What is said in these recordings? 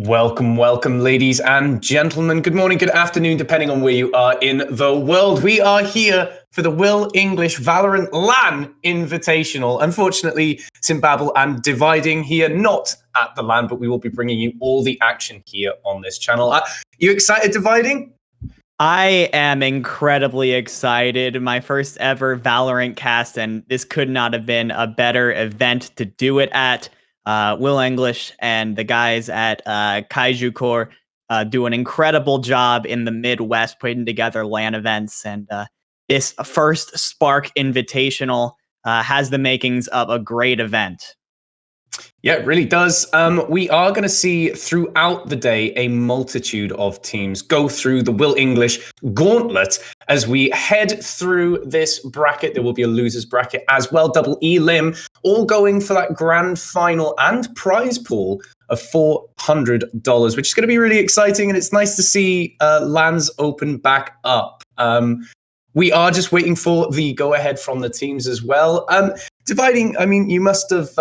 Welcome, welcome, ladies and gentlemen. Good morning, good afternoon, depending on where you are in the world. We are here for the Will English Valorant LAN Invitational. Unfortunately, Zimbabwe and Dividing here, not at the LAN, but we will be bringing you all the action here on this channel. You excited, Dividing? I am incredibly excited. My first ever Valorant cast, and this could not have been a better event to do it at. Will English and the guys at Kaiju Core do an incredible job in the Midwest putting together LAN events. And this first Spark Invitational has the makings of a great event. Yeah, it really does. We are going to see throughout the day a multitude of teams go through the Will English gauntlet as we head through this bracket. There will be a losers bracket as well. Double Elim, all going for that grand final and prize pool of $400, which is going to be really exciting. And it's nice to see LANs open back up. We are just waiting for the go-ahead from the teams as well. Dividing, I mean, you must have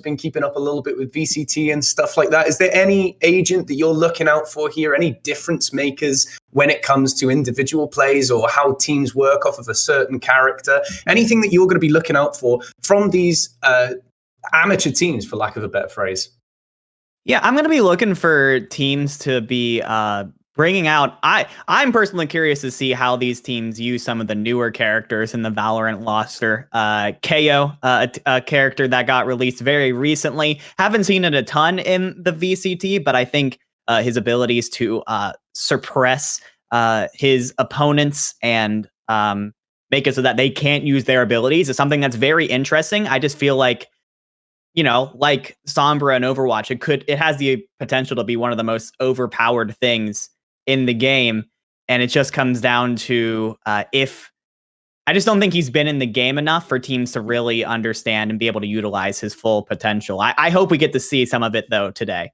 been keeping up a little bit with VCT and stuff like that. Is there any agent that you're looking out for here? Any difference makers when it comes to individual plays or how teams work off of a certain character? Anything that you're going to be looking out for from these amateur teams, for lack of a better phrase? Yeah, I'm going to be looking for teams to be bringing out. I'm personally curious to see how these teams use some of the newer characters in the Valorant roster. KO, a character that got released very recently. Haven't seen it a ton in the VCT, but I think his abilities to suppress his opponents and make it so that they can't use their abilities is something that's very interesting. I just feel like, you know, like Sombra and Overwatch, it has the potential to be one of the most overpowered things in the game. And it just comes down to if I just don't think he's been in the game enough for teams to really understand and be able to utilize his full potential. I hope we get to see some of it, though, today.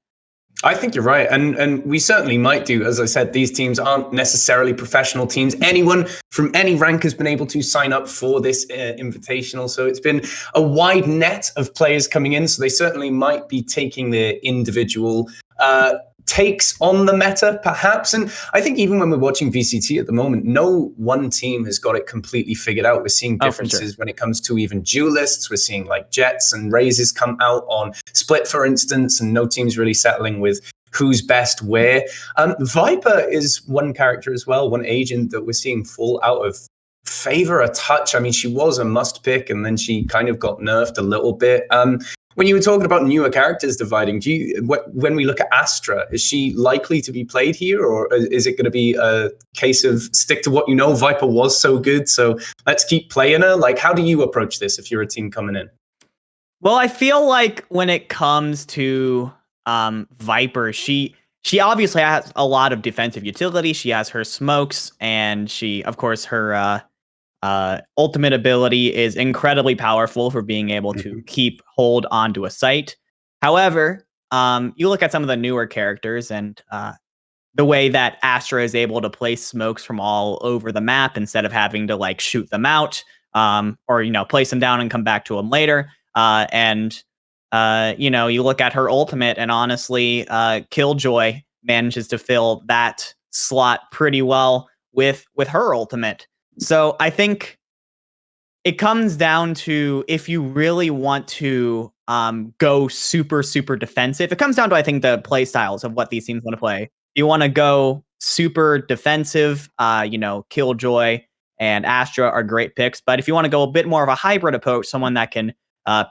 I think you're right. And we certainly might do. As I said, these teams aren't necessarily professional teams. Anyone from any rank has been able to sign up for this invitational. So it's been a wide net of players coming in. So they certainly might be taking their individual takes on the meta, perhaps. And I think even when we're watching VCT at the moment, no one team has got it completely figured out. We're seeing differences when it comes to even duelists. We're seeing like Jets and Razes come out on Split, for instance, and no team's really settling with who's best where. Viper is one character as well, one agent that we're seeing fall out of favor a touch. I mean, she was a must pick and then she kind of got nerfed a little bit. When you were talking about newer characters Dividing, when we look at Astra, is she likely to be played here, or is it going to be a case of stick to what you know? Viper was so good, so let's keep playing her. Like, how do you approach this if you're a team coming in? Well, I feel like when it comes to Viper, she obviously has a lot of defensive utility. She has her smokes, and she, of course, her ultimate ability is incredibly powerful for being able to keep hold onto a site. However, you look at some of the newer characters and the way that Astra is able to place smokes from all over the map instead of having to like shoot them out or, you know, place them down and come back to them later. You know, you look at her ultimate and honestly, Killjoy manages to fill that slot pretty well with her ultimate. So I think it comes down to if you really want to go super, super defensive. It comes down to, I think, the play styles of what these teams want to play. You want to go super defensive, you know, Killjoy and Astra are great picks. But if you want to go a bit more of a hybrid approach, someone that can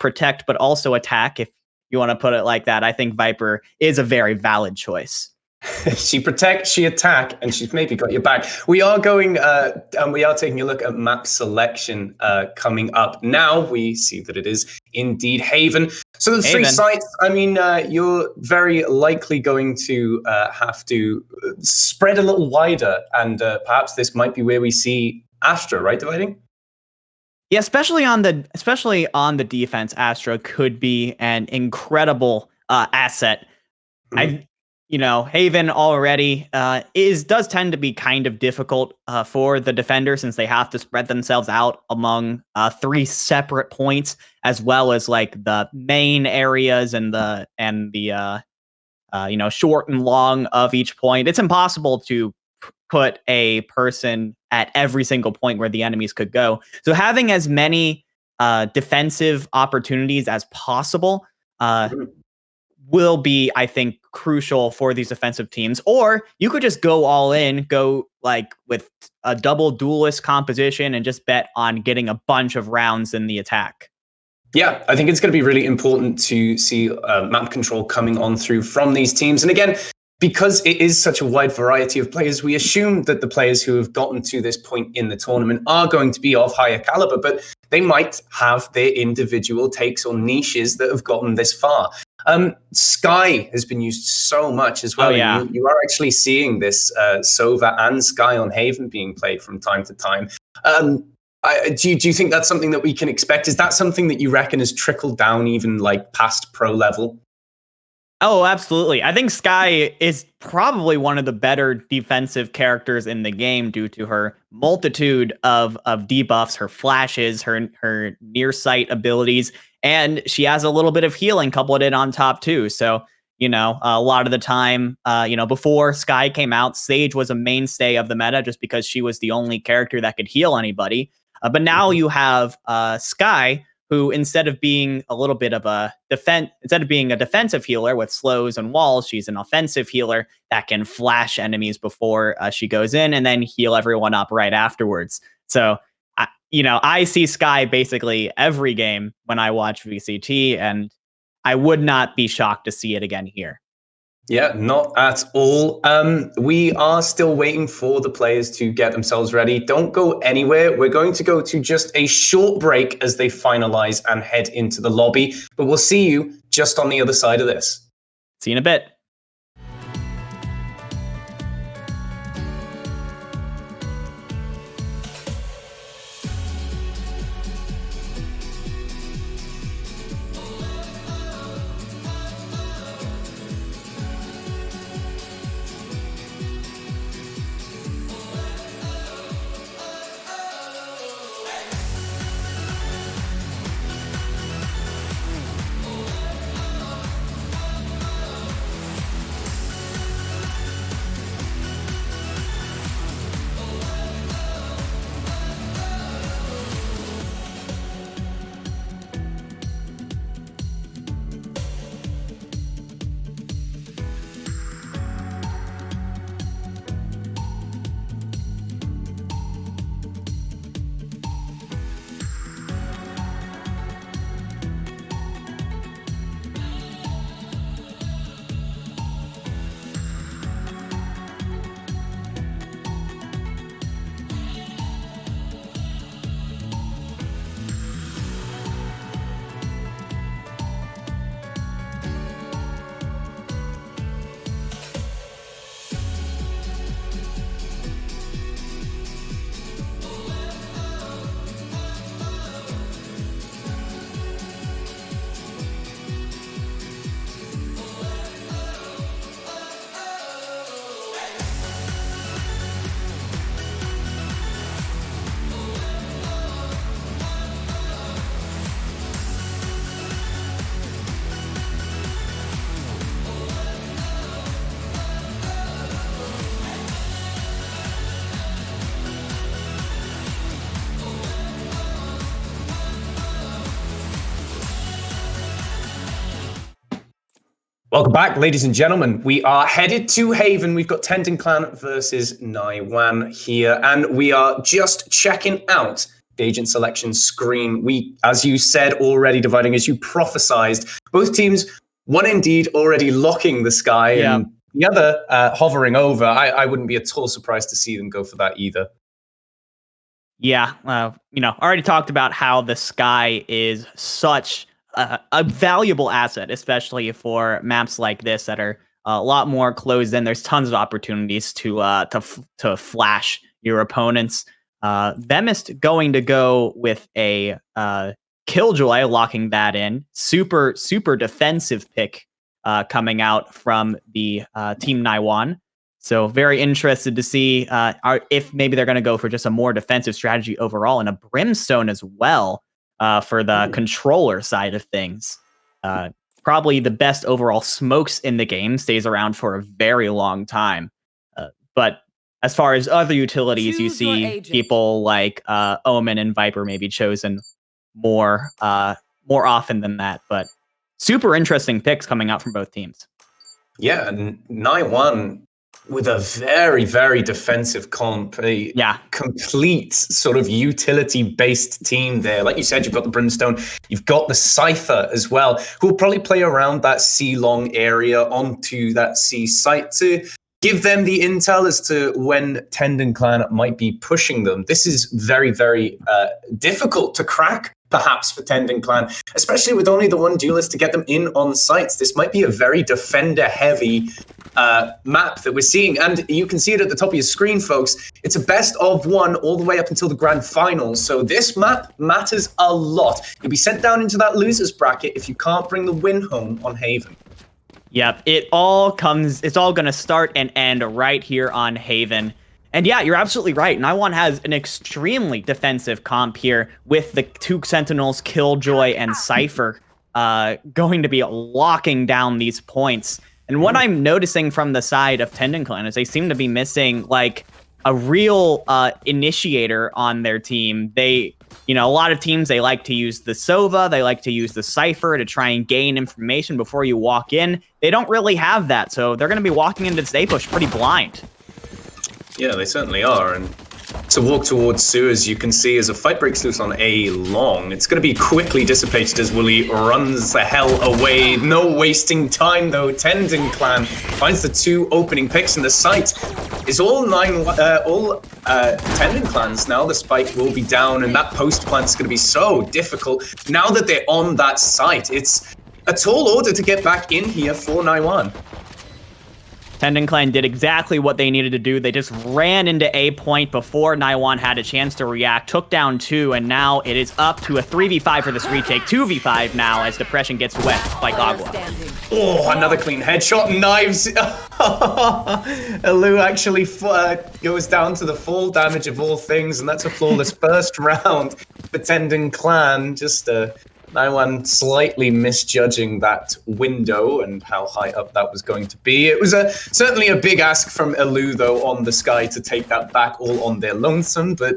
protect but also attack, if you want to put it like that, I think Viper is a very valid choice. She protect, she attack, and she's maybe got your back. We are going, and we are taking a look at map selection coming up. Now we see that it is indeed Haven. So the three sites, I mean, you're very likely going to have to spread a little wider, and perhaps this might be where we see Astra, right, Dividing? Yeah, especially on the defense, Astra could be an incredible asset. You know, Haven already does tend to be kind of difficult for the defender since they have to spread themselves out among 3 separate points, as well as like the main areas and the short and long of each point. It's impossible to put a person at every single point where the enemies could go. So having as many defensive opportunities as possible will be, I think, crucial for these offensive teams. Or you could just go all in, go like with a double duelist composition and just bet on getting a bunch of rounds in the attack. Yeah, I think it's going to be really important to see map control coming on through from these teams. And again, because it is such a wide variety of players, we assume that the players who have gotten to this point in the tournament are going to be of higher caliber, but they might have their individual takes or niches that have gotten this far. Sky has been used so much as well. Oh, yeah. And you are actually seeing this Sova and Sky on Haven being played from time to time. Do you think that's something that we can expect? Is that something that you reckon has trickled down even like past pro level? Oh, absolutely. I think Sky is probably one of the better defensive characters in the game due to her multitude of debuffs, her flashes, her near sight abilities, and she has a little bit of healing coupled in on top too. So, a lot of the time, before Sky came out, Sage was a mainstay of the meta just because she was the only character that could heal anybody. But now you have Sky, who instead of being a defensive healer with slows and walls, she's an offensive healer that can flash enemies before she goes in and then heal everyone up right afterwards. So, I see Sky basically every game when I watch VCT, and I would not be shocked to see it again here. Yeah, not at all. We are still waiting for the players to get themselves ready. Don't go anywhere. We're going to go to just a short break as they finalize and head into the lobby. But we'll see you just on the other side of this. See you in a bit. Welcome back, ladies and gentlemen. We are headed to Haven. We've got Tendon Clan versus Naiwan here, and we are just checking out the agent selection screen. We, as you said already, Dividing, as you prophesized, both teams, one indeed already locking the Sky, and the other hovering over. I wouldn't be at all surprised to see them go for that either. Yeah, already talked about how the Sky is such a valuable asset, especially for maps like this that are a lot more closed in. There's tons of opportunities to flash your opponents. Them going to go with a Killjoy, locking that in. Super defensive pick coming out from the Team Naiwan. So very interested to see if maybe they're going to go for just a more defensive strategy overall, and a Brimstone as well. For the controller side of things. probably the best overall smokes in the game, stays around for a very long time. But as far as other utilities, you see people like Omen and Viper maybe chosen more often than that. But super interesting picks coming out from both teams. Yeah, and 9-1 with a very, very defensive comp, a complete sort of utility-based team there. Like you said, you've got the Brimstone, you've got the Cypher as well, who will probably play around that C-long area onto that C site to give them the intel as to when Tendon Clan might be pushing them. This is very, very difficult to crack, perhaps, for Tendon Clan, especially with only the one duelist to get them in on sites. This might be a very defender-heavy map that we're seeing, and you can see it at the top of your screen, folks. It's a best of one all the way up until the grand finals, so this map matters a lot. You'll be sent down into that losers bracket if you can't bring the win home on Haven. Yep, it's all going to start and end right here on Haven. And yeah, you're absolutely right. Naiwan has an extremely defensive comp here with the 2 Sentinels, Killjoy and Cypher, going to be locking down these points. And what I'm noticing from the side of Tendon Clan is they seem to be missing like a real initiator on their team. They, a lot of teams, they like to use the Sova, they like to use the Cypher to try and gain information before you walk in. They don't really have that, so they're going to be walking into this A push pretty blind. Yeah, they certainly are, and to walk towards sewers, you can see as a fight breaks loose on A long, it's going to be quickly dissipated as Wooly runs the hell away. No wasting time, though. Tendon Clan finds the 2 opening picks, and the site is all Tendon Clans now. The spike will be down, and that post plant is going to be so difficult. Now that they're on that site, it's a tall order to get back in here for Naiwan. Tendon Clan did exactly what they needed to do. They just ran into A point before Naiwan had a chance to react, took down 2, and now it is up to a 3v5 for this retake. 2v5 now as Depression gets wet by Agua. Oh, another clean headshot. Knives. Elu actually goes down to the full damage of all things, and that's a flawless first round for Tendon Clan. Just Naiwan slightly misjudging that window and how high up that was going to be. It was certainly a big ask from Elu, though, on the Sky to take that back all on their lonesome, but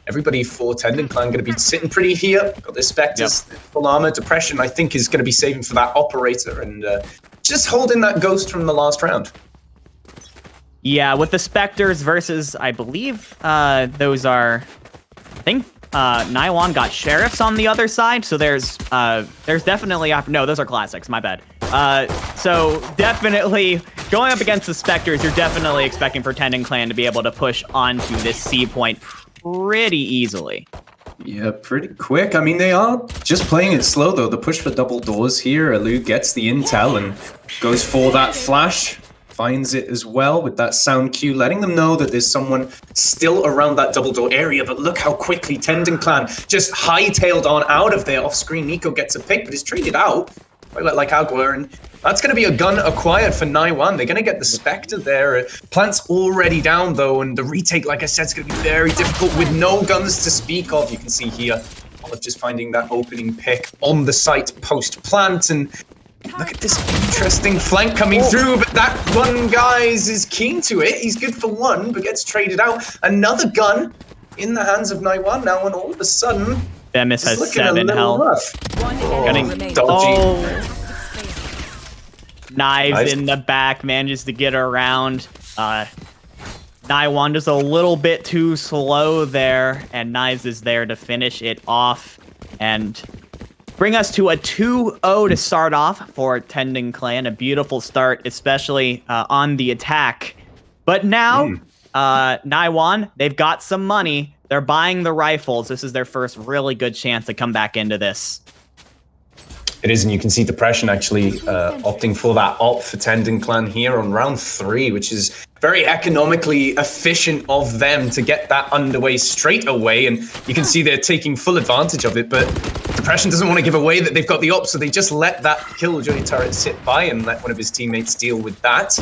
everybody for Tendon Clan going to be sitting pretty here. Got the Spectres, full armor. Depression, I think, is going to be saving for that Operator and just holding that Ghost from the last round. Yeah, with the Spectres versus, I believe, those are, I think, Naiwan got Sheriffs on the other side, so there's definitely no, those are classics, my bad. So definitely going up against the Spectres, you're definitely expecting for Tendon Clan to be able to push onto this C point pretty easily. Yeah, pretty quick. I mean, they are just playing it slow, though. The push for double doors here. Elu gets the intel and goes for that flash. Finds it as well with that sound cue, letting them know that there's someone still around that double door area. But look how quickly Tendon Clan just hightailed on out of there. Off screen, Nico gets a pick, but is traded out by like Agua, and that's going to be a gun acquired for Naiwan. They're going to get the Spectre there. Plant's already down, though, and the retake, like I said, is going to be very difficult with no guns to speak of. You can see here, Olive just finding that opening pick on the site post-plant, and look at this interesting flank coming through, but that one, guys, is keen to it. He's good for 1, but gets traded out. Another gun in the hands of Naiwan now, and all of a sudden, Bemis has 7 health. Dodgy. Knives in the back, manages to get around. Naiwan just a little bit too slow there, and Knives is there to finish it off and bring us to a 2-0 to start off for Tendon Clan. A beautiful start, especially on the attack. But now, Naiwan, they've got some money. They're buying the rifles. This is their first really good chance to come back into this. It is, and you can see Depression actually opting for that op for Tendon Clan here on round 3, which is very economically efficient of them to get that underway straight away, and you can see they're taking full advantage of it, but Depression doesn't want to give away that they've got the op, so they just let that Killjoy turret sit by and let one of his teammates deal with that.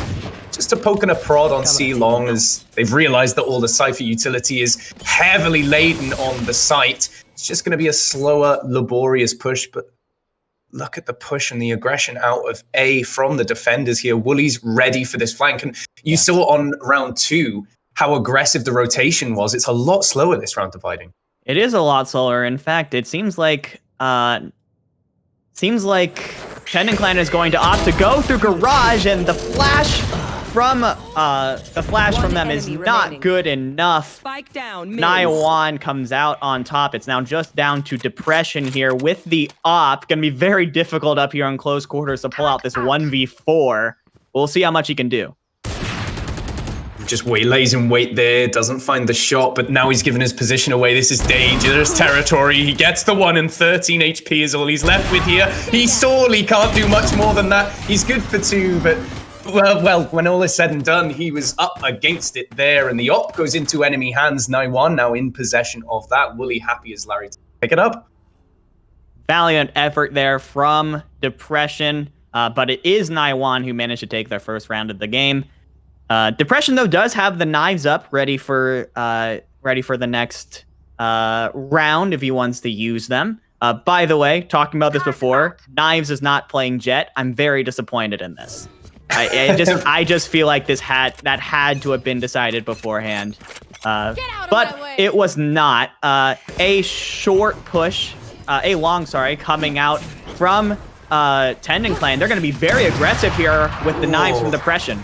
Just a poke and a prod on C long as they've realized that all the Cypher utility is heavily laden on the site. It's just going to be a slower, laborious push, but look at the push and the aggression out of A from the defenders here. Woolly's ready for this flank. And you saw on round 2 how aggressive the rotation was. It's a lot slower this round dividing. It is a lot slower. In fact, it seems like Tendon Clan is going to opt to go through Garage, and the flash from them is not good enough. Spike down. Naiwan comes out on top. It's now just down to Depression here with the op. Gonna be very difficult up here on close quarters to pull out this 1v4. We'll see how much he can do. Just waylays in wait there, doesn't find the shot, but now he's given his position away. This is dangerous territory. He gets the 1 and 13 HP is all he's left with here. He sorely can't do much more than that. He's good for 2, but well, when all is said and done, he was up against it there, and the op goes into enemy hands. Naiwan now in possession of that. Woolly happy as Larry to pick it up. Valiant effort there from Depression, but it is Naiwan who managed to take their first round of the game. Depression, though, does have the knives up, ready for the next round if he wants to use them. By the way, talking about this before, Knives is not playing Jet. I'm very disappointed in this. I just feel like had to have been decided beforehand, but it was not. A long, coming out from Tendon Clan. They're going to be very aggressive here with the knives from Depression.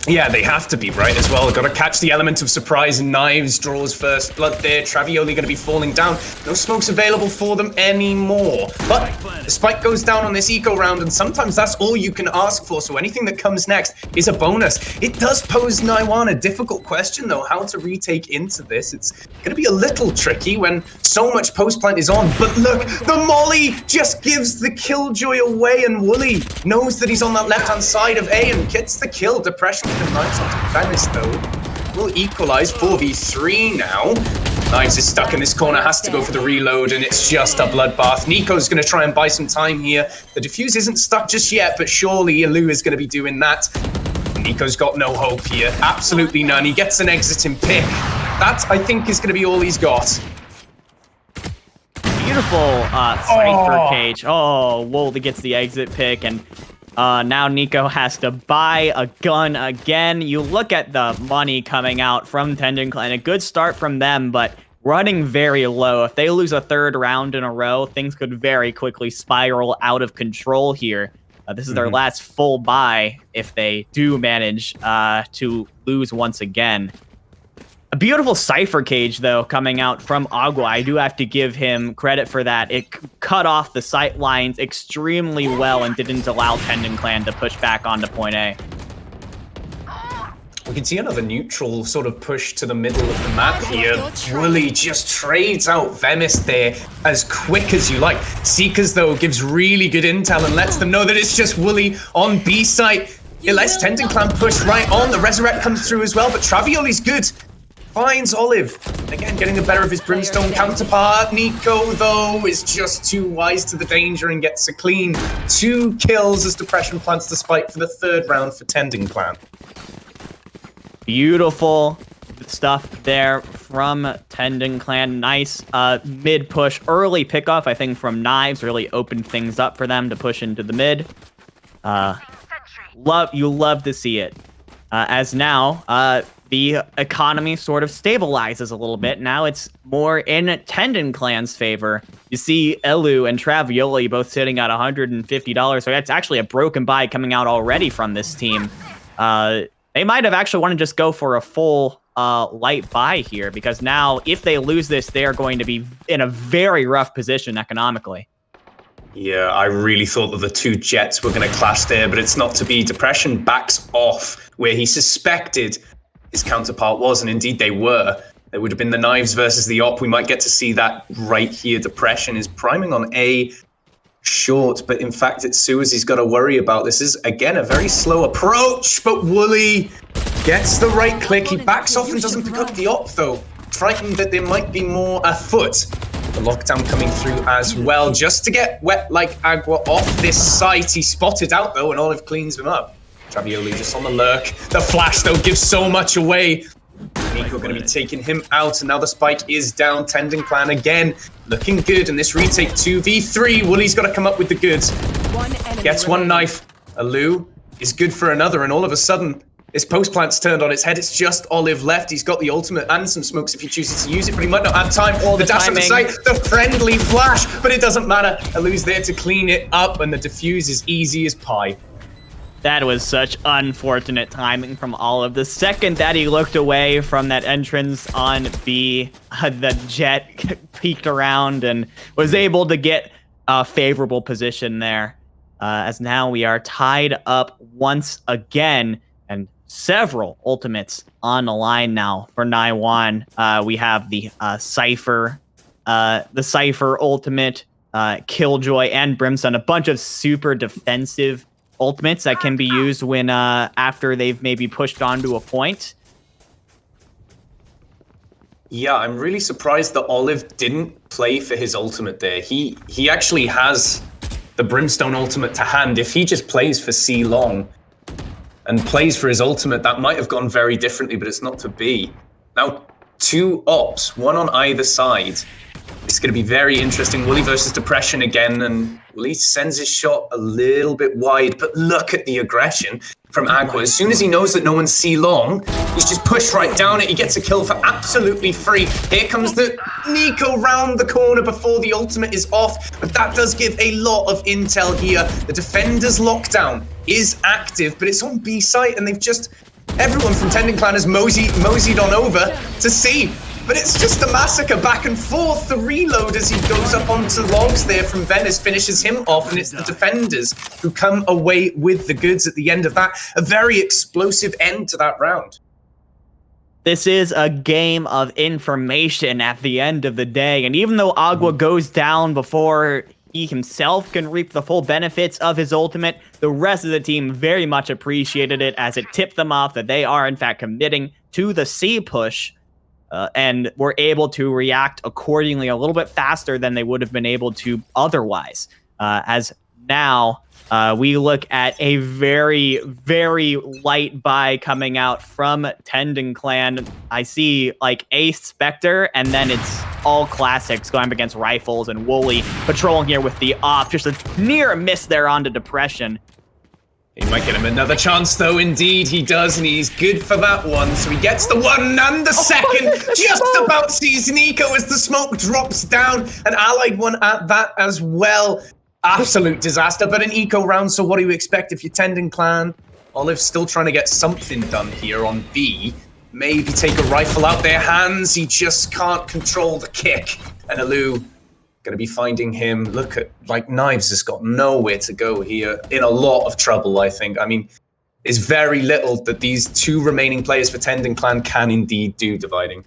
Yeah, they have to be, right, as well. Got to catch the element of surprise, and Knives draws first blood there. Travioli going to be falling down. No smokes available for them anymore. But the spike goes down on this eco round, and sometimes that's all you can ask for. So anything that comes next is a bonus. It does pose Naiwan a difficult question, though, how to retake into this. It's going to be a little tricky when so much post-plant is on. But look, the molly just gives the killjoy away, and Woolly knows that he's on that left-hand side of A and gets the kill. Depression with the knives onto Venice, though, will equalize 4v3 now. Knives is stuck in this corner, has to go for the reload, and it's just a bloodbath. Nico's going to try and buy some time here. The defuse isn't stuck just yet, but surely Alu is going to be doing that. Nico's got no hope here, absolutely none. He gets an exiting pick. That, I think, is going to be all he's got. Beautiful Cypher Cage. Oh, Woldy gets the exit pick, and now Nico has to buy a gun again. You look at the money coming out from Tendon Clan. A good start from them, but running very low. If they lose a third round in a row, things could very quickly spiral out of control here. This is their last full buy if they do manage to lose once again. A beautiful Cypher Cage, though, coming out from Agua. I do have to give him credit for that. It cut off the sight lines extremely well and didn't allow Tendon Clan to push back onto point A. We can see another neutral sort of push to the middle of the map here. Woolly just trades out Vemis there as quick as you like. Seekers, though, gives really good intel and lets them know that it's just Woolly on B site. It lets Tendon Clan push right on. The Resurrect comes through as well, but Travioli's good. Finds Olive. Again, getting the better of his Brimstone counterpart. Nico, though, is just too wise to the danger and gets a clean 2 kills as Depression plants the spike for the 3rd round for Tendon Clan. Beautiful stuff there from Tendon Clan. Nice mid push. Early pickoff, I think, from Knives really opened things up for them to push into the mid. You love to see it. As now, the economy sort of stabilizes a little bit. Now it's more in Tendon Clan's favor. You see Elu and Travioli both sitting at $150. So that's actually a broken buy coming out already from this team. They might have actually wanted to just go for a full light buy here, because now if they lose this, they're going to be in a very rough position economically. Yeah, I really thought that the 2 Jets were going to clash there, but it's not to be. Depression backs off where he suspected his counterpart was, and indeed they were. It would have been the Knives versus the op. We might get to see that right here. Depression is priming on A short, but in fact it's Suez he's got to worry about. This is, again, a very slow approach, but Woolly gets the right click. He backs off and doesn't pick up the op, though. Frightened that there might be more afoot. The lockdown coming through as well, just to get Wet Like Agua off this site. He's spotted out, though, and Olive cleans him up. Travioli just on the lurk. The flash, though, gives so much away. Nico going to be taking him out, and now the spike is down. Tending Clan again looking good, and this retake 2v3. Woolly's got to come up with the goods. Gets one knife. Alu is good for another, and all of a sudden, this post plant's turned on its head. It's just Olive left. He's got the ultimate and some smokes if he chooses to use it, but he might not have time. The dash on the site, the friendly flash, but it doesn't matter. Alu's there to clean it up, and the defuse is easy as pie. That was such unfortunate timing from Olive. The second that he looked away from that entrance on B, the Jet peeked around and was able to get a favorable position there. As now we are tied up once again, and several ultimates on the line now for Naiwan. We have the Cypher ultimate, Killjoy, and Brimstone. A bunch of super defensive ultimates that can be used when after they've maybe pushed onto a point. Yeah, I'm really surprised that Olive didn't play for his ultimate there. He actually has the Brimstone ultimate to hand. If he just plays for C long and plays for his ultimate, that might have gone very differently, but it's not to be. Now, 2 ops, one on either side. It's going to be very interesting. Woolly versus Depression again, and Woolly sends his shot a little bit wide, but look at the aggression from Agua. As soon as he knows that no one's C long, he's just pushed right down it. He gets a kill for absolutely free. Here comes the Nico round the corner before the ultimate is off, but that does give a lot of intel here. The defender's lockdown is active, but it's on B site, and they've just... Everyone from Tending Clan has moseyed on over to C. But it's just a massacre back and forth. The reload as he goes up onto logs there from Venice finishes him off, and it's the defenders who come away with the goods at the end of that. A very explosive end to that round. This is a game of information at the end of the day, and even though Agua goes down before he himself can reap the full benefits of his ultimate, the rest of the team very much appreciated it as it tipped them off that they are in fact committing to the C push. And were able to react accordingly a little bit faster than they would have been able to otherwise. As now we look at a very, very light buy coming out from Tending Clan. I see like Ace Spectre, and then it's all classics going up against Rifles and Woolly patrolling here with the op. Just a near miss there onto Depression. He might get him another chance, though. Indeed, he does, and he's good for that one. So he gets the 1 and the second. Just about sees Nico as the smoke drops down. An allied one at that as well. Absolute disaster, but an eco round. So what do you expect if you're Tending Clan? Olive's still trying to get something done here on B. Maybe take a rifle out their hands. He just can't control the kick. And Alu going to be finding him. Look at, like, Knives has got nowhere to go here. In a lot of trouble, I think. I mean, there's very little that these 2 remaining players for Tending Clan can indeed do dividing.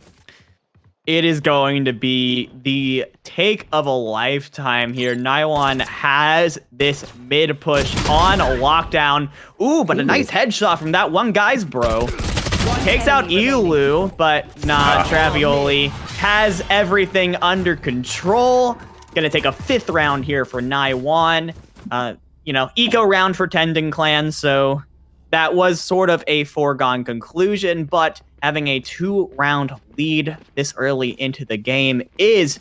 It is going to be the take of a lifetime here. Naiwan has this mid push on a lockdown. Ooh, but a nice headshot from that one guy's bro. Takes out Elu, but nah, Travioli has everything under control. Gonna take a 5th round here for Naiwan. You know, eco round for Tending Clan, so that was sort of a foregone conclusion, but having a 2-round lead this early into the game is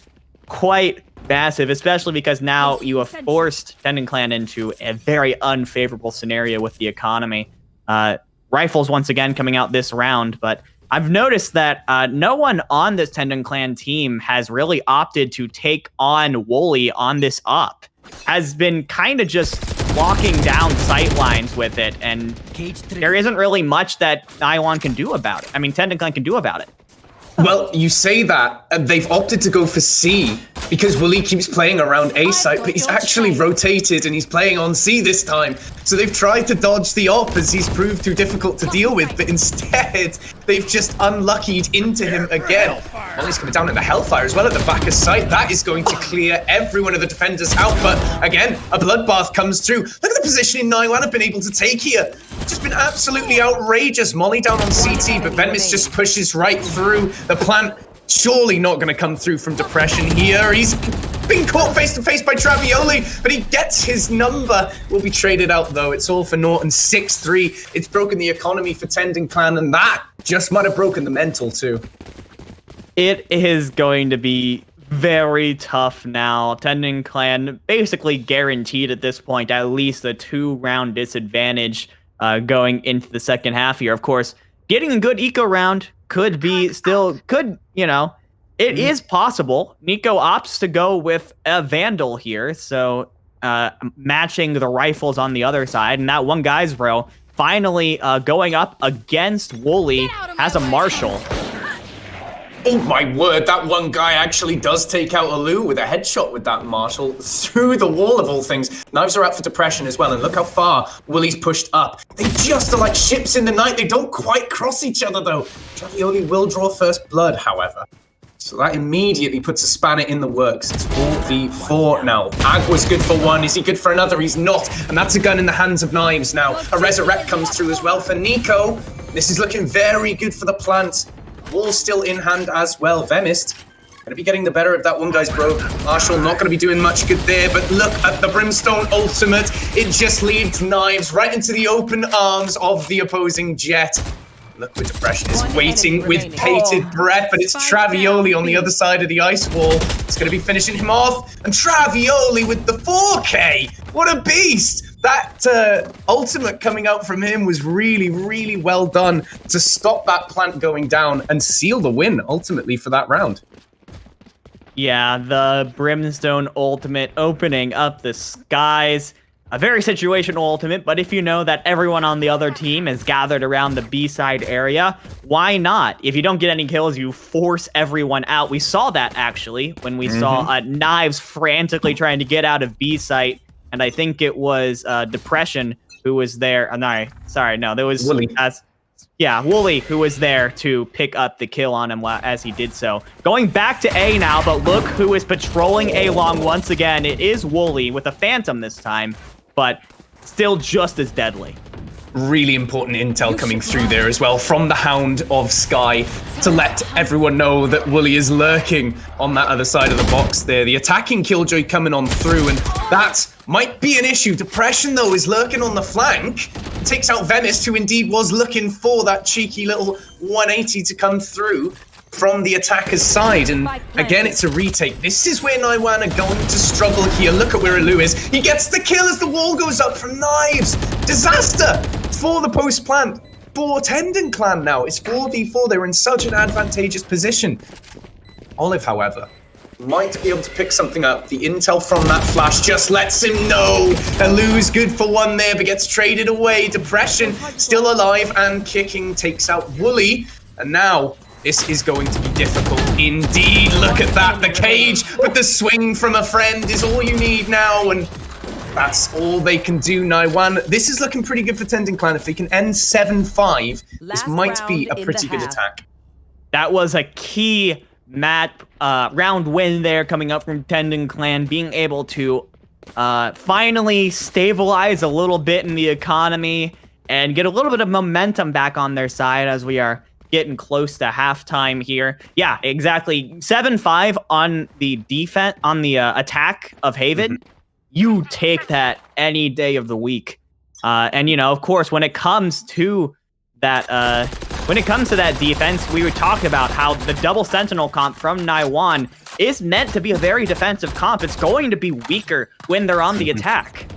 quite massive, especially because now you have forced Tending Clan into a very unfavorable scenario with the economy. Rifles once again coming out this round, but I've noticed that no one on this Tending Clan team has really opted to take on Woolly on this up. Has been kind of just locking down sight lines with it, and there isn't really much that Naiwan can do about it. I mean, Tending Clan can do about it. Well, you say that, and they've opted to go for C because Woolly keeps playing around A site, but he's actually rotated and he's playing on C this time. So they've tried to dodge the op as he's proved too difficult to deal with, but instead they've just unluckied into him again. Molly's coming down in the Hellfire as well at the back of site. That is going to clear every one of the defenders out, but again, a bloodbath comes through. Look at the positioning Naiwan have been able to take here. Just been absolutely outrageous. Molly down on CT, but Venmis just pushes right through. The plant surely not going to come through from depression here. He's been caught face to face by Travioli, but he gets his number. Will be traded out though. It's all for naught, and 6-3. It's broken the economy for Tendon Clan, and that just might have broken the mental too. It is going to be very tough now. Tendon Clan basically guaranteed at this point at least a 2-round disadvantage going into the second half here. Of course, getting a good eco round could be still, you know, it is possible. Nico opts to go with a Vandal here, so matching the rifles on the other side, and that one guy's bro finally going up against Wooly has a Marshall. Oh my word, that one guy actually does take out Alu with a headshot with that Marshall through the wall of all things. Knives are out for depression as well, and look how far Wooly's pushed up. They just are like ships in the night. They don't quite cross each other though. Travioli will draw first blood, however. So that immediately puts a spanner in the works. It's 4v4 now. Agua's good for one. Is he good for another? He's not. And that's a gun in the hands of Knives now. A Resurrect comes through as well for Nico. This is looking very good for the plant. Wall still in hand as well. Vemist going to be getting the better of that one guy's bro. Marshall not going to be doing much good there, but look at the Brimstone ultimate. It just leads Knives right into the open arms of the opposing Jet. Look where depression is waiting with bated breath, but it's Travioli on the other side of the ice wall. It's going to be finishing him off, and Travioli with the 4K. What a beast! That ultimate coming out from him was really, really well done to stop that plant going down and seal the win ultimately for that round. Yeah, the Brimstone ultimate opening up the skies. A very situational ultimate, but if you know that everyone on the other team is gathered around the B-side area, why not? If you don't get any kills, you force everyone out. We saw that, actually, when we saw Knives frantically trying to get out of B-site, and I think it was Depression who was there. No, there was... Wooly. Wooly, who was there to pick up the kill on him as he did so. Going back to A now, but look who is patrolling A long once again. It is Wooly with a Phantom this time, but still just as deadly. Really important intel coming through there as well from the Hound of Sky to let everyone know that Wooly is lurking on that other side of the box there. The attacking Killjoy coming on through, and that might be an issue. Depression, though, is lurking on the flank. Takes out Vemist, who indeed was looking for that cheeky little 180 to come through from the attacker's side, and again it's a retake. This is where Naiwan are going to struggle here. Look at where Alu is. He gets the kill as the wall goes up from Knives. Disaster for the post plant for Tendon Clan now. It's 4v4. They're in such an advantageous position. Olive, however, might be able to pick something up. The intel from that flash just lets him know. Alu's good for one there, but gets traded away. Depression still alive and kicking, takes out Wooly, and now this is going to be difficult indeed. Look at that. The cage with the swing from a friend is all you need now, and that's all they can do. Naiwan, this is looking pretty good for Tendon Clan. If they can end 7-5, this might be a pretty good attack. That was a key round win there coming up from Tendon Clan, being able to finally stabilize a little bit in the economy and get a little bit of momentum back on their side as we are getting close to halftime here. Yeah, exactly. 7-5 on the defense, on the attack of Haven. You take that any day of the week. And you know, of course, when it comes to that, defense, we were talking about how the double sentinel comp from Naiwan is meant to be a very defensive comp. It's going to be weaker when they're on the attack.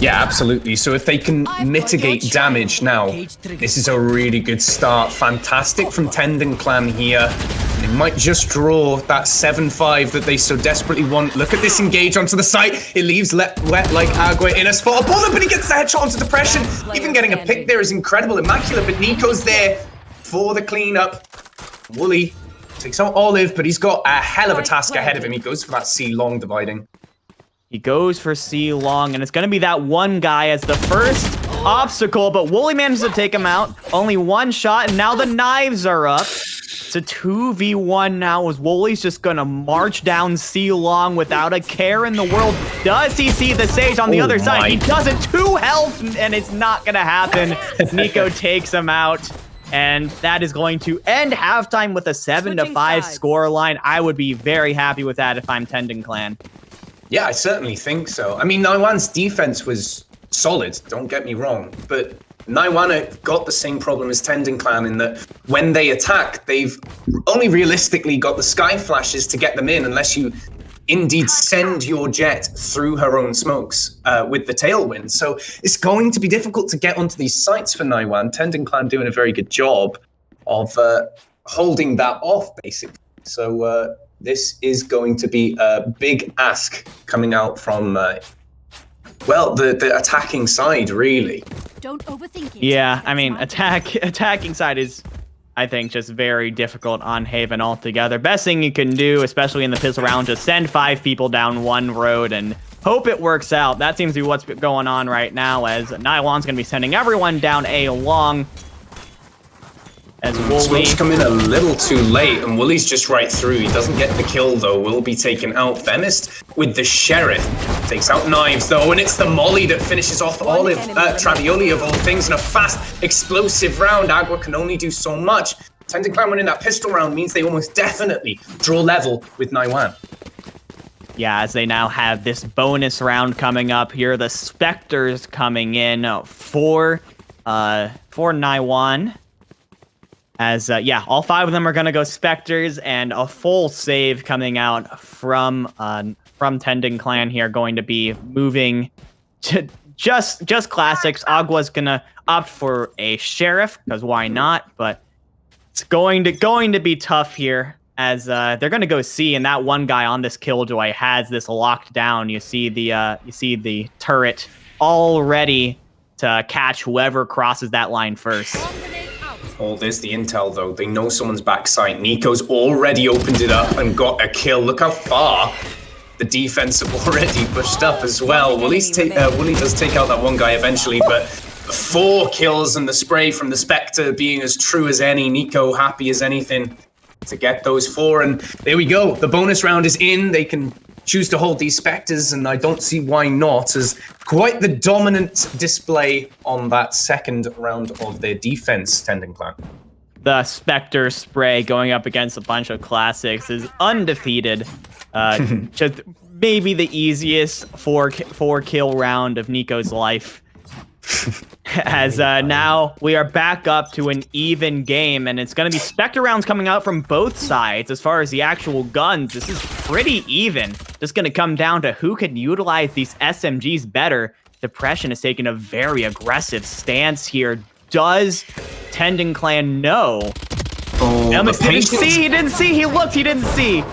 Yeah, absolutely. So if they can mitigate damage now, this is a really good start. Fantastic from Tendon Clan here. They might just draw that 7-5 that they so desperately want. Look at this engage onto the site. It leaves wet like Agua in a spot. A bullet, but he gets the headshot onto Depression. Even getting a pick there is incredible. Immaculate, but Nico's there for the cleanup. Wooly takes out Olive, but he's got a hell of a task ahead of him. He goes for that C long dividing. He goes for C long, and it's going to be that one guy as the first obstacle, but Wooly manages to take him out. Only one shot, and now the Knives are up. It's a 2v1 now, as Wooly's just going to march down C long without a care in the world. Does he see the Sage on the other side? He doesn't. 2 health, and it's not going to happen. Nico takes him out. And that is going to end halftime with a 7-5 scoreline. I would be very happy with that if I'm Tendon Clan. Yeah, I certainly think so. I mean, Naiwan's defense was solid, don't get me wrong, but Naiwan got the same problem as Tendon Clan in that when they attack, they've only realistically got the sky flashes to get them in unless you indeed send your jet through her own smokes with the tailwind. So it's going to be difficult to get onto these sites for Naiwan. Tendon Clan doing a very good job of holding that off, basically. So this is going to be a big ask coming out from, well, the attacking side, really. Don't overthink it. Yeah, I mean, attacking side is, I think, just very difficult on Haven altogether. Best thing you can do, especially in the pistol round, just send 5 people down one road and hope it works out. That seems to be what's going on right now, as Naiwan's going to be sending everyone down A long. As Wooly come in a little too late, and Wooly's just right through. He doesn't get the kill, though. Will be taken out. Femist with the Sheriff takes out Knives, though, and it's the Molly that finishes off Olive, Travioli of all things, in a fast, explosive round. Agua can only do so much. Tendon Clan winning that pistol round means they almost definitely draw level with Naiwan. Yeah, as they now have this bonus round coming up here. The Spectres coming in for Naiwan. As, yeah, all 5 of them are going to go Spectres, and a full save coming out from Tendon Clan here, going to be moving to just classics. Agua's going to opt for a Sheriff, because why not? But it's going to be tough here, as they're going to go C, and that one guy on this Killjoy has this locked down. You see the turret all ready to catch whoever crosses that line first. Oh, there's the intel, though. They know someone's backside. Nico's already opened it up and got a kill. Look how far the defense have already pushed up as well. Wooly does take out that one guy eventually, but 4 kills and the spray from the Spectre being as true as any. Nico happy as anything to get those 4. And there we go. The bonus round is in. They can choose to hold these Spectres, and I don't see why not, as quite the dominant display on that second round of their defense, Tendon Clan. The Spectre spray going up against a bunch of classics is undefeated. Just maybe the easiest four kill round of Nico's life. As now we are back up to an even game, and it's going to be Spectre rounds coming out from both sides. As far as the actual guns, this is pretty even. Just going to come down to who can utilize these SMGs better. Depression has taken a very aggressive stance here. Does Tendon Clan know? Oh, he didn't see, he looked, he didn't see.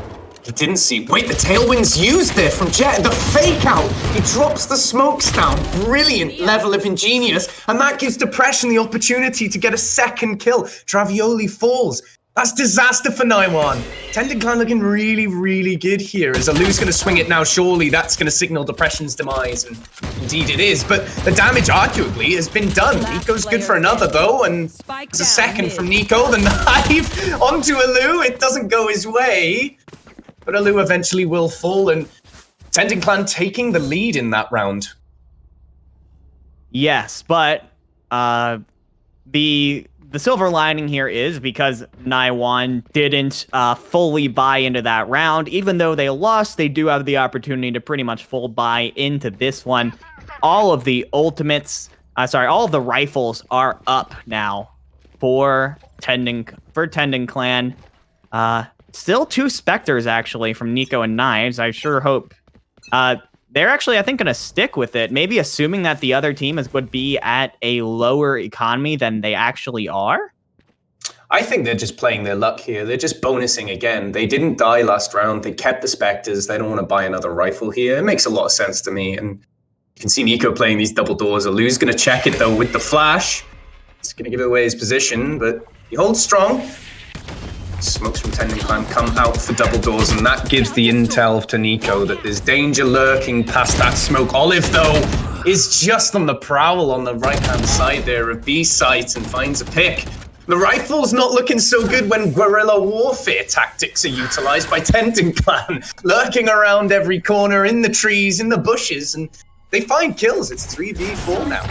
He didn't see. Wait, the tailwind's used there from Jet. The fake out. He drops the smokes down. Brilliant level of ingenious. And that gives Depression the opportunity to get a second kill. Travioli falls. That's disaster for Naiwan. Tendon Clan looking really, really good here. As Alu's going to swing it now, surely that's going to signal Depression's demise. And indeed it is. But the damage, arguably, has been done. Nico's good for another, though. And it's a second from Nico. The knife onto Alu. It doesn't go his way. But Alu eventually will fall, and Tendon Clan taking the lead in that round. Yes, but the silver lining here is because Naiwan didn't fully buy into that round. Even though they lost, they do have the opportunity to pretty much full buy into this one. All of the ultimates, all of the rifles are up now for Tendon Clan. Still 2 Spectres, actually, from Nico and Knives. I sure hope. They're actually, I think, going to stick with it. Maybe assuming that the other team would be at a lower economy than they actually are. I think they're just playing their luck here. They're just bonusing again. They didn't die last round. They kept the Spectres. They don't want to buy another rifle here. It makes a lot of sense to me. And you can see Nico playing these double doors. Alu's going to check it, though, with the flash. It's going to give away his position, but he holds strong. Smokes from Tendon Clan come out for double doors, and that gives the intel to Nico that there's danger lurking past that smoke. Olive, though, is just on the prowl on the right-hand side there of B site and finds a pick. The rifle's not looking so good when guerrilla warfare tactics are utilized by Tendon Clan, lurking around every corner, in the trees, in the bushes, and they find kills. It's 3v4 now.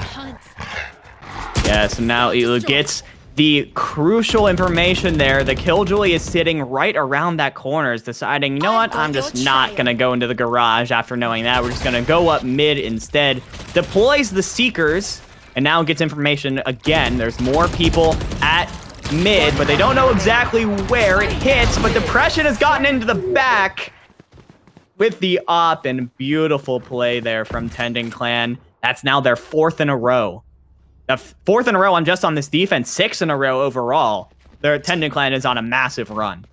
Yeah, so now Ilu gets the crucial information there. The Killjoy is sitting right around that corner, is deciding, you know what, I'm just not going to go into the garage after knowing that. We're just going to go up mid instead. Deploys the Seekers, and now gets information again. There's more people at mid, but they don't know exactly where it hits, but Depression has gotten into the back with the op, and beautiful play there from Tendon Clan. That's now their 4th in a row. The 4th in a row on this defense, 6 in a row overall. Their Tendon Clan is on a massive run.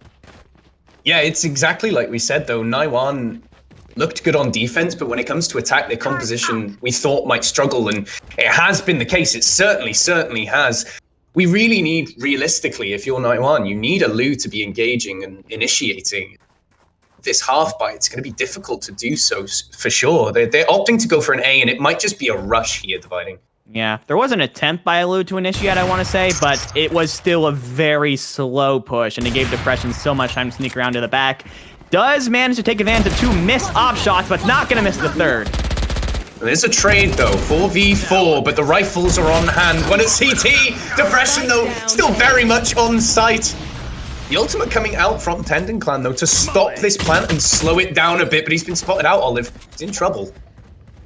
Yeah, it's exactly like we said, though. Naiwan looked good on defense, but when it comes to attack, their composition we thought might struggle, and it has been the case. It certainly has. We really need, realistically, if you're Naiwan, you need a Lu to be engaging and initiating this half bite. It's going to be difficult to do so, for sure. They're opting to go for an A, and it might just be a rush here, dividing. Yeah, there was an attempt by Alu to initiate, I want to say, but it was still a very slow push, and it gave Depression so much time to sneak around to the back. Does manage to take advantage of 2 missed op shots, but not going to miss the 3rd. There's a trade, though, 4v4, but the rifles are on hand. One at CT, Depression, though, still very much on site. The ultimate coming out from Tendon Clan, though, to stop this plant and slow it down a bit, but he's been spotted out, Olive. He's in trouble.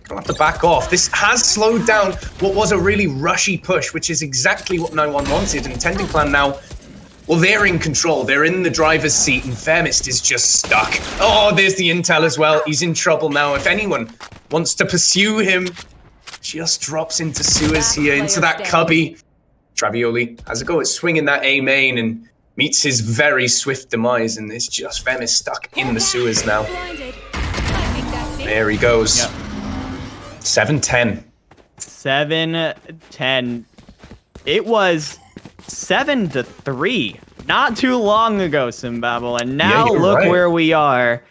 Gonna have to back off. This has slowed down what was a really rushy push, which is exactly what no one wanted. And Tendon Clan now, well, they're in control. They're in the driver's seat, and Fairmist is just stuck. Oh, there's the intel as well. He's in trouble now. If anyone wants to pursue him, just drops into sewers here, into that cubby. Travioli has a go at swinging that A main and meets his very swift demise, and it's just Fairmist stuck in the sewers now. There he goes. Yep. 7-10. 7-10. It was 7-3 not too long ago, Simbabble, and now look where we are.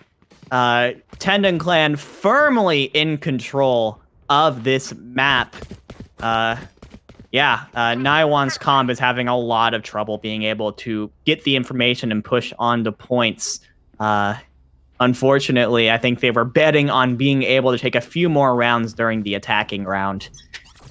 Tendon Clan firmly in control of this map. Naiwan's comp is having a lot of trouble being able to get the information and push on to points. Unfortunately, I think they were betting on being able to take a few more rounds during the attacking round.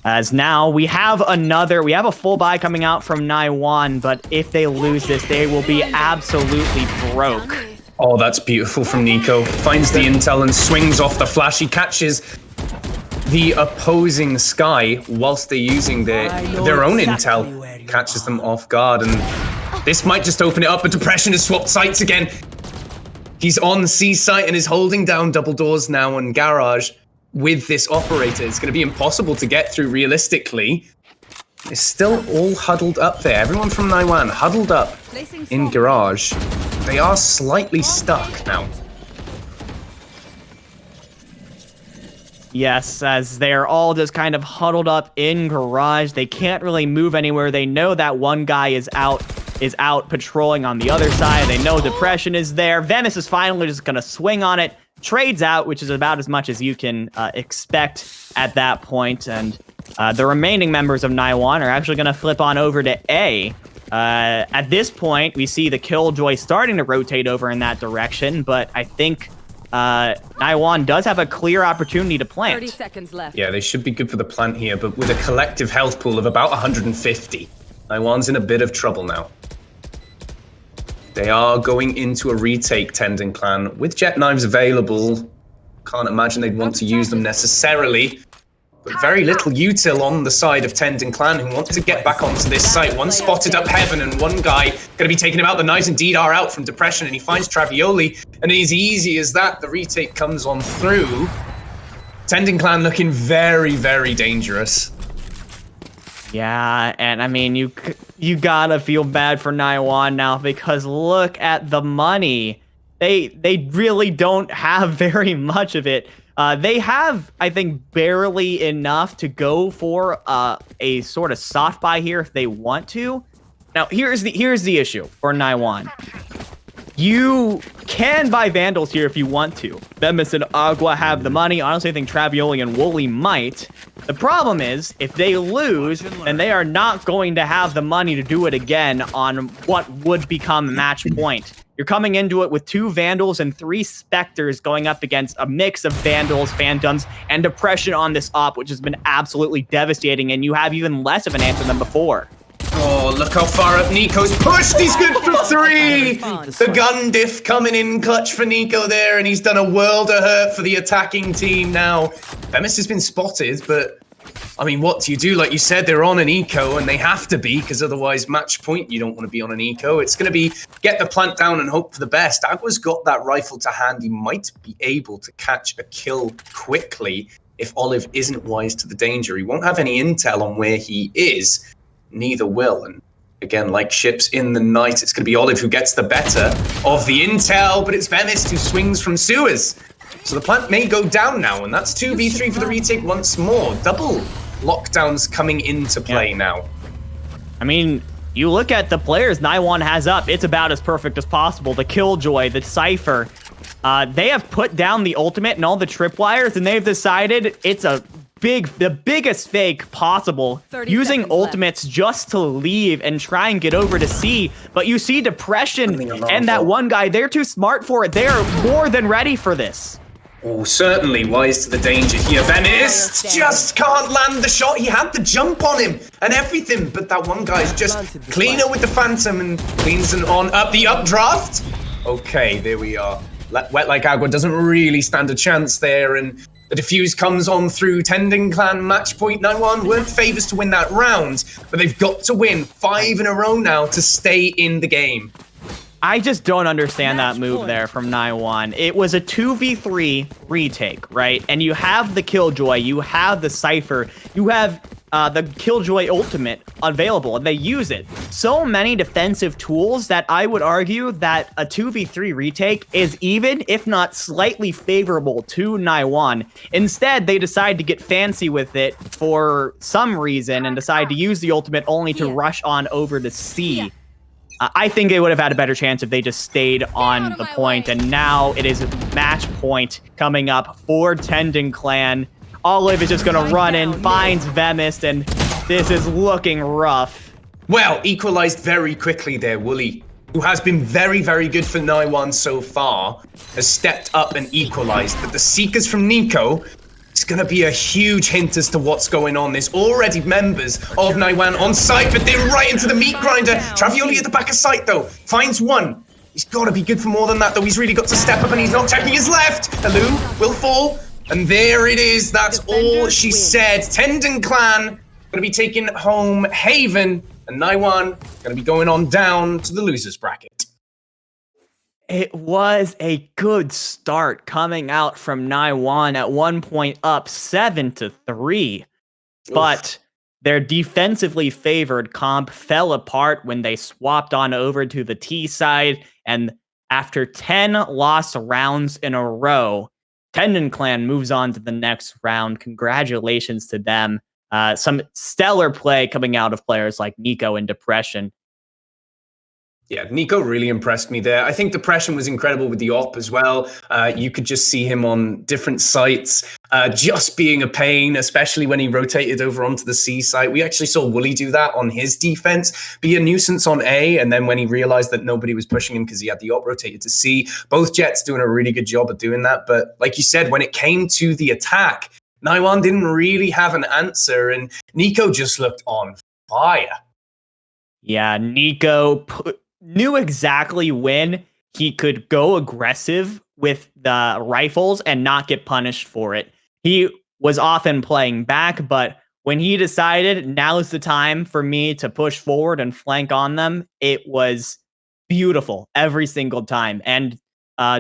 As now we have a full buy coming out from Naiwan, but if they lose this, they will be absolutely broke. Oh, that's beautiful from Nico. Finds the intel and swings off the flash. He catches the opposing Sky whilst they're using their own intel. Catches them off guard, and this might just open it up, but Depression has swapped sites again. He's on C site and is holding down double doors now on garage with this operator. It's going to be impossible to get through realistically. They're still all huddled up there. Everyone from Naiwan huddled up in garage. They are slightly stuck now. Yes, as they're all just kind of huddled up in garage. They can't really move anywhere. They know that one guy is out patrolling on the other side. They know Depression is there. Venice is finally just going to swing on it. Trades out, which is about as much as you can expect at that point. And the remaining members of Naiwan are actually going to flip on over to A. At this point, we see the Killjoy starting to rotate over in that direction, but I think Naiwan does have a clear opportunity to plant. 30 seconds left. Yeah, they should be good for the plant here, but with a collective health pool of about 150, Naiwan's in a bit of trouble now. They are going into a retake, Tendon Clan, with jet knives available. Can't imagine they'd want to use them necessarily. But very little util on the side of Tendon Clan, who want to get back onto this site. One spotted up heaven, and one guy going to be taking him out. The knives indeed are out from Depression, and he finds Travioli. And as easy as that, the retake comes on through. Tendon Clan looking very, very dangerous. Yeah, and I mean, you gotta feel bad for Naiwan now, because look at the money. They really don't have very much of it. They have, I think, barely enough to go for a sort of soft buy here if they want to. Now, here's the issue for Naiwan. You can buy Vandals here if you want to. Bemis and Agua have the money. Honestly, I think Travioli and Wooly might. The problem is, if they lose, then they are not going to have the money to do it again on what would become a match point. You're coming into it with 2 Vandals and 3 Spectres going up against a mix of Vandals, Phantoms, and Depression on this op, which has been absolutely devastating, and you have even less of an answer than before. Oh, look how far up Nico's pushed. He's good for 3. The gun diff coming in clutch for Nico there, and he's done a world of hurt for the attacking team now. Bemis has been spotted, but I mean, what do you do? Like you said, they're on an eco, and they have to be, because otherwise, match point, you don't want to be on an eco. It's going to be get the plant down and hope for the best. Agua's got that rifle to hand. He might be able to catch a kill quickly if Olive isn't wise to the danger. He won't have any intel on where he is. Neither will. And again, like ships in the night, it's going to be Olive who gets the better of the intel, but it's Bemis who swings from sewers. So the plant may go down now, and that's 2v3 for the retake once more. Double lockdowns coming into play now. I mean, you look at the players Naiwan has up, it's about as perfect as possible. The Killjoy, the Cypher, they have put down the ultimate and all the tripwires, and they've decided it's the biggest fake possible, using ultimates just to leave and try and get over to C. But you see Depression and that one guy, they're too smart for it. They are more than ready for this. Oh, certainly wise to the danger here. Venice just can't land the shot. He had the jump on him and everything, but that one guy's just cleaner with the Phantom and cleans it on up the updraft. Okay, there we are. Wet Like Agua doesn't really stand a chance there, and the defuse comes on through Tendon Clan match point. Naiwan weren't favors to win that round, but they've got to win 5 in a row now to stay in the game. I just don't understand that move there from Naiwan. It was a 2v3 retake, right? And you have the Killjoy, you have the Cypher, you have the Killjoy ultimate available, and they use it. So many defensive tools that I would argue that a 2v3 retake is even, if not slightly favorable to Naiwan. Instead, they decide to get fancy with it for some reason and decide to use the ultimate only to rush on over to C. I think they would have had a better chance if they just stayed on the point, and now it is match point coming up for Tendon Clan. Olive is just going to run in, finds Vemis, and this is looking rough. Well, equalized very quickly there. Wooly, who has been very, very good for Naiwan so far, has stepped up and equalized. But the Seekers from Nico, it's going to be a huge hint as to what's going on. There's already members of Naiwan on site, but they're right into the meat grinder. Travioli at the back of site, though, finds one. He's got to be good for more than that, though. He's really got to step up, and he's not checking his left. Alu will fall. And there it is. That's all she said. Tendon Clan going to be taking home Haven, and Naiwan going to be going on down to the losers bracket. It was a good start coming out from Naiwan, at one point up 7-3. But their defensively favored comp fell apart when they swapped on over to the T side, and after 10 lost rounds in a row, Tendon Clan moves on to the next round. Congratulations to them. Some stellar play coming out of players like Nico and Depression. Yeah, Nico really impressed me there. I think Depression was incredible with the op as well. You could just see him on different sites, just being a pain, especially when he rotated over onto the C site. We actually saw Wooly do that on his defense, be a nuisance on A, and then when he realized that nobody was pushing him because he had the op rotated to C, both Jets doing a really good job of doing that. But like you said, when it came to the attack, Naiwan didn't really have an answer, and Nico just looked on fire. Yeah, Nico knew exactly when he could go aggressive with the rifles and not get punished for it. He was often playing back, but when he decided now's the time for me to push forward and flank on them, it was beautiful every single time. And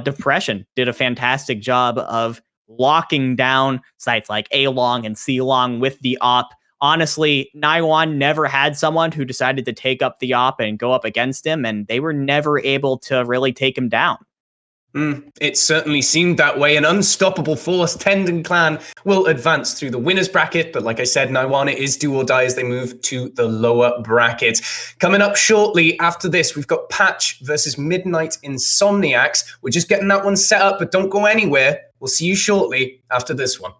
Depression did a fantastic job of locking down sites like A-Long and C-Long with the op. Honestly, Naiwan never had someone who decided to take up the op and go up against him, and they were never able to really take him down. It certainly seemed that way. An unstoppable force. Tendon Clan will advance through the winners bracket, but like I said, Naiwan, it is do or die as they move to the lower bracket. Coming up shortly after this, we've got Patch versus Midnight Insomniacs. We're just getting that one set up, but don't go anywhere. We'll see you shortly after this one.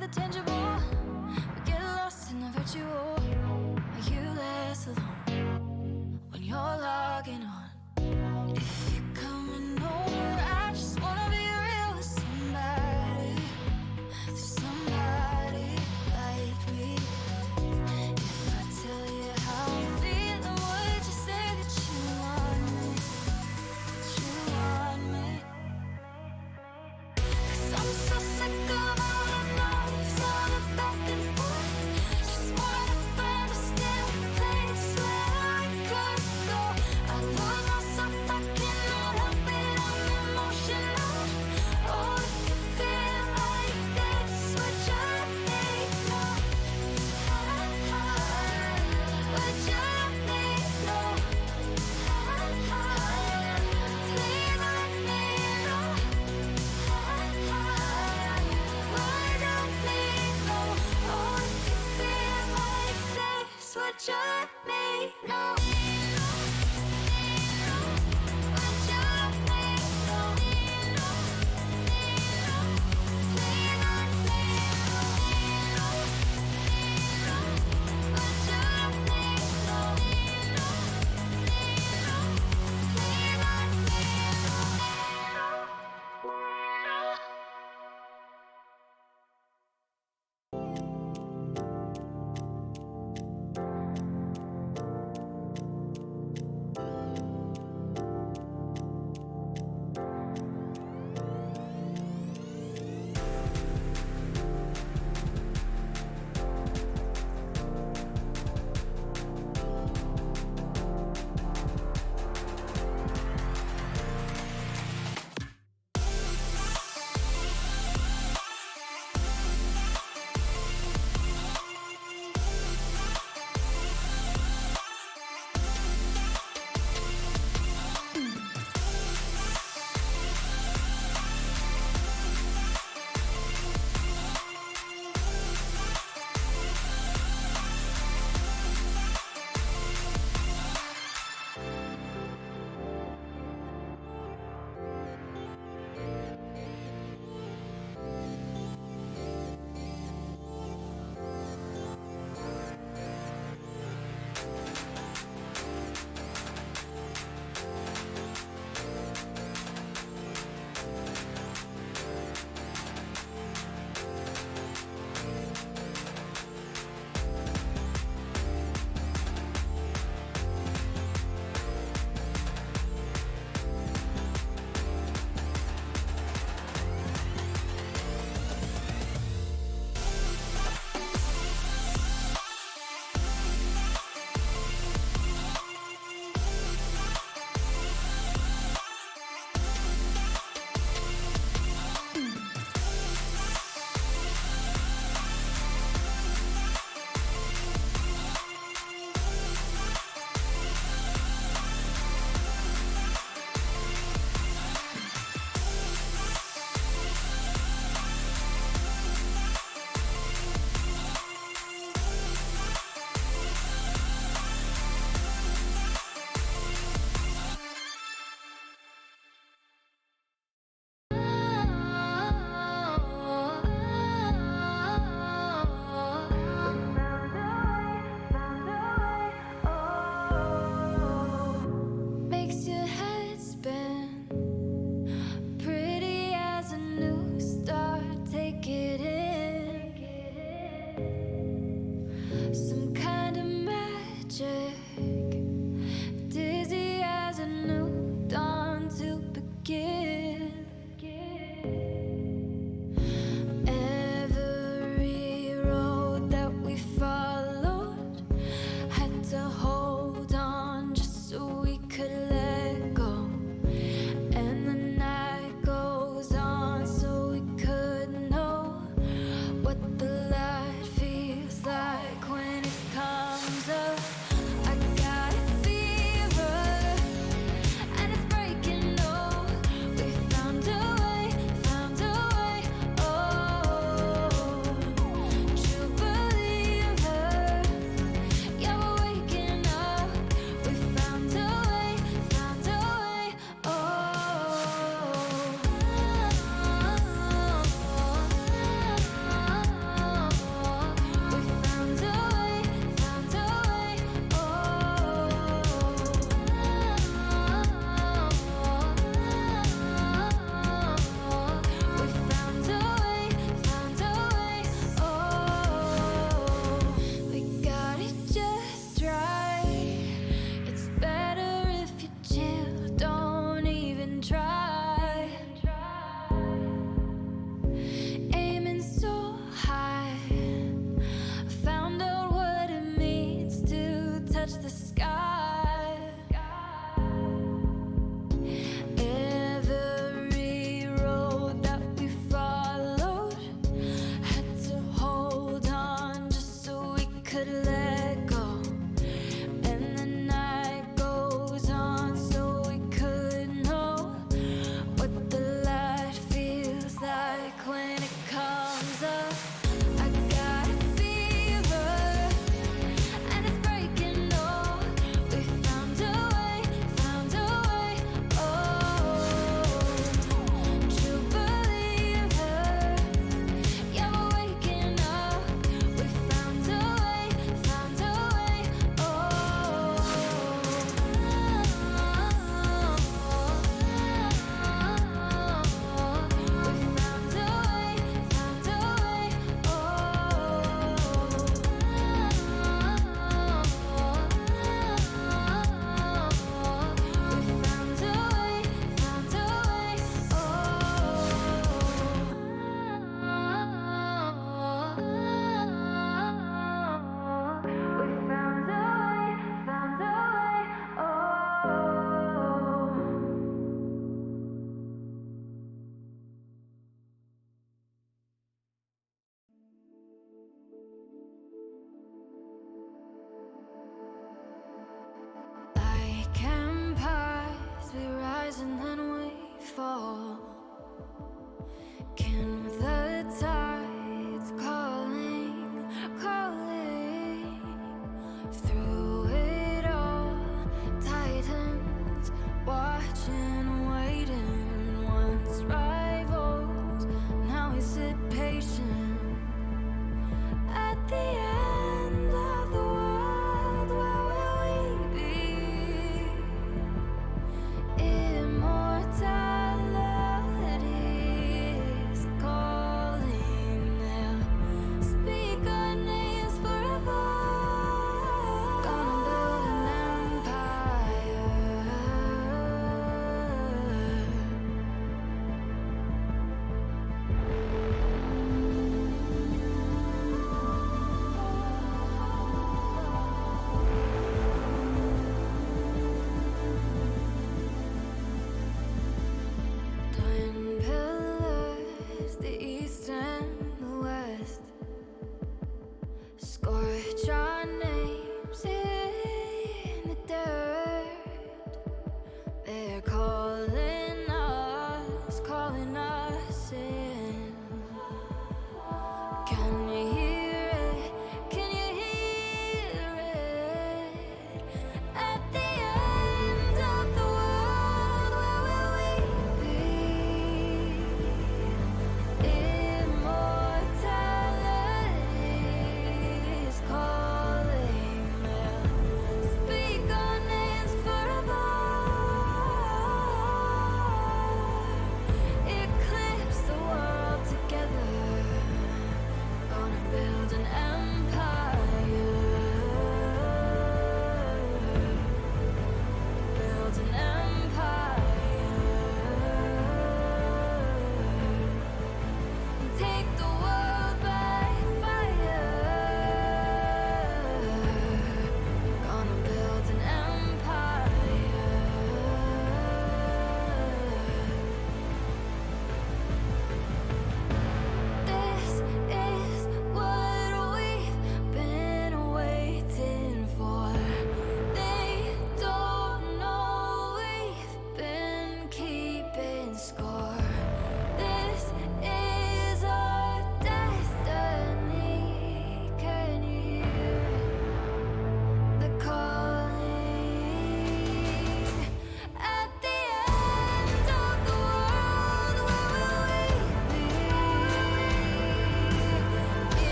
the tangible. We get lost in the virtual. You less alone when you're logging on. If you're coming over, I just wanna be real with somebody. Somebody like me. If I tell you how I'm feeling, would you say that you want me? You want me? 'Cause I'm so sick of all the noise, all the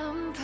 empire.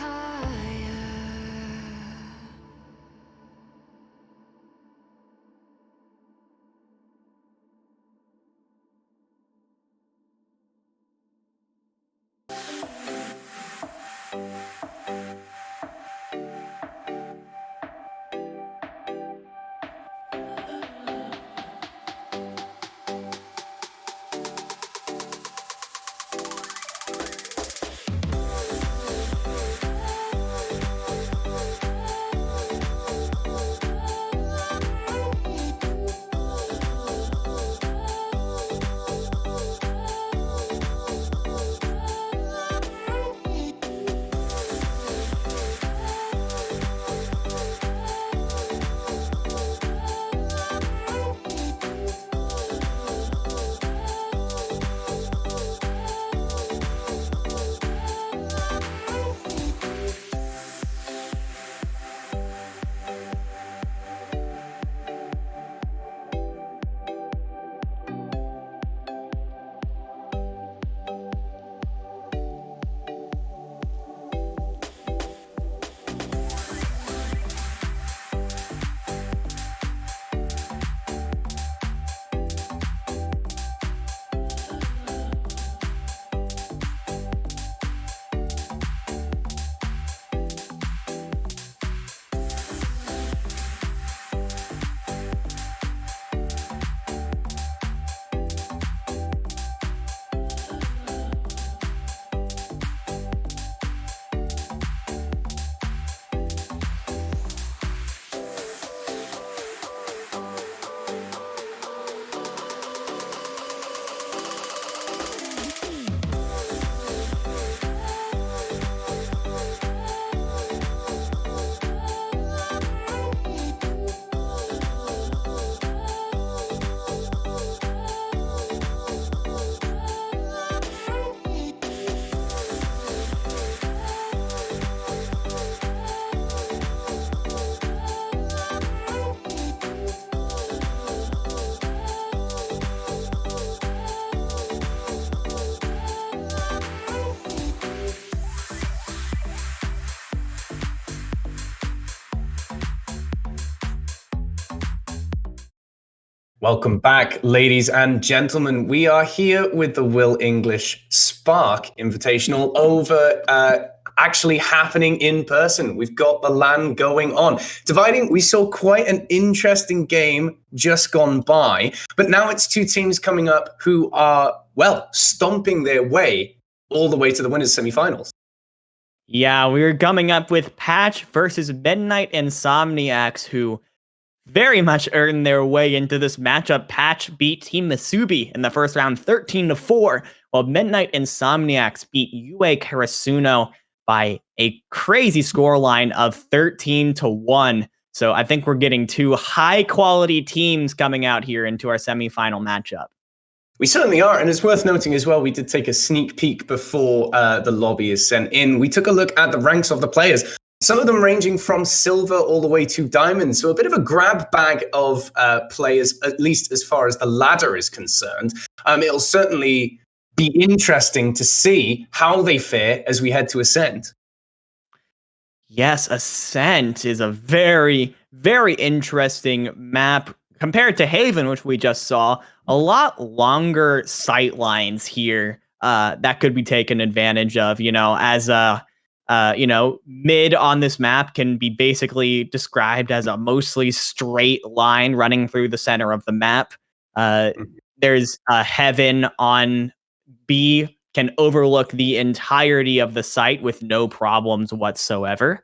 Welcome back, ladies and gentlemen. We are here with the Will English Spark Invitational over actually happening in person. We've got the LAN going on. Dividing, we saw quite an interesting game just gone by, but now it's two teams coming up who are, well, stomping their way all the way to the winners' semifinals. Yeah, we were coming up with Patch versus Midnight Insomniacs, who very much earned their way into this matchup. Patch beat Team Masubi in the first round 13-4, while Midnight Insomniacs beat UA Karasuno by a crazy scoreline of 13-1. So I think we're getting two high-quality teams coming out here into our semifinal matchup. We certainly are, and it's worth noting as well, we did take a sneak peek before the lobby is sent in. We took a look at the ranks of the players. Some of them ranging from silver all the way to diamond. So a bit of a grab bag of players, at least as far as the ladder is concerned. It'll certainly be interesting to see how they fare as we head to Ascent. Yes, Ascent is a very, very interesting map compared to Haven, which we just saw. A lot longer sight lines here that could be taken advantage of, as a mid on this map can be basically described as a mostly straight line running through the center of the map. There's a Heaven on B, can overlook the entirety of the site with no problems whatsoever.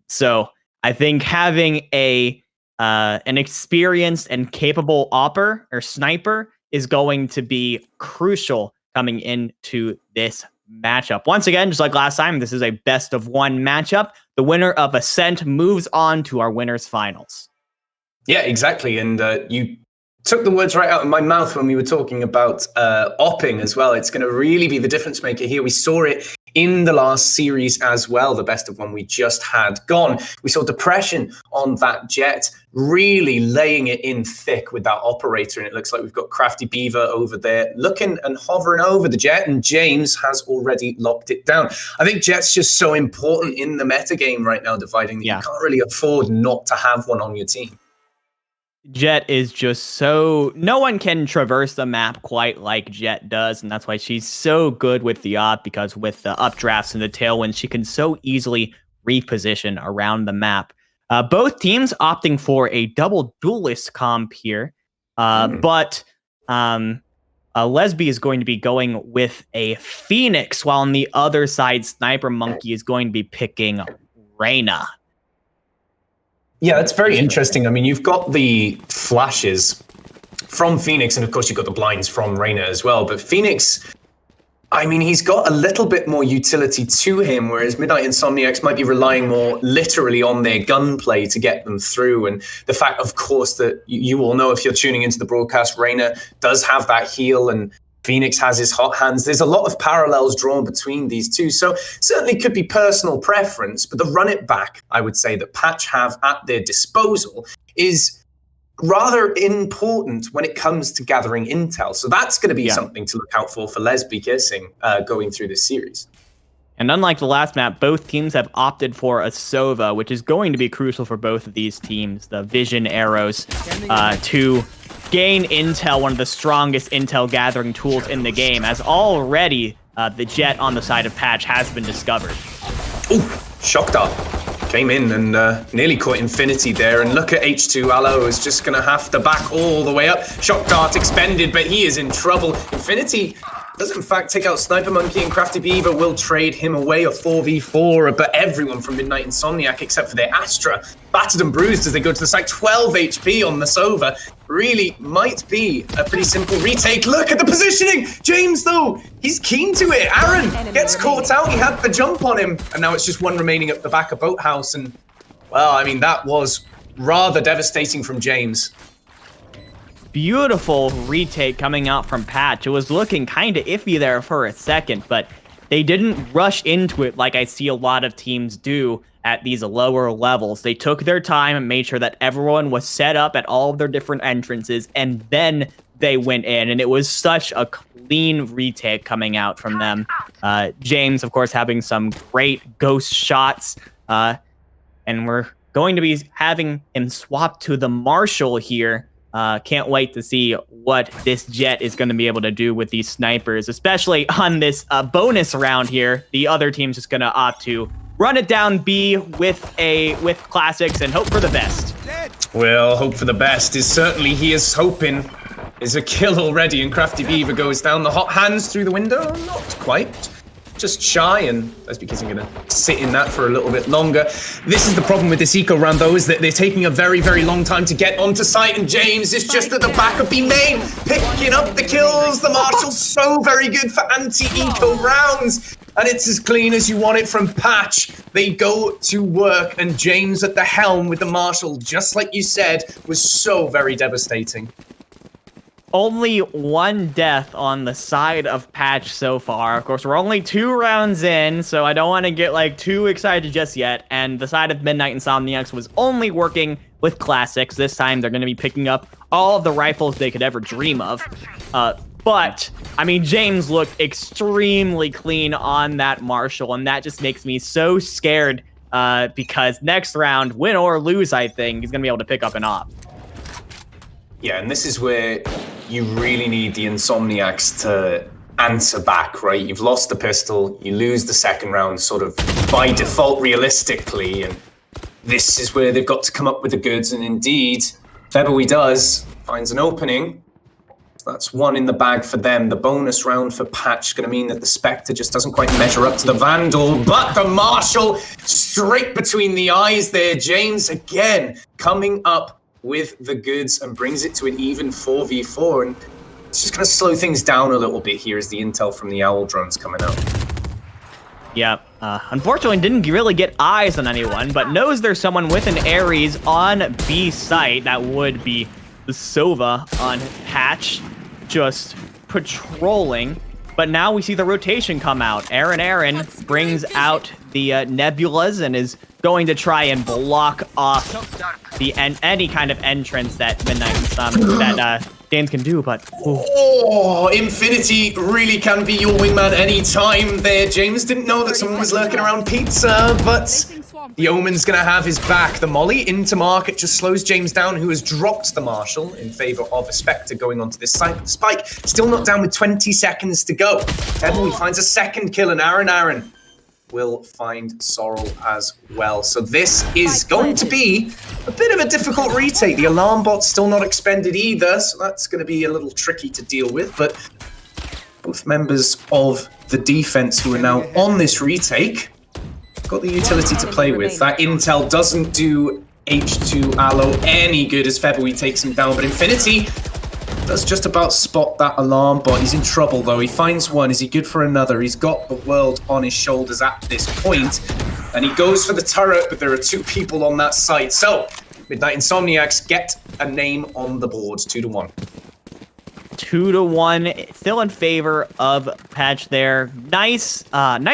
So I think having an experienced and capable opper or sniper is going to be crucial coming into this matchup. Once again, just like last time, this is a best of one matchup. The winner of Ascent moves on to our winners finals. Yeah, exactly. And you took the words right out of my mouth when we were talking about opping as well. It's going to really be the difference maker here. We saw it in the last series as well, the best of one we just had gone. We saw Depression on that Jet, really laying it in thick with that operator, and it looks like we've got Crafty Beaver over there looking and hovering over the Jet, and James has already locked it down. I think Jet's just so important in the metagame right now, Dividing, that you can't really afford not to have one on your team. Jet is just so... No one can traverse the map quite like Jet does, and that's why she's so good with the op, because with the updrafts and the tailwinds, she can so easily reposition around the map. Both teams opting for a double duelist comp here, but Lesby is going to be going with a Phoenix, while on the other side, Sniper Monkey is going to be picking Reyna. Yeah, it's very interesting. I mean, you've got the flashes from Phoenix, and of course you've got the blinds from Reyna as well. But Phoenix, I mean, he's got a little bit more utility to him, whereas Midnight Insomniacs might be relying more literally on their gunplay to get them through. And the fact, of course, that you all know if you're tuning into the broadcast, Reyna does have that heal, and Phoenix has his hot hands. There's a lot of parallels drawn between these two. So certainly could be personal preference, but the run it back, I would say, that Patch have at their disposal is rather important when it comes to gathering intel. So that's going to be something to look out for Lesby Kissing going through this series. And unlike the last map, both teams have opted for a Sova, which is going to be crucial for both of these teams. The vision arrows to gain intel, one of the strongest intel gathering tools in the game, as already the Jet on the side of Patch has been discovered. Ooh, Shock Dart came in and nearly caught Infinity there. And look at H2, Aloe is just going to have to back all the way up. Shock Dart expended, but he is in trouble. Infinity does in fact take out Sniper Monkey, and Crafty Beaver will trade him away, a 4v4, but everyone from Midnight Insomniac except for their Astra battered and bruised as they go to the site. 12 HP on the Sova. Really might be a pretty simple retake. Look at the positioning! James, though, he's keen to it. Aaron gets caught out. He had the jump on him, and now it's just one remaining at the back of Boathouse. And, well, I mean, that was rather devastating from James. Beautiful retake coming out from Patch. It was looking kind of iffy there for a second, but they didn't rush into it like I see a lot of teams do at these lower levels. They took their time and made sure that everyone was set up at all of their different entrances, and then they went in, and it was such a clean retake coming out from them. James, of course, having some great ghost shots, and we're going to be having him swap to the Marshal here. Can't wait to see what this Jet is going to be able to do with these snipers, especially on this bonus round here. The other team's just going to opt to run it down B with classics and hope for the best. Well, hope for the best is certainly he is hoping. Is a kill already, and Crafty Beaver goes down. The hot hands through the window, not quite. Just shy, and that's because I'm going to sit in that for a little bit longer. This is the problem with this eco round, though, is that they're taking a very, very long time to get onto site, and James is just at the back of B main, picking up the kills. The Marshal's so very good for anti-eco rounds, and it's as clean as you want it from Patch. They go to work, and James at the helm with the Marshal, just like you said, was so very devastating. Only one death on the side of Patch so far. Of course, we're only 2 rounds in, so I don't want to get too excited just yet. And the side of Midnight Insomniacs was only working with classics. This time, they're going to be picking up all of the rifles they could ever dream of. But, I mean, James looked extremely clean on that Marshal, and that just makes me so scared because next round, win or lose, I think, he's going to be able to pick up an op. Yeah, and this is where you really need the Insomniacs to answer back, right? You've lost the pistol, you lose the second round sort of by default realistically, and this is where they've got to come up with the goods, and indeed, February does, finds an opening. So that's one in the bag for them. The bonus round for Patch is going to mean that the Spectre just doesn't quite measure up to the Vandal, but the Marshal straight between the eyes there. James again coming up with the goods and brings it to an even 4v4, and it's just going to slow things down a little bit here as the intel from the Owl drone's coming out. Yeah, unfortunately didn't really get eyes on anyone, but knows there's someone with an Ares on B site. That would be the Sova on Patch, just patrolling. But now we see the rotation come out. Aaron brings out the Nebulas and is going to try and block off the any kind of entrance that Midnight Insomnia that James can do. But oh, Infinity really can be your wingman anytime there. James didn't know that someone was lurking around Pizza, but the Omen's gonna have his back. The molly into market just slows James down, who has dropped the Marshal in favor of a Spectre going onto this site. Spike still not down with 20 seconds to go. Devil finds a second kill, and Aaron will find Sorrel as well. So this is going to be a bit of a difficult retake. The alarm bot's still not expended either, so that's going to be a little tricky to deal with. But both members of the defense who are now on this retake got the utility to play with. That intel doesn't do H2 Aloe any good as February takes him down, but Infinity does just about spot that alarm bot. He's in trouble though. He finds one. Is he good for another? He's got the world on his shoulders at this point, and he goes for the turret, but there are 2 people on that site. So Midnight Insomniacs get a name on the board, 2-1. 2-1, still in favor of Patch there. Nice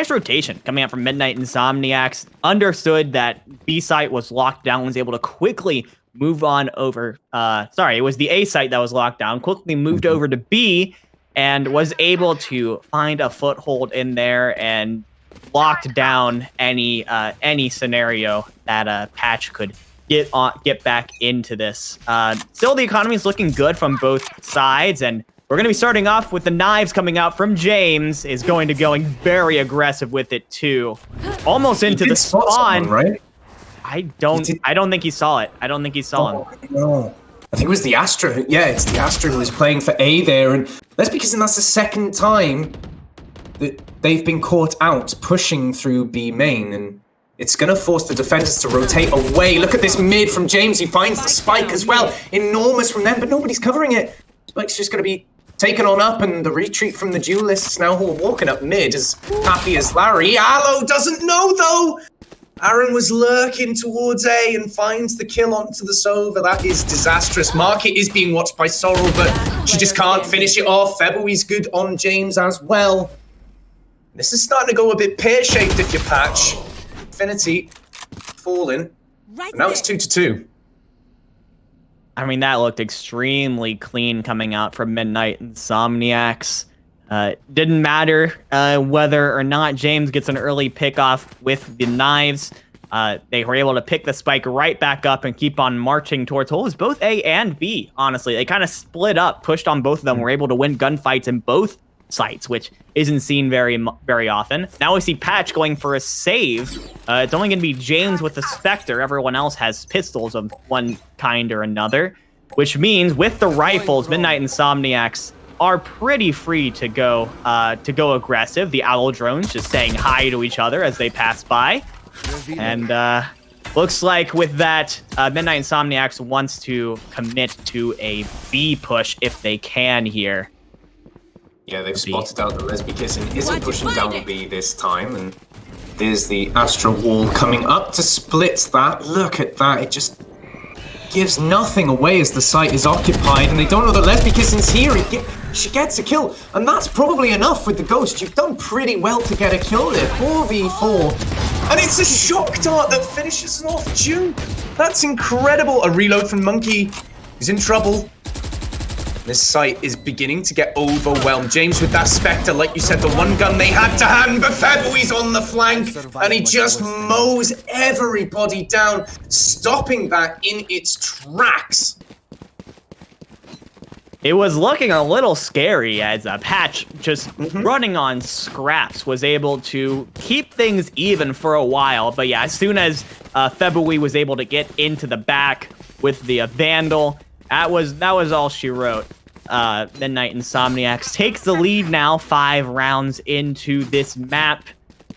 rotation coming out from Midnight Insomniacs. Understood that B site was locked down, was able to quickly move on over. Sorry, it was the A site that was locked down. Quickly moved over to B and was able to find a foothold in there and locked down any scenario that Patch could get back into this. Still, the economy is looking good from both sides, and we're going to be starting off with the knives coming out from James. Is going to going very aggressive with it too, almost into the spawn. Someone, right? I don't think he saw it. I don't think he saw him. No. I think it was the Astra. Yeah, it's the Astra who was playing for A there, and that's because that's the second time that they've been caught out pushing through B main, and it's going to force the defenders to rotate away. Look at this mid from James. He finds the spike as well. Enormous from them, but nobody's covering it. Spike's just going to be taken on up, and the retreat from the duelists now who are walking up mid as happy as Larry. Aloe doesn't know, though. Aaron was lurking towards A and finds the kill onto the Sova. That is disastrous. Market is being watched by Sorrel, but she just can't finish it off. February's good on James as well. This is starting to go a bit pear-shaped if you Patch. Infinity falling. Now it's 2-2. I mean, that looked extremely clean coming out from Midnight Insomniacs. Didn't matter whether or not James gets an early pick off with the knives. They were able to pick the spike right back up and keep on marching towards holes, both A and B, honestly. They kind of split up, pushed on both of them, were able to win gunfights in both sites, which isn't seen very often. Now we see Patch going for a save. It's only going to be James with the Spectre. Everyone else has pistols of one kind or another, which means with the rifles, Midnight Insomniacs are pretty free to go aggressive. The owl drones just saying hi to each other as they pass by. And looks like with that, Midnight Insomniacs wants to commit to a B push if they can here. Yeah, they've spotted out that Lesby Kissing isn't pushing down B this time, and there's the Astra wall coming up to split that. Look at that, it just gives nothing away as the site is occupied, and they don't know that Lesby Kissing's here. She gets a kill, and that's probably enough with the Ghost. You've done pretty well to get a kill there. 4v4. And it's a shock dart that finishes off June. That's incredible. A reload from Monkey. He's in trouble. This site is beginning to get overwhelmed. James with that Spectre, like you said, the one gun they had to hand, but February's on the flank, and he just mows everybody down, stopping that in its tracks. It was looking a little scary as Patch, just running on scraps, was able to keep things even for a while. But yeah, as soon as February was able to get into the back with the Vandal, that was all she wrote. Midnight Insomniacs takes the lead now, 5 rounds into this map.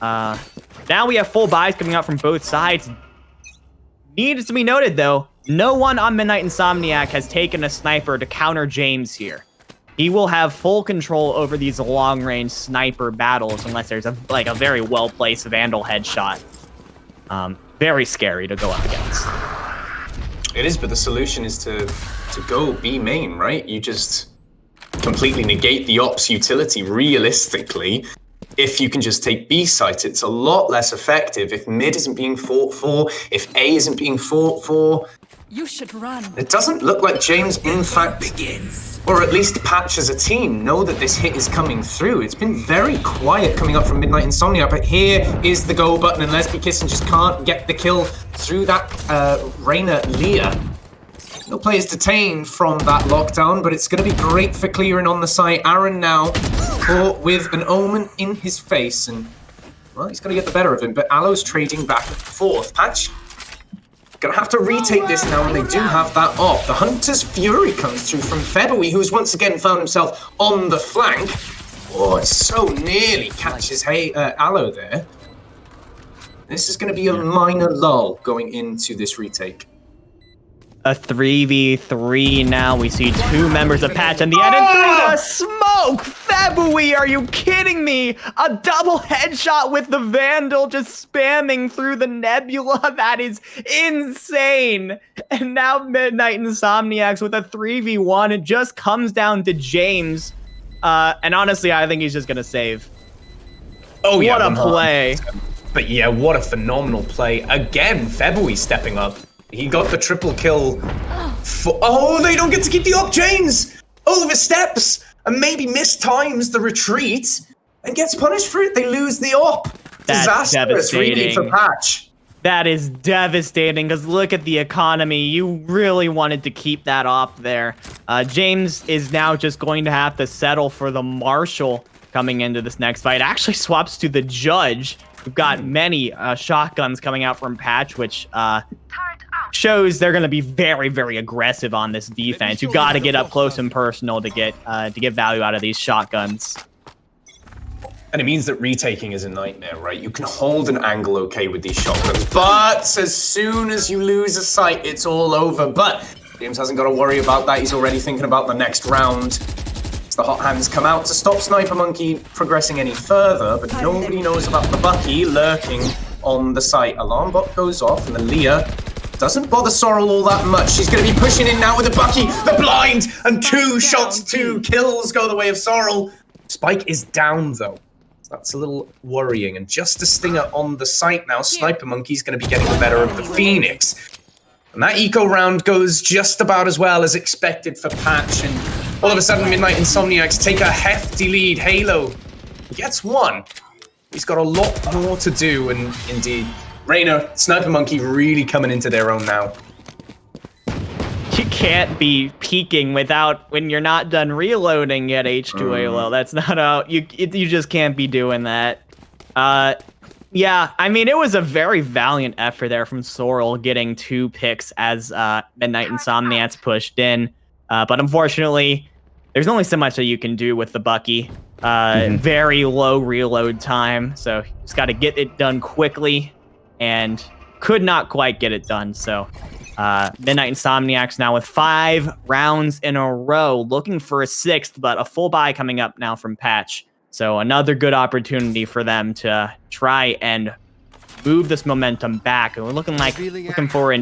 Now we have full buys coming out from both sides. Needs to be noted, though, no one on Midnight Insomniac has taken a sniper to counter James here. He will have full control over these long-range sniper battles unless there's a very well-placed Vandal headshot. Very scary to go up against. It is, but the solution is to go B main, right? You just completely negate the ops utility realistically. If you can just take B site, it's a lot less effective. If mid isn't being fought for, if A isn't being fought for, You should run. it doesn't look like James, in fact, or at least Patch as a team, know that this hit is coming through. It's been very quiet coming up from Midnight Insomnia, but here is the go button, and Lesby Kissin just can't get the kill through that Reyna Leah. No players detained from that lockdown, but it's going to be great for clearing on the site. Aaron now caught with an Omen in his face, and, well, he's going to get the better of him, but Aloe's trading back and forth. Patch gonna have to retake this now, and they do have that off. The Hunter's Fury comes through from February, who's once again found himself on the flank. Oh, it so nearly catches Aloe there. This is gonna be a minor lull going into this retake. A 3v3 now. We see two members of Patch and the end through the smoke. Febui, are you kidding me? A double headshot with the Vandal just spamming through the Nebula. That is insane. And now Midnight Insomniacs with a 3v1. It just comes down to James. And honestly, I think he's just going to save. Oh, yeah. What a play. But yeah, what a phenomenal play. Again, Febui stepping up. He got the triple kill. Oh, they don't get to keep the op. James oversteps and maybe mistimes the retreat and gets punished for it. They lose the op. That's disastrous, really, for Patch. That is devastating, because look at the economy. You really wanted to keep that op there. James is now just going to have to settle for the Marshal coming into this next fight. Actually swaps to the Judge. We've got many shotguns coming out from Patch, which shows they're going to be very, very aggressive on this defense. You got to get up close and personal to get value out of these shotguns. And it means that retaking is a nightmare, right? You can hold an angle okay with these shotguns, but as soon as you lose a sight, it's all over. But James hasn't got to worry about that. He's already thinking about the next round. As the hot hands come out to stop Sniper Monkey progressing any further, but nobody knows about the Bucky lurking on the site. Alarm bot goes off, and the Leah doesn't bother Sorrel all that much. She's going to be pushing in now with the Bucky, the blind, and 2 shots, 2 kills go the way of Sorrel. Spike is down, though. That's a little worrying. And just a stinger on the site now. Sniper Monkey's going to be getting the better of the Phoenix. And that eco round goes just about as well as expected for Patch. And all of a sudden, Midnight Insomniacs take a hefty lead. Halo gets 1. He's got a lot more to do, and indeed, Reyna, Sniper Monkey really coming into their own now. You can't be peeking when you're not done reloading at H2ALO. That's not how you just can't be doing that. Yeah, I mean, it was a very valiant effort there from Sorrel getting 2 picks as Midnight Insomniacs pushed in. But unfortunately, there's only so much that you can do with the Bucky. Very low reload time, so just got to get it done quickly, and could not quite get it done. So Midnight Insomniacs now with 5 rounds in a row, looking for a 6th, but a full buy coming up now from Patch. So another good opportunity for them to try and move this momentum back. And we're looking for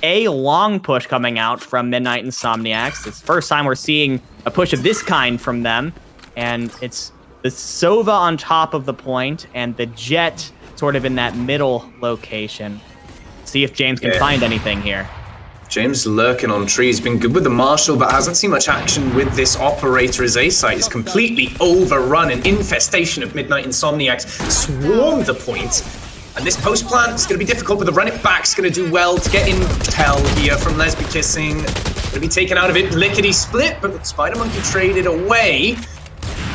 a long push coming out from Midnight Insomniacs. It's the first time we're seeing a push of this kind from them. And it's the Sova on top of the point and the Jet sort of in that middle location. See if James can find anything here. James lurking on trees, been good with the Marshal, but hasn't seen much action with this operator as A-site is completely overrun. An infestation of Midnight Insomniacs swarmed the point. And this post plant is going to be difficult, but the run it back's going to do well to get intel here from Lesby Kissing. Going to be taken out of it, lickety split, but Spider Monkey traded away.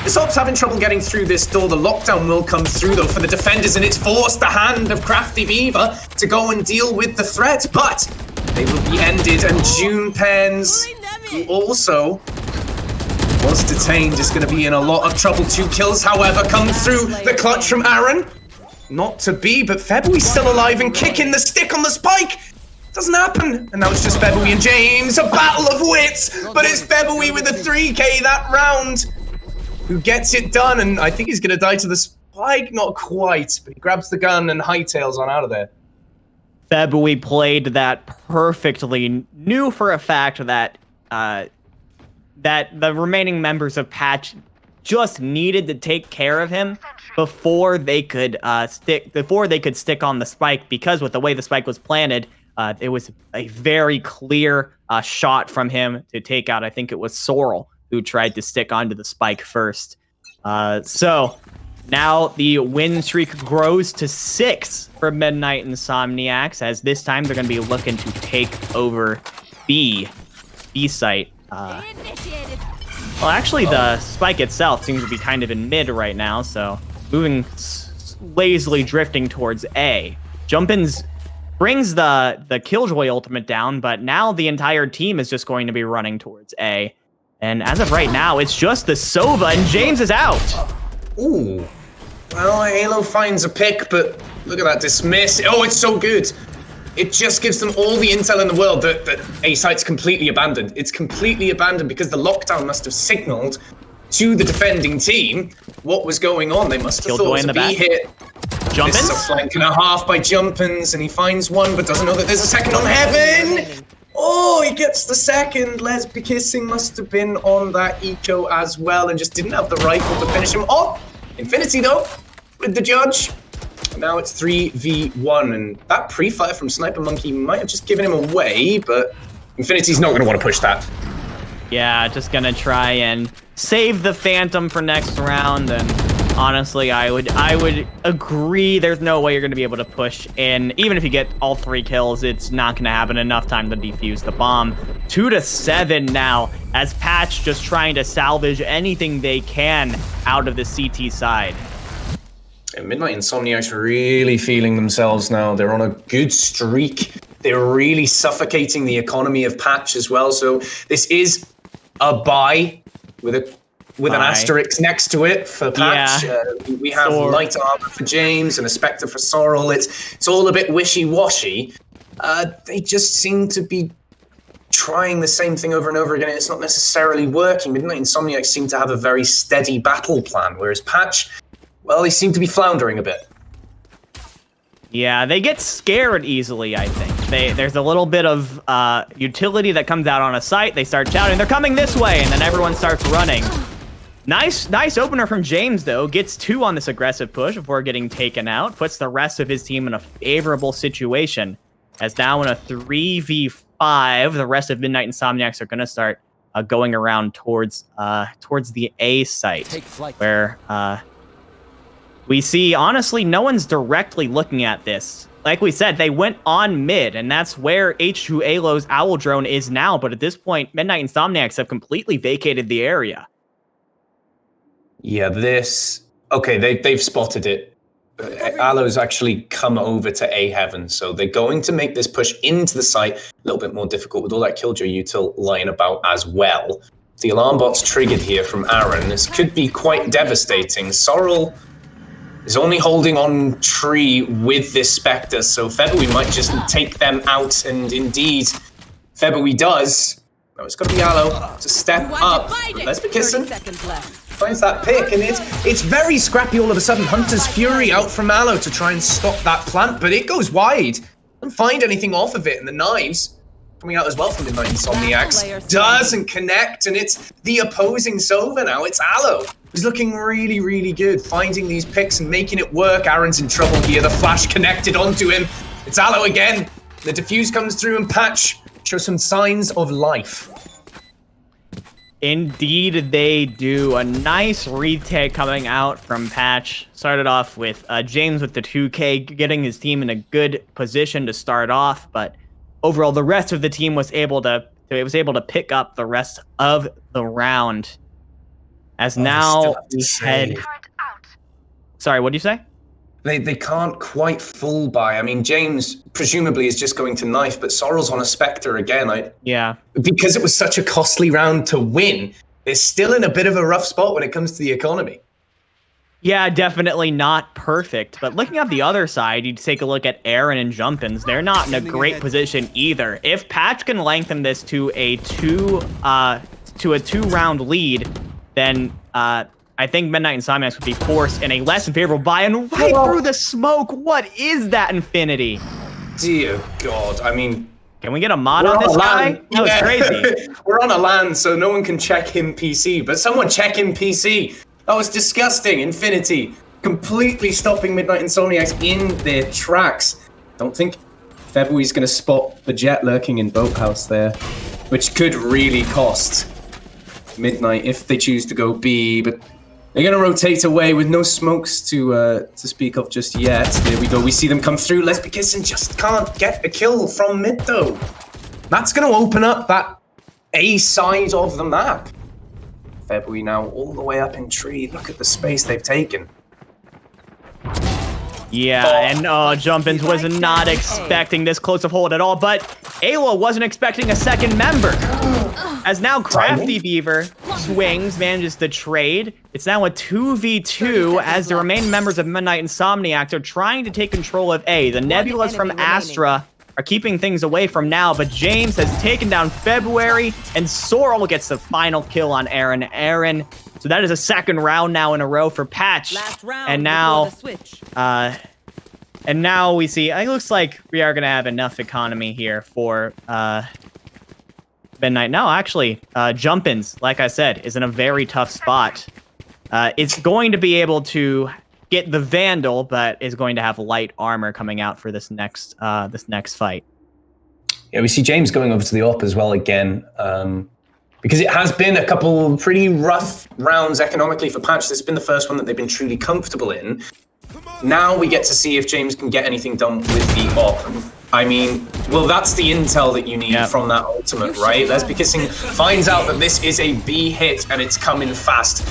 This op's having trouble getting through this door. The lockdown will come through, though, for the defenders, and it's forced the hand of Crafty Beaver to go and deal with the threat, but they will be ended, and June Pens, who also was detained, is going to be in a lot of trouble. 2 kills, however, come through. The clutch from Aaron. Not to be, but February's still alive and kicking the stick on the spike. Doesn't happen. And now it's just February and James. A battle of wits, but it's February with a 3K that round who gets it done, and I think he's going to die to the spike. Not quite, but he grabs the gun and hightails on out of there. Febui played that perfectly. Knew for a fact that that the remaining members of Patch just needed to take care of him before they could stick on the spike, because with the way the spike was planted, it was a very clear shot from him to take out. I think it was Sorrel who tried to stick onto the spike first. So now the win streak grows to 6 for Midnight Insomniacs, as this time they're going to be looking to take over B site. Well, actually, the spike itself seems to be kind of in mid right now, so moving lazily drifting towards A. Jumpins brings the Killjoy ultimate down, but now the entire team is just going to be running towards A. And as of right now, it's just the Sova, and James is out. Ooh. Well, Halo finds a pick, but look at that dismiss. Oh, it's so good. It just gives them all the intel in the world that A site's completely abandoned. It's completely abandoned because the lockdown must have signaled to the defending team what was going on. They must have thought it was a B hit. Jumpins? This is a flank and a half by Jumpins, and he finds one, but doesn't know that there's a second on Heaven. Oh, he gets the second. Lesbi Kissing must have been on that eco as well, and just didn't have the rifle to finish him off. Infinity, though, with the judge. Now it's 3v1, and that pre-fire from Sniper Monkey might have just given him away, but Infinity's not going to want to push that. Yeah, just going to try and save the Phantom for next round, and honestly, I would agree there's no way you're going to be able to push in. Even if you get all 3 kills, it's not going to happen enough time to defuse the bomb. 2-7 now, as Patch just trying to salvage anything they can out of the CT side. And Midnight Insomniacs really feeling themselves now. They're on a good streak. They're really suffocating the economy of Patch as well. So this is a buy with an asterisk next to it for Patch. Yeah. We have light armor for James and a Spectre for Sorrel. It's all a bit wishy-washy. They just seem to be trying the same thing over and over again, and it's not necessarily working. Midnight Insomniacs seem to have a very steady battle plan, whereas Patch, well, they seem to be floundering a bit. Yeah, they get scared easily, I think. There's a little bit of utility that comes out on a site. They start shouting, they're coming this way, and then everyone starts running. Nice opener from James, though. Gets 2 on this aggressive push before getting taken out. Puts the rest of his team in a favorable situation. As now in a 3v5, the rest of Midnight Insomniacs are going to start going around towards the A site, where we see, honestly, no one's directly looking at this. Like we said, they went on mid, and that's where H2Alo's Owl Drone is now. But at this point, Midnight Insomniacs have completely vacated the area. Yeah, okay, they've spotted it. Alo's actually come over to A Heaven, so they're going to make this push into the site a little bit more difficult with all that Killjoy util lying about as well. The alarm bot's triggered here from Aaron. This could be quite devastating. Sorrel is only holding on tree with this Spectre, so February might just take them out, and indeed, February does. Now it's got to be Aloe to step up. Let's be kissing. Finds that pick, and it's very scrappy all of a sudden. Hunter's Fury out from Aloe to try and stop that plant, but it goes wide. Doesn't find anything off of it, and the knives coming out as well from Midnight Insomniacs doesn't connect, and it's the opposing Sova now. It's Aloe. He's looking really, really good, finding these picks and making it work. Aaron's in trouble here. The flash connected onto him. It's Aloe again. The defuse comes through, and Patch shows some signs of life. Indeed, they do. A nice retake coming out from Patch. Started off with James with the 2K, getting his team in a good position to start off, but overall, the rest of the team was able to pick up the rest of the round. As now we head. Sorry, what did you say? They can't quite full buy. I mean, James presumably is just going to knife, but Sorrel's on a Spectre again. Yeah. Because it was such a costly round to win, they're still in a bit of a rough spot when it comes to the economy. Yeah, definitely not perfect. But looking at the other side, you take a look at Aaron and Jumpins. They're not in a great position either. If Patch can lengthen this to a two-round lead, then I think Midnight Insomniacs would be forced in a less than favorable buy, and right through the smoke. What is that Infinity? Dear God. I mean, Can we get a mod We're on this a guy? LAN. That was crazy. We're on a LAN, so no one can check him PC. But someone check him PC. That was disgusting. Infinity completely stopping Midnight Insomniacs in their tracks. Don't think February's going to spot the Jet lurking in Boathouse there, which could really cost Midnight if they choose to go B. But they're going to rotate away with no smokes to speak of just yet. There we go. We see them come through. Lesbikisson just can't get a kill from mid, though. That's going to open up that A side of the map. February now all the way up in tree. Look at the space they've taken. Yeah, and Jumpins was not expecting this close of hold at all, but Ayla wasn't expecting a second member. As now Crafty Beaver swings, manages the trade. It's now a 2v2 as the remaining members of Midnight Insomniacs are trying to take control of A. The Nebulas from Astra are keeping things away from now, but James has taken down February, and Sorrel gets the final kill on Aaron. So that is a second round now in a row for Patch. Last round and now, before the switch. and now we see, it looks like we are going to have enough economy here for Midnight. No, actually, Jumpins, like I said, is in a very tough spot. It's going to be able to get the Vandal, but is going to have light armor coming out for this next fight. Yeah, we see James going over to the op as well again, because it has been a couple pretty rough rounds economically for Patch. This has been the first one that they've been truly comfortable in. Now we get to see if James can get anything done with the op. I mean, well, that's the intel that you need from that ultimate, right? Lesbikisson finds out that this is a B hit and it's coming fast.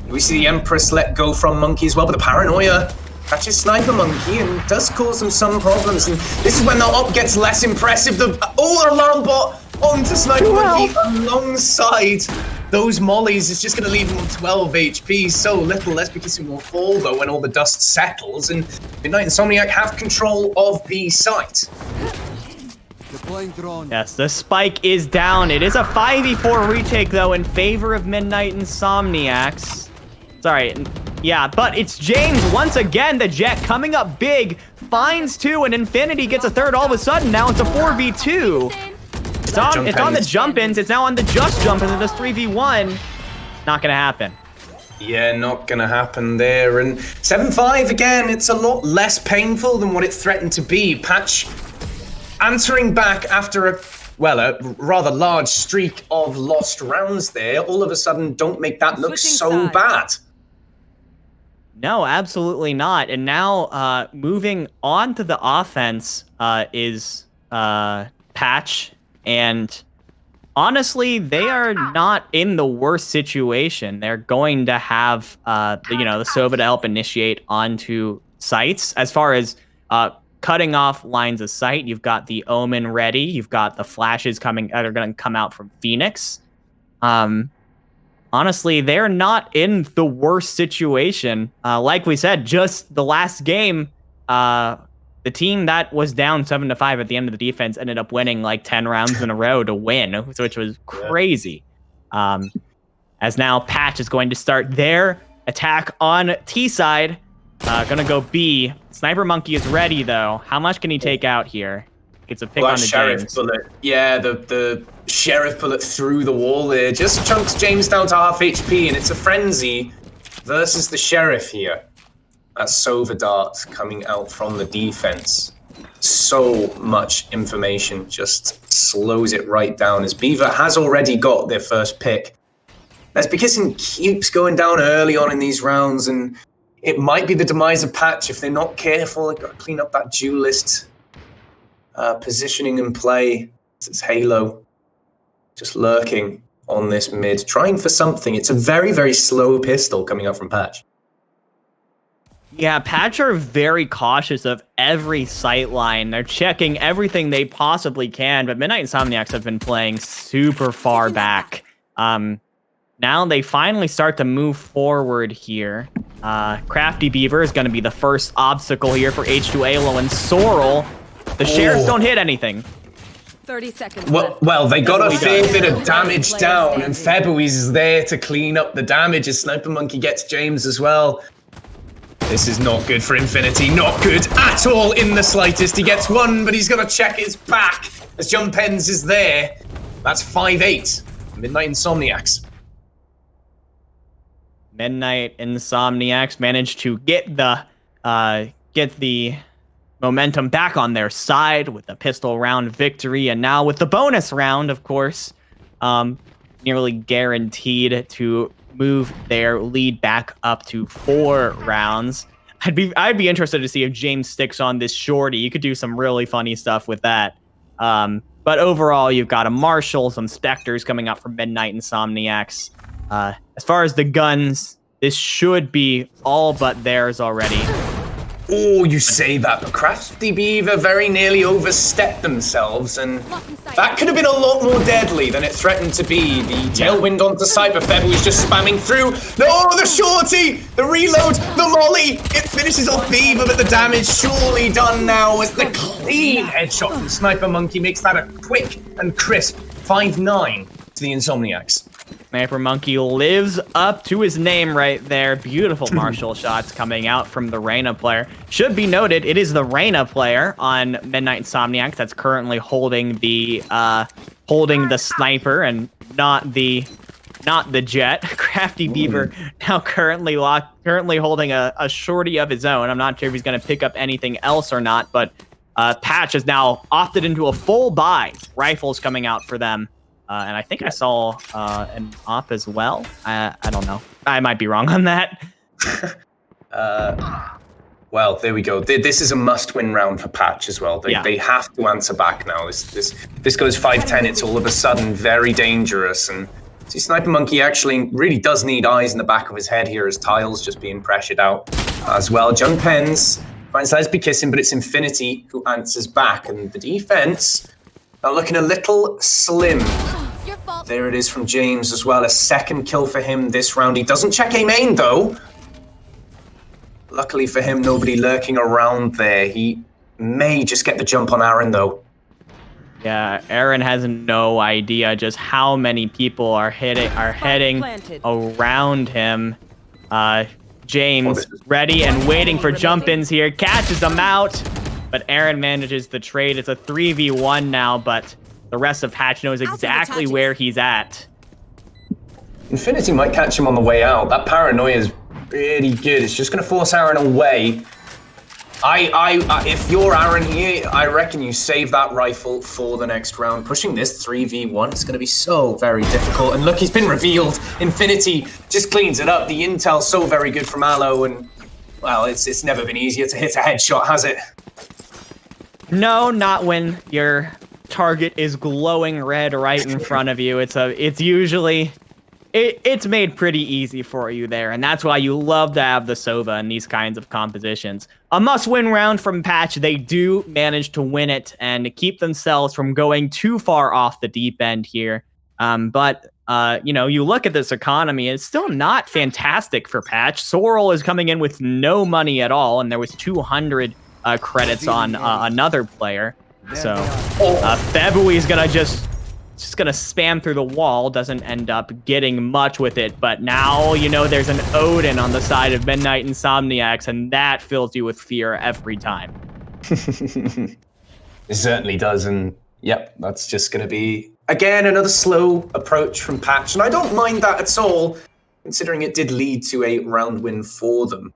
We see the Empress let go from Monkey as well, but the Paranoia catches Sniper Monkey and does cause them some problems. And this is when the op gets less impressive. The alarm bot onto Sniper Monkey alongside those mollies is just going to leave him on 12 HP. So little Lesbikisson will fall, though, when all the dust settles. And Midnight Insomniac have control of B site. Yes, the spike is down. It is a 5v4 retake, though, in favor of Midnight Insomniacs. Sorry, yeah, but it's James once again, the Jet coming up big, finds two, and Infinity gets a third all of a sudden. Now it's a 4v2. It's on the jump-ins. It's now on the just jump-ins. It's 3v1. Not gonna happen. Yeah, not gonna happen there. And 7-5 again, it's a lot less painful than what it threatened to be. Patch answering back after a rather large streak of lost rounds there. All of a sudden, don't make that look so bad. No, absolutely not. And now moving on to the offense is Patch. And honestly, they are not in the worst situation. They're going to have the Sova to help initiate onto sites. As far as cutting off lines of sight, you've got the Omen ready. You've got the flashes coming that are going to come out from Phoenix. Honestly, they're not in the worst situation. Like we said, just the last game, the team that was down 7-5 at the end of the defense ended up winning like 10 rounds in a row to win, which was crazy. As now Patch is going to start their attack on T side. Gonna go B. Sniper Monkey is ready though. How much can he take out here? Gets a pick on the Sheriff James. bullet. Yeah, the Sheriff bullet through the wall there just chunks James down to half HP, and it's a frenzy versus the Sheriff here. That Sova dart coming out from the defense. So much information just slows it right down as Beaver has already got their first pick. Lesbikisson keeps going down early on in these rounds, and it might be the demise of Patch if they're not careful. They've got to clean up that duelist positioning and play. This is Halo just lurking on this mid, trying for something. It's a very, very slow pistol coming up from Patch. Yeah, Patch are very cautious of every sight line. They're checking everything they possibly can, but Midnight Insomniacs have been playing super far back. Now they finally start to move forward here. Crafty Beaver is going to be the first obstacle here for H2 Alo and Sorrel. The Sheriffs don't hit anything. 30 seconds Well, they got a fair bit of damage down, and February's is there to clean up the damage as Sniper Monkey gets James as well. This is not good for Infinity. Not good at all in the slightest. He gets one, but he's got to check his back as Jump Ends is there. That's 5-8. Midnight Insomniacs. Midnight Insomniacs managed to get the momentum back on their side with the pistol round victory, and now with the bonus round, of course, nearly guaranteed to move their lead back up to 4 rounds. I'd be interested to see if James sticks on this shorty. You could do some really funny stuff with that. But overall, you've got a Marshall, some Spectres coming up from Midnight Insomniacs. As far as the guns, this should be all but theirs already. Oh, you say that, but Crafty Beaver very nearly overstepped themselves, and that could have been a lot more deadly than it threatened to be. The tailwind onto Cyberfeb was just spamming through. No, the shorty, the reload, the molly. It finishes off Beaver, but the damage surely done now as the clean headshot from Sniper Monkey makes that a quick and crisp 5-9 to the Insomniacs. Sniper Monkey lives up to his name right there. Beautiful Marshall shots coming out from the Reyna player. Should be noted, it is the Reyna player on Midnight Insomniacs that's currently holding the sniper and not the Jet. Crafty Beaver now currently holding a shorty of his own. I'm not sure if he's going to pick up anything else or not, but Patch has now opted into a full buy. Rifles coming out for them. And I think I saw an op as well. I don't know. I might be wrong on that. Well, there we go. This is a must-win round for Patch as well. They have to answer back now. This goes 5-10. It's all of a sudden very dangerous. And see, Sniper Monkey actually really does need eyes in the back of his head here as Tile's just being pressured out as well. Jump Pens finds Lesby kissing, but it's Infinity who answers back. And the defense are looking a little slim. There it is from James as well. A second kill for him this round. He doesn't check A main though. Luckily for him, nobody lurking around there. He may just get the jump on Aaron though. Yeah, Aaron has no idea just how many people are heading around him. James ready and waiting for jump-ins here. Catches them out, but Aaron manages the trade. It's a 3v1 now, but the rest of Patch knows exactly where he's at. Infinity might catch him on the way out. That paranoia is really good. It's just going to force Aaron away. If you're Aaron here, I reckon you save that rifle for the next round. Pushing this 3v1 is going to be so very difficult. And look, he's been revealed. Infinity just cleans it up. The intel's so very good from Aloe, and well, it's never been easier to hit a headshot, has it? No, not when your target is glowing red right in front of you. It's usually made pretty easy for you there, and that's why you love to have the Sova in these kinds of compositions. A must-win round from Patch. They do manage to win it and keep themselves from going too far off the deep end here. But you look at this economy, it's still not fantastic for Patch. Sorrel is coming in with no money at all, and there was 200 credits on another player. So Febui is gonna just gonna spam through the wall, doesn't end up getting much with it, but now there's an Odin on the side of Midnight Insomniacs, and that fills you with fear every time. It certainly does, and yep, that's just gonna be again another slow approach from Patch, and I don't mind that at all, considering it did lead to a round win for them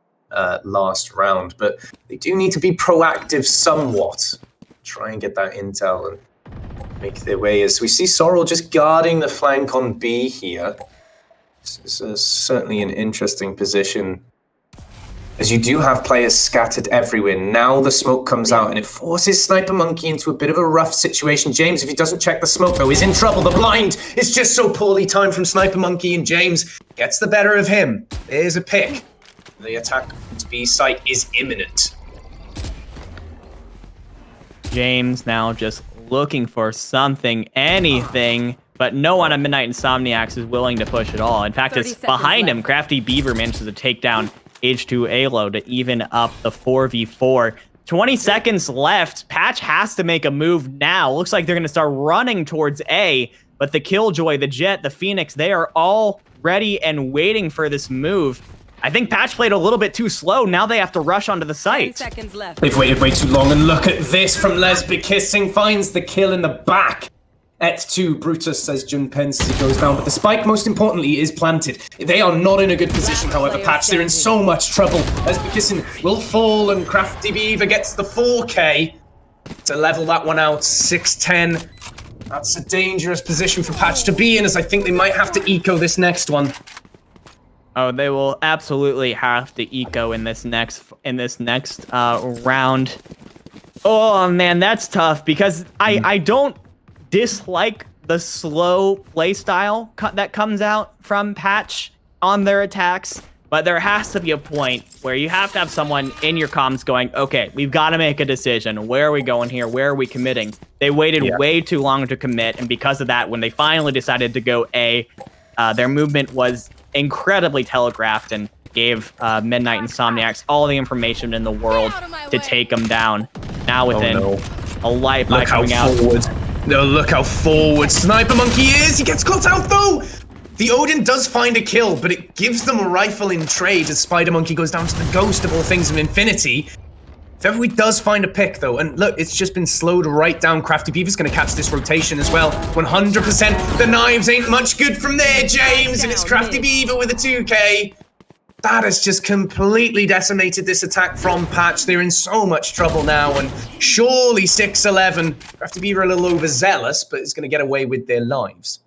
last round, but they do need to be proactive somewhat. Try and get that intel and make their way as we see Sorrel just guarding the flank on B here. This is certainly an interesting position, as you do have players scattered everywhere. Now the smoke comes out and it forces Sniper Monkey into a bit of a rough situation. James, if he doesn't check the smoke though, is in trouble. The blind is just so poorly timed from Sniper Monkey, and James gets the better of him. There's a pick. The attack to B site is imminent. James now just looking for something, anything, but no one on Midnight Insomniacs is willing to push at all. In fact, it's behind him. Crafty Beaver manages to take down H2 Alo to even up the 4v4. 20 seconds left. Patch has to make a move now. Looks like they're going to start running towards A, but the Killjoy, the Jet, the Phoenix, they are all ready and waiting for this move. I think Patch played a little bit too slow. Now they have to rush onto the 10 site. seconds left. They've waited way too long, and look at this from Lesbic Kissing. Finds the kill in the back. Et2 Brutus, says Jun Pence as he goes down. But the spike, most importantly, is planted. They are not in a good position, however, Patch. They're in so much trouble. Lesbic Kissing will fall, and Crafty Beaver gets the 4K to level that one out. 6-10. That's a dangerous position for Patch to be in, as I think they might have to eco this next one. Oh, they will absolutely have to eco in this next round. Oh man, that's tough because I don't dislike the slow playstyle that comes out from Patch on their attacks, but there has to be a point where you have to have someone in your comms going, okay, we've got to make a decision. Where are we going here? Where are we committing? They waited way too long to commit, and because of that, when they finally decided to go A, their movement was incredibly telegraphed and gave Midnight Insomniacs all the information in the world to take them down. Now within a life by coming out. No, look how forward Sniper Monkey is. He gets caught out though. The Odin does find a kill, but it gives them a rifle in trade as Spider Monkey goes down to the ghost of all things of Infinity. Featherweight does find a pick though, and look, it's just been slowed right down. Crafty Beaver's gonna catch this rotation as well. 100%. The knives ain't much good from there, James, and it's Crafty Beaver with a 2K. That has just completely decimated this attack from Patch. They're in so much trouble now, and surely 6-11. Crafty Beaver a little overzealous, but is gonna get away with their lives.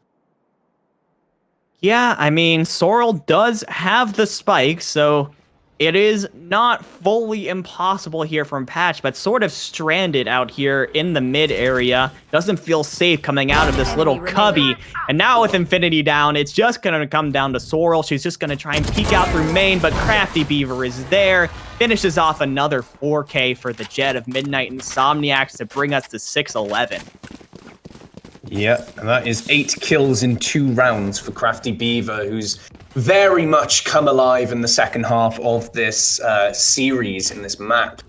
Yeah, I mean, Sorrel does have the spike, so it is not fully impossible here from Patch, but sort of stranded out here in the mid area. Doesn't feel safe coming out of this little cubby. And now with Infinity down, it's just going to come down to Sorrel. She's just going to try and peek out through main, but Crafty Beaver is there. Finishes off another 4K for the Jet of Midnight Insomniacs to bring us to 6-11. Yeah, and that is 8 kills in 2 rounds for Crafty Beaver, who's very much come alive in the second half of this series, in this map.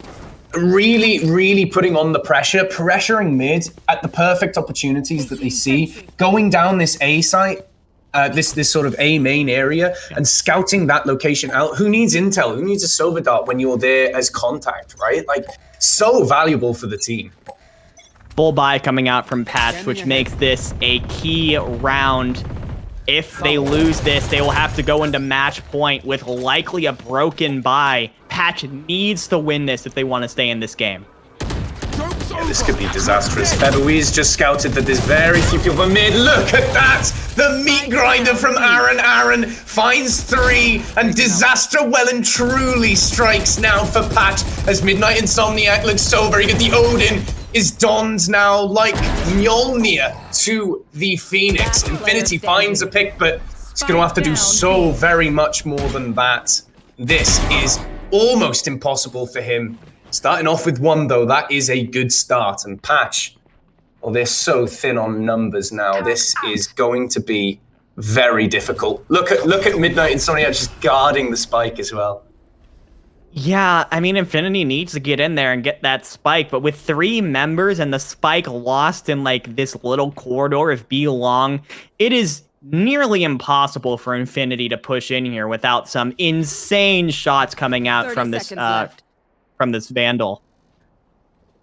Really putting on the pressure, pressuring mid at the perfect opportunities that they see, going down this A site, this sort of A main area, and scouting that location out. Who needs intel? Who needs a Silver Dart when you're there as contact, right? Like, so valuable for the team. Full buy coming out from Patch, which makes this a key round. If they lose this, they will have to go into match point with likely a broken buy. Patch needs to win this if they want to stay in this game. Yeah, this could be disastrous. Featherwee's just scouted that there's very few people mid. Look at that! The meat grinder from Aaron. Aaron finds 3, and disaster well and truly strikes now for Patch as Midnight Insomniac looks so very good. The Odin is donned now like Mjolnir to the Phoenix. Infinity finds a pick, but it's going to have to do so very much more than that. This is almost impossible for him. Starting off with 1, though, that is a good start. And Patch, well, they're so thin on numbers now. This is going to be very difficult. Look at Midnight Insomniac just guarding the spike as well. Yeah, I mean, Infinity needs to get in there and get that spike, but with 3 members and the spike lost in, like, this little corridor of B long, it is nearly impossible for Infinity to push in here without some insane shots coming out from this Vandal.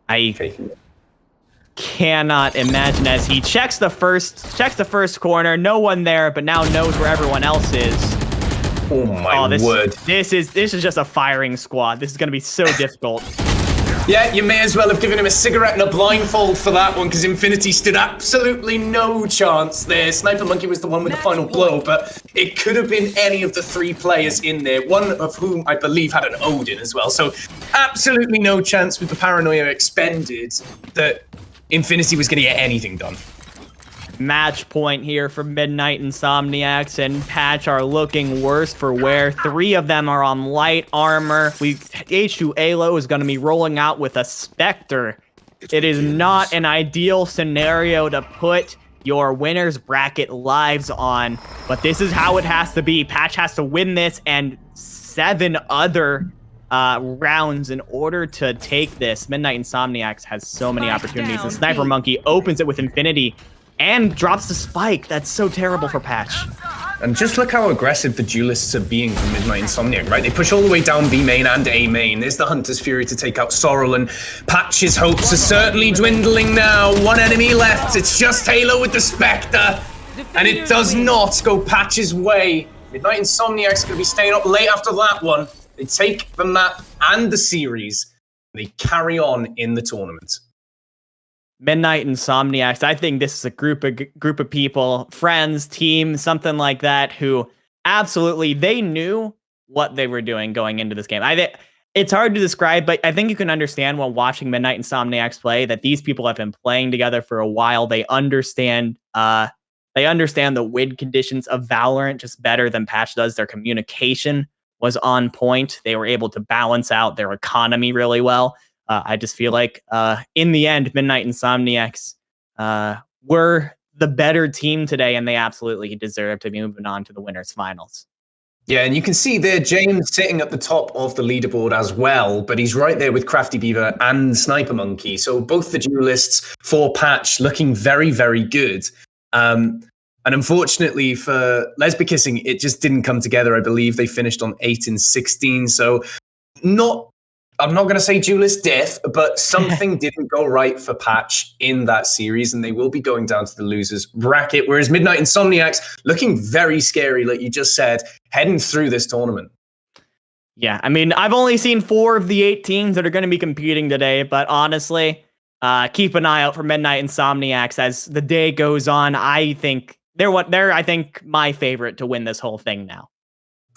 I cannot imagine as he checks the first corner, no one there, but now knows where everyone else is. Oh my word. This is just a firing squad. This is going to be so difficult. Yeah, you may as well have given him a cigarette and a blindfold for that one, because Infinity stood absolutely no chance there. Sniper Monkey was the one with the final blow, but it could have been any of the 3 players in there, one of whom I believe had an Odin as well. So absolutely no chance with the paranoia expended that Infinity was going to get anything done. Match point here for Midnight Insomniacs, and Patch are looking worse for wear. 3 of them are on light armor. H2 Alo is going to be rolling out with a Spectre. It is not an ideal scenario to put your winner's bracket lives on, but this is how it has to be. Patch has to win this and 7 other rounds in order to take this. Midnight Insomniacs has so many opportunities, and Sniper Monkey opens it with Infinity and drops the spike. That's so terrible for Patch. And just look how aggressive the duelists are being from Midnight Insomniac, right? They push all the way down B main and A main. There's the Hunter's Fury to take out Sorrel, and Patch's hopes are certainly dwindling now. One enemy left. It's just Halo with the Spectre. And it does not go Patch's way. Midnight Insomniac's going to be staying up late after that one. They take the map and the series. They carry on in the tournament. Midnight Insomniacs. I think this is a group of people, friends, team, something like that, who absolutely they knew what they were doing going into this game. It's hard to describe, but I think you can understand while watching Midnight Insomniacs play that these people have been playing together for a while. They understand the win conditions of Valorant just better than Patch does. Their communication was on point. They were able to balance out their economy really well. I just feel like in the end, Midnight Insomniacs were the better team today, and they absolutely deserve to be moving on to the winners finals. Yeah, and you can see there James sitting at the top of the leaderboard as well, but he's right there with Crafty Beaver and Sniper Monkey. So both the duelists for Patch looking very, very good. And unfortunately for Lesbian Kissing, it just didn't come together. I believe they finished on 8 and 16. So I'm not going to say duelist death, but something didn't go right for Patch in that series, and they will be going down to the losers bracket, whereas Midnight Insomniacs looking very scary, like you just said, heading through this tournament. Yeah, I mean, I've only seen 4 of the 8 teams that are going to be competing today, but honestly, keep an eye out for Midnight Insomniacs as the day goes on. I think they're I think my favorite to win this whole thing now.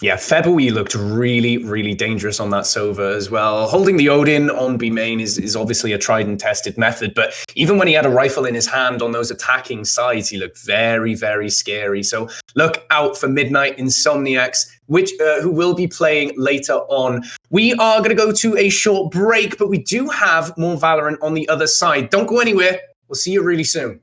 Yeah, February looked really, really dangerous on that Sova as well. Holding the Odin on B main is obviously a tried and tested method, but even when he had a rifle in his hand on those attacking sides, he looked very, very scary. So look out for Midnight Insomniacs, who will be playing later on. We are going to go to a short break, but we do have more Valorant on the other side. Don't go anywhere. We'll see you really soon.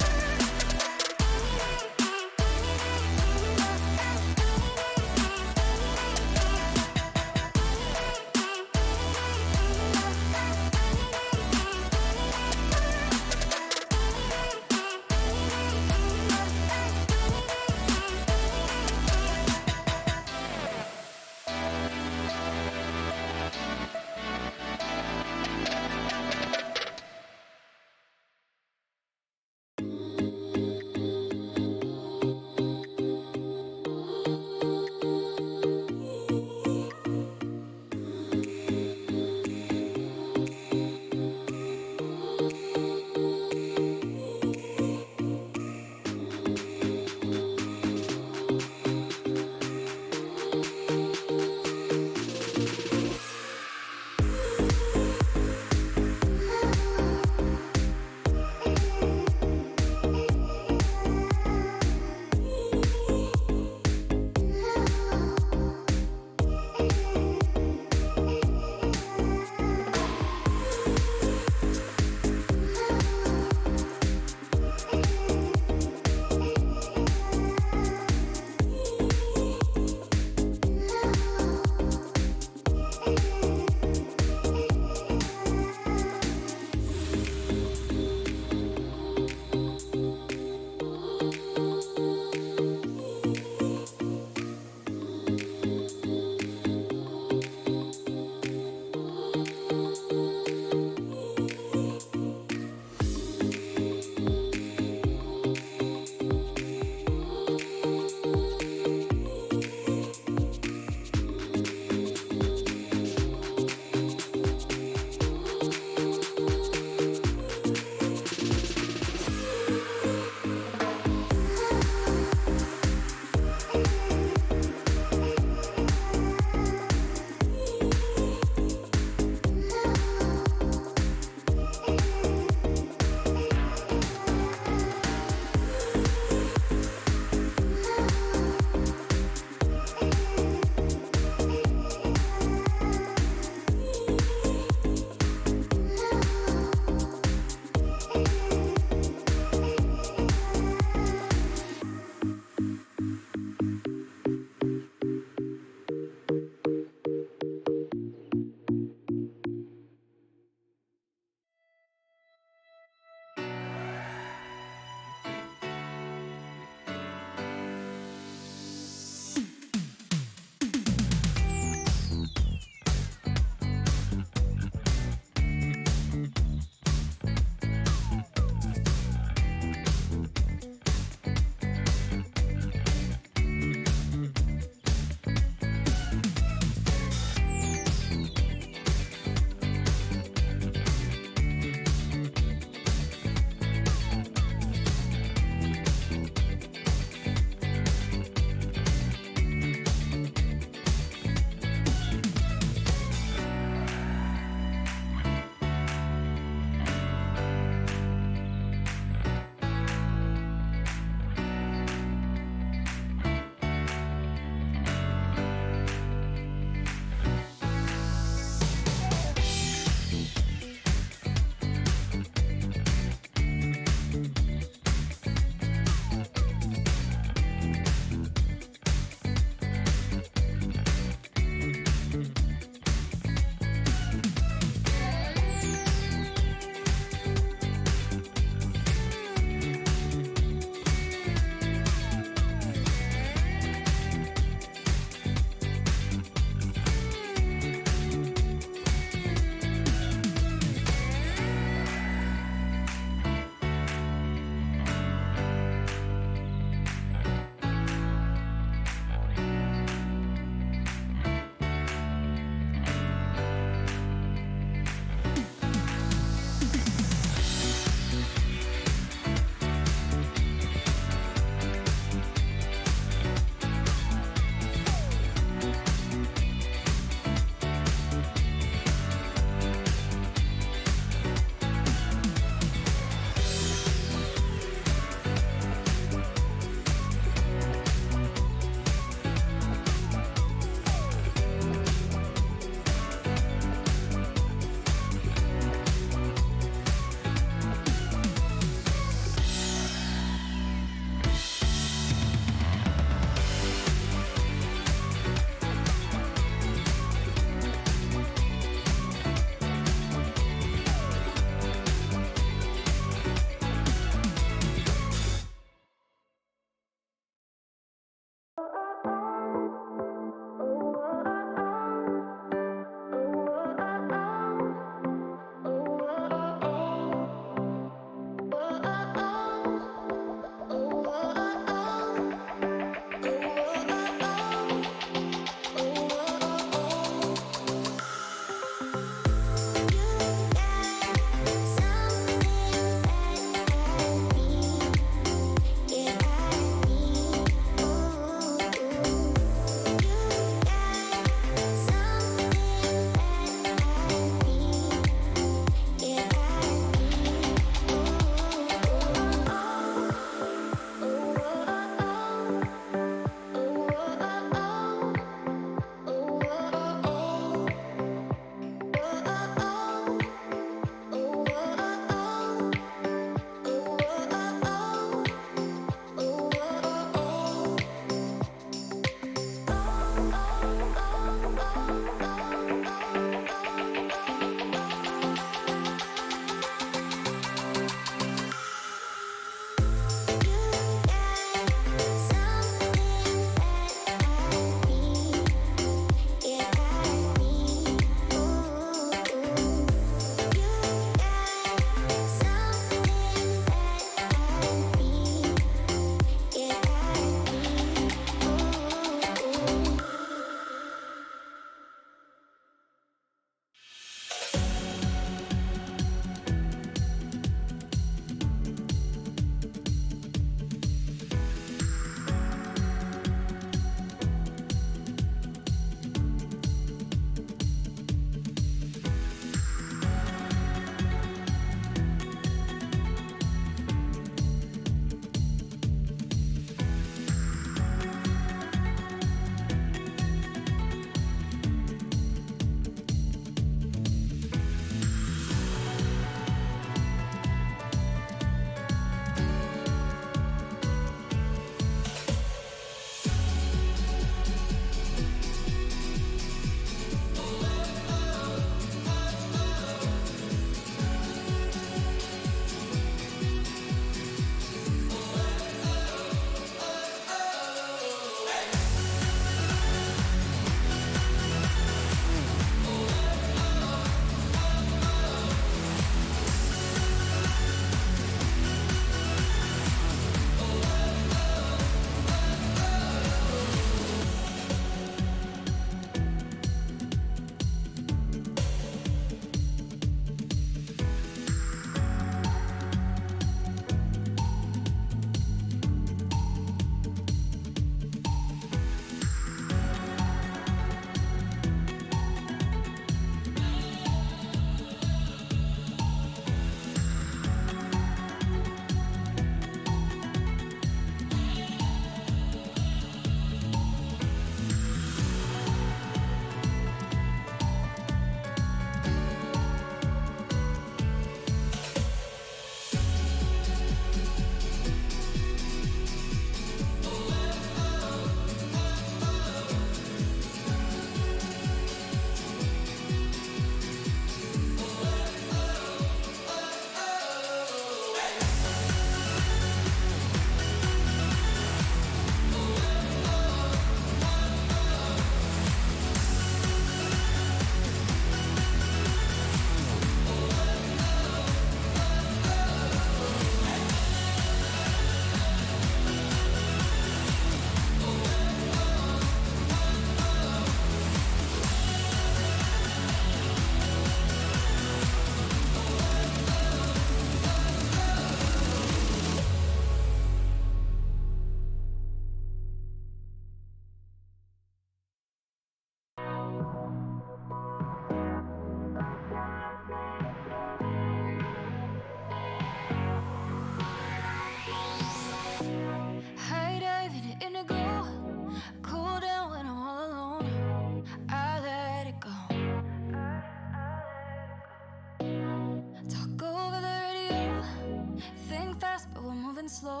moving slow.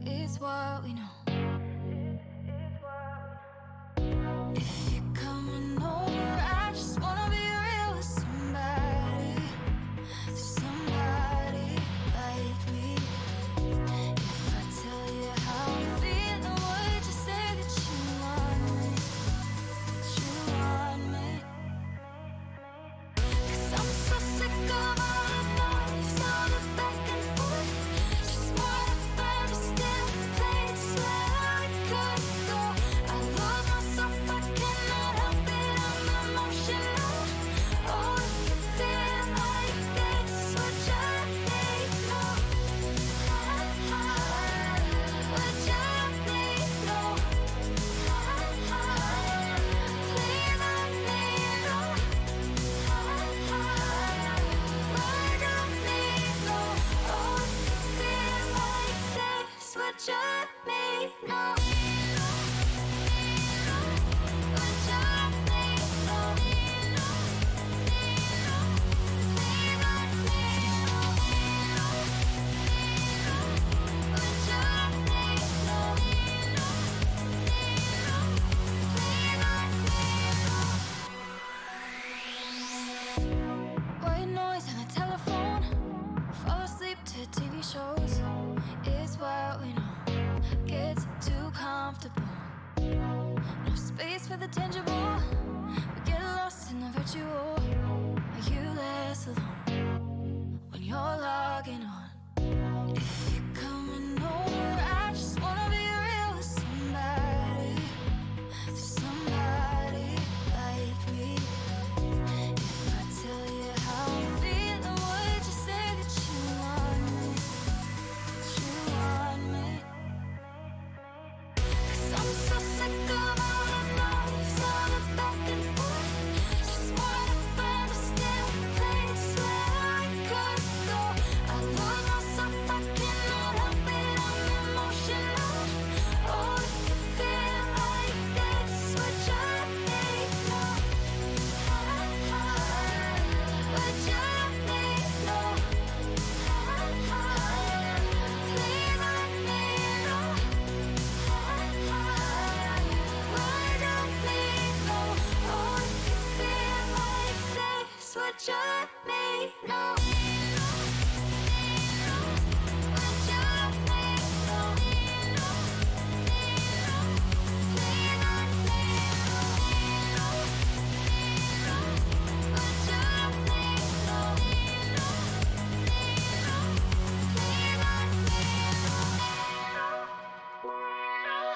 It's what we know. If you're coming over, I just wanna be real with somebody, somebody like me. If I tell you how I'm feeling, would you say that you want me? That you want me? 'Cause I'm so sick of all the noise, all the back and forth. Just wanna find a still place where I could go. I lose myself, I cannot help it, I'm emotional. Oh, if you feel like this, would you let me know? Would you let me know? Please let me know. Would you let me know? Oh, if you feel like this, would you let me know? Would you let me know? Please let me know. Would you let me know? Please let me know. White noise on the telephone, fall asleep to TV shows. It's what we know, gets too comfortable. No space for the tangible, we get lost in the virtual. Are you less alone when you're logging on? If you're coming over, I just wanna be real with somebody, somebody like me. If I tell you how I'm feeling, would you say that you want me? That you want me? 'Cause I'm so sick of all the noise, all the back and forth. Just wanna find a still place where I could go. I lose myself, I cannot help it, I'm emotional. Oh, if you feel like this, would you let me know? Would you let me know? Please let me know. Would you let me know? Oh, if you feel like this, would you let me know? Would you let me know? Please let me know. Would you let me know? Please let me know.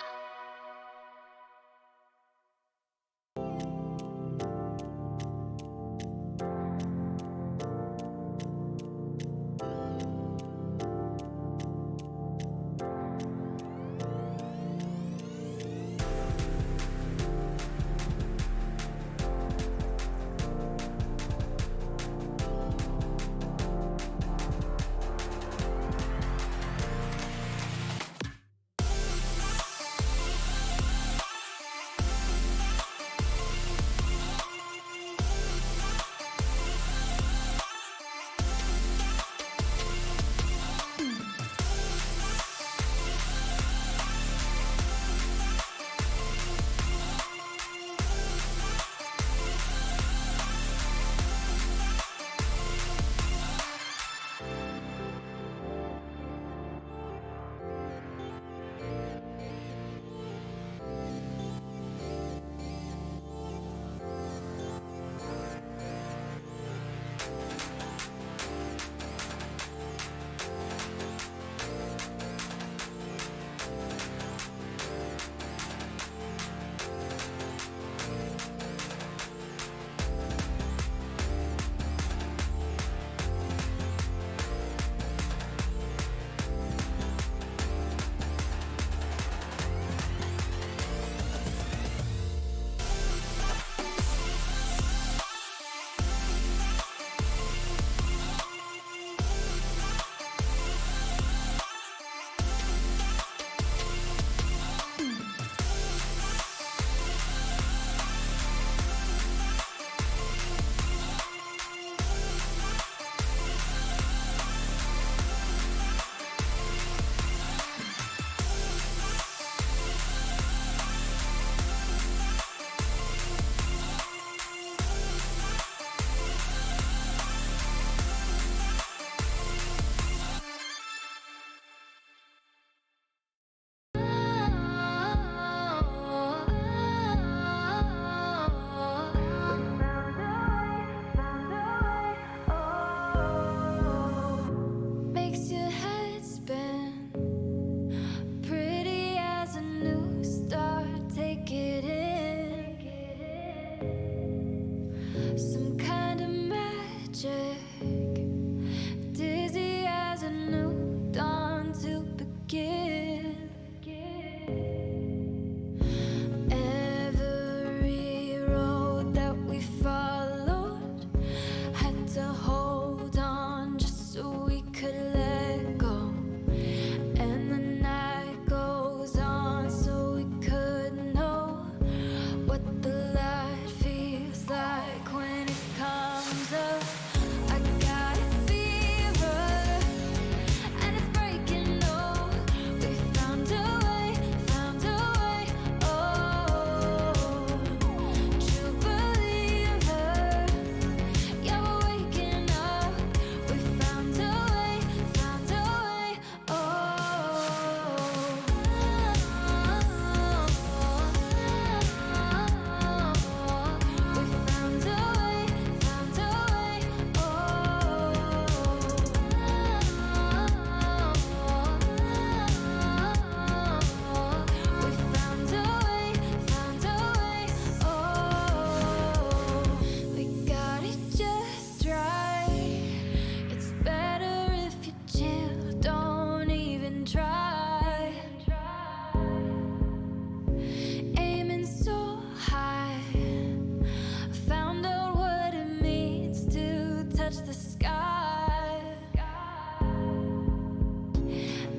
touch the sky.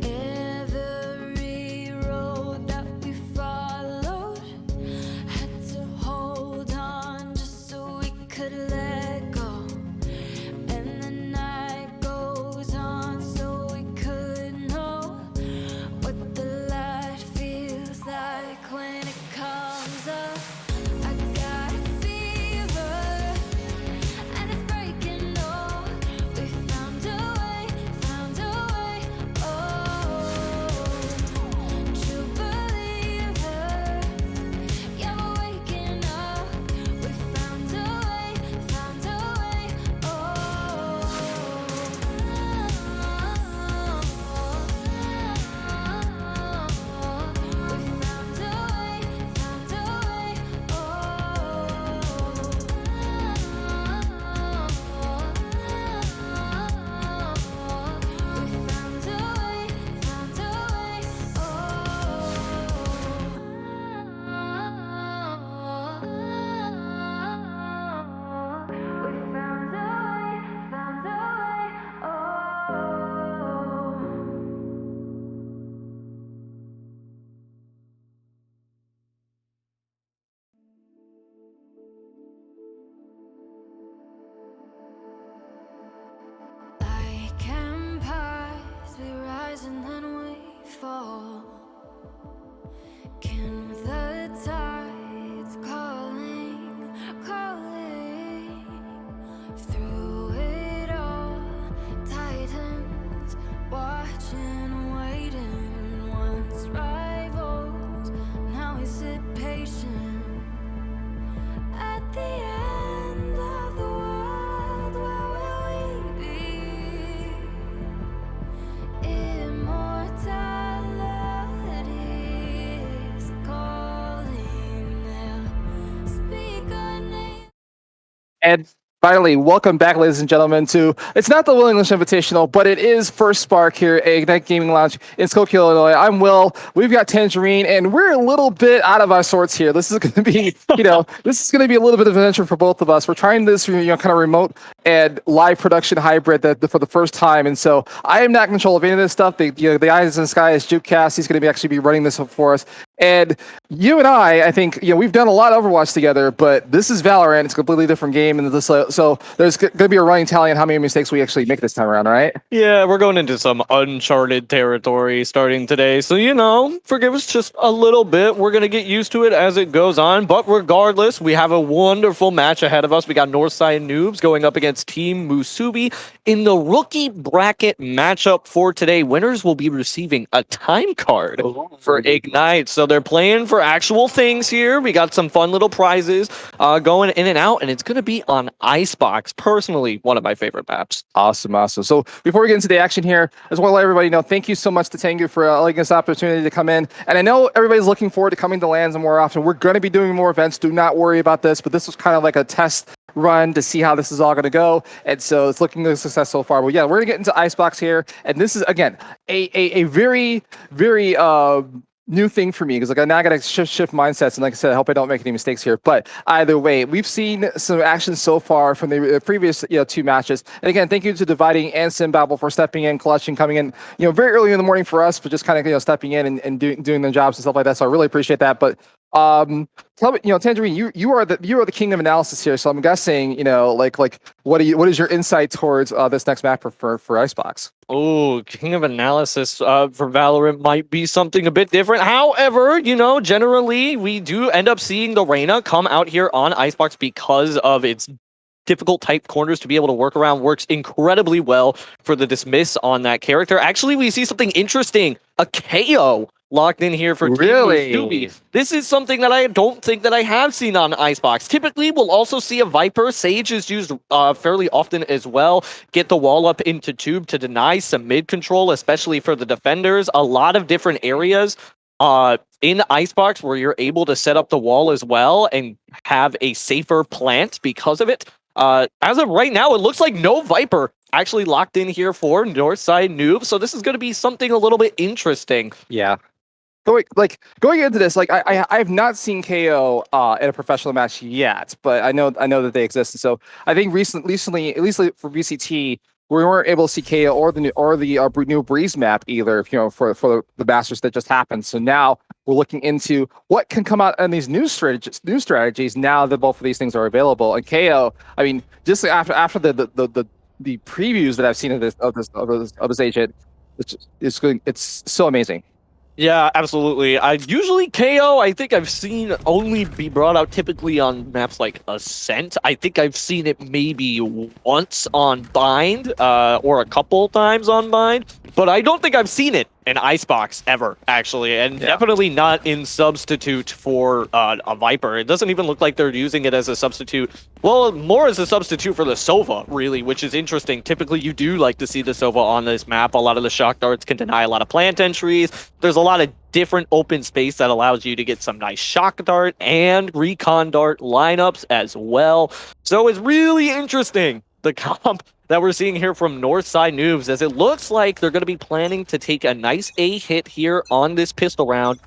Every road that we followed had to hold on just so we could let go. And the night goes on so we could know what the light feels like when it comes up. I got a fever and it's breaking all. We found a way, oh, true believer. Yeah, we're waking up. We found a way, oh. Like empires, we rise and then we fall. Can the tides calling through it all? Titans watching, waiting. Once rivals, now we sit patient. At the end of the world, where will we be? Immortality is calling now. Speak our name. And finally, welcome back, ladies and gentlemen, to it's not the Will English Invitational, but it is First Spark here at Ignite Gaming Lounge in Skokie, Illinois. I'm Will. We've got Tangerine, and we're a little bit out of our sorts here. This is going to be, this is going to be a little bit of an adventure for both of us. We're trying this, kind of remote and live production hybrid for the first time, and so I am not in control of any of this stuff. The eyes in the sky is Jukecast. He's going to actually be running this for us. And you and I think, we've done a lot of Overwatch together, but this is Valorant. It's a completely different game, and so there's going to be a running tally on how many mistakes we actually make this time around, right? Yeah, we're going into some uncharted territory starting today. So, forgive us just a little bit. We're going to get used to it as it goes on. But regardless, we have a wonderful match ahead of us. We got Northside Noobs going up against Team Musubi in the rookie bracket matchup for today. Winners will be receiving a time card for Ignite. So they're playing for actual things here. We got some fun little prizes going in and out, and it's going to be on Icebox. Personally, one of my favorite maps. Awesome. So before we get into the action here, I just want to let everybody know, thank you so much to Tengu for allowing us the opportunity to come in. And I know everybody's looking forward to coming to LANs more often. We're going to be doing more events. Do not worry about this, but this was kind of like a test run to see how this is all going to go. And so it's looking a success so far. But yeah, we're going to get into Icebox here. And this is, again, a very, very new thing for me, because now I got to shift mindsets, and like I said, I hope I don't make any mistakes here. But either way, we've seen some action so far from the previous 2 matches. And again, thank you to Dividing and Simbabble for stepping in, clutching, coming in very early in the morning for us, but just kind of stepping in and doing their jobs and stuff like that. So I really appreciate that. But tell me, Tangerine, you are the king of analysis here. So I'm guessing, what is your insight towards this next map for Icebox? Oh, king of analysis for Valorant might be something a bit different. However, generally we do end up seeing the Reyna come out here on Icebox because of its difficult type corners to be able to work around. Works incredibly well for the dismiss on that character. Actually, we see something interesting. A KO locked in here for Team Musubi. This is something that I don't think that I have seen on Icebox. Typically, we'll also see a Viper. Sage is used fairly often as well. Get the wall up into Tube to deny some mid control, especially for the defenders. A lot of different areas in Icebox where you're able to set up the wall as well and have a safer plant because of it. As of right now, it looks like no Viper actually locked in here for Northside Noob. So this is going to be something a little bit interesting. Yeah. going into this, like I have not seen KO in a professional match yet, but I know that they exist. And so I think recently, at least for VCT, we weren't able to see KO or the new Breeze map either. For the Masters that just happened. So now we're looking into what can come out in these new strategies now that both of these things are available. And KO, I mean, just after the previews that I've seen of this agent, it's so amazing. Yeah, absolutely. Usually KO, I think I've seen only be brought out typically on maps like Ascent. I think I've seen it maybe once on Bind, or a couple times on Bind, but I don't think I've seen it in Icebox ever, actually, and definitely not in substitute for a Viper. It doesn't even look like they're using it as a substitute. Well, more as a substitute for the Sova, really, which is interesting. Typically, you do like to see the Sova on this map. A lot of the shock darts can deny a lot of plant entries. There's a lot of different open space that allows you to get some nice shock dart and recon dart lineups as well. So it's really interesting, the comp that we're seeing here from Northside Noobs, as it looks like they're going to be planning to take a nice A hit here on this pistol round.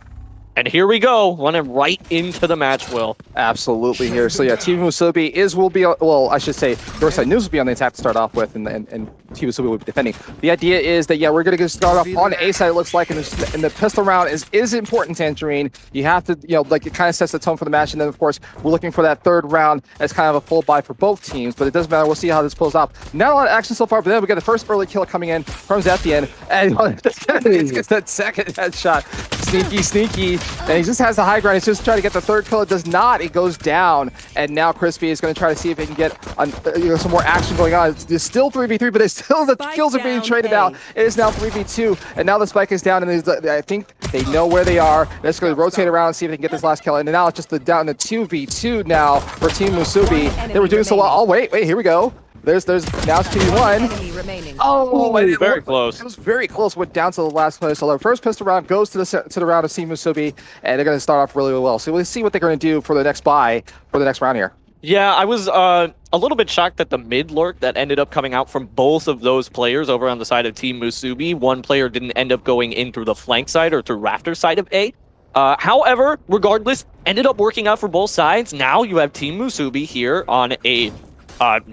And here we go, running right into the match, Will. Absolutely here. So yeah, Team Musubi will be, well, I should say, Northside News will be on the attack to start off with, and Team Musubi will be defending. The idea is that, yeah, we're going to start off on A side, it looks like, and the pistol round is important, Tangerine. You have to, like, it kind of sets the tone for the match, and then, of course, we're looking for that third round as kind of a full buy for both teams, but it doesn't matter. We'll see how this pulls off. Not a lot of action so far, but then we get the first early kill coming in from Zaptian, and it gets that second headshot. Sneaky. And he just has the high ground. He's just trying to get the third kill. It does not. It goes down. And now Crispy is going to try to see if he can get some more action going on. It's still 3v3, but the kills are being traded out. It is now 3v2. And now the spike is down. And I think they know where they are. They're just going to rotate around and see if they can get this last kill. And now it's just down to 2v2 now for Team Musubi. They were doing so well. Oh, wait, here we go. There's now it's 2v1. Oh, very close. It was very close. Went down to the last place. So the first pistol round goes to the round of Team Musubi, and they're going to start off really well. So we'll see what they're going to do for the next buy for the next round here. Yeah, I was a little bit shocked at the mid lurk that ended up coming out from both of those players over on the side of Team Musubi. One player didn't end up going in through the flank side or through rafter side of A. However, regardless, ended up working out for both sides. Now you have Team Musubi here on a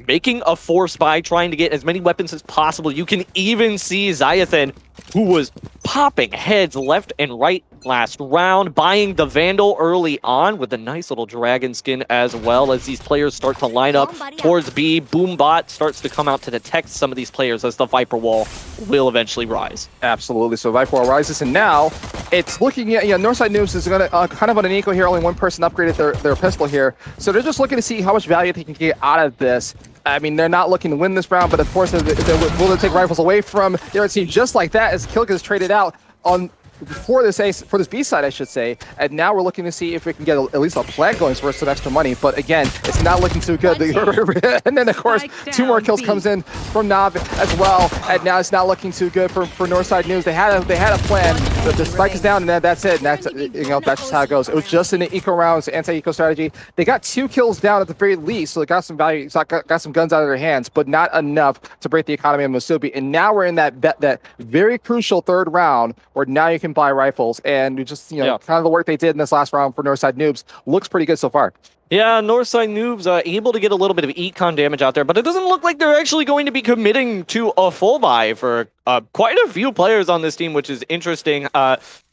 making a force buy, trying to get as many weapons as possible. You can even see Zyathan, who was popping heads left and right last round, buying the Vandal early on with a nice little dragon skin, as well as these players start to line up towards B. Boombot starts to come out to detect some of these players as the Viper Wall will eventually rise. Absolutely. So Viper Wall rises, and now it's looking at, Northside News is going to kind of on an eco here. Only one person upgraded their pistol here. So they're just looking to see how much value they can get out of this. I mean, they're not looking to win this round, but of course, will they take rifles away from their team just like that as Kill gets traded out on for this B side, I should say. And now we're looking to see if we can get at least a flag going for some extra money. But again, it's not looking too good. And then, of course, 2 more kills comes in from Nav as well. And now it's not looking too good for Northside News. They had a plan, but the spike is down, and that's it. And that's just how it goes. It was just an eco rounds, anti-eco strategy. They got 2 kills down at the very least, so they got some value, got some guns out of their hands, but not enough to break the economy of Musubi. And now we're in that very crucial third round where now you can buy rifles, and we just kind of the work they did in this last round for Northside Noobs looks pretty good so far. Yeah, Northside Noobs able to get a little bit of econ damage out there, but it doesn't look like they're actually going to be committing to a full buy for quite a few players on this team, which is interesting.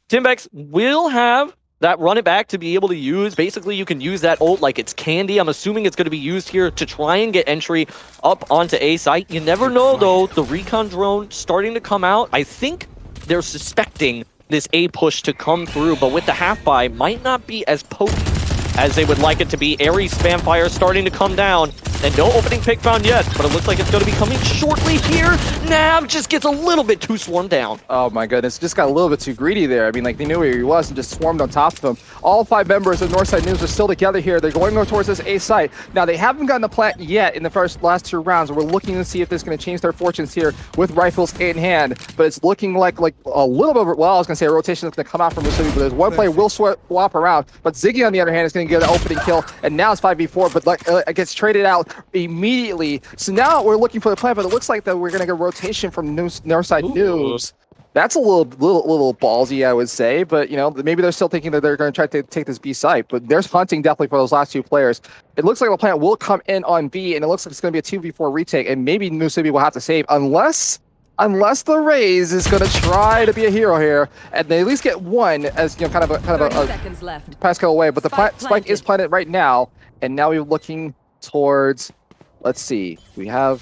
Timbex will have that run it back to be able to use. Basically, you can use that ult like it's candy. I'm assuming it's going to be used here to try and get entry up onto A site. You never know, though. The recon drone starting to come out. I think they're suspecting this A push to come through, but with the half buy might not be as potent as they would like it to be. Ares spam fire starting to come down, and no opening pick found yet, but it looks like it's going to be coming shortly here. Nav just gets a little bit too swarmed down. Oh my goodness, just got a little bit too greedy there. I mean, like, they knew where he was and just swarmed on top of him. All 5 members of Northside News are still together here. They're going towards this A site. Now, they haven't gotten the plant yet in the last 2 rounds, and we're looking to see if this is going to change their fortunes here with rifles in hand, but it's looking like a little bit of, well, I was going to say a rotation that's going to come out from Musubi, but there's one player will swap around, but Ziggy, on the other hand, is going to get an opening kill, and now it's 5v4, but it gets traded out immediately. So now we're looking for the plant, but it looks like that we're going to get rotation from Northside Noobs. That's a little ballsy, I would say, but you know, maybe they're still thinking that they're going to try to take this B site, but there's hunting definitely for those last two players. It looks like the plant will come in on B, and it looks like it's going to be a 2v4 retake, and maybe Musubi will have to save unless the Raze is going to try to be a hero here, and they at least get one as you know, kind of a seconds left. pass kill away. But the spike is planted right now, and now we're looking towards. Let's see, we have.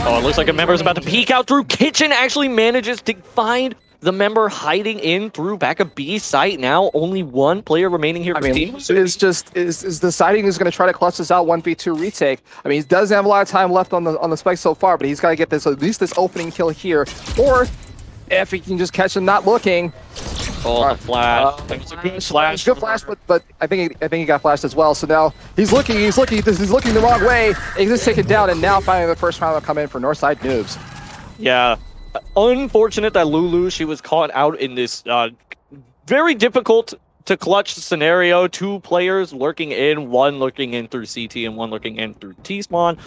Oh, it looks like a member is about to peek out through kitchen. Actually manages to find the member hiding in through back of B site. Now only one player remaining here. I mean, is deciding who's going to try to clutch this out 1v2 retake. I mean, he doesn't have a lot of time left on the spike so far, but he's got to get this at least this opening kill here, or if he can just catch him not looking. Oh, the flash. It's a good flash. Good flash, but I think he got flashed as well. So now he's looking the wrong way. And he's just taken down, and now finally the first round will come in for Northside Noobs. Yeah. Unfortunate that Lulu, she was caught out in this very difficult to clutch scenario. Two players lurking in, one lurking in through CT and one lurking in through T-spawn.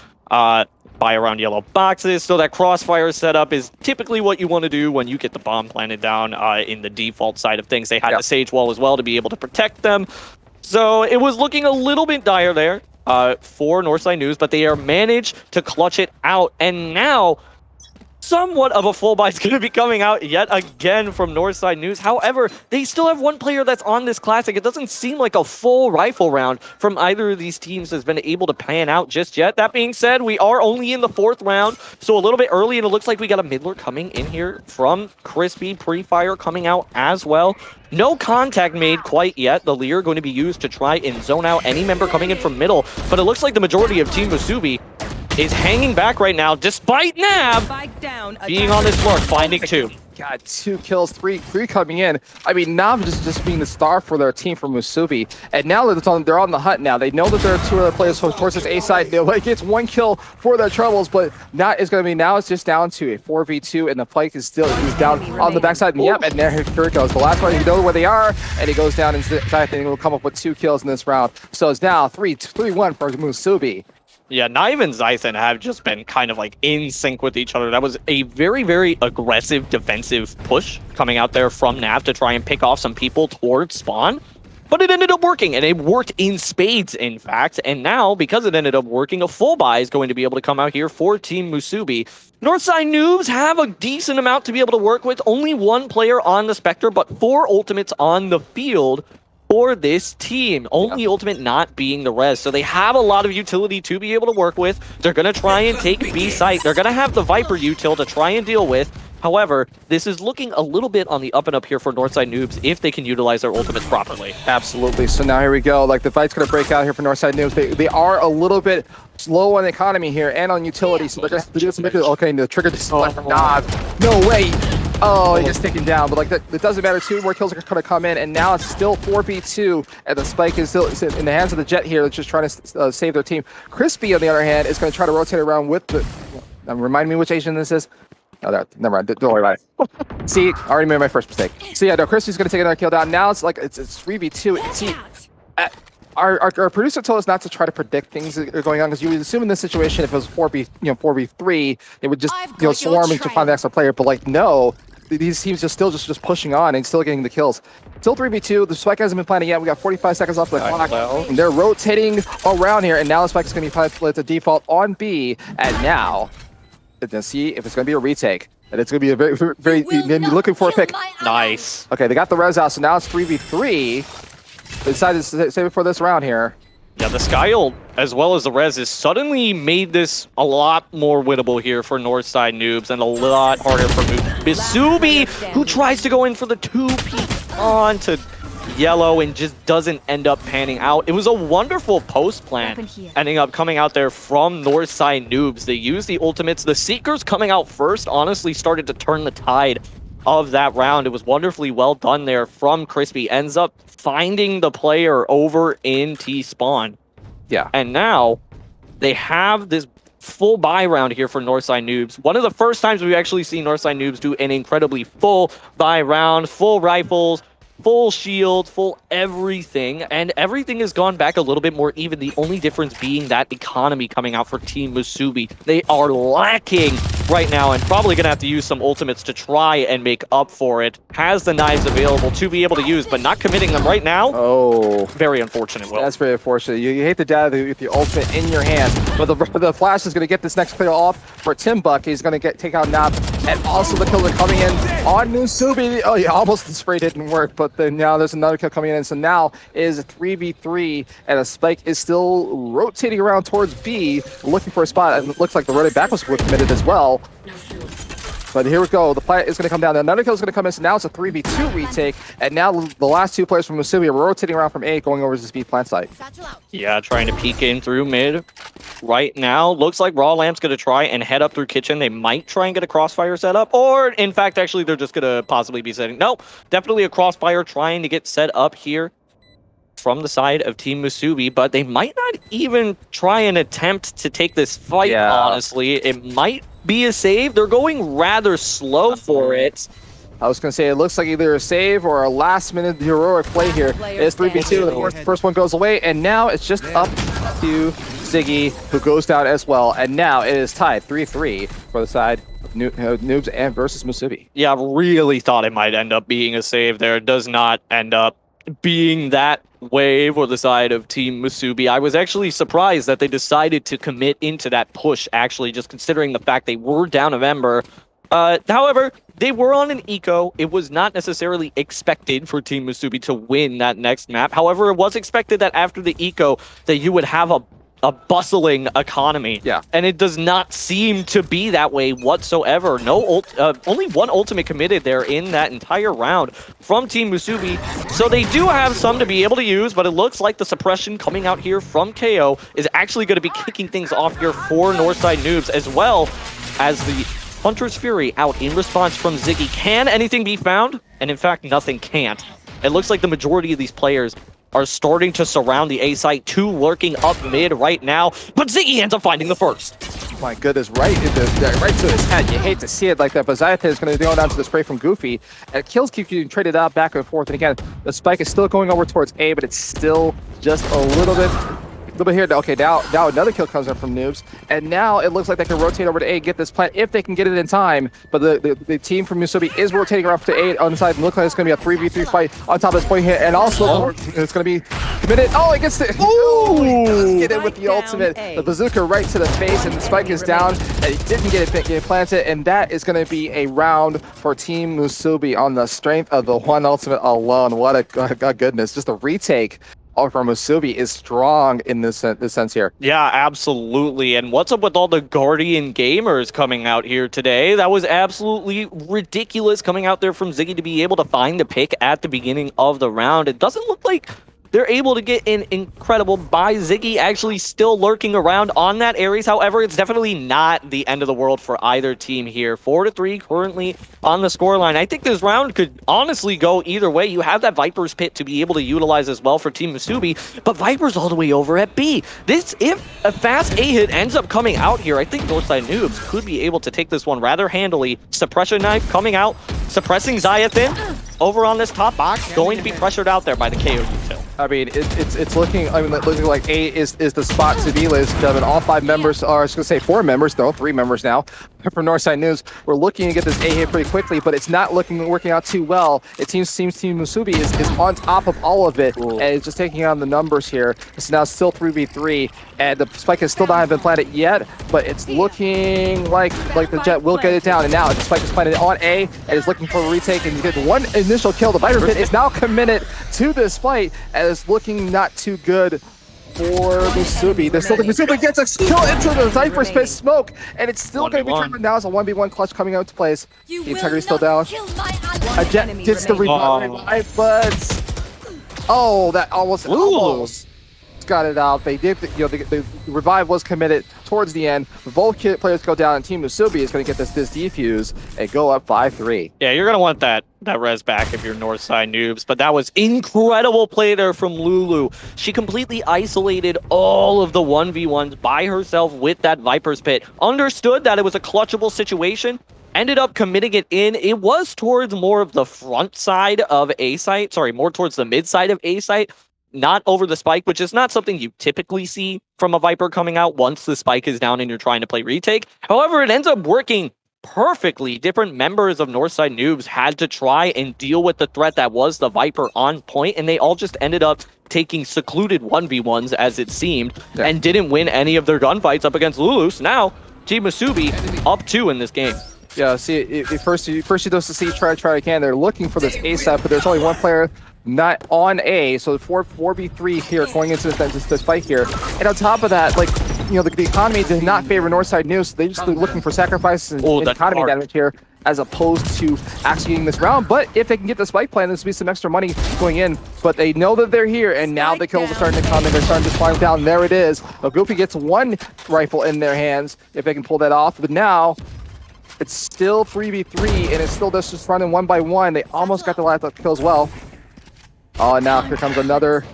By around yellow boxes, so that crossfire setup is typically what you want to do when you get the bomb planted down in the default side of things. They had the Sage Wall as well to be able to protect them. So it was looking a little bit dire there for Northside News, but they are managed to clutch it out. And now somewhat of a full buy is going to be coming out yet again from Northside News. However, they still have one player that's on this classic. It doesn't seem like a full rifle round from either of these teams has been able to pan out just yet. That being said, we are only in the 4th round, so a little bit early, and it looks like we got a midler coming in here from Crispy. Pre-fire coming out as well. No contact made quite yet. The Leer going to be used to try and zone out any member coming in from middle, but it looks like the majority of Team Musubi is hanging back right now, despite Nav being on this floor, finding 2. God, 2 kills, three coming in. I mean, Nav just being the star for their team from Musubi. And now that they're on the hunt now, they know that there are 2 other players towards this A side. It gets 1 kill for their troubles, but now it's just down to a 4v2, and the Pike is down on the backside. And yep, and there here it goes. The last one, you know where they are, and he goes down inside, and will come up with 2 kills in this round. So it's now 3-1 for Musubi. Yeah, Naive and Zythan have just been kind of like in sync with each other. That was a very, very aggressive defensive push coming out there from Nav to try and pick off some people towards spawn. But it ended up working, and it worked in spades, in fact. And now, because it ended up working, a full buy is going to be able to come out here for Team Musubi. Northside Noobs have a decent amount to be able to work with. Only 1 player on the Spectre, but 4 ultimates on the field for this team. Only ultimate not being the res. So they have a lot of utility to be able to work with. They're going to try and take B site. They're going to have the Viper util to try and deal with. However, this is looking a little bit on the up and up here for Northside Noobs if they can utilize their ultimates properly. Absolutely. So now here we go. Like the fight's going to break out here for Northside Noobs. They are a little bit slow on the economy here and on utility. So they're going to have to do some. Okay, the trigger just left for Nav. No way. Oh, he gets taken down, but like that, it doesn't matter. 2 more kills are going to come in, and now it's still 4v2, and the spike is still in the hands of the Jet here, that's just trying to save their team. Crispy, on the other hand, is going to try to rotate around with the. Remind me which Asian this is. Oh, never mind. Don't worry about it. See, I already made my first mistake. So yeah, no, Crispy's going to take another kill down. Now it's like it's 3v2. See, our producer told us not to try to predict things that are going on, because you would assume in this situation if it was 4v3, they would just swarm to find the extra player. But like no, these teams are still just pushing on and still getting the kills. Still 3v2. The spike hasn't been planted yet. We got 45 seconds off the clock. And they're rotating around here, and now the spike is going to be planted to default on B. And now, let's see if it's going to be a retake. And it's going to be a very looking for a pick. Nice. Okay, they got the res out, so now it's 3v3. They decided to save it for this round here. Yeah, the Sky ult, as well as the res, has suddenly made this a lot more winnable here for Northside Noobs and a lot harder for Musubi, who tries to go in for the 2-peek on to yellow and just doesn't end up panning out. It was a wonderful post plan ending up coming out there from Northside Noobs. They used the ultimates. The Seekers coming out first honestly started to turn the tide of that round. It was wonderfully well done there from Crispy. Ends up finding the player over in T-spawn. Yeah. And now they have this full buy round here for Northside Noobs. One of the first times we've actually seen Northside Noobs do an incredibly full buy round, full rifles, full shield, full everything, and everything has gone back a little bit more even. The only difference being that economy coming out for Team Musubi. They are lacking right now, and probably going to have to use some ultimates to try and make up for it. Has the knives available to be able to use, but not committing them right now. Oh. Very unfortunate, Will. That's very unfortunate. You hate to die with the ultimate in your hands, but the Flash is going to get this next clear off for Tim Buck. He's going to take out Nap, and also the killer coming in on Musubi. Oh yeah, almost the spray didn't work, but then now there's another kill coming in. So now is a 3v3, and a Spike is still rotating around towards B, looking for a spot, and it looks like the running back was committed as well. But here we go. The play is going to come down. Another kill is going to come in. So now it's a 3v2 retake. And now the last two players from Musubi are rotating around from A, going over to this B plant site. Yeah, trying to peek in through mid. Right now, looks like Raw Lamp's going to try and head up through kitchen. They might try and get a crossfire set up. Or, in fact, actually, they're just going to possibly be setting... No, definitely a crossfire trying to get set up here from the side of Team Musubi, but they might not even try and attempt to take this fight, honestly. It might be a save. They're going rather slow for it. I was going to say, it looks like either a save or a last-minute heroic play here. It's 3v2, the first one goes away, and now it's just up to Ziggy, who goes down as well, and now it is tied 3-3 for the side of Noobs and versus Musubi. Yeah, I really thought it might end up being a save there. It does not end up being that way for the side of Team Musubi. I was actually surprised that they decided to commit into that push, actually, just considering the fact they were down of Ember. However, they were on an eco. It was not necessarily expected for Team Musubi to win that next map. However, it was expected that after the eco that you would have a bustling economy. Yeah. And it does not seem to be that way whatsoever. No only one ultimate committed there in that entire round from Team Musubi. So they do have some to be able to use, but it looks like the suppression coming out here from KO is actually going to be kicking things off here for Northside Noobs, as well as the Hunter's Fury out in response from Ziggy. Can anything be found? And in fact, nothing can't. It looks like the majority of these players are starting to surround the A site, two lurking up mid right now, but Ziggy ends up finding the first. My goodness, right to his head. You hate to see it like that, but Zayate is going to go down to the spray from Goofy, and kills keep getting traded out back and forth. And again, the spike is still going over towards A, but it's still just a little bit here. Okay, now another kill comes in from Noobs, and now it looks like they can rotate over to A, get this plant if they can get it in time. But the team from Musubi is rotating around to A on the side, and looks like it's going to be a 3v3 fight on top of this point here, and also it's going to be committed. Oh, it gets it. Oh, he does get it with the ultimate. The bazooka right to the face, and the spike is down, and he didn't get it planted, and that is going to be a round for Team Musubi on the strength of the one ultimate alone. What a goodness. Just a retake from Musubi is strong in this sense here. Yeah, absolutely. And what's up with all the Guardian gamers coming out here today? That was absolutely ridiculous coming out there from Ziggy to be able to find the pick at the beginning of the round. It doesn't look like they're able to get an incredible buy. Ziggy actually still lurking around on that Ares. However, it's definitely not the end of the world for either team here. 4-3 currently on the scoreline. I think this round could honestly go either way. You have that Viper's Pit to be able to utilize as well for Team Musubi, but Viper's all the way over at B. If a fast A-hit ends up coming out here, I think Northside Noobs could be able to take this one rather handily. Suppression knife coming out, suppressing Xayathin over on this top box, going to be pressured out there by the KO util. I mean, it's looking like A is the spot to be, ladies and gentlemen. All 5 members, or I was going to say 4 members, no, 3 members now, from Northside News. We're looking to get this A hit pretty quickly, but it's not working out too well. It seems Team Musubi is on top of all of it, and it's just taking on the numbers here. It's now still 3v3, and the spike has still not been planted yet, but it's looking like the Jet will get it down, and now the spike is planted on A, and is looking for a retake, and you get one initial kill. The Viper Pit is now committed to this fight, and it's looking not too good for Musubi. There's still Musubi gets a kill into the Viper's Pit smoke, and it's still going to be turned down as a 1v1 clutch coming out to place. The integrity still down. A Jet gets the revive, but oh, that almost got it out. They did, the revive was committed towards the end. Both players go down, and Team Musubi is going to get this defuse and go up 5-3. Yeah, you're going to want that res back if you're Northside Noobs, but that was incredible play there from Lulu. She completely isolated all of the 1v1s by herself with that Viper's Pit. Understood that it was a clutchable situation, ended up committing it in. It was towards more of the front side of A site, sorry, more towards the mid side of A site. not over the spike, which is not something you typically see from a Viper coming out once the spike is down and you're trying to play retake. However, it ends up working perfectly. Different members of Northside Noobs had to try and deal with the threat that was the Viper on point, and they all just ended up taking secluded 1v1s as it seemed, and didn't win any of their gunfights up against Lulus. Now, Team Masubi up 2 in this game. Yeah, see, first you those to see try again. They're looking for this A set, but there's only one player not on A, so 4v3 here going into this fight here. And on top of that, like, you know, the economy did not favor Northside News, so they just looking for sacrifices and economy damage here, as opposed to actually getting this round. But if they can get the spike plan, there's be some extra money going in. But they know that they're here, and now the kills are starting to come, and they're starting to slide down. There it is. Now, Goofy gets one rifle in their hands, if they can pull that off. But now, it's still 3v3, and it's still just running 1 by 1. They almost got the last kill as well. Oh, now here comes another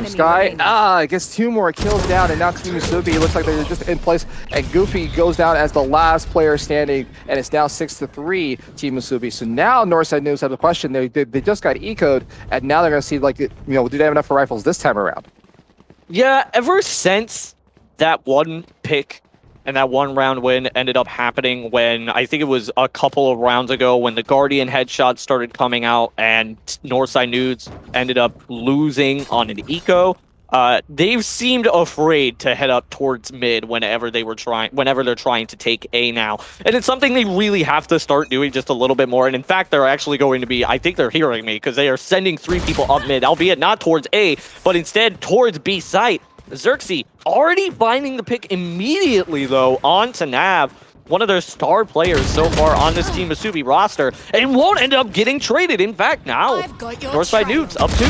Sky. I guess 2 more kills down, and now Team Masubi looks like they're just in place. And Goofy goes down as the last player standing, and it's now 6-3 Team Masubi. So now Northside News have a question. They just got ecoed, and now they're going to see, like, you know, do they have enough for rifles this time around? Yeah, ever since that one pick and that one round win ended up happening when, I think it was a couple of rounds ago, when the Guardian headshots started coming out and Northside Nudes ended up losing on an eco, they've seemed afraid to head up towards mid whenever they're trying to take A now. And it's something they really have to start doing just a little bit more. And in fact, they're actually going to be, I think they're hearing me, because they are sending 3 people up mid, albeit not towards A, but instead towards B site. Xerxes already finding the pick immediately, though, onto Nav, one of their star players so far on this Team Masubi roster, and won't end up getting traded. In fact, now, Northside Nudes up 2.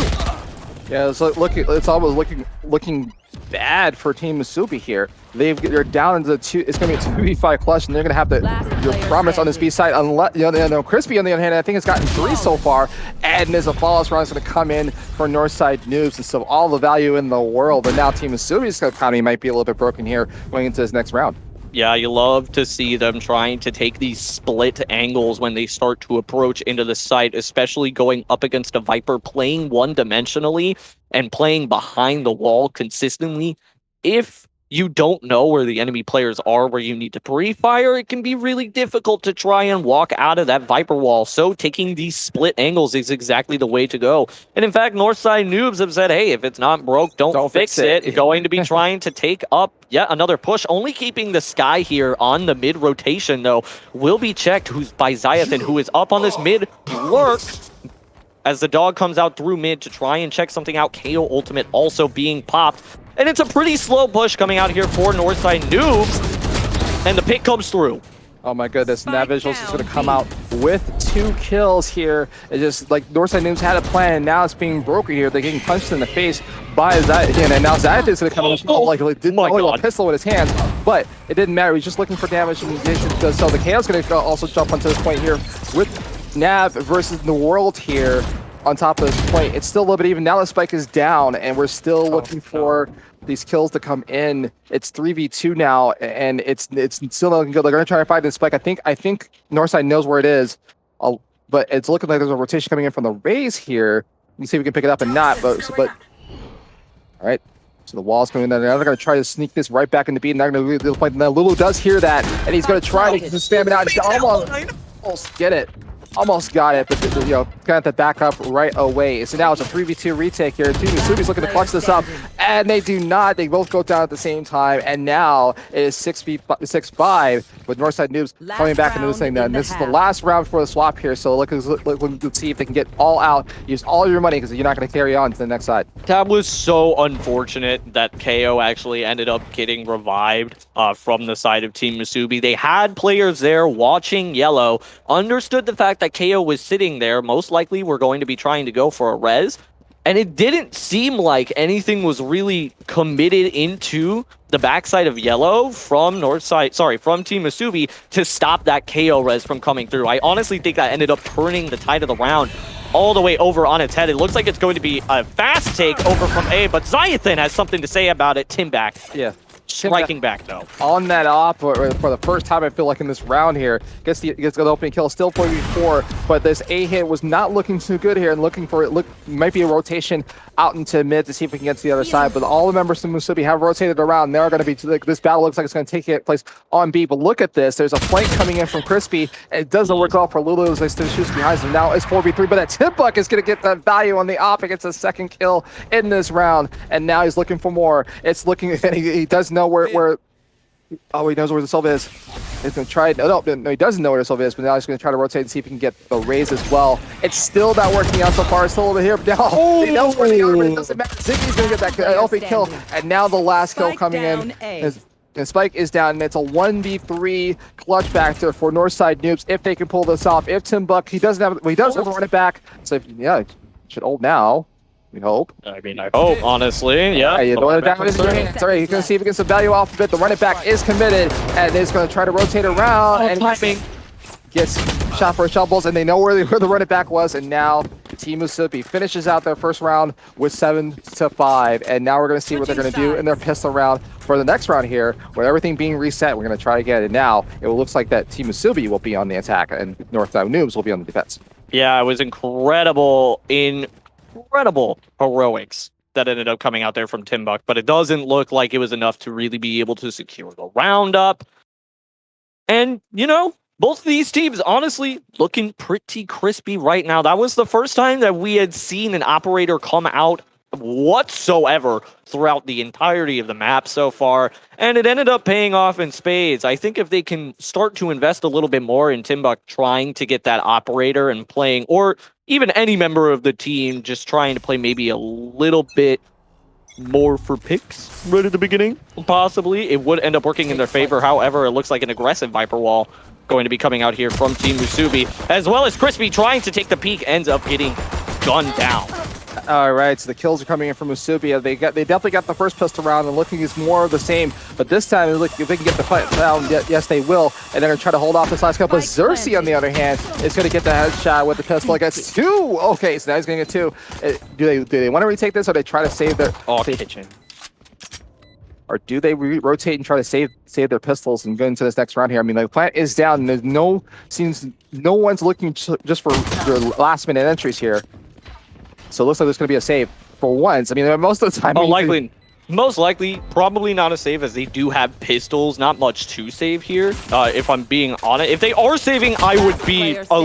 Yeah, it's almost looking bad for Team Masubi here. They're down into the 2. It's going to be a 2v5 clutch, and they're going to have to promise on this B side. Unless, you know, Crispy on the other hand, I think has gotten 3 so far, and there's a flawless run is going to come in for Northside Noobs, and so all the value in the world. And now Team Masubi's economy might be a little bit broken here going into this next round. Yeah, you love to see them trying to take these split angles when they start to approach into the site, especially going up against a Viper playing one-dimensionally and playing behind the wall consistently. If you don't know where the enemy players are, where you need to pre-fire, it can be really difficult to try and walk out of that Viper wall. So taking these split angles is exactly the way to go. And in fact, Northside Noobs have said, hey, if it's not broke, don't fix it. Going to be trying to take up yet another push. Only keeping the Sky here on the mid rotation, though, will be checked who's by Zyathan, who is up on this mid lurk. As the dog comes out through mid to try and check something out. KO ultimate also being popped. And it's a pretty slow push coming out here for Northside Noobs. And the pick comes through. Oh my goodness, Navvisuals is going to come out with 2 kills here. It's just like Northside Noobs had a plan, and now it's being broken here. They're getting punched in the face by Zyathan, and now Zyathan is going to come in like didn't only a pistol in his hands, but it didn't matter. He's just looking for damage, and so the KO's going to also jump onto this point here with Nav versus the world here. On top of this point, it's still a little bit even. Now the spike is down, and we're still looking for these kills to come in. It's 3v2 now, and it's still not looking good. They're going to try to find this spike. I think Northside knows where it is, but it's looking like there's a rotation coming in from the Rays here. Let me see if we can pick it up and not. But all right. So the wall's coming in there. Now they're going to try to sneak this right back into beat, and they're going to point. Now Lulu does hear that, and he's going to try to spam it out. Almost get it. Almost got it, but you know, got the backup right away. So now it's a 3v2 retake here. Team Masubi's looking to clutch this up, and they do not. They both go down at the same time, and now it is 6-5 with Northside Noobs coming back into this thing. Then this is the last round for the swap here. So let's see if they can get all out, use all your money, because you're not going to carry on to the next side. That was so unfortunate that KO actually ended up getting revived from the side of Team Masubi. They had players there watching yellow, understood the fact that KO was sitting there. Most likely we're going to be trying to go for a res, and it didn't seem like anything was really committed into the backside of yellow from Team Masubi to stop that KO res from coming through. I honestly think that ended up turning the tide of the round all the way over on its head. It looks like it's going to be a fast take over from A, but Zyathan has something to say about it. Tim back. Yeah. striking back though. On that op for the first time, I feel like in this round here, gets the opening kill, still 4v4, but this A hit was not looking too good here, and looking for might be a rotation out into mid to see if we can get to the other side. But all the members of Musubi have rotated around. They're going to be this battle looks like it's going to take place on B. But look at this, there's a flank coming in from Crispy, and it doesn't work well for Lulu as they still shoots behind him. Now it's 4v3, but that Timbuck is going to get that value on the op. It gets a second kill in this round, and now he's looking for more. It's looking, he does know where. Oh, he knows where the Silva is. He's going to try. No, he doesn't know where the Silva is, but now he's going to try to rotate and see if he can get the raise as well. It's still not working out so far. It's still over here. But now he knows where they are, but it doesn't matter. Ziggy's going to get that LP kill, and now the last kill coming in. And Spike is down, and it's a 1v3 clutch factor for Northside Noobs if they can pull this off. If Timbuck, he does have to run it back. So it should ult now. We hope. I mean, I hope, honestly. Yeah. You know, down with his hands. All right, he's going to see if he gets some value off of it. The run it back is committed, and he's going to try to rotate around. And timing. Gets shot for shovels, and they know where the run it back was. And now Team Musubi finishes out their first round with 7-5. And now we're going to see what they're going to do in their pistol round for the next round here, with everything being reset. We're going to try again. And now it looks like that Team Musubi will be on the attack, and Northside Noobs will be on the defense. Yeah, it was incredible heroics that ended up coming out there from Timbuck, but it doesn't look like it was enough to really be able to secure the roundup. And, you know, both of these teams, honestly, looking pretty crispy right now. That was the first time that we had seen an operator come out whatsoever throughout the entirety of the map so far, and it ended up paying off in spades. I think if they can start to invest a little bit more in Timbuck trying to get that operator and playing, or even any member of the team just trying to play maybe a little bit more for picks right at the beginning, possibly, it would end up working in their favor. However, it looks like an aggressive Viper Wall going to be coming out here from Team Musubi, as well as Crispy trying to take the peek, ends up getting gunned down. All right, so the kills are coming in from Musubi. They definitely got the first pistol round, and looking is more of the same. But this time, look, if they can get the fight down, yes, they will. And they're going to try to hold off this last kill. But Xerxes, on the other hand, is going to get the headshot with the pistol. Gets two. Okay, so now he's going to get two. Do they want to retake this, or they try to save their kitchen? Or do they rotate and try to save their pistols and go into this next round here? I mean, the plant is down, and there's no one's looking just for their last minute entries here. So it looks like there's going to be a save for once. I mean, most of the time... Most likely, probably not a save, as they do have pistols. Not much to save here, if I'm being honest. If they are saving, I would be a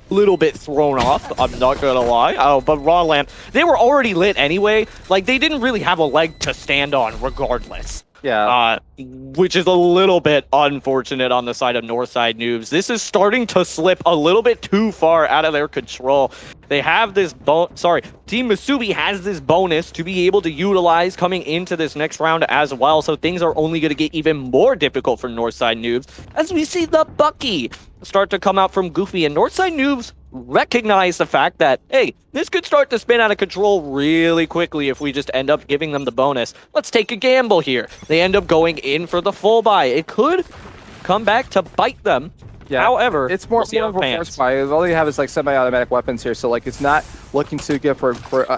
little bit thrown off. I'm not going to lie. But Raw Lamp, they were already lit anyway. Like, they didn't really have a leg to stand on regardless. Yeah. Which is a little bit unfortunate on the side of Northside Noobs. This is starting to slip a little bit too far out of their control. They have this Team Musubi has this bonus to be able to utilize coming into this next round as well. So things are only going to get even more difficult for Northside Noobs as we see the Bucky start to come out from Goofy, and Northside Noobs recognize the fact that, hey, this could start to spin out of control really quickly if we just end up giving them the bonus. Let's take a gamble here. They end up going in for the full buy. It could come back to bite them. Yeah. However, it's more of a force buy. All you have is like semi-automatic weapons here, so like it's not looking too good for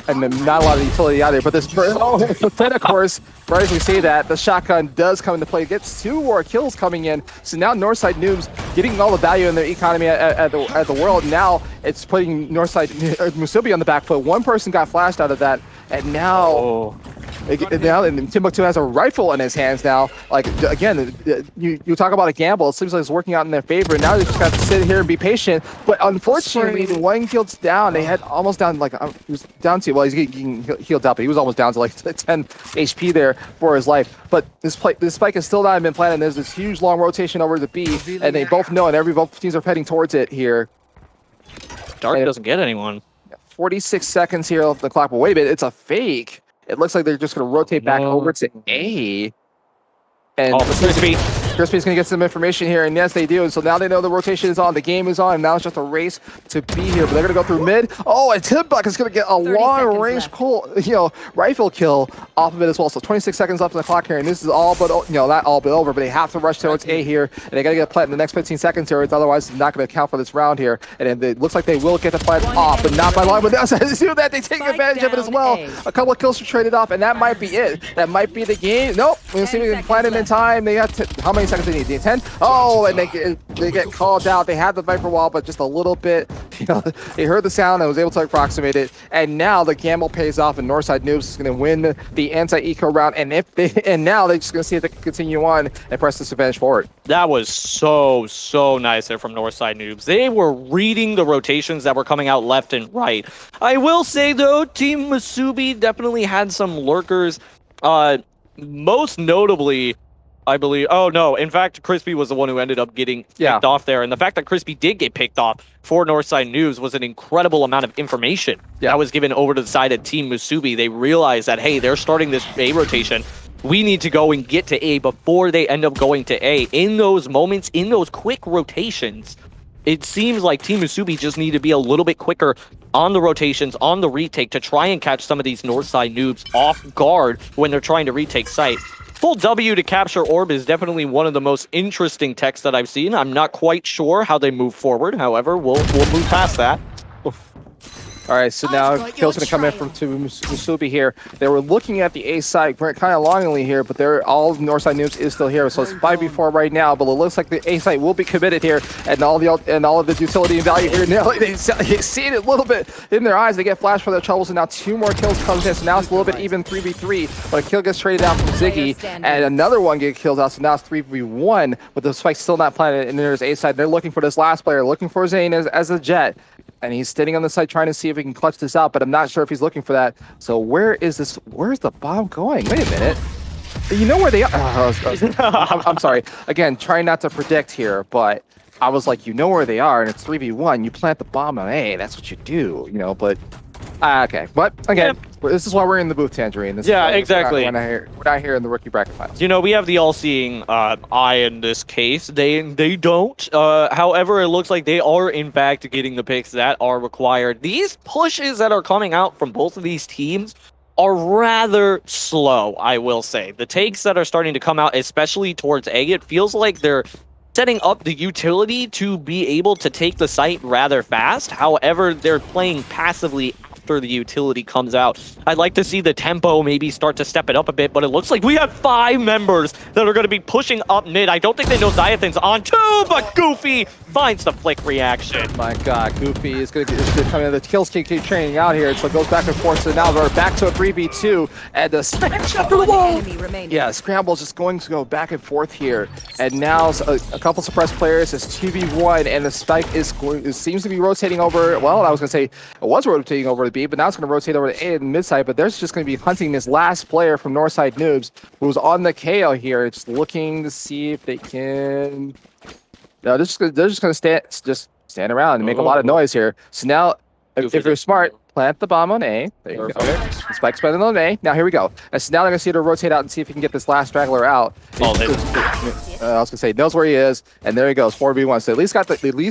and not a lot of utility either. But this, then of course, right as we say that, the shotgun does come into play. It gets 2 more kills coming in. So now Northside Noobs getting all the value in their economy at the world. Now it's putting Northside Musubi on the back foot. One person got flashed out of that, and now. Now Timbuktu has a rifle in his hands now. Like, again, you talk about a gamble. It seems like it's working out in their favor. Now they just got to sit here and be patient. But unfortunately, the one kill's down. They had almost down, like, he was down to, well, he's getting healed up, but he was almost down to like 10 HP there for his life. But this spike has still not been planted. There's this huge long rotation over to B, and they both know, and both teams are heading towards it here. Dark doesn't get anyone. 46 seconds here off the clock. But wait a minute, it's a fake. It looks like they're just going to rotate back over to A. And Crispy Crispy's going to get some information here, and yes, they do. And so now they know the rotation is on, the game is on, and now it's just a race to be here. But they're going to go through mid. Oh, and Timbuck is going to get a long-range rifle kill off of it as well. So 26 seconds left on the clock here, and this is all but, not all but over, but they have to rush towards A here, and they got to get a plant in the next 15 seconds here, otherwise it's not going to count for this round here. And it looks like they will get the plant off, but not by long. But as they do that, they take advantage of it as well. A couple of kills are traded off, and that might be it. That might be the game. Nope. We'll see if we can plant it in time. They got how many seconds they need? 10? Oh, and they get called out. They had the Viper wall, but just a little bit. They heard the sound and was able to approximate it. And now the gamble pays off, and Northside Noobs is going to win the anti-eco round. And now they're just going to see if they can continue on and press this advantage forward. That was so nice there from Northside Noobs. They were reading the rotations that were coming out left and right. I will say though, Team Musubi definitely had some lurkers. Most notably, I believe. Oh no! In fact, Crispy was the one who ended up getting picked off there, and the fact that Crispy did get picked off for Northside News was an incredible amount of information that was given over to the side of Team Musubi. They realized that hey, they're starting this A rotation. We need to go and get to A before they end up going to A. In those moments, in those quick rotations, it seems like Team Musubi just need to be a little bit quicker on the rotations, on the retake, to try and catch some of these Northside Noobs off guard when they're trying to retake site. Full W to capture Orb is definitely one of the most interesting techs that I've seen. I'm not quite sure how they move forward. However, we'll move past that. All right, so now kills going to come in from Musubi here. They were looking at the A side kind of longingly here, but they're all Northside Noobs is still here. So it's 5v4 right now, but it looks like the A side will be committed here, and all of the utility and value here. Now they see it a little bit in their eyes. They get flashed for their troubles, and now 2 more kills comes in. So now it's a little bit even 3v3, but a kill gets traded out from Ziggy, and another one gets killed out. So now it's 3v1, but the spike still not planted. And there's A side. They're looking for this last player, looking for Zane as a jet. And he's standing on the side trying to see if he can clutch this out, but I'm not sure if he's looking for that. So where's the bomb going? Wait a minute. You know where they are? I'm sorry. Again, trying not to predict here, but I was like, you know where they are, and it's 3v1. You plant the bomb on A. That's what you do, but... okay. But, again, this is why we're in the booth, Tangerine. Exactly. We're not here in the rookie bracket finals. We have the all-seeing eye in this case. They don't. However, it looks like they are, in fact, getting the picks that are required. These pushes that are coming out from both of these teams are rather slow, I will say. The takes that are starting to come out, especially towards A, it feels like they're setting up the utility to be able to take the site rather fast. However, they're playing passively after the utility comes out. I'd like to see the tempo maybe start to step it up a bit, but it looks like we have 5 members that are going to be pushing up mid. I don't think they know Xiathan's on too, but Goofy finds the flick reaction. My God, Goofy is going to come in. The kills keep training out here, so it goes back and forth. So now we're back to a 3v2, and the smash after the wall. Yeah, Scramble's just going to go back and forth here, and now a couple suppressed players is 2v1, and the spike seems to be rotating over. Well, I was going to say it was rotating over to B, but now it's going to rotate over to A and mid side. But they're just going to be hunting this last player from Northside Noobs, who's on the KO here, just looking to see if they can. No, they're just going to stand around and make a lot of noise here. So now, if you're smart, plant the bomb on A. There you go. Okay. Spike's planted on A. Now here we go. And so now they're going to see it to rotate out and see if he can get this last straggler out. I was going to say, knows where he is, and there he goes, 4v1. So at least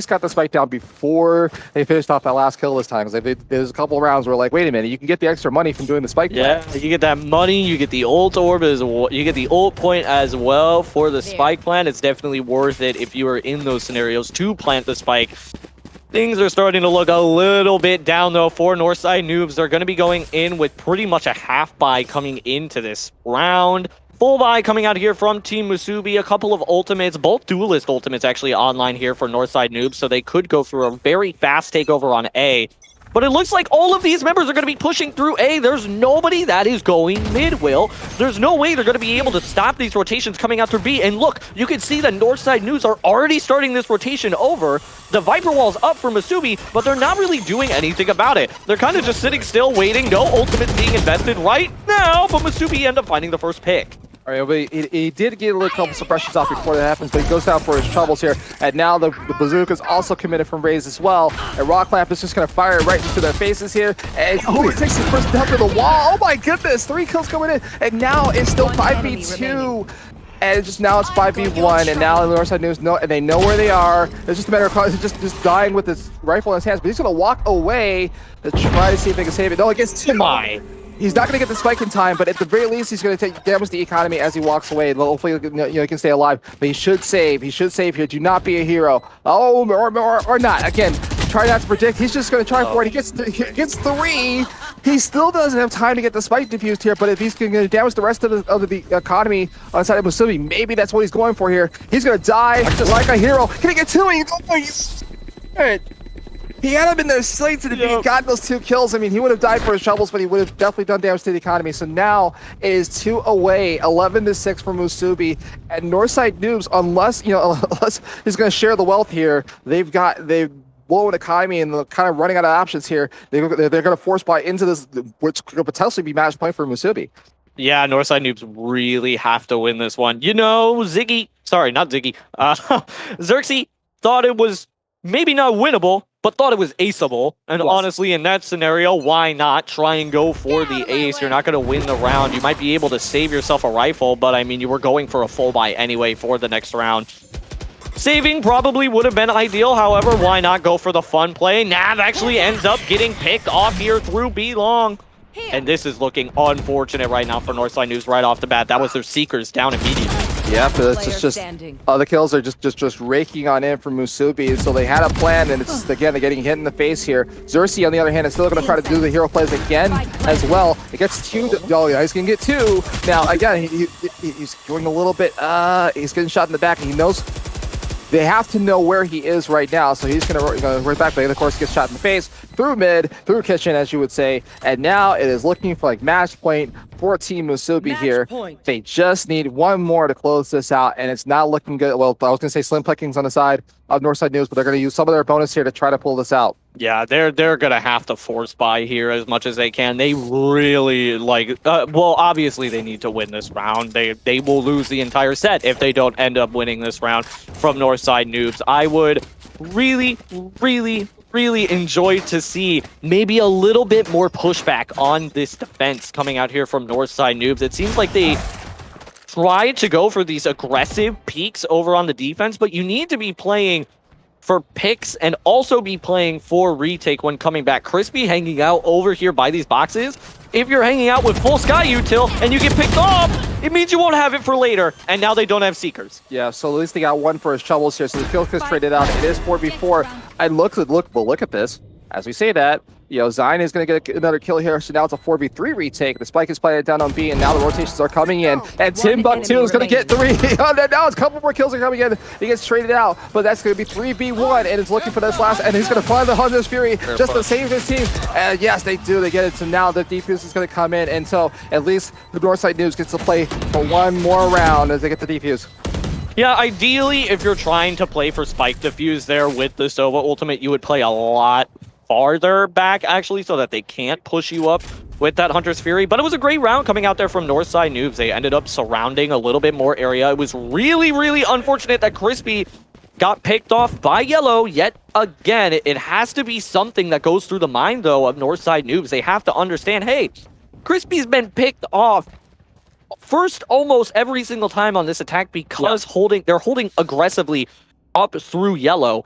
got the spike down before they finished off that last kill this time. Because there's a couple of rounds where like, wait a minute, you can get the extra money from doing the spike. Yeah, you get that money, you get the ult orb as well, you get the ult point as well for the spike plant. It's definitely worth it if you are in those scenarios to plant the spike. Things are starting to look a little bit down, though, for Northside Noobs. They're going to be going in with pretty much a half buy coming into this round. Full buy coming out here from Team Musubi. A couple of ultimates, both duelist ultimates actually online here for Northside Noobs, so they could go through a very fast takeover on A. But it looks like all of these members are going to be pushing through A. There's nobody that is going mid, Will. There's no way they're going to be able to stop these rotations coming out through B. And look, you can see that Northside News are already starting this rotation over. The Viper Wall's up for Musubi, but they're not really doing anything about it. They're kind of just sitting still, waiting. No ultimates being invested right now, but Musubi end up finding the first pick. All right, but he did get a little couple suppressions off before that happens, but he goes down for his troubles here. And now the bazooka's also committed from Raze as well. And Rock Lamp is just going to fire right into their faces here. And he takes his first down to the wall. Oh my goodness, 3 kills coming in. And now it's still 5v2. and it's just now it's 5v1, and now the Northside News know, and they know where they are. It's just a matter of just dying with his rifle in his hands, but he's gonna walk away to try to see if they can save it. No, it gets too high. He's not going to get the spike in time, but at the very least, he's going to damage the economy as he walks away. And hopefully, he can stay alive. But he should save. He should save here. Do not be a hero. Oh, or not. Again, try not to predict. He's just going to try for it. He gets 3. He still doesn't have time to get the spike diffused here. But if he's going to damage the rest of the economy on the side of Musubi, maybe that's what he's going for here. He's going to die like a hero. Can he get 2? He had him in their sights, and if he had gotten those 2 kills, I mean, he would have died for his shovels, but he would have definitely done damage to the economy. So now it is 2 away, 11-6 for Musubi, and Northside Noobs, unless he's going to share the wealth here, they've blown economy and they're kind of running out of options here. They're going to force buy into this, which could potentially be match point for Musubi. Yeah, Northside Noobs really have to win this one. You know, Xerxes thought it was maybe not winnable, but thought it was aceable. And honestly, in that scenario, why not try and go for the ace? You're not going to win the round. You might be able to save yourself a rifle, but I mean, you were going for a full buy anyway for the next round. Saving probably would have been ideal. However, why not go for the fun play? Nav actually ends up getting picked off here through B-Long. And this is looking unfortunate right now for Northside News right off the bat. That was their Seekers down immediately. Yeah, but it's just the kills are just raking on in from Musubi. So they had a plan, and it's again they're getting hit in the face here. Xerxes, on the other hand, is still going to try to do the hero plays again as well. It gets 2. Oh yeah, he's going to get 2. Now again, he's going a little bit. He's getting shot in the back, and he knows. They have to know where he is right now, so he's going to right back. But of course, gets shot in the face through mid, through kitchen, as you would say. And now it is looking for like match point for Team Musubi here. They just need one more to close this out, and it's not looking good. Well, I was going to say slim pickings on the side of Northside News, but they're going to use some of their bonus here to try to pull this out. Yeah, they're going to have to force buy here as much as they can. They really well, obviously they need to win this round. They will lose the entire set if they don't end up winning this round from Northside Noobs. I would really enjoy to see maybe a little bit more pushback on this defense coming out here from Northside Noobs. It seems like they try to go for these aggressive peaks over on the defense, but you need to be playing for picks and also be playing for retake when coming back. Crispy hanging out over here by these boxes. If you're hanging out with full Sky Util and you get picked off, it means you won't have it for later, and now they don't have Seekers. Yeah, so at least they got 1 for his shovels here, so the kill is traded out. It is 4v4. And look at this. As we say that, Zion is going to get another kill here, so now it's a 4v3 retake. The spike is planted down on B, and now the rotations are coming in. And Timbuktu is going to get 3. Now it's a couple more kills are coming in. He gets traded out, but that's going to be 3v1, and it's looking for this last, and he's going to find the Hunter's Fury just to save his team. And yes, they do. They get it. So now the defuse is going to come in, and so at least the Northside News gets to play for 1 more round as they get the defuse. Yeah, ideally, if you're trying to play for spike defuse there with the Sova ultimate, you would play a lot farther back, actually, so that they can't push you up with that Hunter's Fury. But it was a great round coming out there from Northside Noobs. They ended up surrounding a little bit more area. It was really unfortunate that Crispy got picked off by Yellow yet again. It has to be something that goes through the mind, though, of Northside Noobs. They have to understand, hey, Crispy's been picked off first almost every single time on this attack because they're holding aggressively up through Yellow.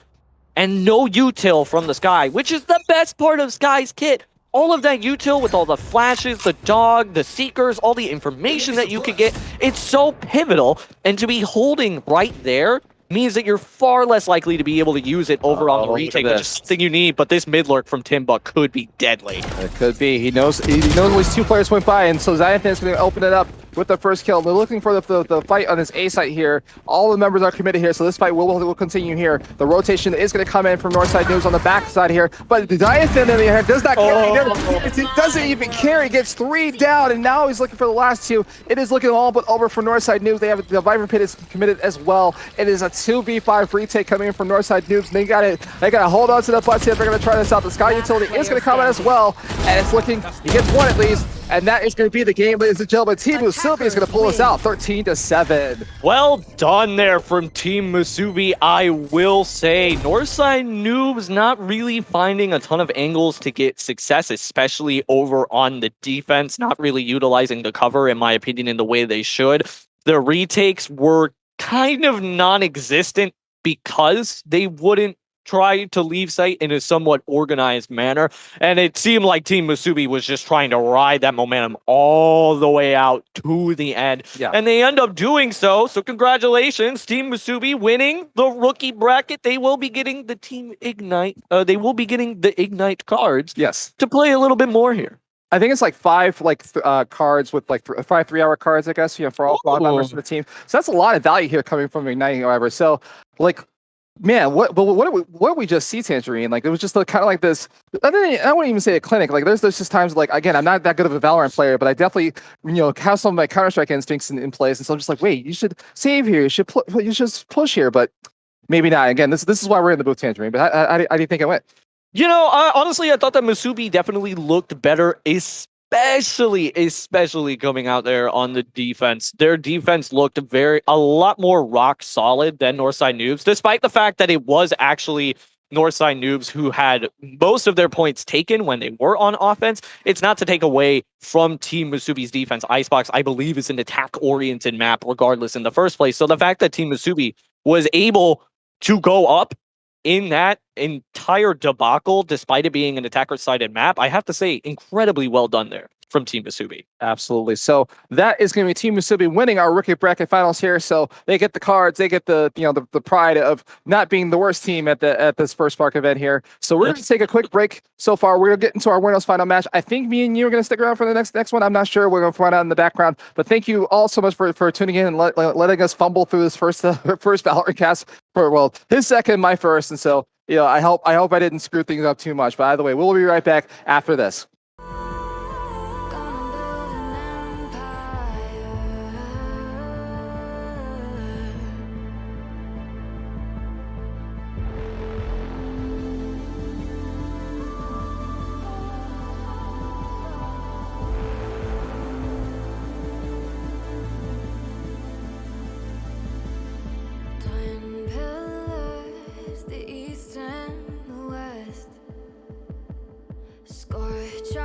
And no util from the Sky, which is the best part of Sky's kit. All of that util with all the flashes, the dog, the Seekers, all the information that you could get, it's so pivotal. And to be holding right there means that you're far less likely to be able to use it over on the retake, which is something you need. But this mid lurk from Timbuk could be deadly. It could be. He knows at least 2 players went by, and so Xanathan is going to open it up with the first kill. They're looking for the fight on this A site here. All the members are committed here, so this fight will continue here. The rotation is going to come in from Northside News on the back side here, but the Diathan in the hand does not carry. He doesn't even care. He gets 3 down, and now he's looking for the last 2. It is looking all but over for Northside News. They have the Viper Pit is committed as well. It is a 2v5 retake coming in from Northside News. They got to hold on to the butts here. They're going to try this out. The Sky Utility is going to come in as well, and it's looking. He gets 1 at least. And that is going to be the game, ladies and gentlemen. Team Musubi is going to pull us out 13-7. Well done there from Team Musubi, I will say. Northside Noobs not really finding a ton of angles to get success, especially over on the defense. Not really utilizing the cover, in my opinion, in the way they should. the retakes were kind of non-existent because they wouldn't try to leave site in a somewhat organized manner. And it seemed like Team Musubi was just trying to ride that momentum all the way out to the end. Yeah. And they end up doing so. So congratulations, Team Musubi winning the rookie bracket. They will be getting the Team Ignite. They will be getting the Ignite cards. Yes. To play a little bit more here. I think it's like 5 cards with like 5 3-hour cards, I guess, for all members of the team. So that's a lot of value here coming from Igniting, however. So like, man, what did we just see, Tangerine? Like, it was just kind of like this. I wouldn't even say a clinic. Like, there's just times like, again, I'm not that good of a Valorant player, but I definitely have some of my Counter-Strike instincts in place, and so I'm just like, wait, you should save here, you should push here, but maybe not. Again, this is why we're in the booth, Tangerine. But how do you think it went? Honestly, I thought that Musubi definitely looked better, especially coming out there on the defense. Their defense looked a lot more rock solid than Northside Noobs, despite the fact that it was actually Northside Noobs who had most of their points taken when they were on offense. It's not to take away from Team Musubi's defense. Icebox, I believe, is an attack-oriented map regardless in the first place. So the fact that Team Musubi was able to go up in that entire debacle, despite it being an attacker-sided map, I have to say, incredibly well done there from Team Musubi. Absolutely. So that is going to be Team Musubi winning our rookie bracket finals here. So they get the cards, they get the the pride of not being the worst team at this first Spark event here. So we're going to take a quick break. So far, we're going to get into our winners final match. I think me and you are going to stick around for the next one. I'm not sure. We're going to find out in the background. But thank you all so much for tuning in and letting us fumble through this first Valorant cast. For his second, my first, and so I hope I didn't screw things up too much. By the way, we'll be right back after this. Gonna build an empire. Twin pillars, the east and the west. Scorch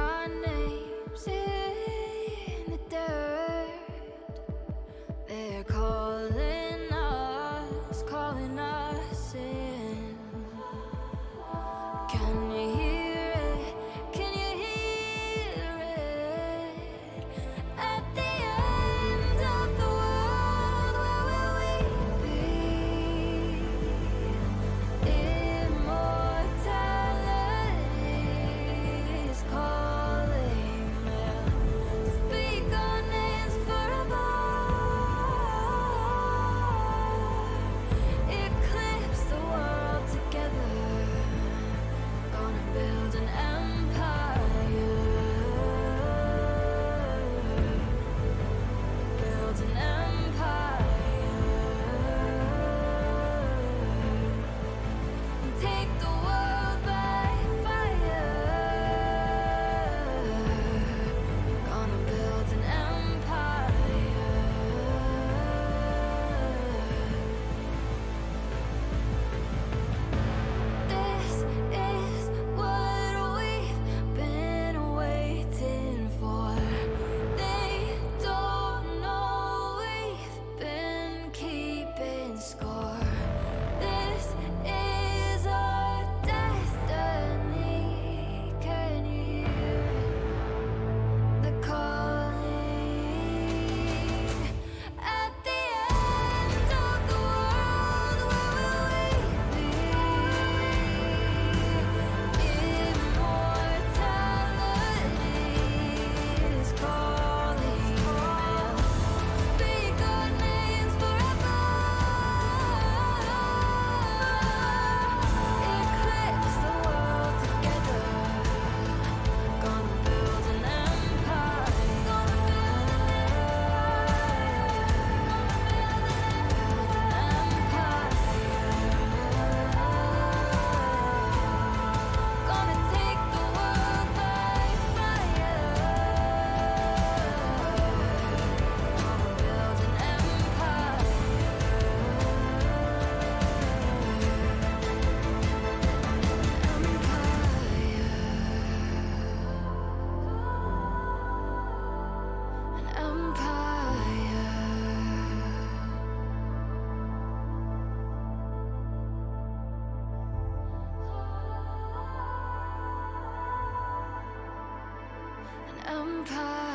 empire.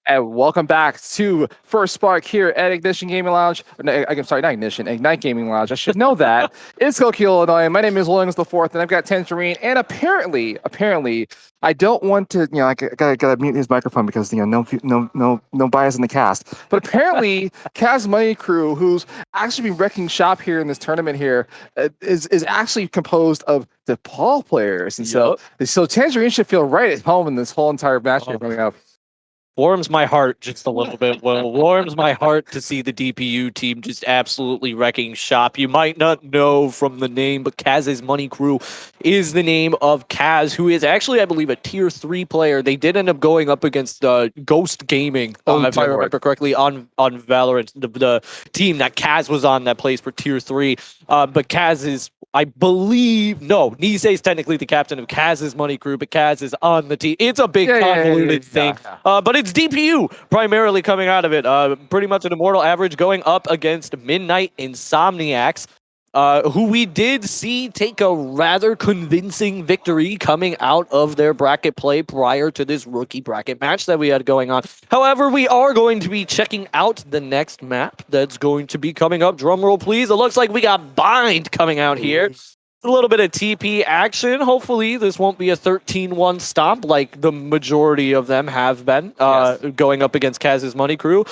And welcome back to First Spark here at Ignition Gaming Lounge. I'm sorry, not Ignition, Ignite Gaming Lounge. I should know that. It's Skokie, Illinois. My name is Williams the Fourth, and I've got Tangerine. And apparently, I don't want to, I gotta mute his microphone because no bias in the cast. But apparently, Kaz Money Crew, who's actually been wrecking shop here in this tournament here, is actually composed of DePaul players, and so Tangerine should feel right at home in this whole entire match here coming up. Warms my heart just a little bit. Well, warms my heart to see the DPU team just absolutely wrecking shop. You might not know from the name, but Kaz's Money Crew is the name of Kaz, who is actually, I believe, a tier 3 player. They did end up going up against Ghost Gaming, if I remember correctly, on Valorant, the team that Kaz was on that plays for tier 3. But Kaz is, I believe, Nise is technically the captain of Kaz's Money Crew, but Kaz is on the team. It's a big convoluted thing. But it's DPU primarily coming out of it. Pretty much an immortal average going up against Midnight Insomniacs, who we did see take a rather convincing victory coming out of their bracket play prior to this rookie bracket match that we had going on. However, we are going to be checking out the next map that's going to be coming up. Drumroll, please. It looks like we got Bind coming out here. A little bit of TP action. Hopefully, this won't be a 13-1 stomp like the majority of them have been going up against Kaz's Money Crew.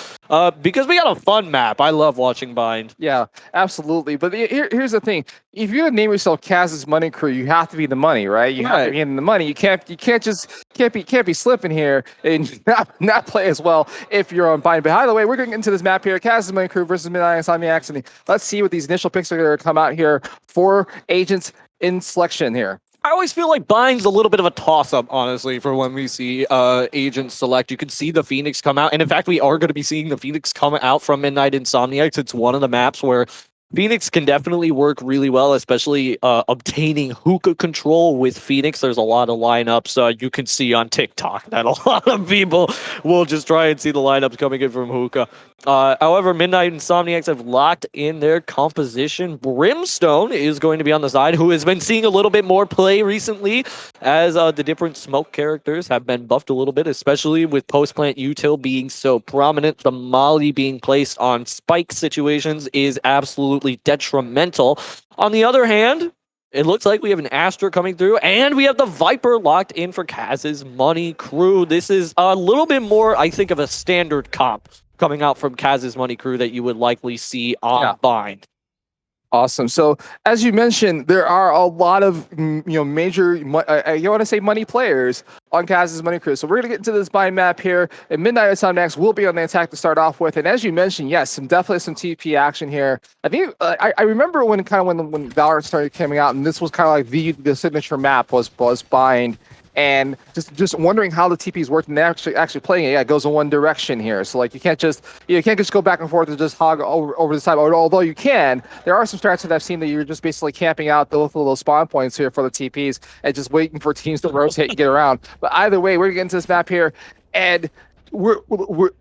Because we got a fun map. I love watching Bind. Yeah, absolutely. But here's the thing: if you're gonna name yourself Kaz's Money Crew, you have to be the money, right? You have to be in the money. You can't be slipping here and not play as well if you're on Bind. But by the way, we're going into this map here: Kaz's Money Crew versus Midnight Insomniacs, and let's see what these initial picks are going to come out here for agents in selection here. I always feel like Bind's a little bit of a toss-up, honestly, for when we see agents select. You can see the Phoenix come out, and in fact, we are going to be seeing the Phoenix come out from Midnight Insomniacs. It's one of the maps where Phoenix can definitely work really well, especially obtaining hookah control with Phoenix. There's a lot of lineups you can see on TikTok that a lot of people will just try and see the lineups coming in from hookah. However, Midnight Insomniacs have locked in their composition. Brimstone is going to be on the side, who has been seeing a little bit more play recently as the different smoke characters have been buffed a little bit, especially with post-plant util being so prominent. The molly being placed on spike situations is absolutely detrimental. On the other hand, it looks like we have an Astra coming through, and we have the Viper locked in for Kaz's Money Crew. This is a little bit more, I think, of a standard comp coming out from Kaz's Money Crew that you would likely see on Bind. Awesome. So, as you mentioned, there are a lot of major, you want to say money players on Kaz's Money Crew. So we're going to get into this Bind map here, and Midnight Insomniacs will be on the attack to start off with. And as you mentioned, yes, definitely some TP action here. I think I remember when Valorant started coming out, and this was kind of like the signature map was Bind. And just wondering how the TPs worked and actually playing it. Yeah, it goes in one direction here. So like you can't just go back and forth and just hog over the side. Although you can, there are some strats that I've seen that you're just basically camping out those little spawn points here for the TPs and just waiting for teams to rotate and get around. But either way, we're getting into this map here, and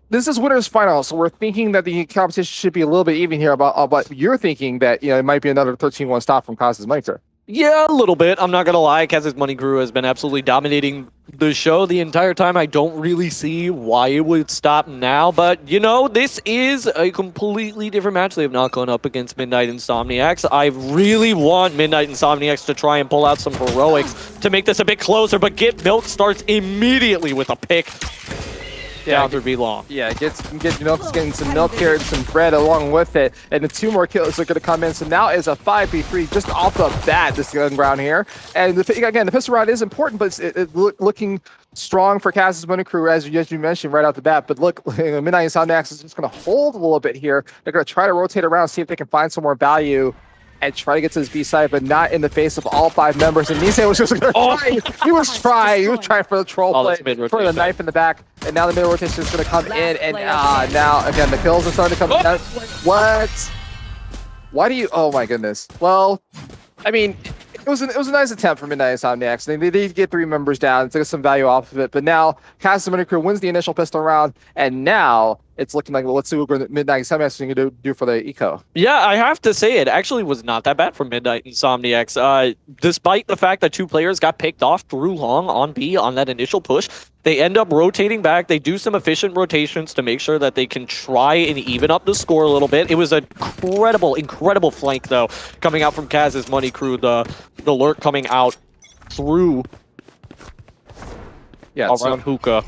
this is winners final. So we're thinking that the competition should be a little bit even here. But you're thinking that it might be another 13-1 stop from Kaz's Money Crew. Yeah, a little bit. I'm not going to lie. Kaz's Money Crew has been absolutely dominating the show the entire time. I don't really see why it would stop now. But, this is a completely different match. They have not gone up against Midnight Insomniacs. I really want Midnight Insomniacs to try and pull out some heroics to make this a bit closer. But Get Milk starts immediately with a pick. Down through B-Long. Yeah, getting some milk here and some bread along with it. And the 2 more kills are going to come in. So now is a 5v3 just off the bat, this gun round here. And the pistol round is important, but it's looking strong for Kaz's Money Crew, as you mentioned right out the bat. But look, Midnight Insomniacs is just going to hold a little bit here. They're going to try to rotate around, see if they can find some more value and try to get to this B side, but not in the face of all 5 members. And Nise was just going to try. He was trying for the troll play, for the knife in the back. And now the mid rotation is going to come in. And now, again, the kills are starting to come in. What? Why do you? Oh, my goodness. Well, I mean, it was a nice attempt for Midnight Insomniacs. They did get 3 members down, took some value off of it. But now, Kaz's Money Crew wins the initial pistol round. And now, it's looking like, well, let's see what Midnight Insomniacs is going to do for the eco. Yeah, I have to say it actually was not that bad for Midnight Insomniacs. Despite the fact that 2 players got picked off through long on B on that initial push, they end up rotating back. They do some efficient rotations to make sure that they can try and even up the score a little bit. It was an incredible flank, though, coming out from Kaz's Money Crew. The lurk coming out through around Hookah.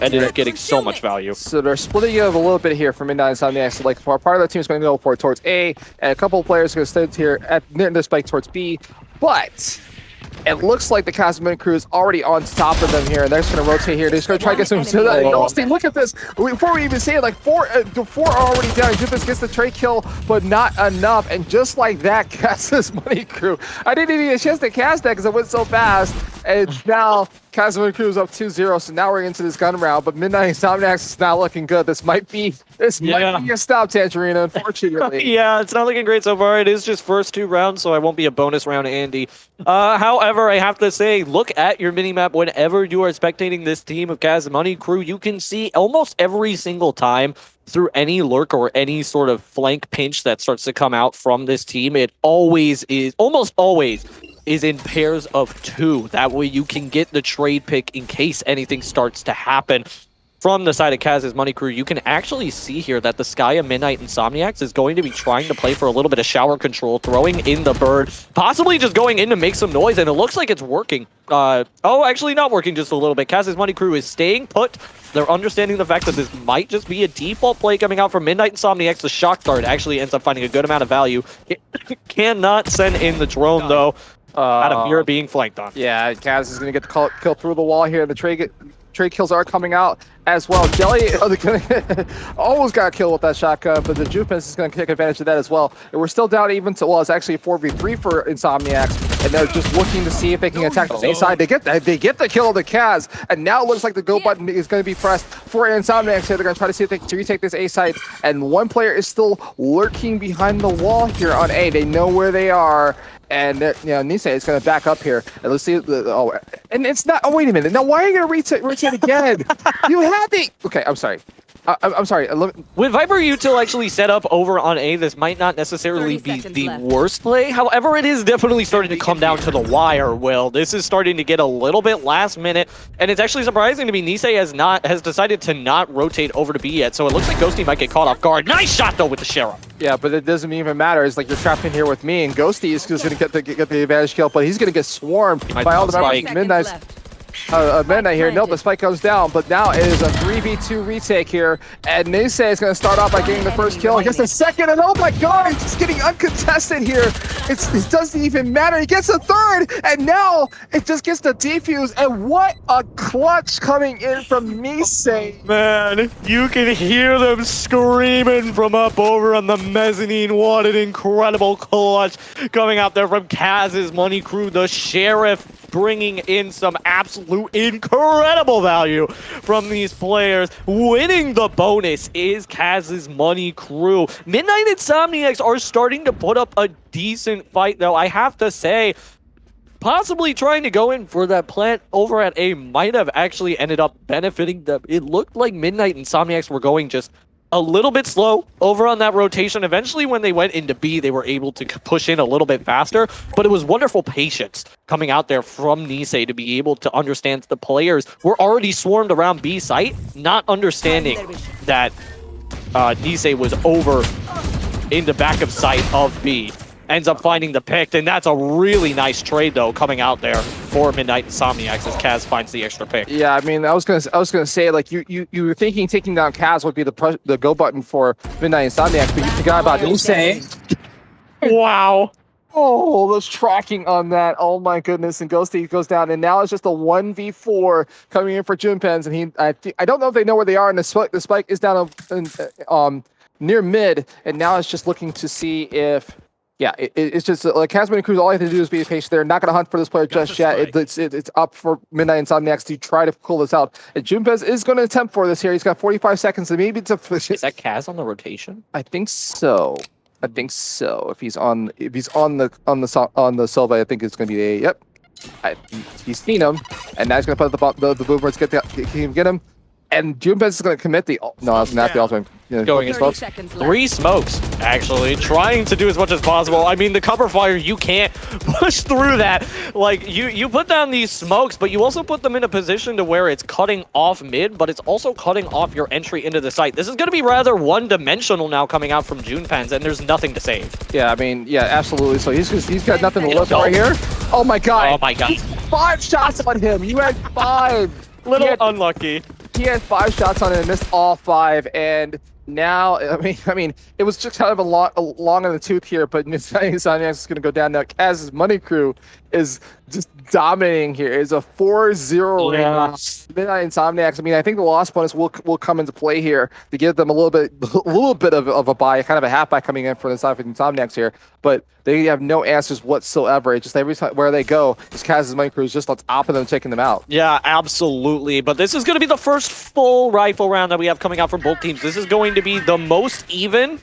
Ended up getting so much value. So they're splitting it up a little bit here for Midnight Insomniacs. Like, part of the team is going to go towards A, and a couple of players are going to stay here at near the spike towards B. But it looks like the Casamigos crew is already on top of them here, and they're just going to rotate here. They're just going to try to get some. Look at this. Before we even say it, like four are already down. Jupus gets the trade kill, but not enough. And just like that, Casa's Money Crew. I didn't even get a chance to cast that because it went so fast. And now Casamigos crew is up 2-0. So now we're into this gun round. But Midnight Insomniacs is not looking good. This might be a stop, Tangerina, unfortunately. Yeah, it's not looking great so far. It is just first 2 rounds, so I won't be a bonus round, Andy. However, I have to say, look at your minimap whenever you are spectating this team of Kaz Money Crew. You can see almost every single time through any lurk or any sort of flank pinch that starts to come out from this team, it almost always is in pairs of 2. That way you can get the trade pick in case anything starts to happen. From the side of Kaz's Money Crew, you can actually see here that the Skya Midnight Insomniacs is going to be trying to play for a little bit of shower control, throwing in the bird, possibly just going in to make some noise, and it looks like it's working. Actually not working just a little bit. Kaz's Money Crew is staying put. They're understanding the fact that this might just be a default play coming out from Midnight Insomniacs. The shock dart actually ends up finding a good amount of value. It cannot send in the drone, though, out of fear of being flanked on. Yeah, Kaz is going to get the kill through the wall here. The trade kills are coming out as well. Jelly almost got killed with that shotgun, but the Jupins is going to take advantage of that as well. And we're still down even to, well, it's actually a 4v3 for Insomniacs, and they're just looking to see if they can attack the A side. They get the kill of the Kaz, and now it looks like the go button is going to be pressed for Insomniacs here. They're going to try to see if they can retake this A side, and one player is still lurking behind the wall here on A. They know where they are. And Nisei is going to back up here. And let's see. And it's not. Oh, wait a minute. Now, why are you going to rotate again? You had the. Okay, I'm sorry. I'm sorry. With Viper Util actually set up over on A, this might not necessarily be the worst play. However, it is definitely starting to come down to the wire, Will. This is starting to get a little bit last minute, and it's actually surprising to me. Nisei has decided to not rotate over to B yet, so it looks like Ghosty might get caught off guard. Nice shot, though, with the Sheriff. Yeah, but it doesn't even matter. It's like you're trapped in here with me, and Ghosty is just going to get the advantage kill, but he's going to get swarmed by all the members of Midnight. Midnight here. Nope, the spike goes down, but now it is a 3v2 retake here, and Nisei is going to start off by getting the first kill. He gets the second, and oh my god, he's just getting uncontested here. It doesn't even matter. He gets a third, and now it just gets the defuse, and what a clutch coming in from Nisei. Man, you can hear them screaming from up over on the mezzanine. What an incredible clutch coming out there from Kaz's Money Crew, the Sheriff, bringing in some absolute incredible value from these players. Winning the bonus is Kaz's Money Crew. Midnight Insomniacs are starting to put up a decent fight, though. I have to say, possibly trying to go in for that plant over at A might have actually ended up benefiting them. It looked like Midnight Insomniacs were going just a little bit slow over on that rotation. Eventually, when they went into B, they were able to push in a little bit faster, but it was wonderful patience coming out there from Nisei to be able to understand the players were already swarmed around B site, not understanding that Nisei was over in the back of sight of B. Ends up finding the pick, and that's a really nice trade, though, coming out there for Midnight Insomniacs as Kaz finds the extra pick. Yeah, I mean, I was gonna say, like, you were thinking taking down Kaz would be the go button for Midnight Insomniacs, but you forgot about Nisei. Wow. Oh, those tracking on that. Oh my goodness. And Ghosty goes down, and now it's just a 1v4 coming in for Junpens, and I don't know if they know where they are, and the spike is down near mid, and now it's just looking to see if. Yeah, it's just like Kaz Cruz. All you have to do is be patient. They're not going to hunt for this player just yet. It's up for Midnight Insomniacs to try to pull this out. And Junpez is going to attempt for this here. He's got 45 seconds, and maybe it's a. Is that Kaz on the rotation? I think so. If he's on the Silva, I think it's going to be a. Yep. He's seen him, and now he's going to put the boomers get him. And Junpens is going to commit the... no, that's not the ultimate. Going in smokes. 3 smokes, actually, trying to do as much as possible. I mean, the cover fire, you can't push through that. Like, you put down these smokes, but you also put them in a position to where it's cutting off mid, but it's also cutting off your entry into the site. This is going to be rather one-dimensional now coming out from Junpens, and there's nothing to save. Yeah, I mean, yeah, absolutely. So he's got nothing to live right here. Oh my god. Oh my god. 5 shots on him. You had 5. Little unlucky. He had 5 shots on it and missed all 5, and now, I mean, it was just kind of a long in the tooth here, but Insomniacs is going to go down now. Kaz's Money Crew is just dominating here. It's a 4-0 Yeah. Midnight Insomniacs. I mean, I think the loss bonus will come into play here to give them a little bit of a buy, kind of a half buy coming in for the side of Insomniacs here, but they have no answers whatsoever. It's just every time where they go, this Kaz's Money Crew is just on top of them, taking them out. Yeah, absolutely. But this is going to be the first full rifle round that we have coming out from both teams. This is going to be the most even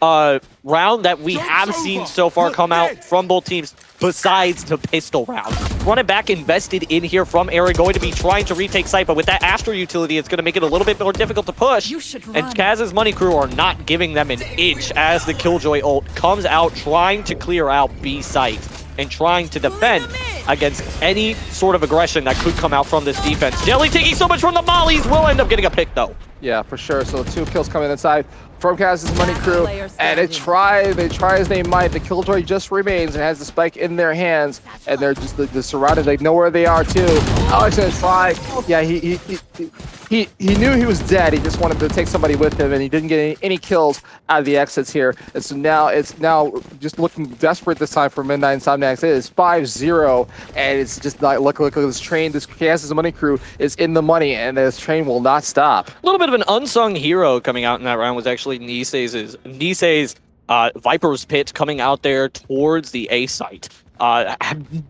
round that we have seen so far come out from both teams, besides the pistol round. Run it back invested in here from Aaron, going to be trying to retake site, but with that Astra utility, it's going to make it a little bit more difficult to push. And Kaz's Money Crew are not giving them an inch as the Killjoy ult comes out trying to clear out B site and trying to defend against any sort of aggression that could come out from this defense. Jelly taking so much from the mollies, will end up getting a pick though. Yeah, for sure. So 2 kills coming inside from Kaz's Money Crew, and they try as they might. The Killjoy just remains and has the spike in their hands, and they're just the surrounded. They know where they are too. Alex gonna try. Yeah, he knew he was dead. He just wanted to take somebody with him, and he didn't get any kills out of the exits here. And so now it's just looking desperate this time for Midnight Insomniacs. It is 5-0, and it's just like look at this train. This Kaz's Money Crew is in the money, and this train will not stop. A little bit of an unsung hero coming out in that round was actually Nisei's Viper's Pit coming out there towards the A site.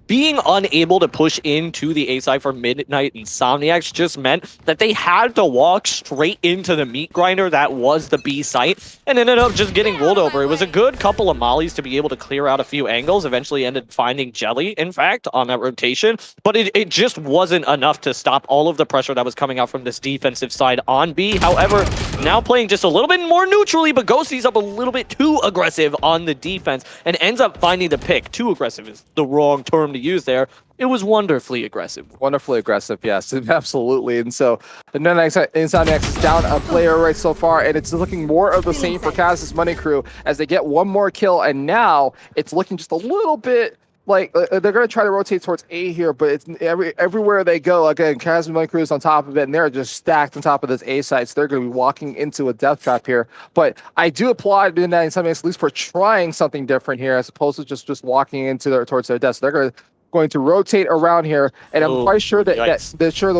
Being unable to push into the A side for Midnight Insomniacs just meant that they had to walk straight into the meat grinder that was the B site and ended up just getting rolled over. It was a good couple of mollies to be able to clear out a few angles, eventually ended finding Jelly, in fact, on that rotation, but it just wasn't enough to stop all of the pressure that was coming out from this defensive side on B. However, now playing just a little bit more neutrally, but Ghosty's up a little bit too aggressive on the defense and ends up finding the pick. Too aggressive is the wrong term to use there. It was wonderfully aggressive. Wonderfully aggressive, yes, absolutely. And so the Insomniacs is down a player right so far, and it's looking more of the same for Kaz's Money Crew as they get one more kill, and now it's looking just a little bit like they're going to try to rotate towards A here, but it's everywhere they go. Again, Kaz's Money Crew is on top of it, and they're just stacked on top of this A site, so they're going to be walking into a death trap here. But I do applaud Midnight Insomniacs at least for trying something different here, as opposed to just walking into towards their death. So they're going to rotate around here, and I'm quite sure that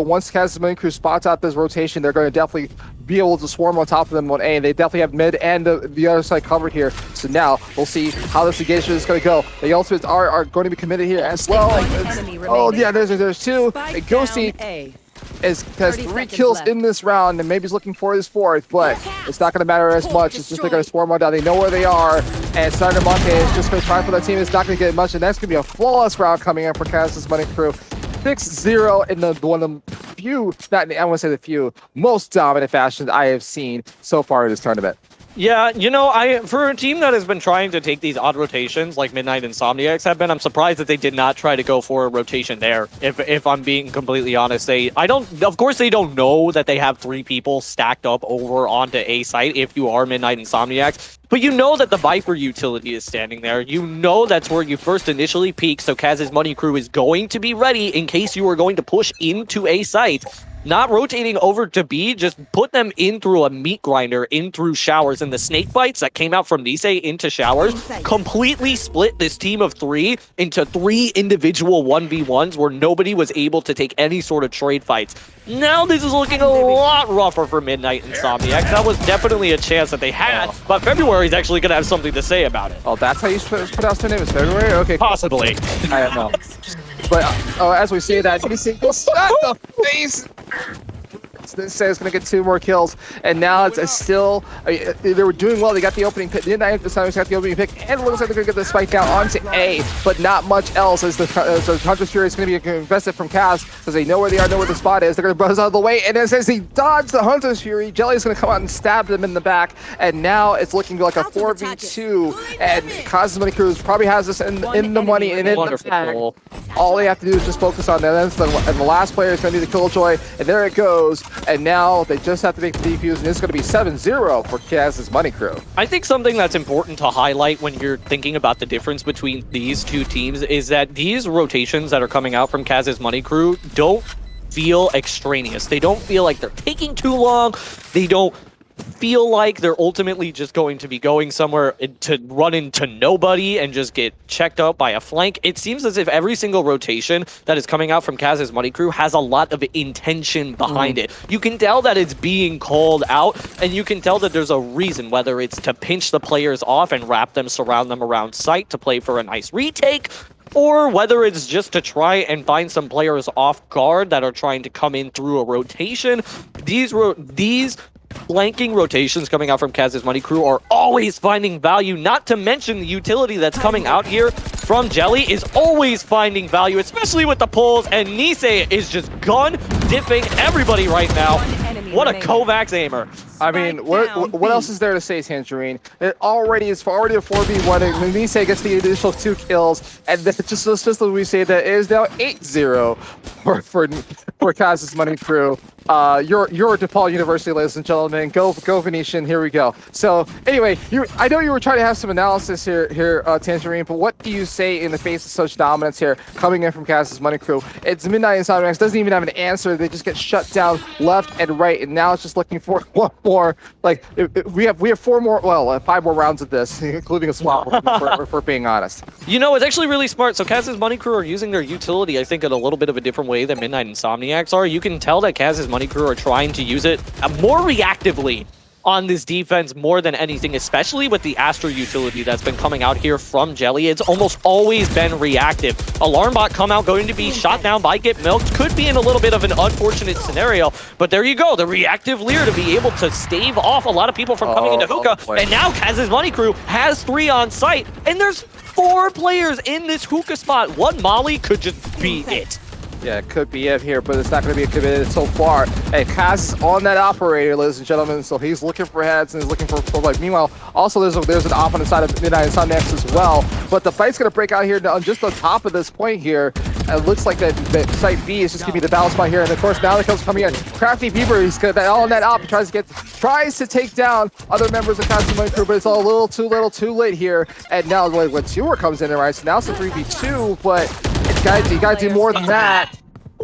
once Kaz's Money Crew spots out this rotation, they're going to definitely be able to swarm on top of them on A, and they definitely have mid and the other side covered here. So now we'll see how this engagement is going to go. The ultimates are going to be committed here as well. Oh yeah, there's 2. And Ghosty has 3 kills in this round, and maybe he's looking for his 4th, but it's not going to matter as much. It's just they're going to swarm on down. They know where they are, and Monkey is just going to try for that team. It's not going to get much, and that's going to be a flawless round coming in for Kaz's Money Crew. 6-0 in one of the few, I want to say the few, most dominant fashions I have seen so far in this tournament. Yeah, you know, for a team that has been trying to take these odd rotations like Midnight Insomniacs have been, I'm surprised that they did not try to go for a rotation there. If I'm being completely honest, of course they don't know that they have 3 people stacked up over onto A site if you are Midnight Insomniacs. But you know that the Viper utility is standing there. You know that's where you first initially peak, so Kaz's Money Crew is going to be ready in case you are going to push into A site. Not rotating over to B, just put them in through a meat grinder, in through showers, and the snake bites that came out from Nisei into showers completely split this team of 3 into 3 individual 1v1s where nobody was able to take any sort of trade fights. Now this is looking a lot rougher for Midnight Insomniacs. That was definitely a chance that they had, but February is actually going to have something to say about it. Oh, that's how you pronounce the name? Is February? Okay. Possibly. I don't know. But as we say that, Nisei goes shut the face. This is going to get 2 more kills, and now it's still they were doing well. They got the opening pick. Midnight Insomniacs got the opening pick, and it looks like they're going to get the spike down onto A, but not much else as the Hunter's Fury is going to be invested from Kaz because they know where they are, know where the spot is. They're going to buzz out of the way, and as he dodged the Hunter's Fury, Jelly's going to come out and stab them in the back, and now it's looking like a 4v2, and Kaz's Money Crew probably has this in the money and in the bag. All they have to do is just focus on that, and the last player is going to be the Killjoy, and there it goes, and now they just have to make the defuse, and it's going to be 7-0 for Kaz's Money Crew. I think something that's important to highlight when you're thinking about the difference between these two teams is that these rotations that are coming out from Kaz's Money Crew don't feel extraneous. They don't feel like they're taking too long. They don't feel like they're ultimately just going to be going somewhere to run into nobody and just get checked out by a flank. It seems as if every single rotation that is coming out from Kaz's Money Crew has a lot of intention behind it. You can tell that it's being called out, and you can tell that there's a reason, whether it's to pinch the players off and wrap them, surround them around site to play for a nice retake, or whether it's just to try and find some players off guard that are trying to come in through a rotation. These flanking rotations coming out from Kaz's Money Crew are always finding value, not to mention the utility that's coming out here from Jelly is always finding value, especially with the pulls, and Nisei is just gun dipping everybody right now. What a Kovacs aimer. I mean, what else is there to say, Tangerine? It already is already a 4v1, and Nisei gets the additional 2 kills, and then just as we say that it is now 8-0 for Kaz's Money Crew. You're DePaul University, ladies and gentlemen. Go Venetian. Here we go. So anyway, I know you were trying to have some analysis here, Tangerine, but what do you say in the face of such dominance here coming in from Kaz's Money Crew? It's Midnight Insomniacs doesn't even have an answer. They just get shut down left and right, and now it's just looking for one more. Like we have 4 more, well, 5 more rounds of this, including a swap. if we're being honest. You know, it's actually really smart. So Kaz's Money Crew are using their utility, I think, in a little bit of a different way than Midnight Insomniacs are. You can tell that Kaz's Money Crew are trying to use it more reactively on this defense more than anything, especially with the Astro utility that's been coming out here from Jelly. It's almost always been reactive. Alarm bot come out, going to be shot down by Get Milked. Could be in a little bit of an unfortunate scenario, but there you go. The reactive Leer to be able to stave off a lot of people from coming into hookah. And now Kaz's Money Crew has 3 on site, and there's 4 players in this hookah spot. One Molly could just be it. Yeah, it could be it here, but it's not going to be committed so far. And Kaz is on that operator, ladies and gentlemen, so he's looking for heads and he's looking for like. Meanwhile, also there's an op on the side of Midnight Insomniacs as well. But the fight's going to break out here on just on top of this point here. It looks like that site B is just going to be the battle spot here. And of course, now the kills coming in. Crafty Beaver, he's got all on that op. He tries to take down other members of Kaz's Money Crew, but it's all a little too late here. And now when Tour comes in, right? So now it's a 3v2, but you got to do more than that.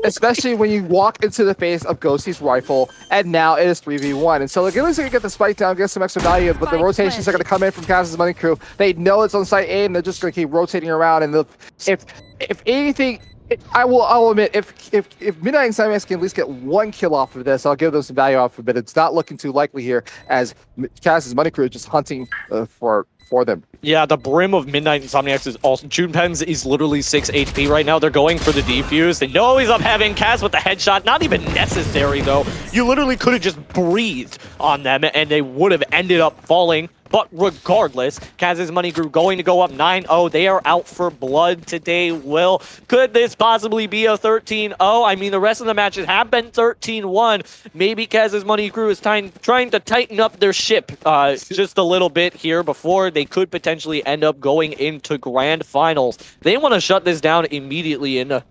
Especially when you walk into the face of Ghosty's rifle, and now it is 3v1. And so at least they can get the spike down, get some extra value, but the rotations are going to come in from Kaz's Money Crew. They know it's on site A, and they're just going to keep rotating around. And if anything, I'll admit, if Midnight Insomniacs can at least get 1 kill off of this, I'll give them some value off of it. It's not looking too likely here, as Kaz's Money Crew is just hunting for them. Yeah, the brim of Midnight Insomniacs is also... Junepens is literally 6 HP right now. They're going for the defuse. They know he's up having Kaz with the headshot. Not even necessary, though. You literally could have just breathed on them, and they would have ended up falling. But regardless, Kaz's Money Crew going to go up 9-0. They are out for blood today, Will. Could this possibly be a 13-0? I mean, the rest of the matches have been 13-1. Maybe Kaz's Money Crew is trying to tighten up their ship just a little bit here before they could potentially end up going into grand finals. They want to shut this down immediately and,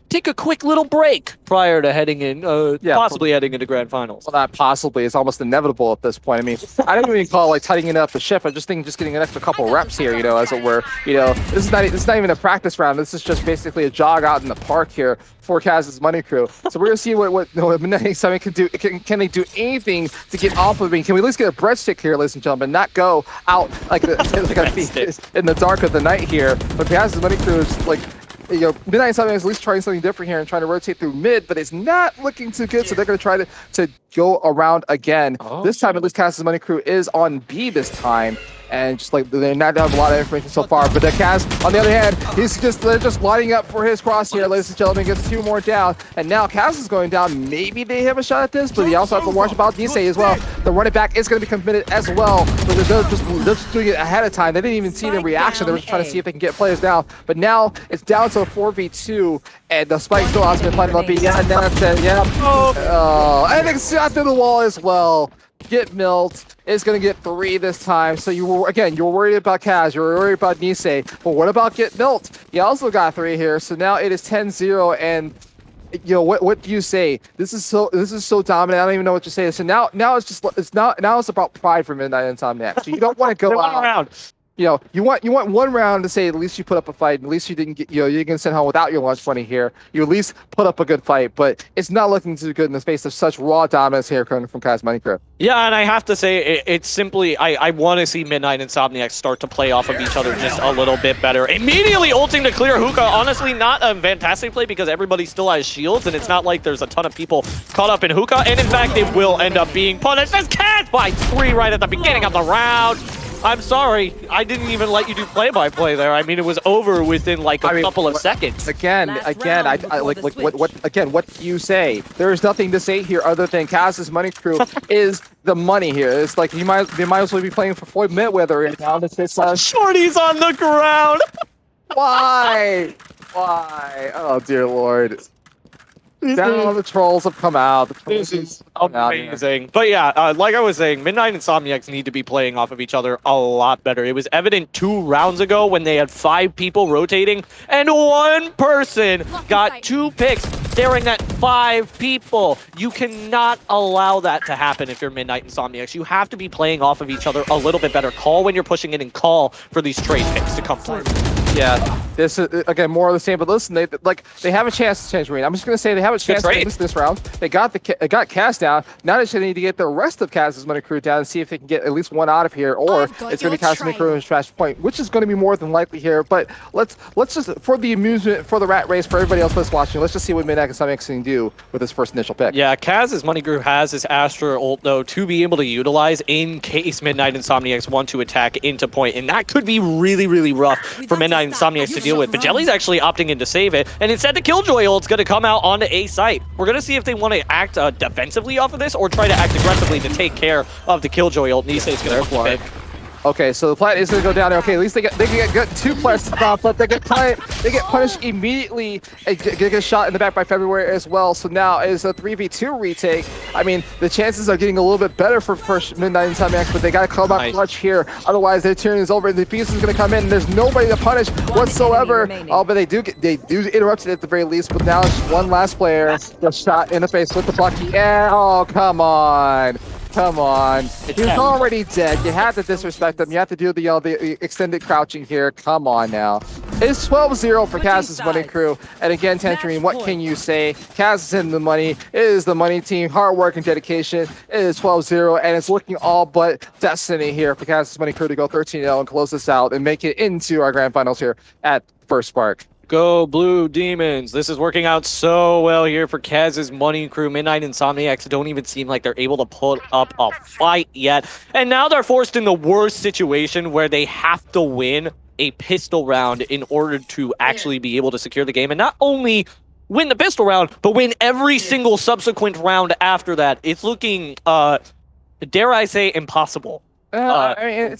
take a quick little break prior to heading in, possibly heading into grand finals. Well, not possibly. It's almost inevitable at this point. I mean, I don't even call it like tightening up the ship. I just think just getting an extra couple reps here, as it were. This is not even a practice round. This is just basically a jog out in the park here for Kaz's Money Crew. So we're gonna see what Midnight Insomniacs can do. Can they do anything to get off of me? Can we at least get a breadstick here, ladies and gentlemen? Not go out like in the dark of the night here. But Kaz's Money Crew is like. Midnight Insomniacs is at least trying something different here and trying to rotate through mid, but it's not looking too good, so they're going to try to go around again. This time, at least Kaz's Money Crew is on B this time. and just like they're not have a lot of information so far. But the Kaz, on the other hand, they're just lining up for his cross here, ladies and gentlemen. Gets 2 more down, and now Kaz is going down. Maybe they have a shot at this, but you also have to watch about Nisei as well. The running back is going to be committed as well, but they're just doing it ahead of time. They didn't even see the reaction. They were just trying to see if they can get players down. But now it's down to a 4v2, and the spike still has been planted on B. Yeah, and that's it. Yeah. And it's shot through the wall as well. Get Milt is going to get 3 this time. So you were worried about Kaz, you were worried about Nisei, but what about Get Milt? He also got 3 here. So now it is 10-0, and you know what do you say? This is so dominant. I don't even know what to say. So now it's about pride for Midnight Insomniac. So you don't want to go out. You know, you want 1 round to say at least you put up a fight. At least you didn't get, you know, you can send home without your lunch money here. You at least put up a good fight, but it's not looking too good in the face of such raw dominance here coming from Kaz Money Crew. Yeah, and I have to say, it's simply, I want to see Midnight and Insomniac start to play off of each other just a little bit better. Immediately ulting to clear Hookah, honestly not a fantastic play because everybody still has shields, and it's not like there's a ton of people caught up in Hookah, and in fact, it will end up being punished as Kaz by 3 right at the beginning of the round. I'm sorry, I didn't even let you do play-by-play there. I mean, it was over within like a couple of seconds. Again, what do you say? There is nothing to say here other than Kaz's Money Crew is the money here. It's like they might as well be playing for Floyd Mayweather right now. Shorty's on the ground. Why? Oh dear Lord. Down the trolls have come out. This is amazing. But yeah, like I was saying, Midnight and Insomniacs need to be playing off of each other a lot better. It was evident 2 rounds ago when they had 5 people rotating, and 1 person got 2 picks staring at 5 people. You cannot allow that to happen if you're Midnight Insomniacs. You have to be playing off of each other a little bit better. Call when you're pushing in and call for these trade picks to come through. Yeah, this is again more of the same. But listen, they have a chance to change Marine. I'm just gonna say they have a chance to win this round. They got Kaz down. Now they just need to get the rest of Kaz's Money Crew down and see if they can get at least 1 out of here, or it's gonna be Kaz's Money Crew and Trash Point, which is gonna be more than likely here. But let's just, for the amusement, for the rat race, for everybody else that's watching, let's just see what Midnight Insomniacs can do with his first initial pick. Yeah, Kaz's Money Crew has his Astra ult though to be able to utilize in case Midnight Insomniacs want to attack into point, and that could be really rough for Midnight Insomniacs to deal with. But Jelly's actually opting in to save it, and instead the Killjoy ult's going to come out onto A site. We're going to see if they want to act defensively off of this or try to act aggressively to take care of the Killjoy ult. Nisei's going to pick. Okay, so the plat is going to go down there. Okay, at least they get 2 players to stop, but they get punished immediately and get shot in the back by February as well. So now is a 3v2 retake. I mean, the chances are getting a little bit better for first Midnight Insomniacs, but they got to come out clutch here. Otherwise, their turn is over, and the Fuse is going to come in, and there's nobody to punish whatsoever. Oh, but they do interrupt it at the very least. But now it's 1 last player just shot in the face with the blocky. Yeah, oh, come on. Come on. He's already dead. You have to disrespect him. You have to do the extended crouching here. Come on now. It's 12-0 for Kaz's Money Crew. And again, Tangerine, what can you say? Kaz is in the money. It is the money team. Hard work and dedication. It is 12-0, and it's looking all but destiny here for Kaz's Money Crew to go 13-0 and close this out and make it into our grand finals here at First Spark. Go Blue Demons. This is working out so well here for Kaz's Money Crew. Midnight Insomniacs don't even seem like they're able to put up a fight yet. And now they're forced in the worst situation where they have to win a pistol round in order to actually be able to secure the game. And not only win the pistol round, but win every single subsequent round after that. It's looking, dare I say, impossible. I mean,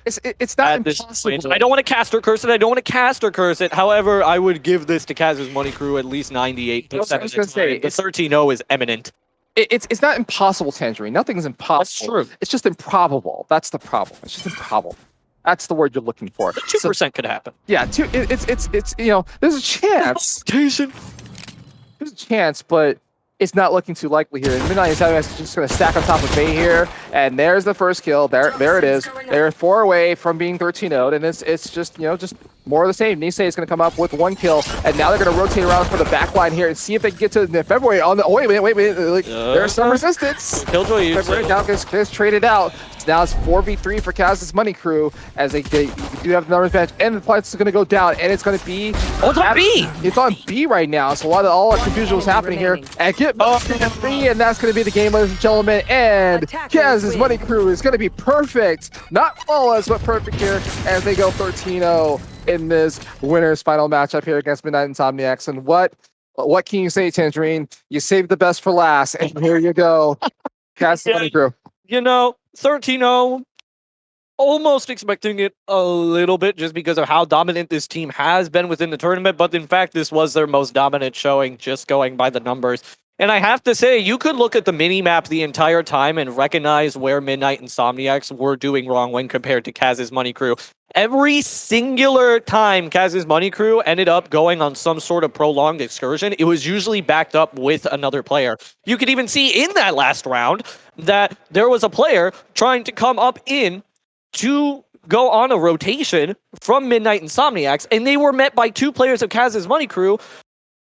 it's not impossible. I don't want to caster curse it. However, I would give this to Kaz's Money Crew at least 98%. The 13-0 is imminent. It's not impossible, Tangerine. Nothing's impossible. That's true. It's just improbable. That's the problem. It's just improbable. That's the word you're looking for. 2% could happen. Yeah, it's you know, there's a chance. There's a chance, but it's not looking too likely here. And Midnight Insomniacs is just going to stack on top of Bay here, and there's the first kill. There it is. They're 4 away from being 13-0'd, and it's just, you know, just more of the same. Nisei is going to come up with 1 kill, and now they're going to rotate around for the back line here and see if they can get to the February on the. Oh, wait, like, there's some resistance. Killjoy February now gets traded out. Now it's 4v3 for Kaz's Money Crew as they do have the numbers bench, and the fight is going to go down, and it's going to be. Oh, it's on B. It's on B right now. So all that confusion was happening here, and get B, and that's going to be the game, ladies and gentlemen. And Kaz's Money Crew is going to be perfect, not flawless, but perfect here as they go 13-0 in this winners final matchup here against Midnight Insomniacs. And what can you say, Tangerine? You saved the best for last, and here you go, Kaz's Money Crew. You know, 13-0, almost expecting it a little bit just because of how dominant this team has been within the tournament, but in fact, this was their most dominant showing, just going by the numbers. And I have to say, you could look at the mini-map the entire time and recognize where Midnight Insomniacs were doing wrong when compared to Kaz's Money Crew. Every singular time Kaz's Money Crew ended up going on some sort of prolonged excursion, it was usually backed up with another player. You could even see in that last round that there was a player trying to come up in to go on a rotation from Midnight Insomniacs, and they were met by 2 players of Kaz's Money Crew,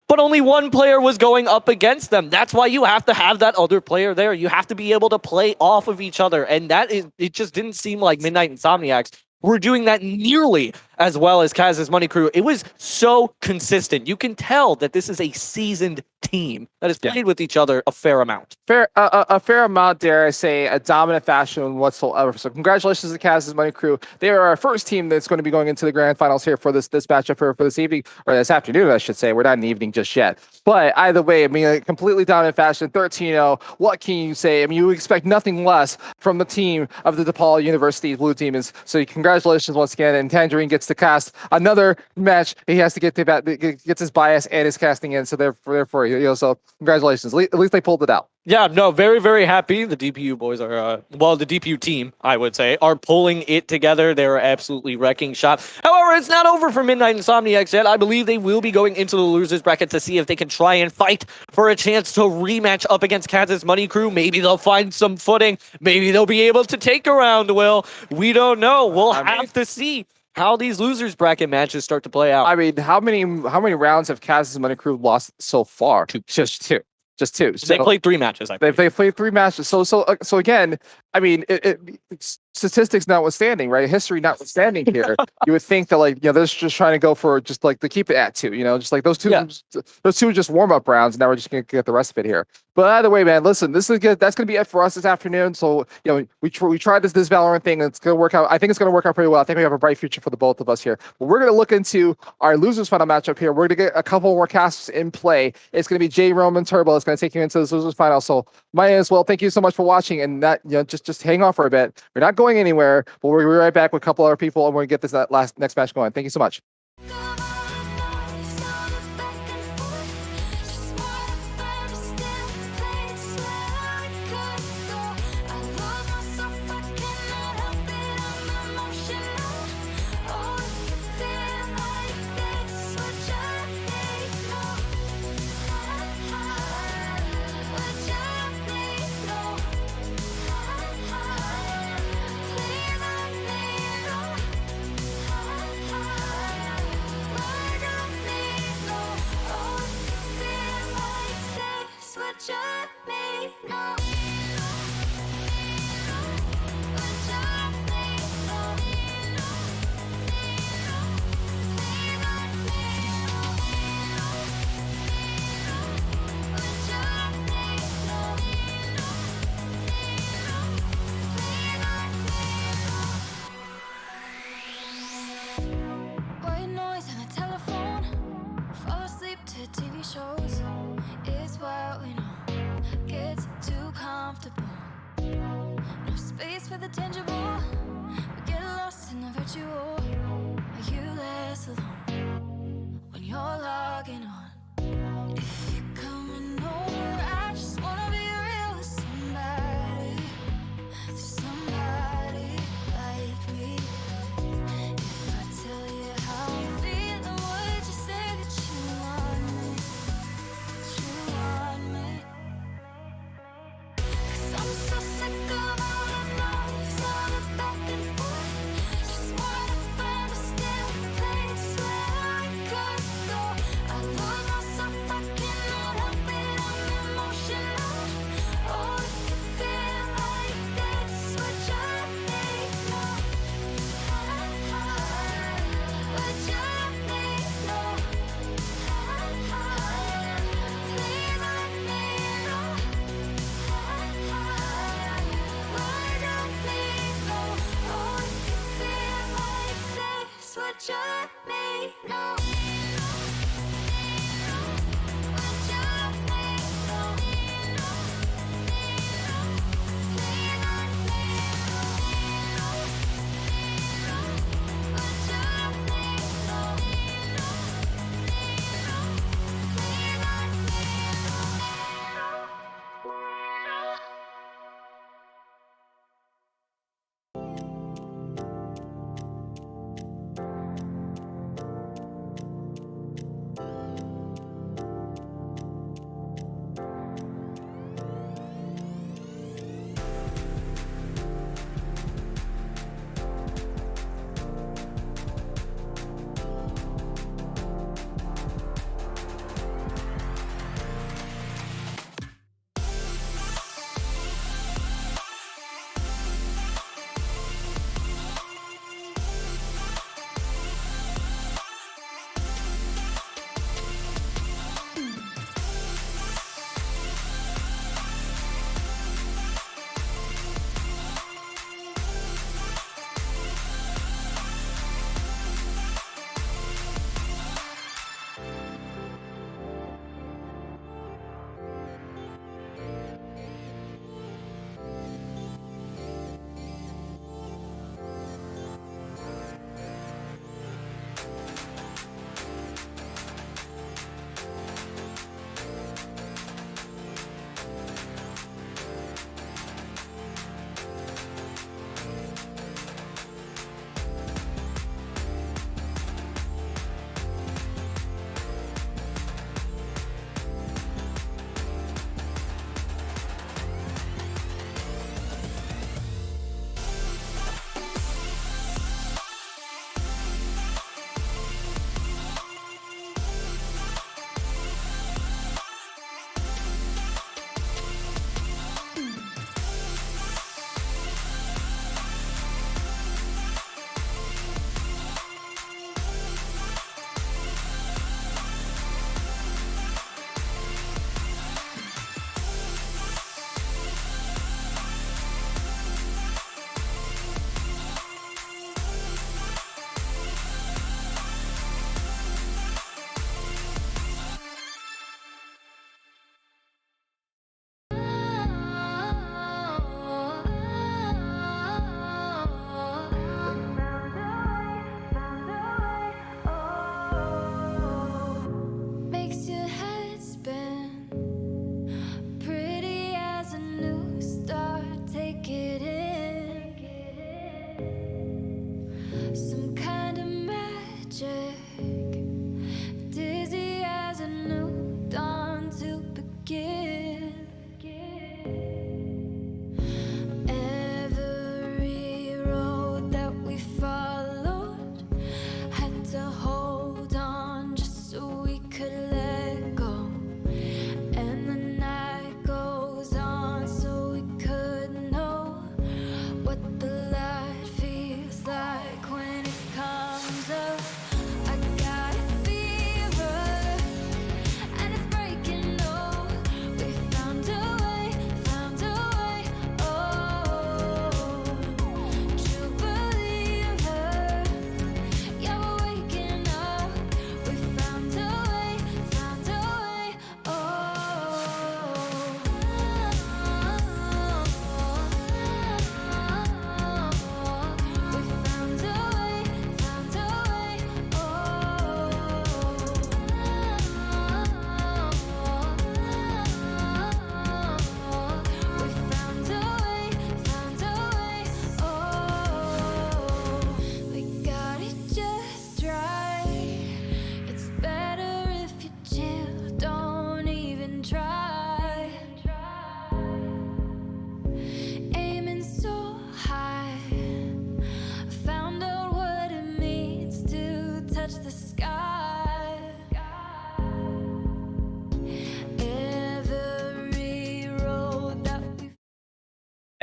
but only 1 player was going up against them. That's why you have to have that other player there. You have to be able to play off of each other, and it just didn't seem like Midnight Insomniacs were doing that nearly as well as Kaz's Money Crew. It was so consistent. You can tell that this is a seasoned team that has played with each other a fair amount. A fair amount, dare I say, a dominant fashion whatsoever. So congratulations to Kaz's Money Crew. They are our first team that's going to be going into the grand finals here for this matchup for this evening, or this afternoon, I should say. We're not in the evening just yet. But either way, I mean, a completely dominant fashion, 13-0. What can you say? I mean, you expect nothing less from the team of the DePaul University Blue Demons. So congratulations once again, and Tangerine gets to cast another match. He has to gets his bias and his casting in. So therefore, so congratulations. At least they pulled it out. Yeah, no, very, very happy. The DPU boys are, the DPU team, I would say, are pulling it together. They're absolutely wrecking shop. However, it's not over for Midnight Insomniacs yet. I believe they will be going into the losers bracket to see if they can try and fight for a chance to rematch up against Kaz's Money Crew. Maybe they'll find some footing. Maybe they'll be able to take a round, Will. We don't know. We'll have to see how these losers bracket matches start to play out. I mean, how many rounds have Kaz's Money Crew lost so far? 2. Just 2. Just 2. So they played 3 matches, I think. They played 3 matches. So again, I mean, statistics notwithstanding, right? History notwithstanding here, you would think that they're just trying to go for just like to keep it at 2, just like those two are just warm-up rounds, and now we're just gonna get the rest of it here. But either way, man, listen, this is good. That's gonna be it for us this afternoon. So we tried this Valorant thing, and it's gonna work out. I think it's gonna work out pretty well. I think we have a bright future for the both of us here. But we're gonna look into our losers final matchup here. We're gonna get a couple more casts in play. It's gonna be J Roman Turbo. It's gonna take you into this losers final. So my name is Will. Thank you so much for watching, and that just hang on for a bit. We're not going anywhere, but we'll be right back with a couple other people, and we're gonna get this next match going. Thank you so much. White noise on the telephone, fall asleep to TV shows. It's what we know, gets too comfortable. No space for the tangible, we get lost in the virtual. Are you less alone when you're logging on? If you're coming over, I just wanna be real with somebody like me. If I tell you how I'm feeling, would you say that you want me? That you want me? 'Cause I'm so sick of all the noise, all the back and forth. Just wanna find a still place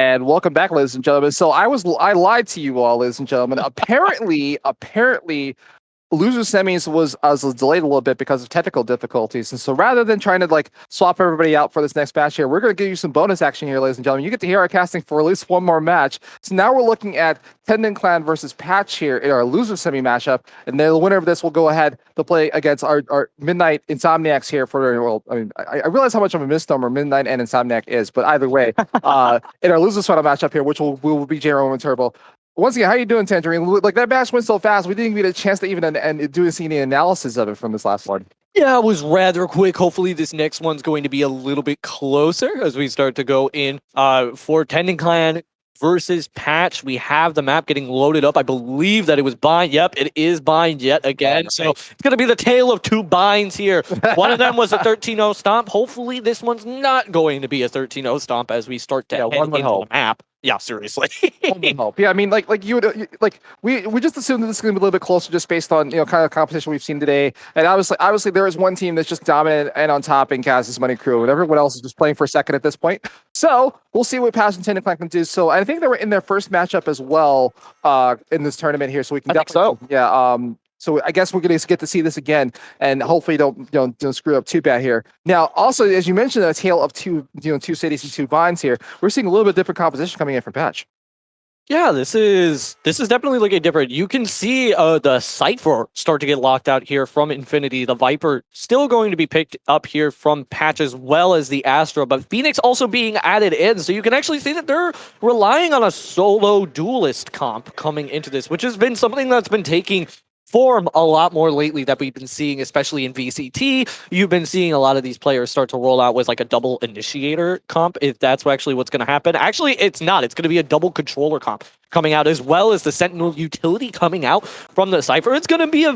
And welcome back, ladies and gentlemen. So I lied to you all, ladies and gentlemen. Apparently, loser semis was delayed a little bit because of technical difficulties, and so rather than trying to like swap everybody out for this next match here, we're going to give you some bonus action here, ladies and gentlemen. You get to hear our casting for at least one more match. So now we're looking at Tendon Clan versus Patch here in our loser semi matchup, and then the winner of this will go ahead to play against our Midnight Insomniacs here for, well, I mean, I realize how much of a misnomer Midnight and Insomniac is, but either way, in our loser final matchup here, which will be J-Roman and Turbo. Once again, how you doing, Tangerine? Like, that match went so fast, we didn't even get a chance to even and do any analysis of it from this last one. Yeah, it was rather quick. Hopefully this next one's going to be a little bit closer as we start to go in for Tendon Clan versus Patch. We have the map getting loaded up. I believe that it was bind. Yep, it is bind yet again. So it's going to be the tale of two binds here. One of them was a 13-0 stomp. Hopefully this one's not going to be a 13-0 stomp as we start to head into the map. Yeah, seriously. Yeah, I mean, like you would we just assumed that this is going to be a little bit closer just based on kind of competition we've seen today. And obviously there is one team that's just dominant and on top in Kaz's Money Crew, and everyone else is just playing for a second at this point. So we'll see what Patch and Tendon Clan can do. So I think they were in their first matchup as well in this tournament here. So we can definitely, yeah. So I guess we're going to get to see this again, and hopefully don't screw up too bad here. Now, also, as you mentioned, a tale of two cities and two binds here. We're seeing a little bit different composition coming in from Patch. Yeah, this is definitely looking different. You can see the Cypher start to get locked out here from Infinity. The Viper still going to be picked up here from Patch, as well as the Astra, but Phoenix also being added in. So you can actually see that they're relying on a solo duelist comp coming into this, which has been something that's been taking form a lot more lately that we've been seeing, especially in VCT. You've been seeing a lot of these players start to roll out with like a double initiator comp, if that's actually what's going to happen. Actually, it's not. It's going to be a double controller comp coming out, as well as the Sentinel utility coming out from the Cypher. It's going to be a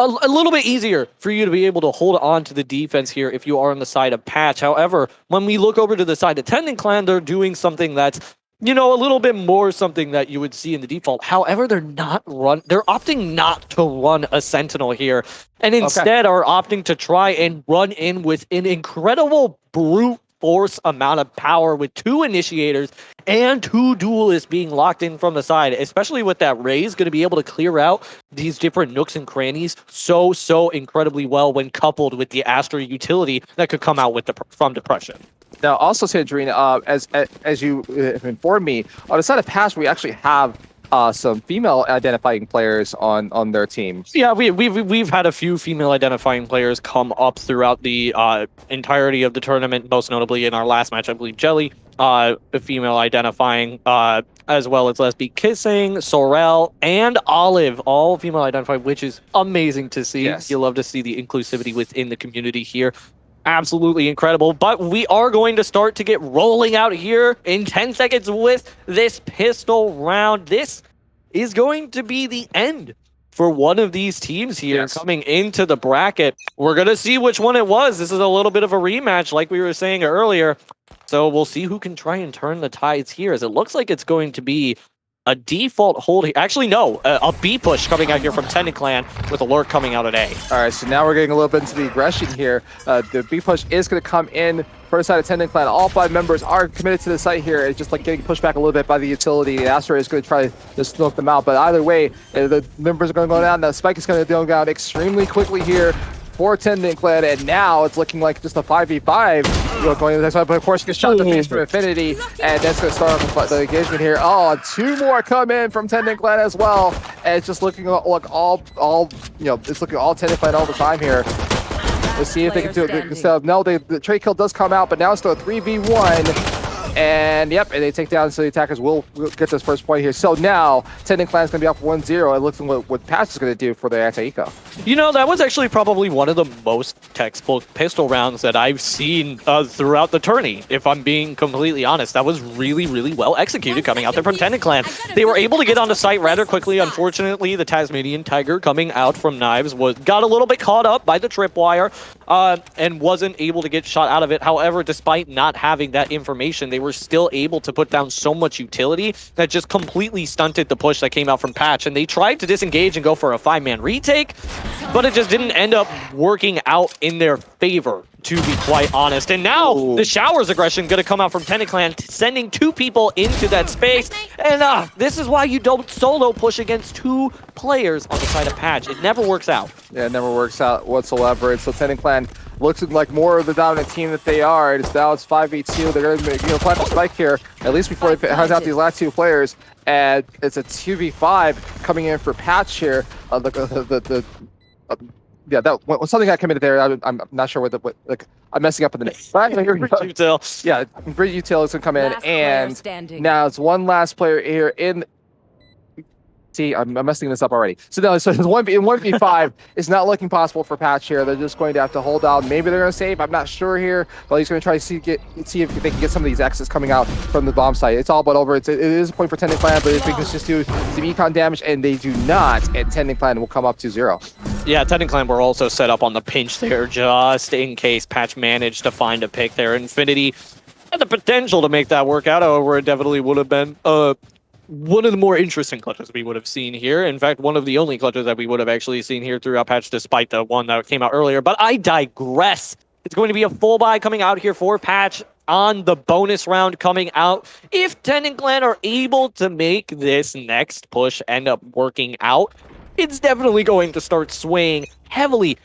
little bit easier for you to be able to hold on to the defense here if you are on the side of Patch. However, when we look over to the side of Tendon Clan, they're doing something that's a little bit more something that you would see in the default. However, they're opting not to run a Sentinel here, and instead are opting to try and run in with an incredible brute force amount of power with two initiators and two duelists being locked in from the side, especially with that Raze going to be able to clear out these different nooks and crannies so incredibly well when coupled with the Astra utility that could come out from Depression. Now, also, Tangerine, as you have informed me, on the side of Patch, we actually have some female identifying players on their team. Yeah, we've had a few female identifying players come up throughout the entirety of the tournament, most notably in our last match, I believe Jelly, female identifying, as well as Lesbi Kissing, Sorel, and Olive, all female identifying, which is amazing to see. Yes. You love to see the inclusivity within the community here. Absolutely incredible. But we are going to start to get rolling out here in 10 seconds with this pistol round. This is going to be the end for one of these teams here coming into the bracket. We're going to see which one it was. This is a little bit of a rematch like we were saying earlier. So we'll see who can try and turn the tides here, as it looks like it's going to be a default hold. Actually, no, a B push coming out here from Tendon Clan with a lurk coming out at A. All right, so now we're getting a little bit into the aggression here. The B push is going to come in for the side of Tendon Clan. All 5 members are committed to the site here. It's just like getting pushed back a little bit by the utility. The Astra is going to try to smoke them out, but either way, the members are going to go down. The Spike is going to go down extremely quickly here for Tendon Clan, and now it's looking like just a 5v5 going to the next one, but of course gets shot in the face from Infinity, and that's going to start off the engagement here. Oh, 2 more come in from Tendon Clan as well, and it's just looking like all it's looking all Tendon Clan all the time here. Let's see if they can do it. No, the trade kill does come out, but now it's still a 3v1. And yep, and they take down, so the attackers will get this first point here. So now, Tendon Clan is going to be up 1-0. It looks like what Patch is going to do for the anti-eco. That was actually probably one of the most textbook pistol rounds that I've seen throughout the tourney, if I'm being completely honest. That was really, really well executed coming out there from Tendon Clan. They were able to get onto site rather quickly. Unfortunately, the Tasmanian Tiger coming out from Knives got a little bit caught up by the tripwire and wasn't able to get shot out of it. However, despite not having that information, they were were still able to put down so much utility that just completely stunted the push that came out from Patch. And they tried to disengage and go for a 5-man retake, but it just didn't end up working out in their favor, to be quite honest. And now the Showers aggression going to come out from TennoClan, sending 2 people into that space. And this is why you don't solo push against 2 players on the side of Patch. It never works out. Yeah, it never works out whatsoever. And so TennoClan looks like more of the dominant team that they are. Now it's 5v2. They're going to plant the spike here, at least before they hands out these last 2 players. And it's a 2v5 coming in for Patch here. Yeah, that was something I committed there. I'm not sure what I'm messing up in the name. But here we go. Yeah, Brit Util is gonna come in, and now it's one last player here in. See, I'm messing this up already. So no, so 1v5 is not looking possible for Patch here. They're just going to have to hold out. Maybe they're going to save. I'm not sure here. But he's going to try to see if they can get some of these X's coming out from the bomb site. It's all but over. It is a point for TennoClan, but if they can just do some econ damage, and they do not, and TennoClan will come up to 0. Yeah, TennoClan were also set up on the pinch there just in case Patch managed to find a pick there. Infinity had the potential to make that work out. However, it definitely would have been one of the more interesting clutches we would have seen here. In fact, one of the only clutches that we would have actually seen here throughout Patch, despite the one that came out earlier. But I digress. It's going to be a full buy coming out here for Patch on the bonus round coming out. If TennoClan are able to make this next push end up working out, it's definitely going to start swaying heavily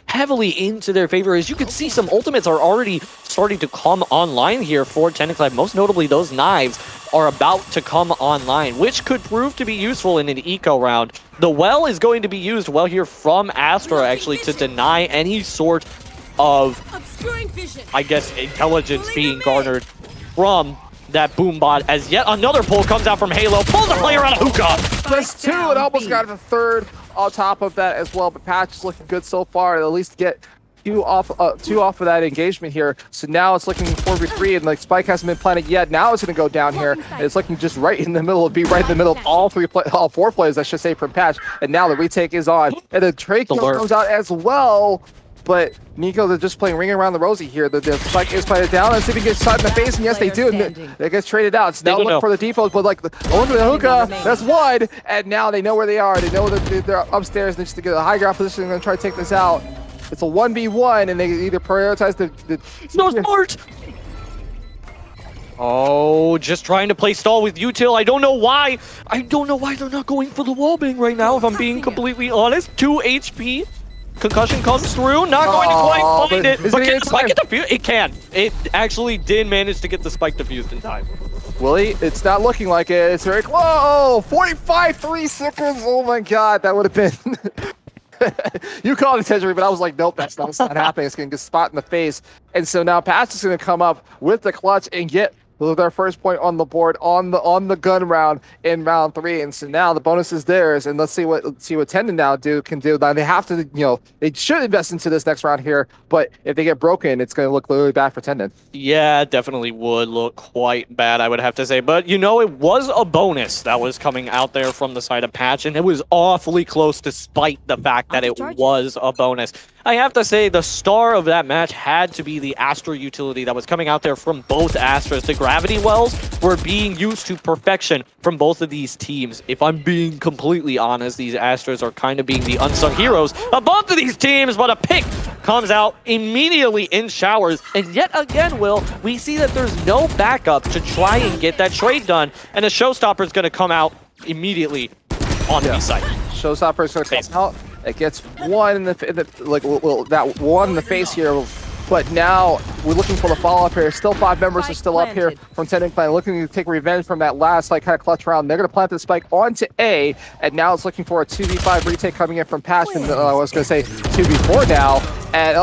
into their favor. As you can see, some ultimates are already starting to come online here for TennoClan. Most notably, those knives are about to come online, which could prove to be useful in an eco round. The well is going to be used well here from Astra, actually, to deny any sort of, I guess, intelligence being garnered from that Boombot, as yet another pull comes out from Halo, pulls a player out of hookah. That's 2, and almost got the 3rd on top of that as well, but Patch is looking good so far. At least get 2 off of that engagement here. So now it's looking 4v3, and like Spike hasn't been planted yet. Now it's going to go down here, and it's looking just right in the middle of all 4 players, I should say, from Patch. And now the retake is on, and the trade comes out as well. But Nico, they're just playing ring around the rosy here. The spike is planted down. Let's see if he gets shot in the face, and yes, they do. And it gets traded out. So now look for the default, but like the hookah, that's one. And now they know where they are. They know that they're upstairs. They just get a high ground position. They're going to try to take this out. It's a 1v1, and they either prioritize the So smart! Oh, just trying to play stall with Util. I don't know why. I don't know why they're not going for the wallbang right now, if I'm being completely honest. 2 HP. Concussion comes through, not going to quite find it. But can the spike get defused? It can. It actually did manage to get the spike defused in time. Willie, it's not looking like it. It's very whoa, 45 3 seconds. Oh my god, that would have been you called it Tegery, but I was like, nope, that's not happening. It's gonna get spot in the face. And so now Patch is gonna come up with the clutch and get their first point on the board on the gun round in round 3, and so now the bonus is theirs. And let's see what Tendon now can do. Now they have to, they should invest into this next round here, but if they get broken, it's going to look really bad for Tendon. Yeah, it definitely would look quite bad, I would have to say. But it was a bonus that was coming out there from the side of Patch, and it was awfully close despite the fact that it was a bonus. I have to say the star of that match had to be the Astra utility that was coming out there from both Astras. The gravity wells were being used to perfection from both of these teams. If I'm being completely honest, these Astras are kind of being the unsung heroes of both of these teams, but a pick comes out immediately in Showers. And yet again, Will, we see that there's no backup to try and get that trade done, and a showstopper is going to come out immediately on the B side. Showstopper is going to come out. It gets one in that one in the face here. But now we're looking for the follow-up here. Still 5 members are still up here from TennoClan, looking to take revenge from that last kind of clutch round. They're going to plant the spike onto A, and now it's looking for a 2v5 retake coming in from Patch. And I was going to say 2v4 now. And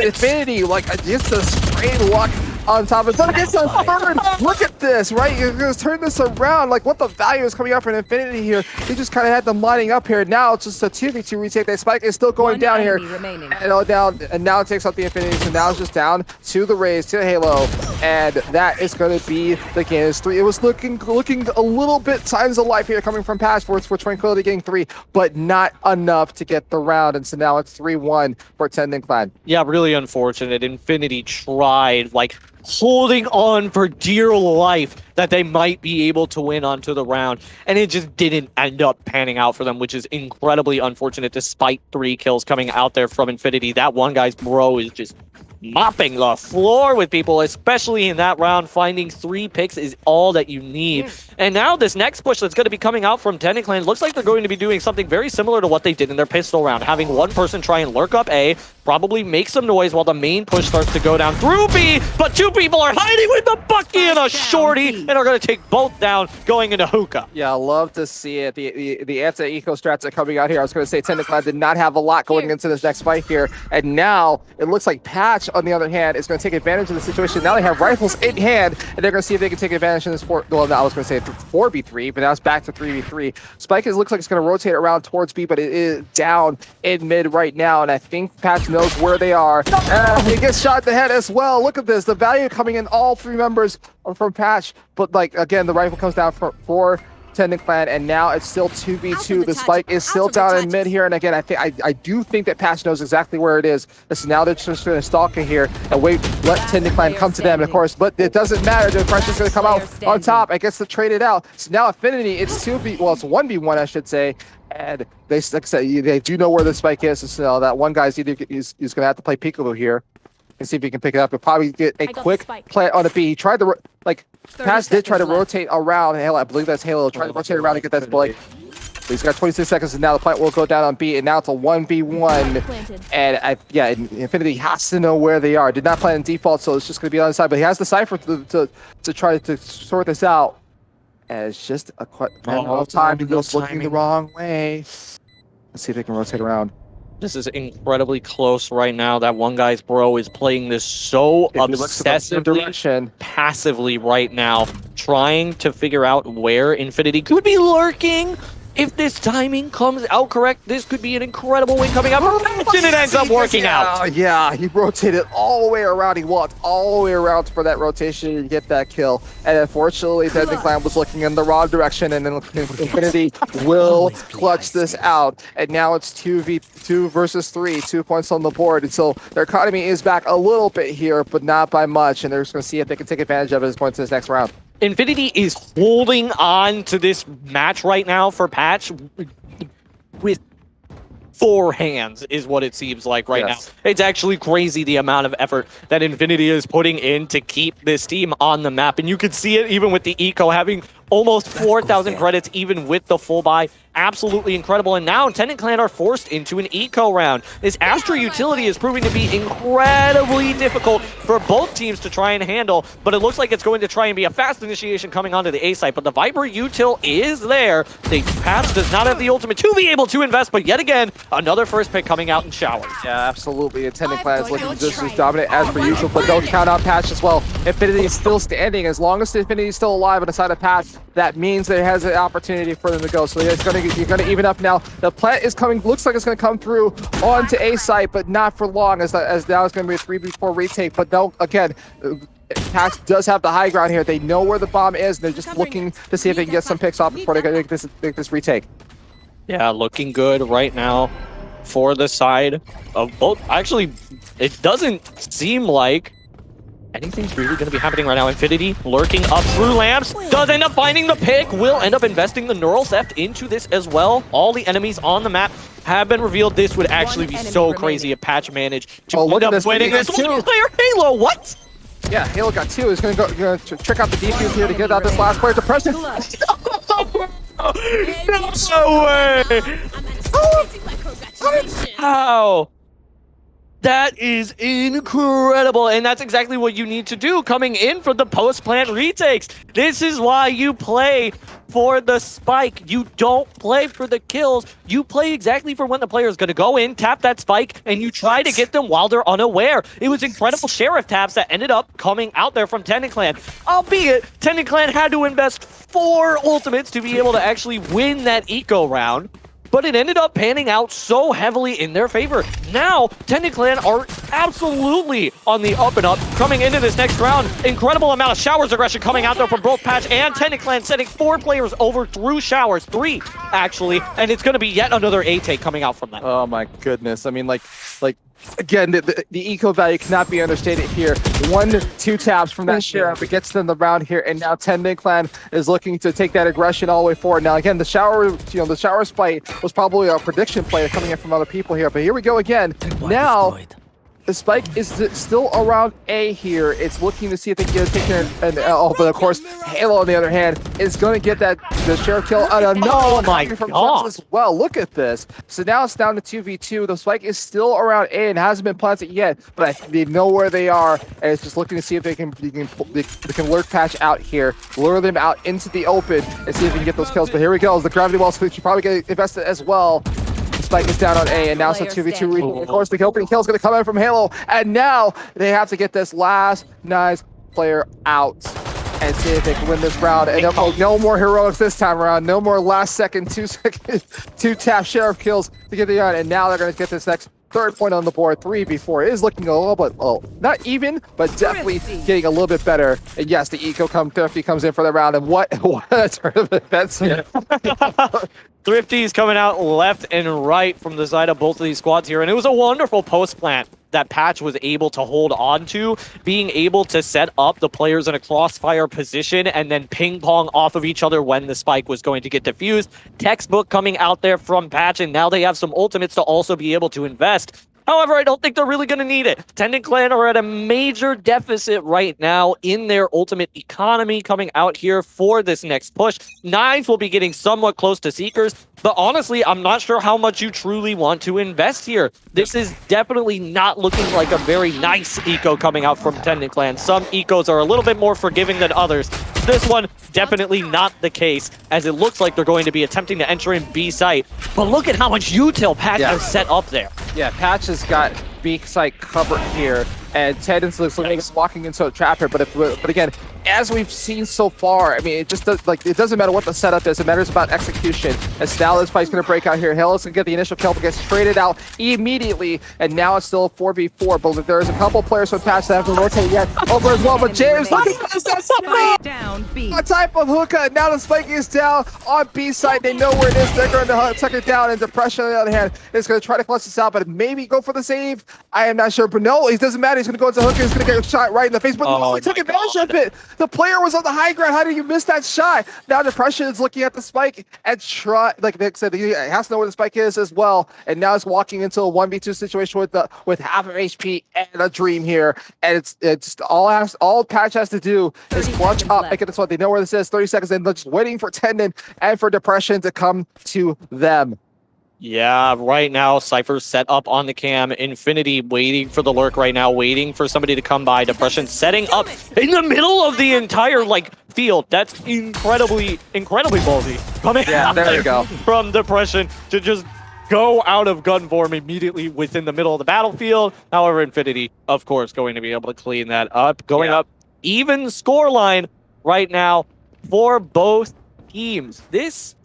Infinity, gets the spray luck on top of it. It's a third. Look at this, right? You're going to turn this around. What the value is coming out for an Infinity here. They just kind of had them lining up here. Now it's just a 2v2 retake. That spike is still going down here. And now it takes out the Infinity. So now it's just down to the Raze, to Halo. and that is going to be the Gainers 3. It was looking a little bit signs of life here coming from Passports for Tranquility getting 3, but not enough to get the round, and so now it's 3-1 for Tendon Clan. Yeah, really unfortunate. Infinity tried, like, holding on for dear life that they might be able to win onto the round, and it just didn't end up panning out for them, which is incredibly unfortunate despite 3 kills coming out there from Infinity. That one guy's bro is just mopping the floor with people, especially in that round. Finding 3 picks is all that you need. And now this next push that's going to be coming out from Tendon Clan looks like they're going to be doing something very similar to what they did in their pistol round, having one person try and lurk up A, probably make some noise while the main push starts to go down through B, but 2 people are hiding with the Bucky and a Shorty, and are going to take both down going into hookah. Yeah, I love to see it. The anti-eco strats are coming out here. I was going to say Tendon Clan did not have a lot going into this next fight here, and now it looks like Patch, on the other hand, is going to take advantage of the situation. Now they have rifles in hand, and they're going to see if they can take advantage of this I was going to say 4v3, but now it's back to 3v3. Spike looks like it's going to rotate around towards B, but it is down in mid right now, and I think Patch knows where they are. He gets shot in the head as well. Look at this. The value coming in, all 3 members from Patch, but like, again, the rifle comes down for Tendon Clan, and now it's still 2v2. The Spike is still down in mid here, and again, I do think that Patch knows exactly where it is. So now they're just going to stalk it here and wait, let Tendon Clan come to them, and of course, but it doesn't matter. The pressure's going to come out on top. I guess to trade it out. So now Affinity, it's 1v1, I should say, and they, like I said, they do know where the Spike is. So that one guy's either he's going to have to play peekaboo here and see if he can pick it up. He'll probably get a quick plant on a B. He tried to, like, Patch did try to rotate around. Halo, I believe that's Halo. Try to rotate around and get that bullet. He's got 26 seconds, and now the plant will go down on B, and now it's a 1v1. And Infinity has to know where they are. Did not plan in default, so it's just going to be on the side, but he has the Cypher to try to sort this out. And it's just a matter of time. He goes looking the wrong way. Let's see if they can rotate around. This is incredibly close right now. That one guy's bro is playing this so obsessively, passively right now, trying to figure out where Infinity could be lurking. If this timing comes out correct, this could be an incredible win coming up. And it ends up working out. Yeah, he rotated all the way around. He walked all the way around for that rotation to get that kill. And unfortunately, Tendon Clan was looking in the wrong direction, and then Infinity will clutch this out. And now it's 2v2 versus 3, 2 points on the board. And so their economy is back a little bit here, but not by much. And they're just going to see if they can take advantage of it as points in this next round. Infinity is holding on to this match right now for Patch with 4 hands is what it seems like right now. It's actually crazy the amount of effort that Infinity is putting in to keep this team on the map. And you can see it even with the eco having almost 4,000 credits even with the full buy. Absolutely incredible. And now Tendon Clan are forced into an eco round. This Astra utility is proving to be incredibly difficult for both teams to try and handle, but it looks like it's going to try and be a fast initiation coming onto the A site, but the Viper util is there. The Patch does not have the ultimate to be able to invest, but yet again, another first pick coming out in Shower. Yeah, absolutely. And Tendon Clan is looking just as dominant as per usual, but don't count out Patch as well. Infinity is still standing. As long as Infinity is still alive on the side of Patch, that means there has an opportunity for them to go. So you're going to even up now. The plant is coming, looks like it's going to come through onto A site, but not for long, as now it's going to be a 3v4 retake. But no, again, Patch does have the high ground here. They know where the bomb is, and they're just looking to see if they can get some picks off before they make this retake. Yeah, looking good right now for the side of both. Actually, it doesn't seem like anything's really going to be happening right now. Infinity lurking up through lamps, does end up finding the pick, will end up investing the neural theft into this as well. All the enemies on the map have been revealed. This would actually be so crazy if Patch managed to end up winning this. Player Halo, what? Yeah, Halo got 2. He's going to trick out the defuse here to get out this last player to press it. No way! How? That is incredible, and that's exactly what you need to do coming in for the post-plant retakes. This is why you play for the spike. You don't play for the kills. You play exactly for when the player is going to go in, tap that spike, and you try to get them while they're unaware. It was incredible Sheriff taps that ended up coming out there from Tendon Clan. Albeit, Tendon Clan had to invest 4 ultimates to be able to actually win that eco round. but it ended up panning out so heavily in their favor. Now, Tendon Clan are absolutely on the up and up coming into this next round. Incredible amount of Showers aggression coming out there from both Patch and Tendon Clan, sending 4 players over through Showers, 3 actually, and it's going to be yet another A take coming out from them. Oh my goodness. I mean, like again, the eco value cannot be understated here. 1-2 taps from that Sheriff. It gets them the round here, and now Tendon Clan is looking to take that aggression all the way forward. Now, again, the Showers fight was probably a prediction play coming in from other people here, but here we go again. Now, the Spike is still around A here. It's looking to see if they can get a taken, but of course, Halo on the other hand is going to get the Sheriff kill. Oh my God! As well, look at this. So now it's down to 2v2. The Spike is still around A and hasn't been planted yet, but they know where they are, and it's just looking to see if they can lurk Patch out here, lure them out into the open, and see if they can get those kills. But here we go. The gravity well switch. You probably get invested as well. Spike is down on A, and now it's a 2v2. Of course, the opening kill is going to come in from Halo, and now they have to get this last nice player out and see if they can win this round. And no more heroics this time around. No more last second, 2-tap Sheriff kills to get the on. And now they're going to get this next 3rd point on the board. 3v4 is looking a little bit, not even, but definitely getting a little bit better. And yes, the eco Thrifty comes in for the round. And what a turn of events here. Thrifty's coming out left and right from the side of both of these squads here, and it was a wonderful post plant that Patch was able to hold on to, being able to set up the players in a crossfire position and then ping pong off of each other when the spike was going to get diffused. Textbook coming out there from Patch, and now they have some ultimates to also be able to invest. However, I don't think they're really going to need it. Tendon Clan are at a major deficit right now in their ultimate economy coming out here for this next push. Knives will be getting somewhat close to Seekers, but honestly, I'm not sure how much you truly want to invest here. This is definitely not looking like a very nice eco coming out from Tendon Clan. Some ecos are a little bit more forgiving than others. This one, definitely not the case, as it looks like they're going to be attempting to enter in B site. But look at how much util Patch has set up there. Yeah, Patch has got B site covered here, and Tendon's looks like he's walking into a trap here. But again, as we've seen so far, I mean, it just it doesn't matter what the setup is. It matters about execution. As now this fight's going to break out here. Halo's going to get the initial kill, but gets traded out immediately, and now it's still a 4v4. But there's a couple players from Patch that haven't rotated yet over as well. But James, look at this! Down B. A type of hookah. Now the spike is down on B side. They know where it is. They're going to tuck it down. And Depression, on the other hand, is going to try to clutch this out, but maybe go for the save. I am not sure, but no, it doesn't matter. He's going to go into hookah. He's going to get shot right in the face. But no, he took advantage of it. The player was on the high ground. How did you miss that shot? Now Depression is looking at the spike and like Nick said, he has to know where the spike is as well. And now he's walking into a 1v2 situation with half of HP and a dream here. And it's just all Patch has to do is clutch up, make it this one. They know where this is. 30 seconds in, they're just waiting for Tendon and for Depression to come to them. Yeah, right now, Cypher's set up on the cam. Infinity waiting for the lurk right now, waiting for somebody to come by. Depression setting up in the middle of the entire, field. That's incredibly ballsy. Coming out there you go. From Depression to just go out of gun form immediately within the middle of the battlefield. However, Infinity, of course, going to be able to clean that up. Going up even scoreline right now for both teams. This,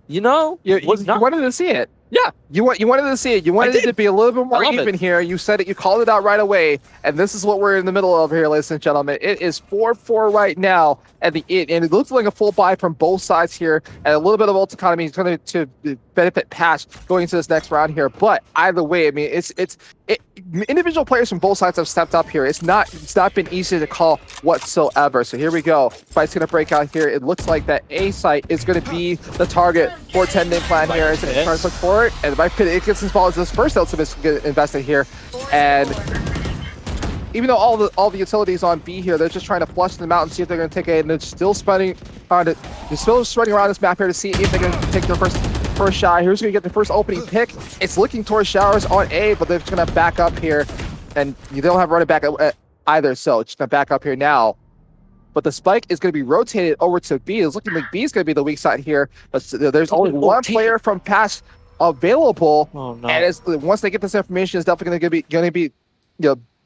you wanted to see it. Yeah, you wanted to see it. You wanted it to be a little bit more even here. You said it. You called it out right away. And this is what we're in the middle of here, ladies and gentlemen. It is 4-4 right now. And it looks like a full buy from both sides here. And a little bit of ult economy is going to benefit Patch going into this next round here. But either way, I mean, individual players from both sides have stepped up here. It's not been easy to call whatsoever. So here we go. Fight's going to break out here. It looks like that A site is going to be the target for Tendon Clan here. It's trying to look for it. And it gets installed as this first ultimate get invested here. And even though all the utilities on B here, they're just trying to flush them out and see if they're going to take it. And they're still spreading around it. They're still spreading around this map here to see if they're going to take their first shot. Who's going to get the first opening pick? It's looking towards Showers on A, but they're just going to back up here. And you don't have running back either, so it's going to back up here now. But the spike is going to be rotated over to B. It's looking like B is going to be the weak side here. But there's only one player from Patch available. Oh, no. And once they get this information, it's definitely going to be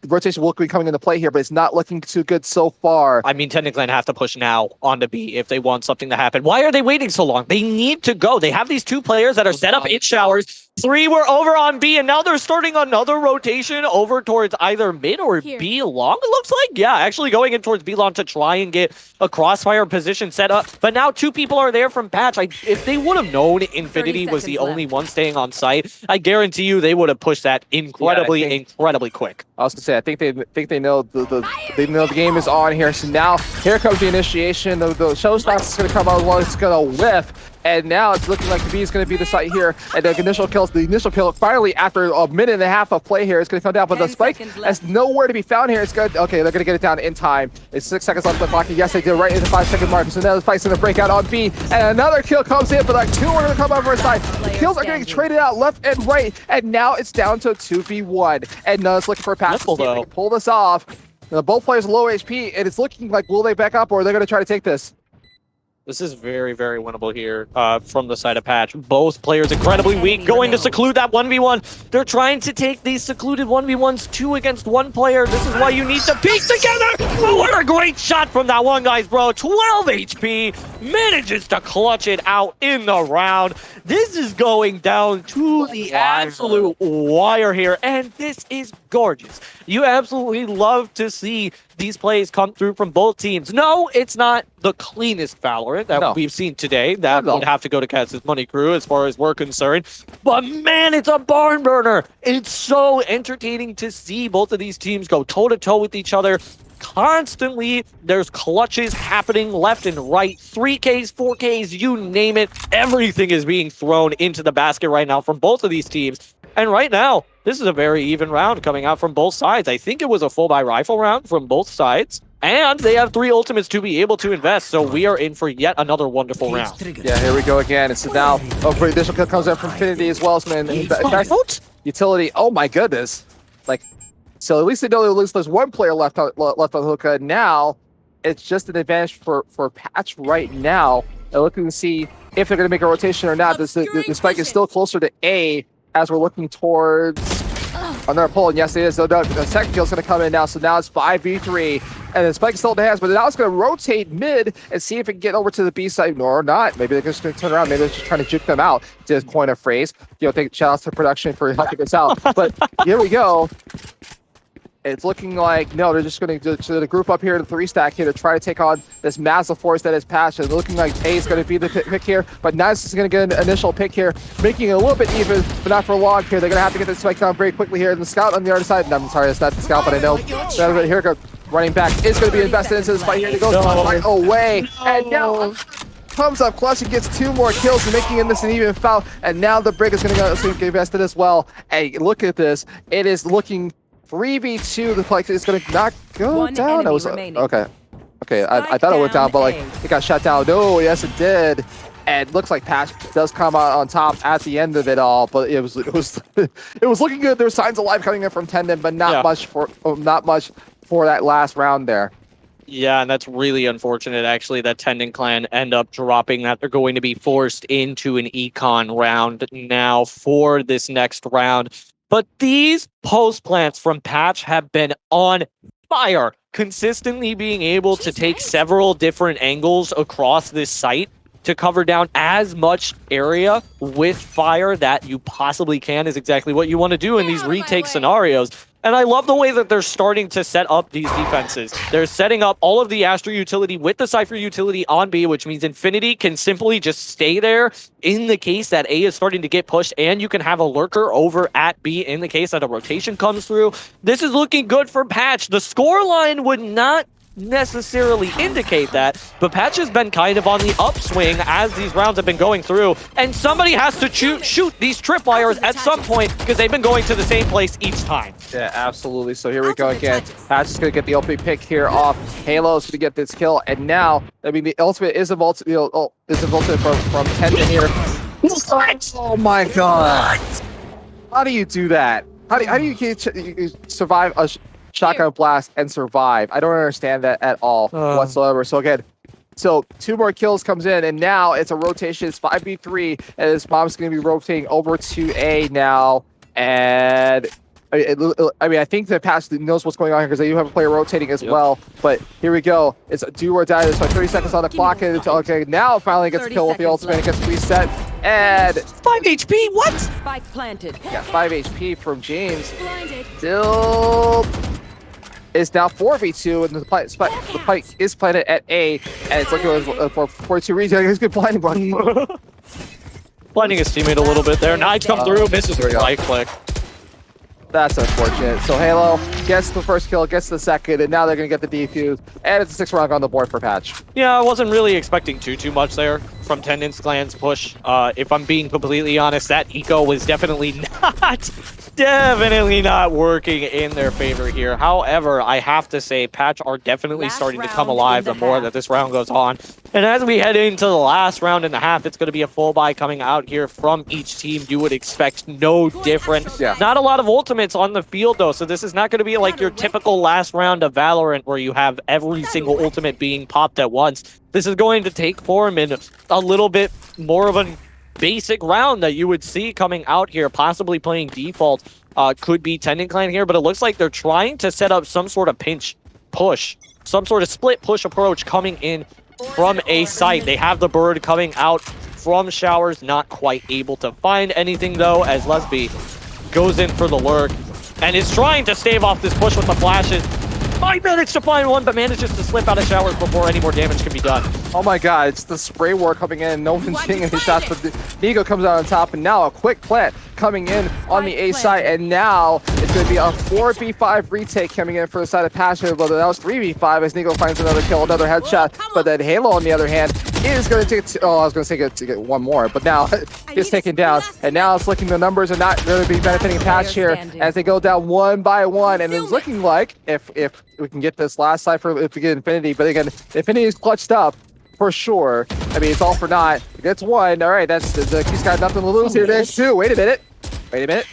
rotation will be coming into play here, but it's not looking too good so far. I mean, TendenClan have to push now onto B if they want something to happen. Why are they waiting so long? They need to go. They have these 2 players that are set up in showers. 3 were over on B, and now they're starting another rotation over towards either mid or B long, it looks like. Yeah, actually going in towards B long to try and get a crossfire position set up. But now 2 people are there from Patch. If they would have known Infinity was the only one staying on site, I guarantee you they would have pushed that incredibly quick. I was gonna say, I think they know they know the game is on here. So now here comes the initiation. The showstopper is gonna come out. It's gonna whiff. And now it's looking like the B is going to be the site here. And the initial kill finally, after a minute and a half of play here, is going to come down. But the spike has nowhere to be found here. It's good. Okay, they're going to get it down in time. It's 6 seconds left on the clock. And yes, they did right in the 5-second mark. So now the fight's going to break out on B. And another kill comes in, but like 2 are going to come over side. The kills are getting traded out left and right. And now it's down to 2v1. And Nuz looking for a pass to pull this off. Both players low HP. And it's looking like, will they back up or are they going to try to take this? This is very, very winnable here from the side of Patch. Both players incredibly weak, going to seclude that 1v1. They're trying to take these secluded 1v1s 2 against 1 player. This is why you need to peek together. Oh, what a great shot from that one, guys, bro. 12 HP, manages to clutch it out in the round. This is going down to the absolute wire here, and this is gorgeous. You absolutely love to see these plays come through from both teams. No, it's not the cleanest Valorant that we've seen today. That would have to go to Cass's Money Crew as far as we're concerned. But man, it's a barn burner. It's so entertaining to see both of these teams go toe-to-toe with each other. Constantly, there's clutches happening left and right. 3Ks, 4Ks, you name it. Everything is being thrown into the basket right now from both of these teams. And right now, this is a very even round coming out from both sides. I think it was a full-buy rifle round from both sides. And they have 3 ultimates to be able to invest, so we are in for yet another wonderful round. Yeah, here we go again. It's now, for additional kill comes in from Infinity as well. Utility, oh my goodness. Like, so at least they know at least there's 1 player left on hookah. Now, it's just an advantage for Patch right now. They're looking to see if they're going to make a rotation or not. The spike is still closer to A as we're looking towards another pull. And yes, it is. So the second kill is going to come in now. So now it's 5v3. And the spike is still in the hands, but now it's going to rotate mid and see if it can get over to the B side or not. Maybe they're just going to turn around. Maybe they're just trying to juke them out, to coin a phrase. Shout out to production for helping this out. But here we go. It's looking like, no, they're just going to group up here to 3-stack here to try to take on this massive force that is Patch. And looking like A is going to be the pick here, but Nuz is going to get an initial pick here, making it a little bit even, but not for long here. They're going to have to get this spike down very quickly here. And the scout on the other side, no, I'm sorry, it's not the scout, but I know. Here it goes. Running back is going to be invested into this fight here. He goes right away. And now comes up clutch and gets 2 more kills, making this an even foul. And now the Brig is going to get invested as well. Hey, look at this. It is looking 3v2. The fight is going to not go down. Okay. I thought it went down, but like it got shut down. No, yes, it did. And it looks like Patch does come out on top at the end of it all, but it was looking good. There were signs of life coming in from Tendon, but not much for that last round there. Yeah, and that's really unfortunate, actually, that TendenClan end up dropping that. They're going to be forced into an econ round now for this next round. But these post plants from Patch have been on fire, consistently being able to take several different angles across this site to cover down as much area with fire that you possibly can is exactly what you want to do in these retake scenarios. And I love the way that they're starting to set up these defenses. They're setting up all of the Astra utility with the Cypher utility on B, which means Infinity can simply just stay there in the case that A is starting to get pushed, and you can have a lurker over at B in the case that a rotation comes through. This is looking good for Patch. The scoreline would not necessarily indicate that, but Patch has been kind of on the upswing as these rounds have been going through, and somebody has to shoot these tripwires at some point because they've been going to the same place each time. Yeah, absolutely. So here we go again. Patch is going to get the LP pick here off. Halo is going to get this kill, and now, I mean, the ultimate is a ultimate from Tendon here. Oh my god! How do you do that? How do you survive a shotgun blast and survive? I don't understand that at all whatsoever. So again, 2 more kills comes in, and now it's a rotation. It's 5v3, and this bomb's going to be rotating over to A now. And I think that Patch knows what's going on here because they do have a player rotating as well. But here we go. It's do or die. There's like 30 seconds on the clock. And it's, okay, now finally gets a kill with the ultimate. It gets reset. And 5 HP, what? Spike planted. yeah, 5 HP from James. Blinded. Still is now 4v2, and the fight is planted at A, and it's looking for 42 reason. He's good blinding one. Blinding his teammate a little bit there. Knives come through, misses there we go. right click. That's unfortunate. So Halo gets the first kill, gets the second, and now they're going to get the defuse, and it's a 6-round on the board for Patch. Yeah, I wasn't really expecting too much there from Tendon's Clan's push. If I'm being completely honest, that eco was definitely not working in their favor here. However, I have to say, Patch are definitely Last starting to come round alive in the the more half. that this round goes on. And as we head into the last round and a half, it's going to be a full buy coming out here from each team. You would expect no different. Yeah. Not a lot of ultimates on the field, though, so this is not going to be like your typical last round of Valorant where you have every single ultimate being popped at once. This is going to take form in a little bit more of a basic round that you would see coming out here, possibly playing default. Could be Tendon Clan here, but it looks like they're trying to set up some sort of pinch push, some sort of split push approach coming in from a site. They have the bird coming out from showers, not quite able to find anything though, as Lesby goes in for the lurk and is trying to stave off this push with the flashes. Might manage to find one, but manages to slip out of showers before any more damage can be done. Oh my god, it's the spray war coming in. No one's getting any shots, but Nigo comes out on top, and now a quick plant coming in on the A side, and now it's going to be a 4v5 retake coming in for the side of Passion, but that was 3v5 as Nigo finds another kill, another headshot, but then Halo on the other hand is going to take, I was going to get one more, but now gets taken down, and now it's looking, the numbers are not going to be benefiting Patch here as they go down one by one, and it's looking like if we can get this last side for if we get Infinity, but again, Infinity is clutched up for sure. I mean, it's all for naught. He gets one. All right, he's got nothing to lose here. There's two. Wait a minute.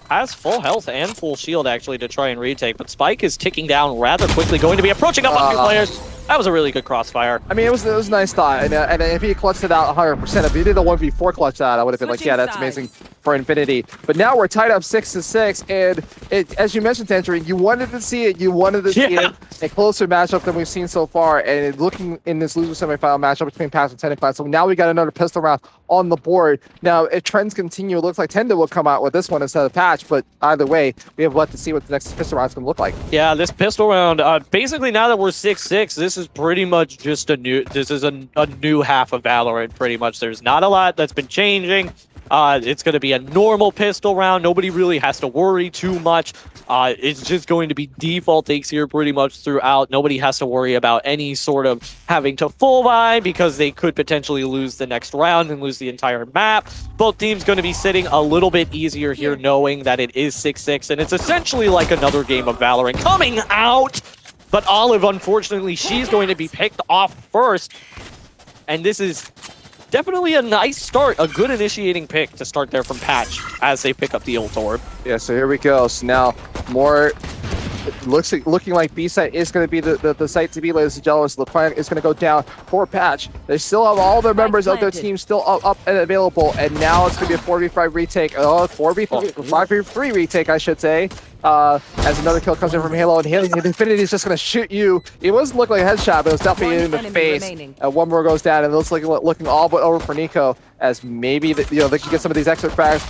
Has full health and full shield actually to try and retake, but Spike is ticking down rather quickly, going to be approaching up on two players. That was a really good crossfire. I mean, it was a nice thought, and if he clutched it out 100%, if he did a 1v4 clutch that, I would have been like, yeah, that's amazing for Infinity. But now we're tied up 6-6, and as you mentioned, Tangerine, you wanted to see it. You wanted to see it. A closer matchup than we've seen so far, and looking in this loser semifinal matchup between Patch and Tendon Clan. So now we got another pistol round on the board. Now, if trends continue, it looks like Tendon will come out with this one instead of Patch, but either way, we have left to see what the next pistol round is going to look like. Yeah, this pistol round, basically now that we're 6-6, this is pretty much just a new half of Valorant, pretty much. There's not a lot that's been changing. It's going to be a normal pistol round. Nobody really has to worry too much. It's just going to be default takes here pretty much throughout. Nobody has to worry about any sort of having to full buy because they could potentially lose the next round and lose the entire map. Both teams going to be sitting a little bit easier here knowing that it is 6-6 and it's essentially like another game of Valorant coming out. But Olive, unfortunately, she's going to be picked off first. And this is definitely a nice start, a good initiating pick to start there from Patch as they pick up the ult orb. Yeah, so here we go. So now more looking like B site is going to be the site to be, ladies and gentlemen. So the plan is going to go down for Patch. They still have all their members of their team still up and available, and now it's going to be a 4v5 retake. 5v3 retake, I should say. As another kill comes in from Halo, and Infinity is just going to shoot you. It wasn't look like a headshot, but it was definitely in the face. One more goes down, and it looks like looking all but over for Nico, as maybe they can get some of these extra frags,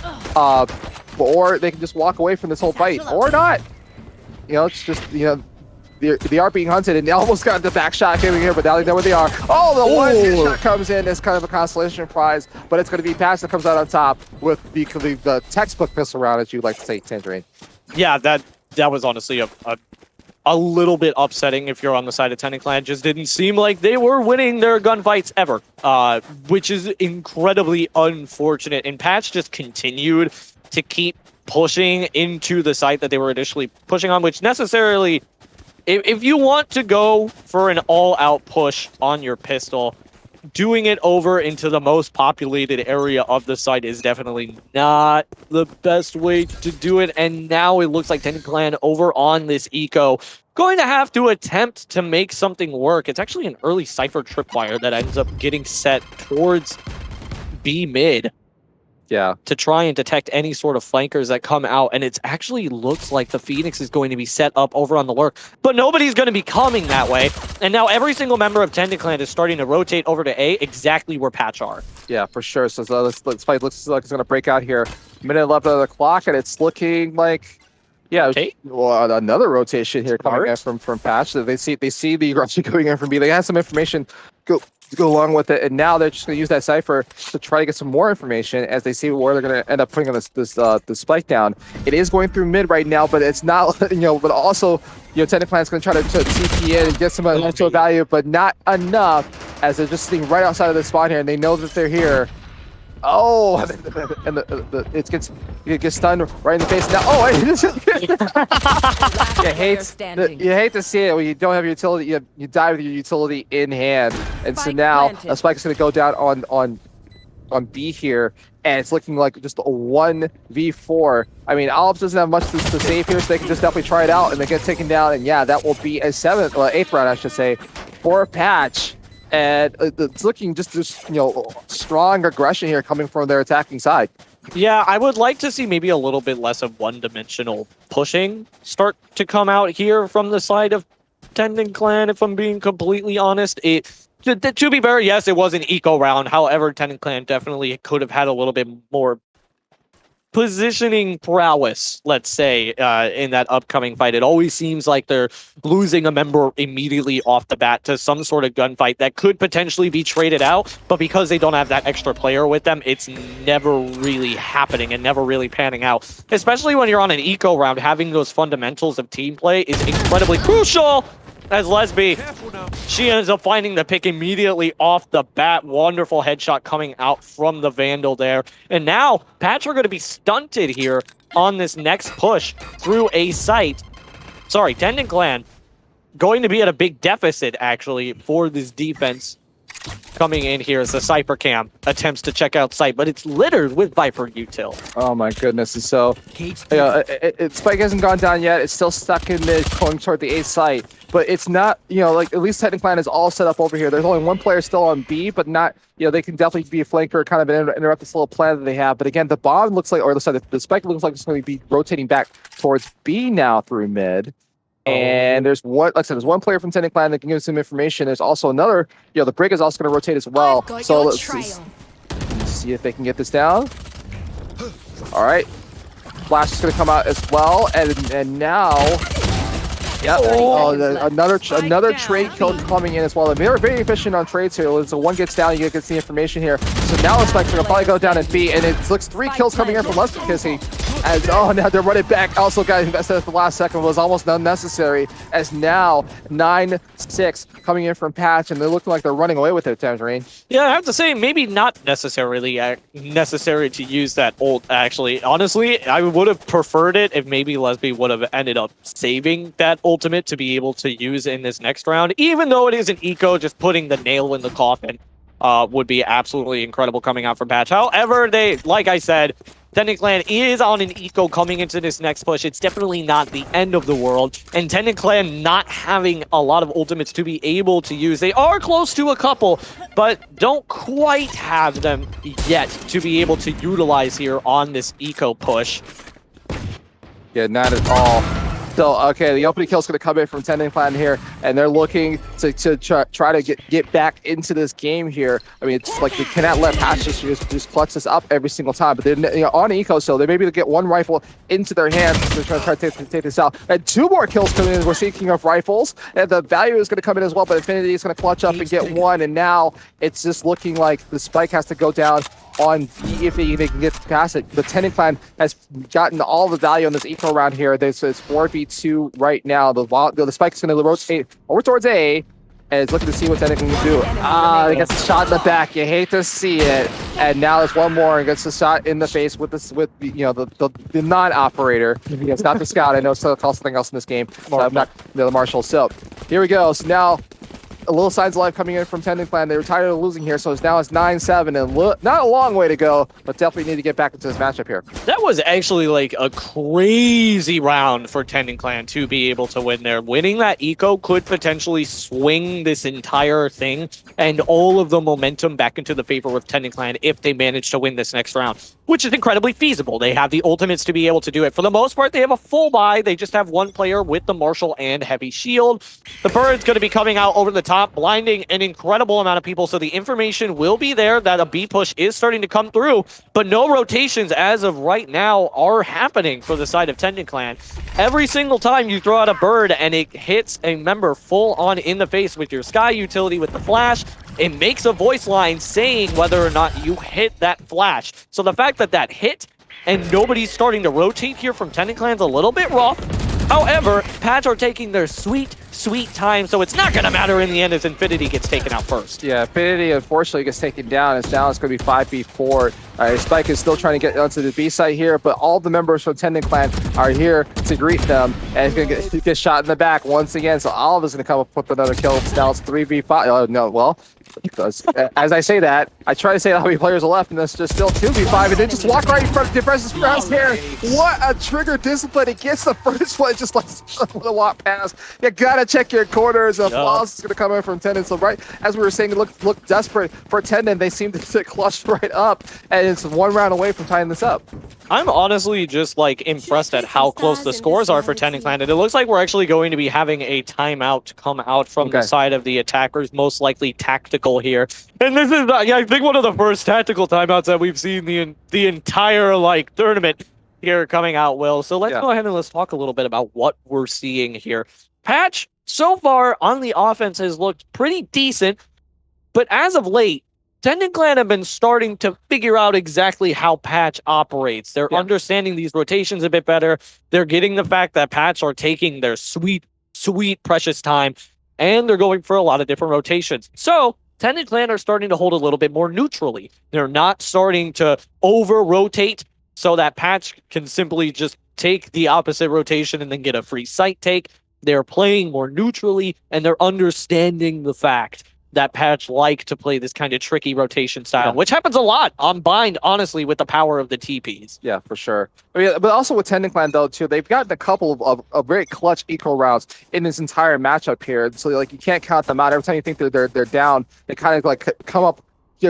or they can just walk away from this whole fight, or not. It's just, they are being hunted, and they almost got the back shot coming here, but now they know where they are. Oh, the one shot comes in as kind of a consolation prize, but it's going to be Patch that comes out on top with the textbook pistol round, as you like to say, Tangerine. Yeah, that was honestly a little bit upsetting if you're on the side of Tendon Clan. Just didn't seem like they were winning their gunfights ever, which is incredibly unfortunate. And Patch just continued to keep pushing into the site that they were initially pushing on, which necessarily, if you want to go for an all-out push on your pistol, doing it over into the most populated area of the site is definitely not the best way to do it. And now it looks like Tendon Clan over on this eco going to have to attempt to make something work. It's actually an early Cypher tripwire that ends up getting set towards B mid. to try and detect any sort of flankers that come out, and it actually looks like the Phoenix is going to be set up over on the lurk, but nobody's going to be coming that way, and now every single member of Tendon Clan is starting to rotate over to A, exactly where Patch are. Yeah, for sure. So this fight looks like it's going to break out here. Minute left on the clock, and it's looking like, yeah, well, another rotation here coming in from Patch. They see the Russian going in from B. They have some information go along with it, and now they're just going to use that cipher to try to get some more information as they see where they're going to end up putting on this spike down. It is going through mid right now, but it's not, but also, Tendon Clan's going to try to TP in and get some initial value, but not enough, as they're just sitting right outside of the spot here, and they know that they're here. Oh, and it gets stunned right in the face now. Oh, you hate to see it when you don't have your utility. You die with your utility in hand, and so now a spike is going to go down on B here, and it's looking like just a 1v4. I mean, Olive doesn't have much to save here, so they can just definitely try it out, and they get taken down. And yeah, that will be a 8th round, I should say, for Patch. And it's looking just strong aggression here coming from their attacking side. Yeah, I would like to see maybe a little bit less of one-dimensional pushing start to come out here from the side of Tendon Clan, if I'm being completely honest. To be fair, yes, it was an eco round. However, Tendon Clan definitely could have had a little bit more positioning prowess, let's say, in that upcoming fight. It always seems like they're losing a member immediately off the bat to some sort of gunfight that could potentially be traded out, but because they don't have that extra player with them, it's never really happening and never really panning out. Especially when you're on an eco round, having those fundamentals of team play is incredibly crucial. As Lesby, she ends up finding the pick immediately off the bat. Wonderful headshot coming out from the Vandal there. And now, Patch are going to be stunted here on this next push through a site. Sorry, Tendon Clan going to be at a big deficit, actually, for this defense. Coming in here as the Cypher Cam attempts to check out site, but it's littered with Viper util. Oh my goodness. And so, Spike hasn't gone down yet. It's still stuck in mid, going toward the A site. But it's not, like, at least Tendon Clan is all set up over here. There's only one player still on B, but not, they can definitely be a flanker, kind of interrupt this little plan that they have. But again, the bomb looks like, or the Spike looks like it's going to be rotating back towards B now through mid. And there's one, like I said, there's one player from Tendon Clan that can give us some information. There's also another, the Brig is also going to rotate as well. So let's see if they can get this down. All right. Flash is going to come out as well. And now, another trade kill coming in as well. And they're very efficient on trades here. So one gets down, you get the information here. So now it's like they're going to probably go down and B. And it looks 3 kills coming in from Lester Kissy. Now they're running back. Also got invested at the last second, was almost unnecessary. As now 9-6 coming in from Patch, and they're looking like they're running away with it, Tangerine. Yeah, I have to say, maybe not necessarily necessary to use that ult, actually. Honestly, I would have preferred it if maybe Lesby would have ended up saving that ultimate to be able to use in this next round. Even though it is an eco, just putting the nail in the coffin would be absolutely incredible coming out from Patch. However, like I said, Tendon Clan is on an eco coming into this next push. It's definitely not the end of the world. And Tendon Clan not having a lot of ultimates to be able to use. They are close to a couple, but don't quite have them yet to be able to utilize here on this eco push. Yeah, not at all. So, okay, the opening kill is going to come in from Tendon Clan here, and they're looking to try to get back into this game here. I mean, it's like they cannot let Patch just clutch this up every single time. But they're on eco, so they maybe to get one rifle into their hands to try to take this out. And 2 more kills coming in. We're speaking of rifles, and the value is going to come in as well. But Infinity is going to clutch up and get 1, and now it's just looking like the Spike has to go down on B if they can get past it. The Tendon Clan has gotten all the value on this eco round here. This is 4v2 right now. The Spike is going to rotate over towards A, and it's looking to see what Tendon can do. They gets a shot in the back. You hate to see it. And now there's one more, and gets a shot in the face with the non-operator. It's not the scout. I know it's called something else in this game. So I'm not the marshal. So here we go. So now, a little signs of life coming in from Tendon Clan. They were tired of losing here, so it's 9-7, and not a long way to go, but definitely need to get back into this matchup here. That was actually like a crazy round for Tendon Clan to be able to win there. Winning that eco could potentially swing this entire thing and all of the momentum back into the favor of Tendon Clan if they manage to win this next round. which is incredibly feasible. They have the ultimates to be able to do it. For the most part, they have a full buy. They just have one player with the Marshall and Heavy Shield. The Bird's going to be coming out over the top, blinding an incredible amount of people, so the information will be there that a B push is starting to come through, but no rotations as of right now are happening for the side of Tendon Clan. Every single time you throw out a Bird and it hits a member full on in the face with your Sky utility with the flash, it makes a voice line saying whether or not you hit that flash. So the fact that that hit and nobody's starting to rotate here from Tendon Clan's a little bit rough. However, Patch are taking their sweet time, so it's not going to matter in the end as Infinity gets taken out first. Yeah, Infinity unfortunately gets taken down. It's now it's going to be 5v4. Spike is still trying to get onto the B side here, but all the members from Tendon Clan are here to greet them, and he's going to get shot in the back once again. So Olive is going to come up with another kill. Now it's 3v5. Oh, no, well, as I say that, I try to say how many players are left, and it's just still 2v5, and they just walk right in front of Depression's crosshair. What a trigger discipline. It gets the first one, just lets the walk past. You gotta check your corners. Flawless is gonna come in from Tendon. So right as we were saying, it looked desperate for Tendon. They seem to clutch right up, and it's one round away from tying this up. I'm honestly just like impressed at how close the scores are for Tendon Clan, and it looks like we're actually going to be having a timeout come out from the side of the attackers, most likely tactical here. And this is, I think, one of the first tactical timeouts that we've seen the entire like tournament here coming out, Will. So let's go ahead and let's talk a little bit about what we're seeing here. Patch, so far on the offense, has looked pretty decent, but as of late, Tendon Clan have been starting to figure out exactly how Patch operates. They're understanding these rotations a bit better. They're getting the fact that Patch are taking their sweet precious time, and they're going for a lot of different rotations. So Tendon Clan are starting to hold a little bit more neutrally. They're not starting to over-rotate so that Patch can simply just take the opposite rotation and then get a free sight take. They're playing more neutrally, and they're understanding the fact that Patch like to play this kind of tricky rotation style, which happens a lot on Bind, honestly, with the power of the TPs. Yeah, for sure. I mean, but also with Tendon Clan, though, too, they've gotten a couple of very clutch eco rounds in this entire matchup here. So, like, you can't count them out. Every time you think they're down, they kind of, like, come up,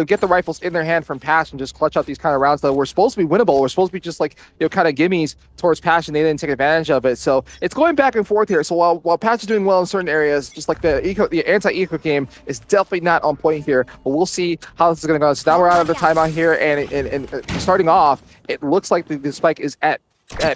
get the rifles in their hand from Patch and just clutch out these kind of rounds that were supposed to be winnable. We're supposed to be just like, kind of gimmies towards Patch, and they didn't take advantage of it. So it's going back and forth here. So while Patch is doing well in certain areas, just like the anti-eco game is definitely not on point here. But we'll see how this is going to go. So now we're out of the timeout here, and starting off, it looks like the spike is at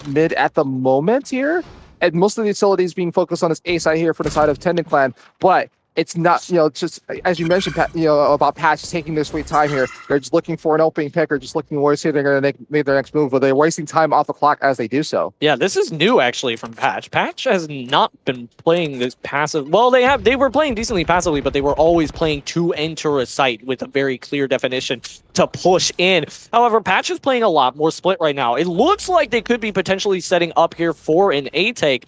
mid at the moment here, and most of the utilities being focused on this A side here for the side of Tendon Clan, but it's not, just as you mentioned, about Patch taking their sweet time here. They're just looking for an opening pick, or just looking where they're going to make their next move, but they're wasting time off the clock as they do so. Yeah, this is new actually from Patch. Patch has not been playing this passive. Well, they were playing decently passively, but they were always playing to enter a site with a very clear definition to push in. However, Patch is playing a lot more split right now. It looks like they could be potentially setting up here for an A take.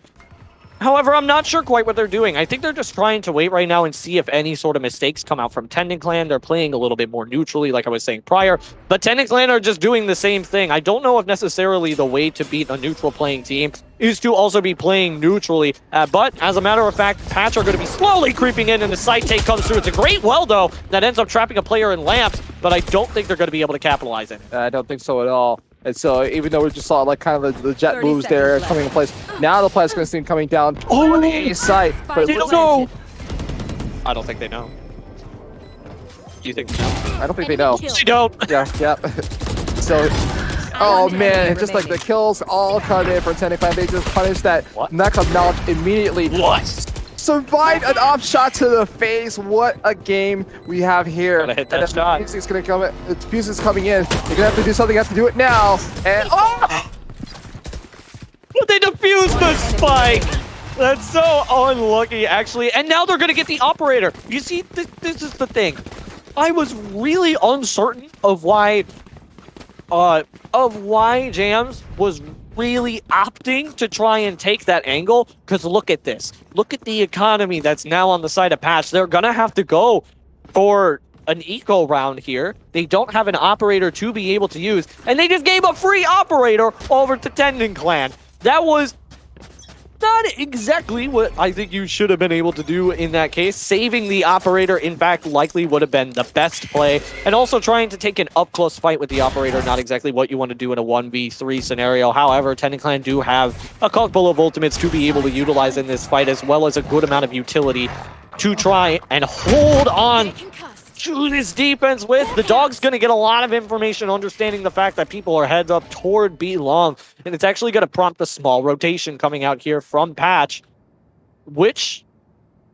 However, I'm not sure quite what they're doing. I think they're just trying to wait right now and see if any sort of mistakes come out from Tendon Clan. They're playing a little bit more neutrally, like I was saying prior. But Tendon Clan are just doing the same thing. I don't know if necessarily the way to beat a neutral playing team is to also be playing neutrally. But as a matter of fact, Patch are going to be slowly creeping in, and the side take comes through. It's a great well, though, that ends up trapping a player in lamps, but I don't think they're going to be able to capitalize it. I don't think so at all. And so even though we just saw like kind of the jet moves there coming in place, now the play's going to see coming down on the A side. But they don't know. I don't think they know. Do you think they know? I don't think they know. They don't. Yeah. So, oh man, just like the kills all come in for Tendon Clan. They just punished that lack of knowledge immediately. What? Survived an off shot to the face. What a game we have here. Gotta hit that shot. Fuse is gonna come. Fuse is coming in. You're gonna have to do something. You have to do it now. And they defused the spike. That's so unlucky, actually. And now they're gonna get the operator. You see, this is the thing. I was really uncertain of why Jams was really opting to try and take that angle, because look at this. Look at the economy that's now on the side of Patch. They're gonna have to go for an eco round here. They don't have an operator to be able to use, and they just gave a free operator over to Tendon Clan. That was not exactly what I think you should have been able to do in that case. Saving the operator, in fact, likely would have been the best play. And also trying to take an up-close fight with the operator, not exactly what you want to do in a 1v3 scenario. However, Tenet Clan do have a couple of ultimates to be able to utilize in this fight, as well as a good amount of utility to try and hold on to this defense with. The dog's going to get a lot of information, understanding the fact that people are heads up toward B long, and it's actually going to prompt a small rotation coming out here from Patch, which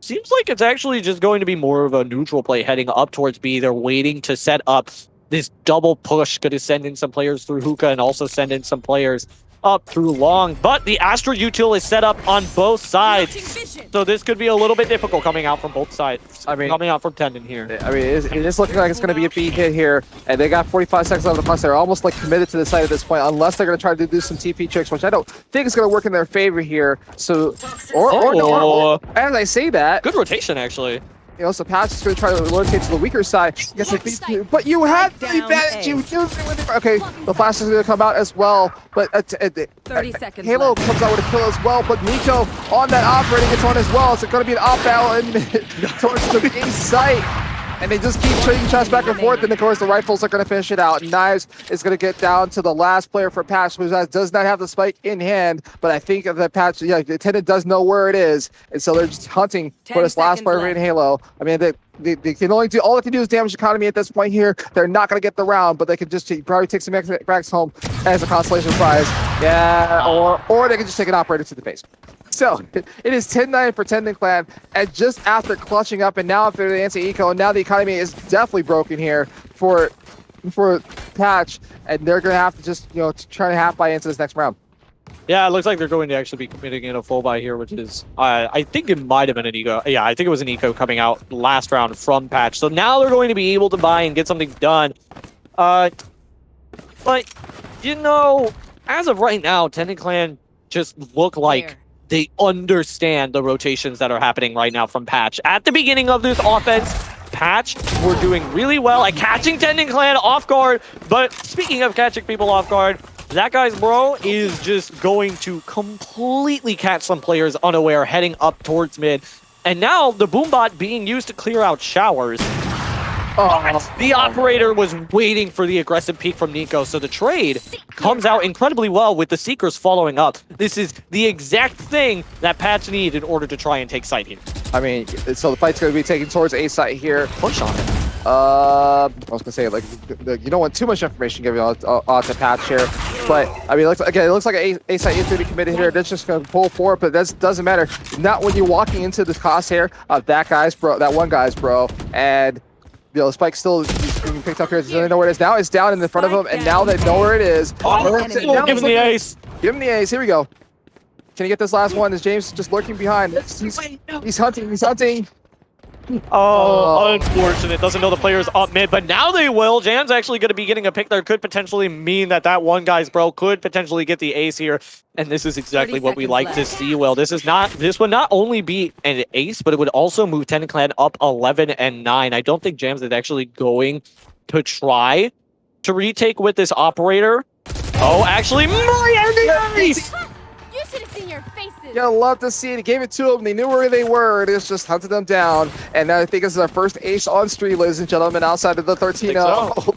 seems like it's actually just going to be more of a neutral play heading up towards B. They're waiting to set up this double push, going to send in some players through hookah and also send in some players up through long, but the Astra util is set up on both sides, so this could be a little bit difficult coming out from both sides. I mean, coming out from Tendon here. I mean, it is looking like it's going to be a B hit here, and they got 45 seconds on the clock. They're almost like committed to the site at this point, unless they're going to try to do some TP tricks, which I don't think is going to work in their favor here. So, or as I say that, good rotation actually. You know, so Patch is going to try to rotate to the weaker side. Yes, but you had the advantage. You do it. Okay, the flash is going to come out as well. But 30 seconds Halo left. comes out with a kill as well. But Nico on that operating gets on as well. It's going to be an op battle and towards the A site. And they just keep trading shots back and forth, and of course the rifles are going to finish it out. Knives is going to get down to the last player for Patch, who does not have the spike in hand, but I think that Patch, yeah, the attendant does know where it is, and so they're just hunting for this last player in Halo. I mean, they can only do, all they can do is damage economy at this point here. They're not going to get the round, but they could just probably take some frags home as a consolation prize. Yeah, or they can just take an operator to the face. So it is 10-9 for Tendon Clan, and just after clutching up, and now after the anti-eco, and now the economy is definitely broken here for Patch, and they're gonna have to just, you know, try to half buy into this next round. Yeah, it looks like they're going to actually be committing in a full buy here, which is, I think it might have been an eco. Yeah, I think it was an eco coming out last round from Patch. So now they're going to be able to buy and get something done. But, you know, as of right now, Tendon Clan just look like they understand the rotations that are happening right now from Patch. At the beginning of this offense, Patch were doing really well at catching Tendon Clan off guard. But speaking of catching people off guard, that guy's bro is just going to completely catch some players unaware heading up towards mid. And now the boombot being used to clear out showers. The operator was waiting for the aggressive peek from Nico, so the trade comes out incredibly well with the Seekers following up. This is the exact thing that Patch need in order to try and take site here. I mean, so the fight's going to be taken towards A site here. Push on it. I was gonna say, like, you don't want too much information given out to Patch here, but I mean, it looks like an A site is going to be committed here. That's just going to pull forward, but that doesn't matter. Not when you're walking into the crosshair of that one guy's bro, and you know, the spike still is being picked up here. So they know where it is now. It's down in the front of them, and now they know where it is. Give him the ace. Give him the ace. Here we go. Can he get this last one? Is James just lurking behind? He's hunting. He's hunting. Oh, unfortunate. Doesn't know the player's up mid, but now they will. Jam's actually going to be getting a pick there. Could potentially mean that one guy's bro could potentially get the ace here. And this is exactly what we like to see, Will. This would not only be an ace, but it would also move Tendon Clan up 11 and 9. I don't think Jams is actually going to try to retake with this operator. Oh, actually, Miami ace! You should have seen your faces. Yeah, love to see it. He gave it to them. They knew where they were. It was just hunted them down. And I think this is our first ace on stream, ladies and gentlemen, outside of the 13-0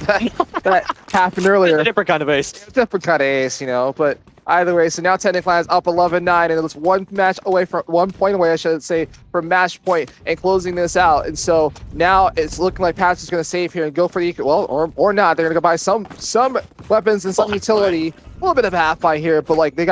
that happened earlier. A different kind of ace. Different kind of ace, you know. But either way, so now Tendon Clan is up 11-9, and it was 1 point away, I should say, from match point and closing this out. And so now it's looking like Patch is going to save here and go for the or not. They're going to go buy some weapons and some utility. A little bit of a half buy here, but like they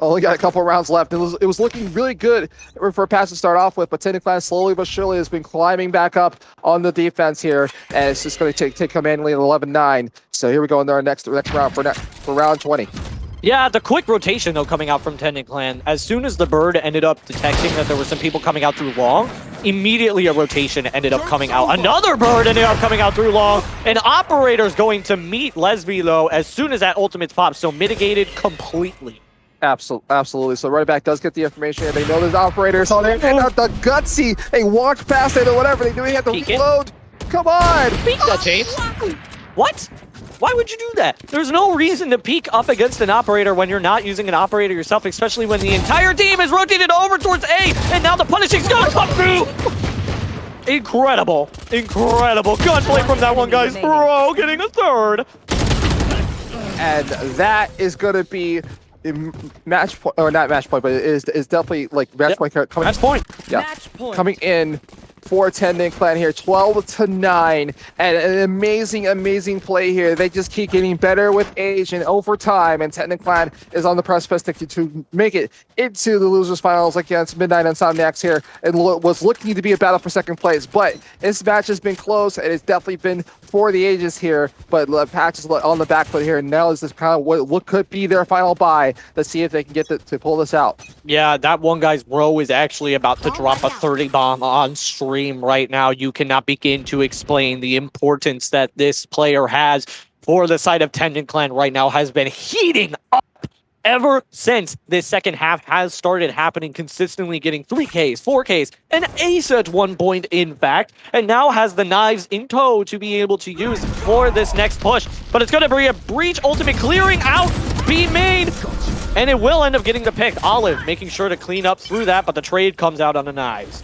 only got a couple rounds left. It was looking really good for Patch to start off with, but Tendon Clan slowly but surely has been climbing back up on the defense here, and it's just going to take command lead at 11-9. So here we go in our next round for round 20. Yeah, the quick rotation, though, coming out from Tendon Clan. As soon as the bird ended up detecting that there were some people coming out through long, immediately a rotation ended up coming out. Another bird ended up coming out through long. An operator's going to meet Lesby, though, as soon as that ultimate's popped, so mitigated completely. Absolutely. So right back does get the information, and they know there's operators on there. And the gutsy, they walked past it or whatever they do. They have to reload. Come on! Beat that, James. What? Why would you do that? There's no reason to peek up against an operator when you're not using an operator yourself, especially when the entire team is rotated over towards A, and now the punishing's gonna come through! Incredible. Incredible gunplay from that one guy's bro, getting a third. And that is going to be match point, or not match point, but it is definitely like match point coming. Match point. Yeah, Match point. coming in for Tendon Clan here, 12-9, and an amazing play here. They just keep getting better with age and over time, and Tendon Clan is on the precipice to make it into the losers finals against Midnight Insomniacs here. It was looking to be a battle for second place, but this match has been close, and it's definitely been for the ages here, but Patch is on the back foot here, and now is this kind of what could be their final buy. Let's see if they can get to pull this out. Yeah, that one guy's bro is actually about to drop a 30 bomb on stream right now. You cannot begin to explain the importance that this player has for the side of Tendon Clan right now. Has been heating up ever since this second half has started happening, consistently getting 3Ks, 4Ks, an ace at one point, in fact, and now has the knives in tow to be able to use for this next push. But it's going to be a breach ultimate clearing out, be made, and it will end up getting the pick. Olive making sure to clean up through that, but the trade comes out on the knives.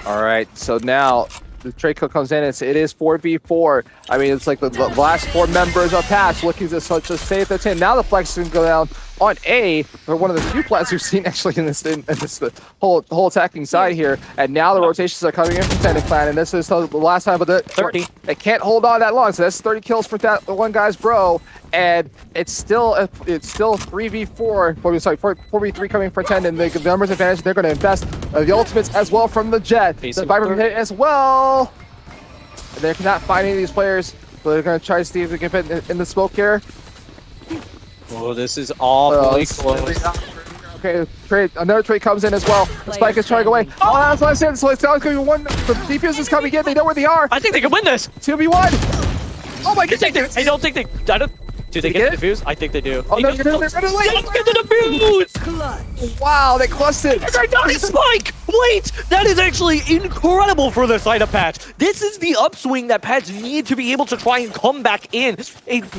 All right, so now the trade code comes in. It is 4v4. I mean, it's like the last 4 members of Patch looking to stay at the 10. Now the flex is going to go down on A. They're one of the few plans we've seen actually in this the whole attacking side here. And now the rotations are coming in from Tendon Clan, and this is the last time of the 30. They can't hold on that long, so that's 30 kills for that one guy's bro. And it's still 3v4. Sorry, 4v3 coming for Tendon. The numbers advantage. They're going to invest the ultimates as well from the Jet. The Viper hit as well. And they cannot find any of these players, but they're going to try to see if they can fit in the smoke here. Oh, this is awfully close. Okay, another trade comes in as well. The Spike is trying to go away. Oh, that's what I said. So it's now going to be one. The defuse is coming in. They know where they are. I think they can win this. 2v1. Oh my goodness. I don't think they. Do they get the defuse? I think they do. Oh, no, they're running late. Don't get the defuse! Wow, they clustered. Spike! Wait! That is actually incredible for the side of Patch. This is the upswing that Patch need to be able to try and come back in.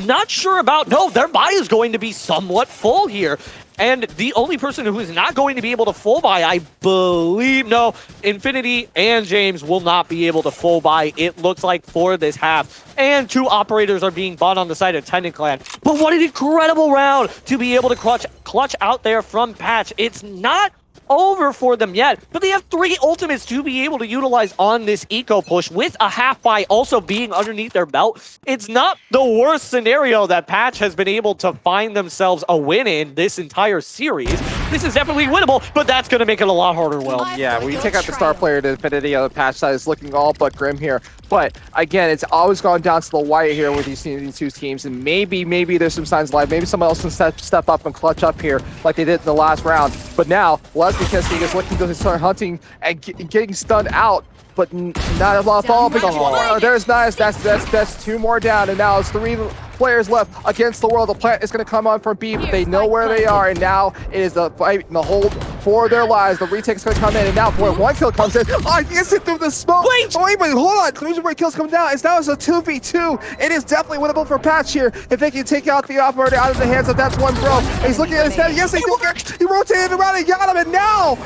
Not sure about... No, their buy is going to be somewhat full here. And the only person who is not going to be able to full buy, I believe, no, Infinity and James will not be able to full buy, it looks like, for this half. And 2 operators are being bought on the side of Tendon Clan. But what an incredible round to be able to clutch out there from Patch. It's not over for them yet, but they have 3 ultimates to be able to utilize on this eco push, with a half buy also being underneath their belt. It's not the worst scenario that Patch has been able to find themselves a win in this entire series. This is definitely winnable, but that's going to make it a lot harder, Will. Yeah, when you take out the star player, the Infinity on the Patch side is looking all but grim here. But again, it's always gone down to the wire here with these 2 teams, and maybe there's some signs of life. Maybe someone else can step up and clutch up here like they did in the last round. But now, Leslie Kinsey is looking to start hunting and getting stunned out, but not a lot of fall. Oh, there's nice. That's 2 more down, and now it's 3 players left against the world. The plant is going to come on from B, but they know where they are, and now it is the fight and the hold for their lives. The retake's going to come in, and now for 1 kill comes in. Oh, I can see through the smoke. Wait, hold on. 3 more kills come down. It's now a 2v2. It is definitely winnable for Patch here if they can take out the operator out of the hands of that one bro. And he's looking at his head. Yes, he rotated around and got him, and now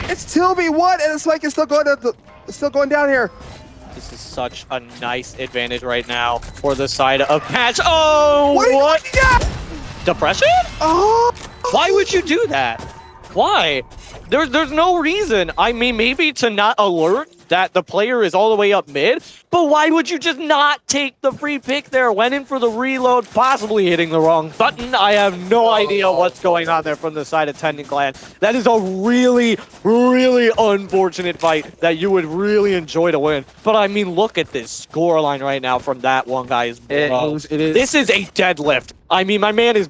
it's 2v1, and the Spike is still going down here. This is such a nice advantage right now for the side of Patch. Oh, what? Depression? Oh. Why would you do that? Why? There's no reason. I mean, maybe to not alert that the player is all the way up mid, but why would you just not take the free pick there? Went in for the reload, possibly hitting the wrong button. I have no idea what's going on there from the side of Tendon Clan. That is a really, really unfortunate fight that you would really enjoy to win. But I mean, look at this scoreline right now from that one guy's bro. This is a deadlift. I mean, my man is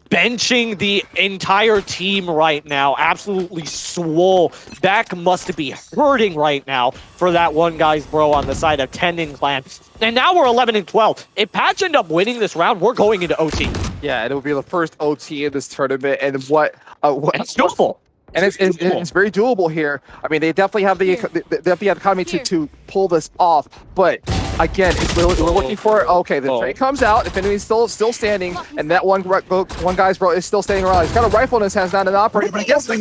benching the entire team right now. Absolutely swole. Back must be hurting right now for that one guy's bro on the side of Tendon Clan. And now we're 11-12. If Patch end up winning this round, we're going into OT. Yeah, it'll be the first OT in this tournament, and it's doable. And it's very doable here. I mean, they definitely have the economy to pull this off. But again, we're looking for, okay, the trade comes out, Infinity's still standing, and that one guy's is still standing around. He's got a rifle in his hands, not an operator, but he gets the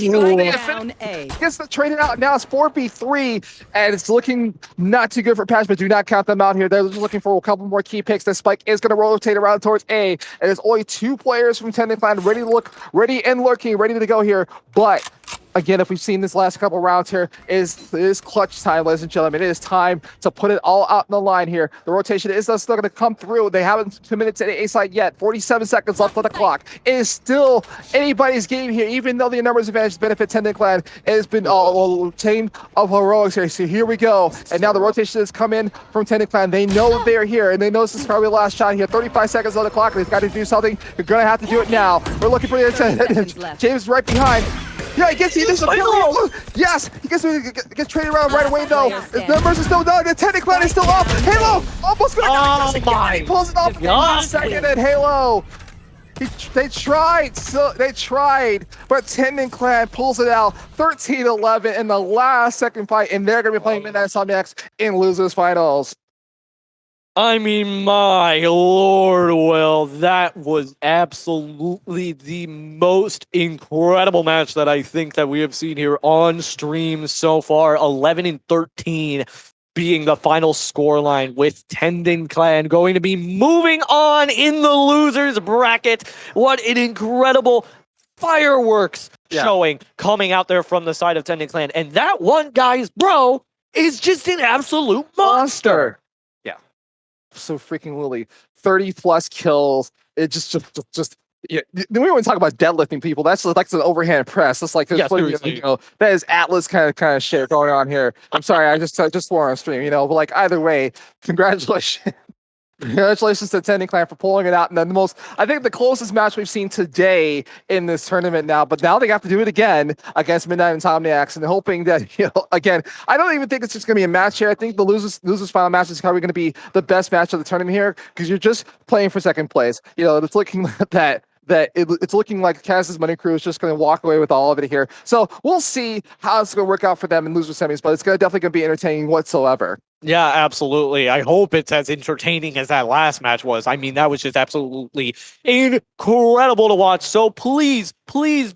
traded out. Now it's 4v3, and it's looking not too good for Patch, but do not count them out here. They're just looking for a couple more key picks. The spike is going to rotate around towards A, and there's only 2 players from Tendon Clan ready to go here, but again, if we've seen this last couple rounds here, it is clutch time, ladies and gentlemen. It is time to put it all out in the line here. The rotation is still going to come through. They haven't 2 minutes at A side yet. 47 seconds left on the clock. It is still anybody's game here, even though the numbers advantage benefit Tendon Clan. It has been a team of heroics here. So here we go. And now the rotation has come in from Tendon Clan. They know they're here, and they know this is probably the last shot here. 35 seconds on the clock. They've got to do something. They're going to have to do it now. We're looking for the James right behind. Yeah, he gets the initial kill. Yes, he gets traded around right away though. His numbers are still down. The Tendon Clan is still up. Halo almost gonna die. He pulls it off in 1 second, and Halo. They tried, but Tendon Clan pulls it out 13-11 in the last second fight, and they're gonna be playing Midnight Insomniacs in losers finals. I mean, my lord, Will, that was absolutely the most incredible match that I think that we have seen here on stream so far. 11-13 being the final scoreline, with Tendon Clan going to be moving on in the losers bracket. What an incredible fireworks showing coming out there from the side of Tendon Clan. And that one guy's bro is just an absolute monster. So freaking Lily, 30+ kills. It just yeah. We don't talk about deadlifting people. That's an overhand press. That's like that is Atlas kind of shit going on here. I'm sorry, I just swore on stream, but like either way, congratulations. Congratulations to Tendon Clan for pulling it out. And then I think the closest match we've seen today in this tournament now, but now they have to do it again against Midnight Insomniacs, and hoping that, again, I don't even think it's just going to be a match here. I think the losers final match is probably going to be the best match of the tournament here, because you're just playing for second place. It's looking it's looking like Kaz's Money Crew is just going to walk away with all of it here. So we'll see how it's going to work out for them in loser semis, but it's definitely going to be entertaining whatsoever. Yeah, absolutely. I hope it's as entertaining as that last match was. I mean, that was just absolutely incredible to watch. So please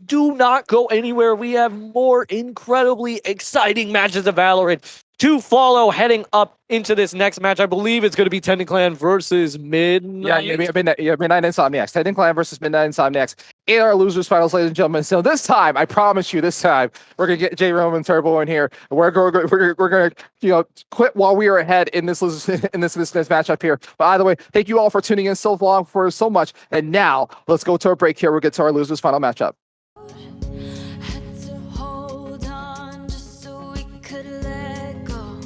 do not go anywhere. We have more incredibly exciting matches of Valorant to follow heading up into this next match. I believe it's going to be Tendon Clan versus Midnight. Midnight Insomniacs. Tendon Clan versus Midnight Insomniacs in our losers finals, ladies and gentlemen. So this time, I promise you, we're gonna get J Roman Turbo in here. We're gonna quit while we are ahead in this matchup here. But either way, thank you all for tuning in so long for so much. And now let's go to our break here. We'll get to our losers final matchup. Had to hold on just so we could let go.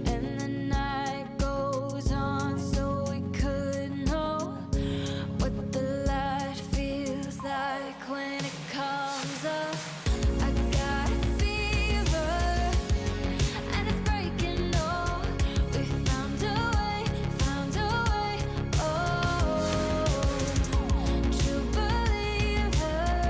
And the night goes on so we could know what the light feels like when it comes up. I got a fever and it's breaking. Oh, we found a way. Oh, true believer.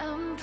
empire.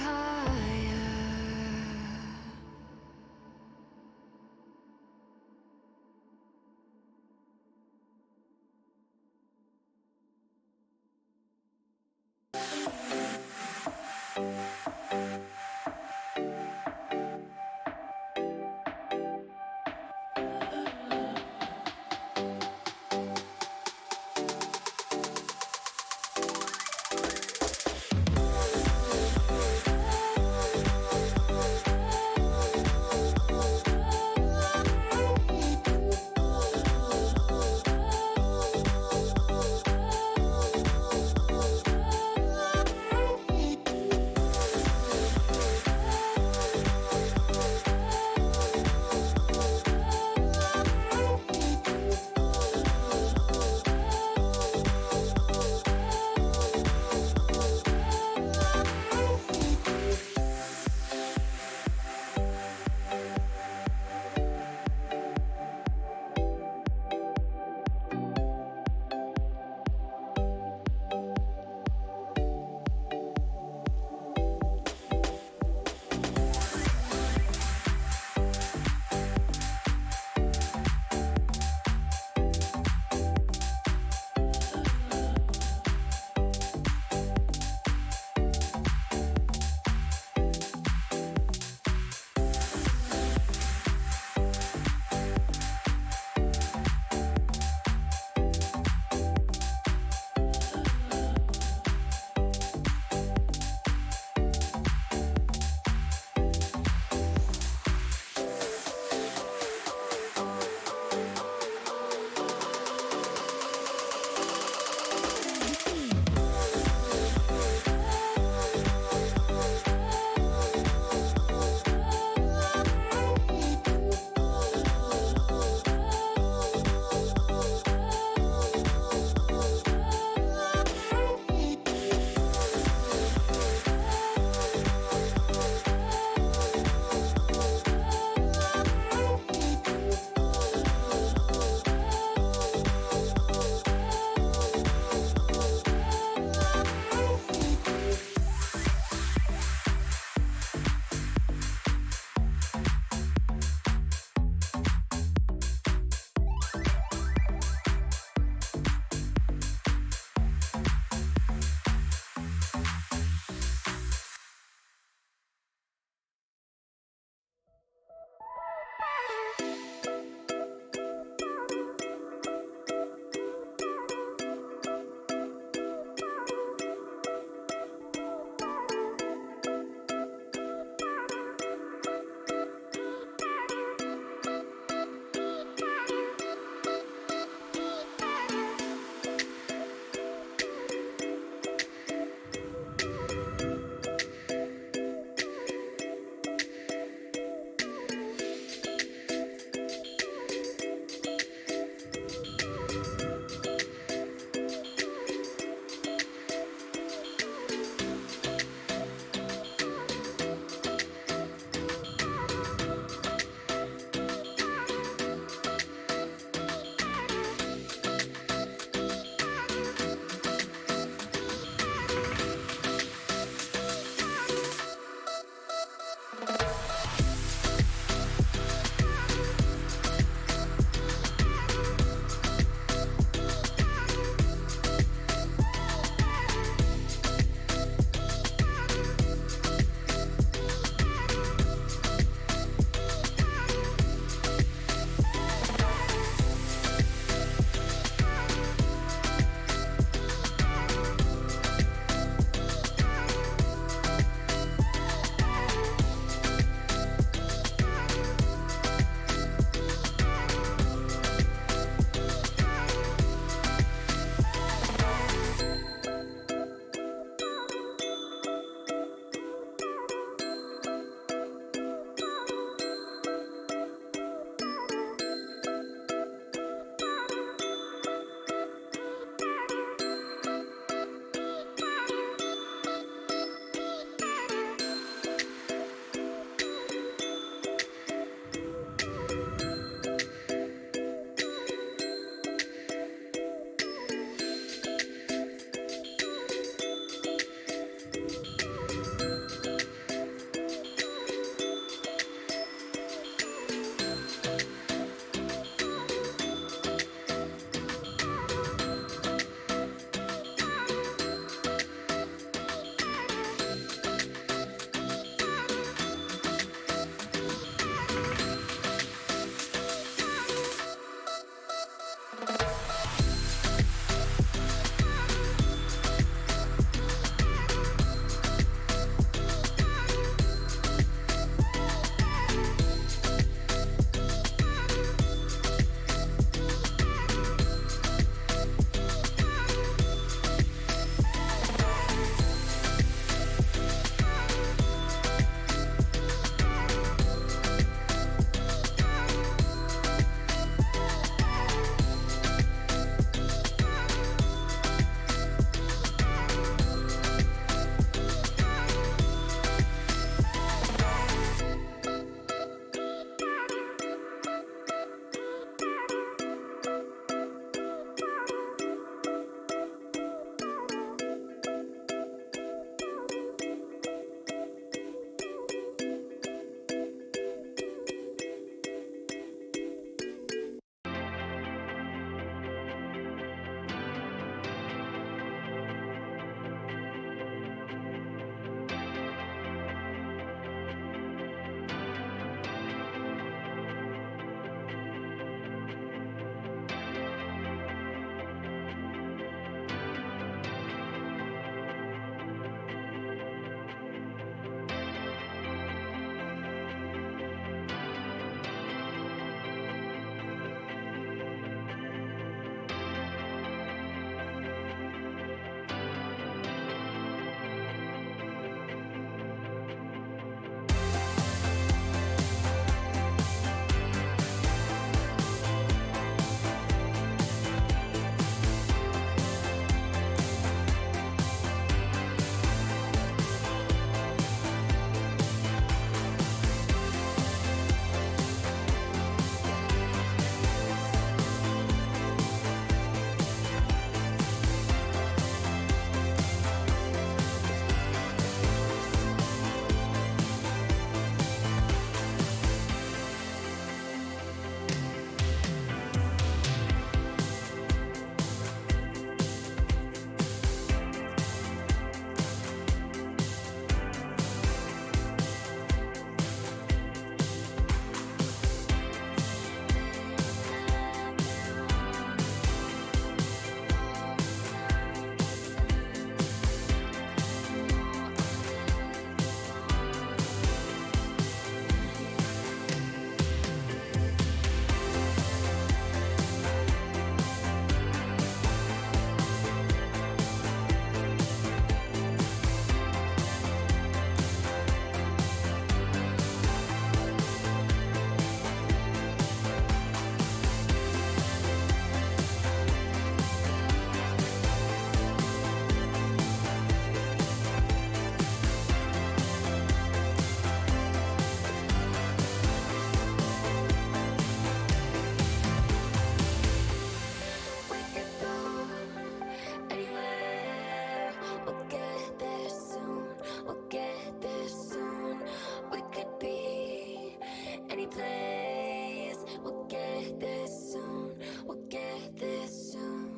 place. We'll get there soon. We'll get there soon.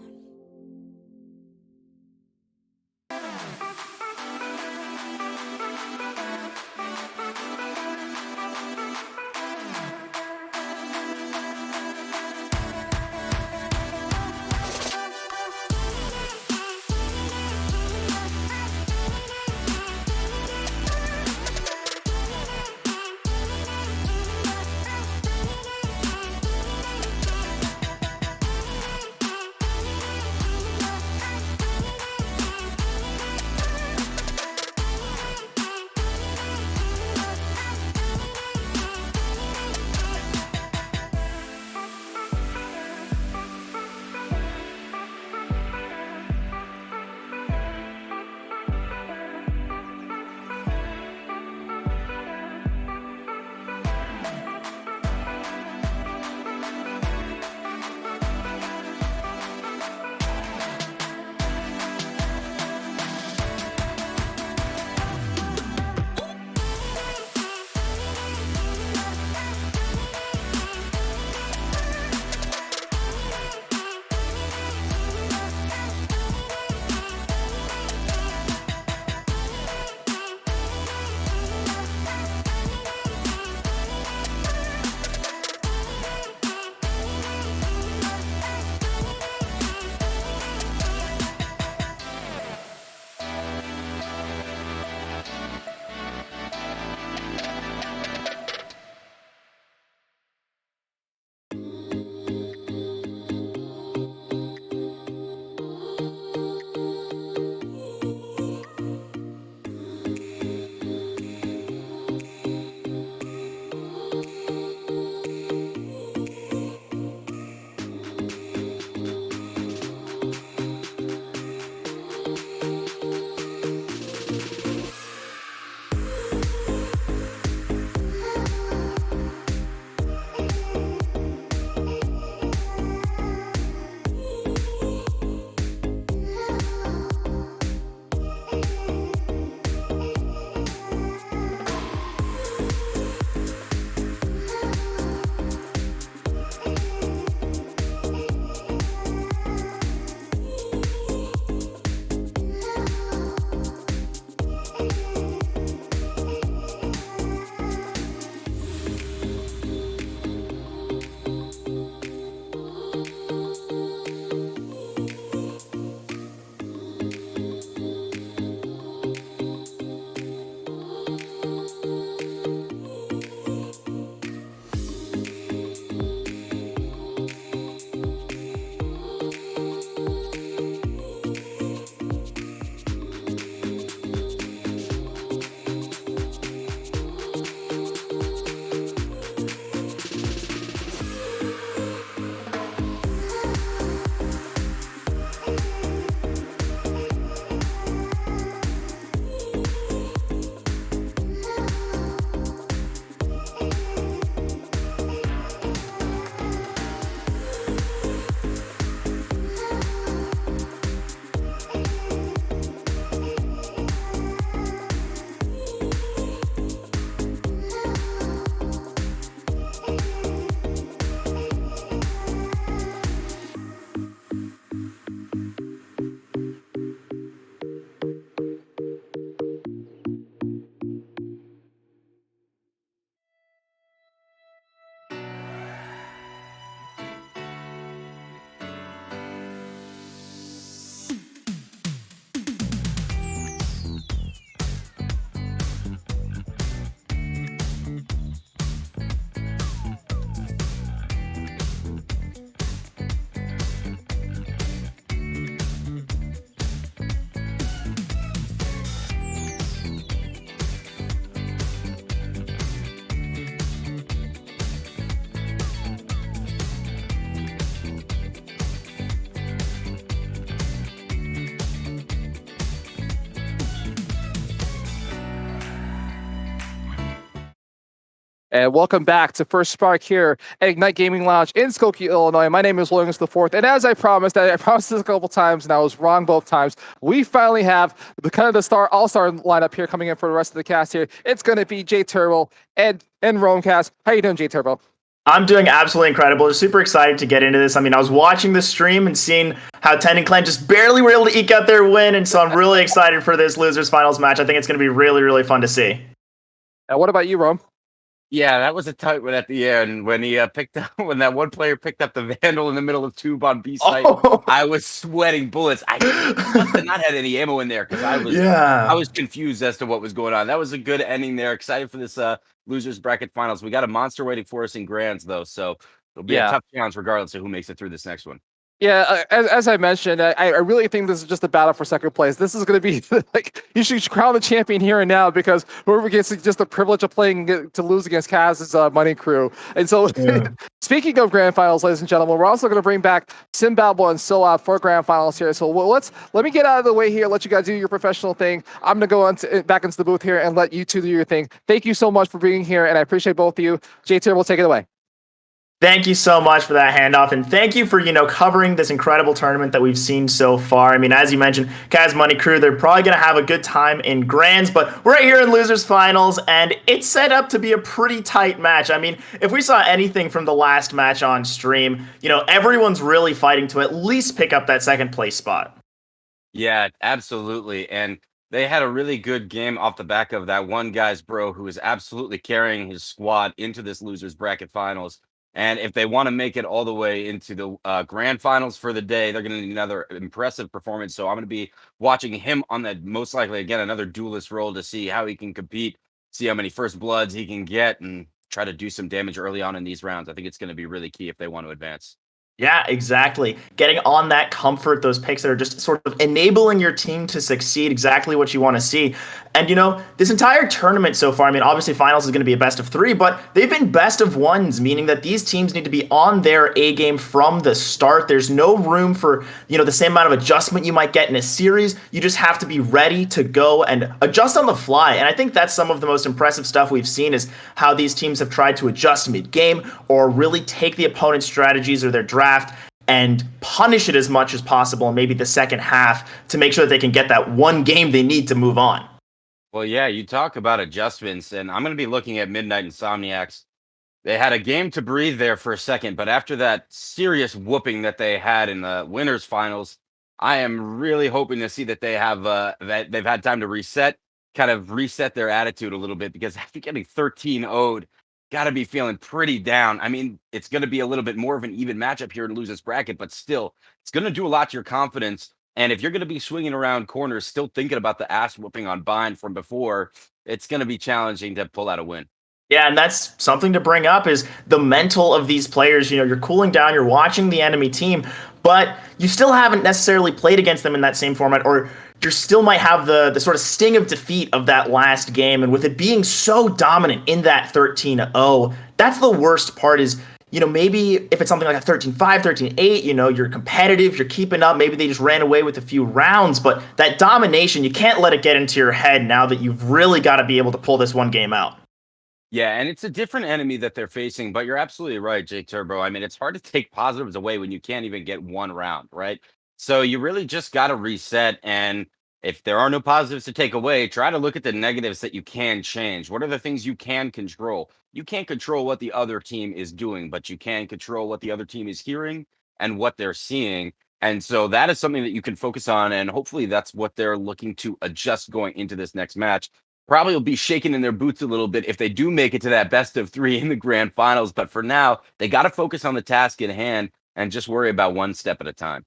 And welcome back to First Spark here at Ignite Gaming Lounge in Skokie, Illinois. My name is Williams IV, and as I promised this a couple times, and I was wrong both times. We finally have the kind of the all-star lineup here coming in for the rest of the cast here. It's going to be J Turbo, Ed, and Romecast. How you doing, J Turbo? I'm doing absolutely incredible. Just super excited to get into this. I mean, I was watching the stream and seeing how Ten and Clan just barely were able to eke out their win, and so I'm really excited for this losers finals match. I think it's going to be really, really fun to see. What about you, Rome? Yeah, that was a tight one at the end when he picked up when that one player picked up the Vandal in the middle of tube on B site. Oh. I was sweating bullets. I must have not had any ammo in there because I was confused as to what was going on. That was a good ending there. Excited for this losers bracket finals. We got a monster waiting for us in grands though, so it'll be a tough challenge regardless of who makes it through this next one. Yeah, as I mentioned, I really think this is just a battle for second place. This is going to be like you should crown the champion here and now because whoever gets just the privilege of playing to lose against Kaz's money crew. And so, speaking of grand finals, ladies and gentlemen, we're also going to bring back Zimbabwe and Silab for grand finals here. So let me get out of the way here. Let you guys do your professional thing. I'm going to go back into the booth here and let you two do your thing. Thank you so much for being here, and I appreciate both of you. JT, we'll take it away. Thank you so much for that handoff, and thank you for, covering this incredible tournament that we've seen so far. I mean, as you mentioned, Kaz Money Crew, they're probably going to have a good time in grands, but we're right here in losers finals, and it's set up to be a pretty tight match. I mean, if we saw anything from the last match on stream, everyone's really fighting to at least pick up that second place spot. Yeah, absolutely. And they had a really good game off the back of that one guy's bro who is absolutely carrying his squad into this losers bracket finals. And if they want to make it all the way into the grand finals for the day, they're going to need another impressive performance. So I'm going to be watching him on that, most likely, again, another duelist role to see how he can compete, see how many first bloods he can get, and try to do some damage early on in these rounds. I think it's going to be really key if they want to advance. Yeah, exactly. Getting on that comfort, those picks that are just sort of enabling your team to succeed, exactly what you want to see. And, this entire tournament so far, I mean, obviously finals is going to be a best of 3, but they've been best of 1s, meaning that these teams need to be on their A game from the start. There's no room for, the same amount of adjustment you might get in a series. You just have to be ready to go and adjust on the fly. And I think that's some of the most impressive stuff we've seen is how these teams have tried to adjust mid-game or really take the opponent's strategies or their draft and punish it as much as possible in maybe the second half to make sure that they can get that one game they need to move on. Well, yeah, you talk about adjustments, and I'm going to be looking at Midnight Insomniacs. They had a game to breathe there for a second, but after that serious whooping that they had in the winners finals, I am really hoping to see that they have that they've had time to reset their attitude a little bit, because after getting 13-0'd, got to be feeling pretty down. I mean, it's going to be a little bit more of an even matchup here in losers bracket, but still, it's going to do a lot to your confidence. And if you're going to be swinging around corners, still thinking about the ass whooping on Bind from before, it's going to be challenging to pull out a win. Yeah, and that's something to bring up is the mental of these players. You're cooling down, you're watching the enemy team, but you still haven't necessarily played against them in that same format, or you still might have the sort of sting of defeat of that last game. And with it being so dominant in that 13-0, that's the worst part is, maybe if it's something like a 13-5, 13-8, you're competitive, you're keeping up. Maybe they just ran away with a few rounds, but that domination, you can't let it get into your head now that you've really got to be able to pull this one game out. Yeah, and it's a different enemy that they're facing, but you're absolutely right, Jake Turbo. I mean, it's hard to take positives away when you can't even get one round, right? So you really just got to reset. And if there are no positives to take away, try to look at the negatives that you can change. What are the things you can control? You can't control what the other team is doing, but you can control what the other team is hearing and what they're seeing. And so that is something that you can focus on. And hopefully that's what they're looking to adjust going into this next match. Probably will be shaking in their boots a little bit if they do make it to that best of 3 in the grand finals. But for now, they got to focus on the task at hand and just worry about one step at a time.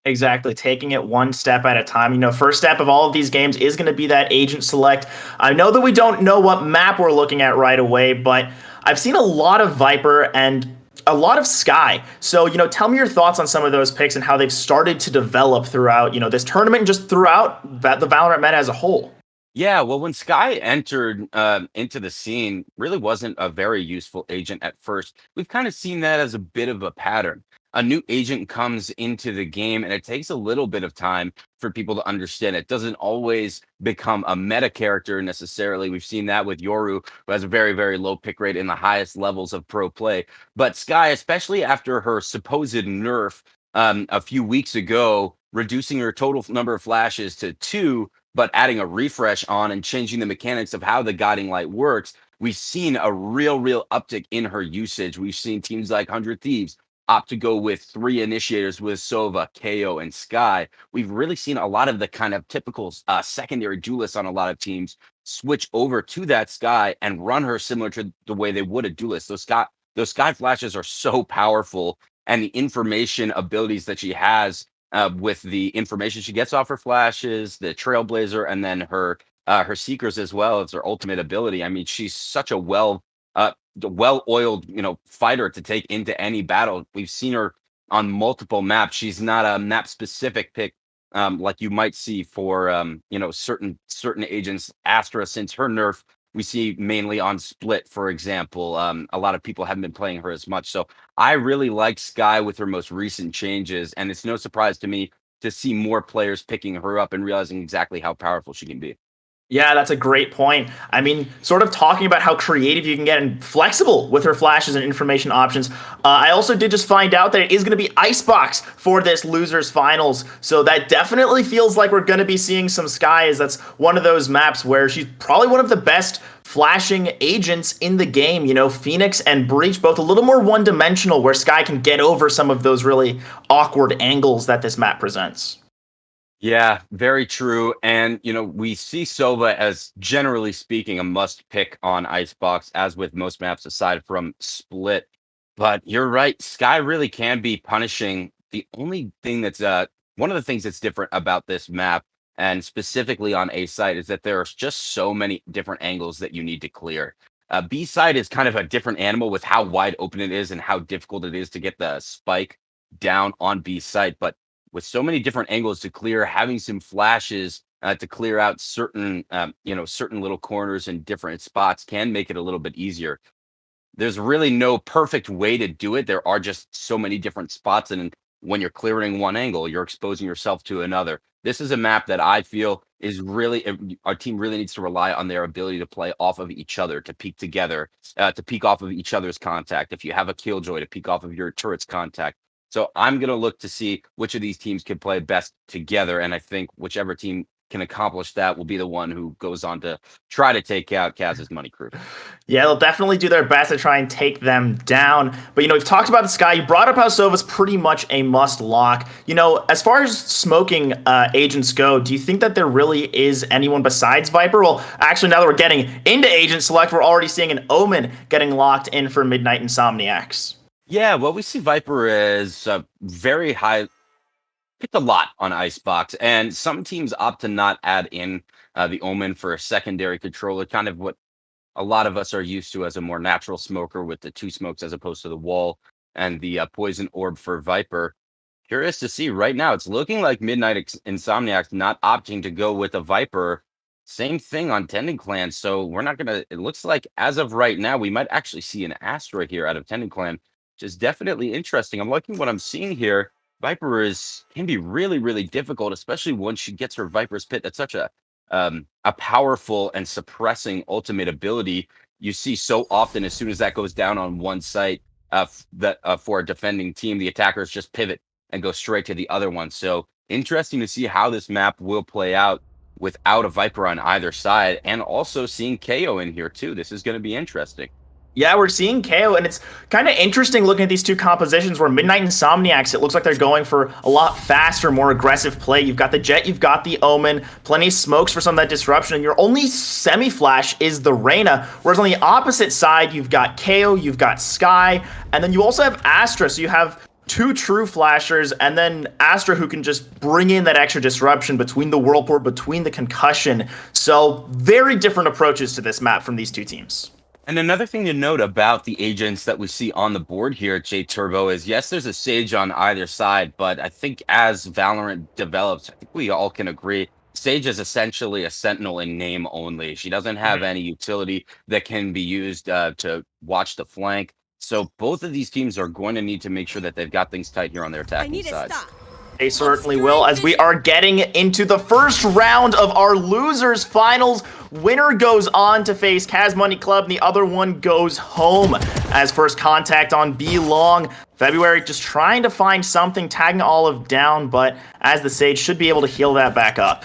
Exactly. Taking it one step at a time. First step of all of these games is going to be that agent select. I know that we don't know what map we're looking at right away, but I've seen a lot of Viper and a lot of Sky. So, tell me your thoughts on some of those picks and how they've started to develop throughout, this tournament and just throughout the Valorant meta as a whole. Yeah, well, when Sky entered into the scene, really wasn't a very useful agent at first. We've kind of seen that as a bit of a pattern. a new agent comes into the game, and it takes a little bit of time for people to understand. It doesn't always become a meta character necessarily. We've seen that with Yoru, who has a very, very low pick rate in the highest levels of pro play. But Sky, especially after her supposed nerf a few weeks ago, reducing her total number of flashes to 2, but adding a refresh on and changing the mechanics of how the guiding light works, we've seen a real uptick in her usage. We've seen teams like 100 Thieves opt to go with 3 initiators with Sova, KO, and Sky. We've really seen a lot of the kind of typical secondary duelists on a lot of teams switch over to that Sky and run her similar to the way they would a duelist. Those Sky flashes are so powerful, and the information abilities that she has with the information she gets off her flashes, the Trailblazer, and then her Seekers as well as her ultimate ability. I mean, she's such a well-oiled, fighter to take into any battle. We've seen her on multiple maps. She's not a map-specific pick like you might see for certain agents. Astra, since her nerf, we see mainly on Split, for example. A lot of people haven't been playing her as much. So I really like Sky with her most recent changes, and it's no surprise to me to see more players picking her up and realizing exactly how powerful she can be. Yeah, that's a great point. I mean, sort of talking about how creative you can get and flexible with her flashes and information options. I also did just find out that it is going to be Icebox for this losers finals. So that definitely feels like we're going to be seeing some Sky, as that's one of those maps where she's probably one of the best flashing agents in the game. Phoenix and Breach both a little more one-dimensional, where Sky can get over some of those really awkward angles that this map presents. Yeah, very true. And, we see Sova as, generally speaking, a must pick on Icebox, as with most maps aside from Split. But you're right, Sky really can be punishing. The only thing that's one of the things that's different about this map, and specifically on A side, is that there's just so many different angles that you need to clear. B side is kind of a different animal with how wide open it is and how difficult it is to get the spike down on B side. But with so many different angles to clear, having some flashes to clear out certain little corners and different spots can make it a little bit easier. There's really no perfect way to do it. There are just so many different spots, and when you're clearing one angle, you're exposing yourself to another. This is a map that I feel is really, our team really needs to rely on their ability to play off of each other, to peek together, to peek off of each other's contact. If you have a Killjoy, to peek off of your turret's contact. So I'm going to look to see which of these teams can play best together. And I think whichever team can accomplish that will be the one who goes on to try to take out Kaz's money crew. Yeah, they'll definitely do their best to try and take them down. But, we've talked about the Sky. You brought up how Sova's pretty much a must lock. As far as smoking agents go, do you think that there really is anyone besides Viper? Well, actually, now that we're getting into Agent Select, we're already seeing an Omen getting locked in for Midnight Insomniacs. Yeah, well, we see Viper as very high, picked a lot on Icebox, and some teams opt to not add in the Omen for a secondary controller, kind of what a lot of us are used to as a more natural smoker with the 2 smokes as opposed to the wall and the poison orb for Viper. Curious to see right now. It's looking like Midnight Insomniacs not opting to go with a Viper. Same thing on Tendon Clan. So we're not going to, it looks like as of right now, we might actually see an Astra here out of Tendon Clan, which is definitely interesting. I'm liking what I'm seeing here. Viper can be really difficult, especially once she gets her Viper's Pit. That's such a powerful and suppressing ultimate ability. You see so often, as soon as that goes down on one site, for a defending team, the attackers just pivot and go straight to the other one. So interesting to see how this map will play out without a Viper on either side, and also seeing KO in here too. This is going to be interesting. Yeah, we're seeing KO, and it's kind of interesting looking at these two compositions where Midnight Insomniacs, it looks like they're going for a lot faster, more aggressive play. You've got the Jet, you've got the Omen, plenty of smokes for some of that disruption, and your only semi-flash is the Reyna, whereas on the opposite side, you've got KO, you've got Sky, and then you also have Astra, so you have 2 true flashers, and then Astra, who can just bring in that extra disruption between the Whirlpool, between the concussion. So very different approaches to this map from these two teams. And another thing to note about the agents that we see on the board here at J-Turbo is, yes, there's a Sage on either side, but I think as Valorant develops, I think we all can agree, Sage is essentially a Sentinel in name only. She doesn't have any utility that can be used to watch the flank. So both of these teams are going to need to make sure that they've got things tight here on their attacking side. They certainly will, as we are getting into the first round of our losers finals. Winner goes on to face Kaz Money Club, and the other one goes home as first contact on B Long. February just trying to find something, tagging Olive down, but as the Sage should be able to heal that back up.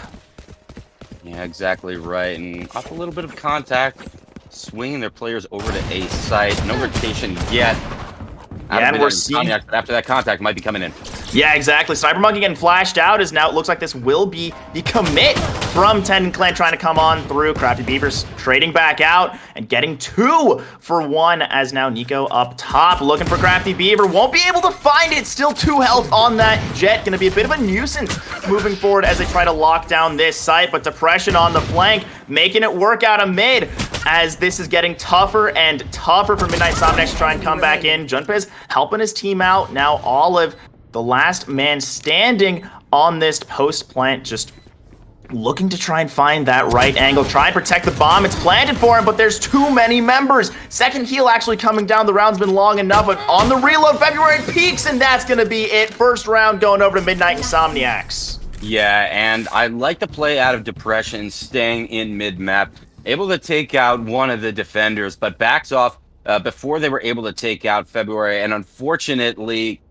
Yeah, exactly right. And off a little bit of contact, swinging their players over to A site. No rotation yet. Yeah, and we're seeing after that contact might be coming in. Yeah, exactly. Sniper Monkey getting flashed out as now it looks like this will be the commit from Tendon Clan trying to come on through. Crafty Beavers trading back out and getting 2 for 1 as now Nico up top looking for Crafty Beaver. Won't be able to find it. Still 2 health on that Jet. Going to be a bit of a nuisance moving forward as they try to lock down this site. But Depression on the flank making it work out of mid as this is getting tougher and tougher for Midnight Insomniacs to try and come back in. Junpez helping his team out. Now Olive, the last man standing on this post plant, just looking to try and find that right angle. Try and protect the bomb. It's planted for him, but there's too many members. Second heal actually coming down. The round's been long enough, but on the reload, February peaks, and that's going to be it. First round going over to Midnight Insomniacs. Yeah, and I like the play out of Depression, staying in mid-map. Able to take out one of the defenders, but backs off before they were able to take out February, and unfortunately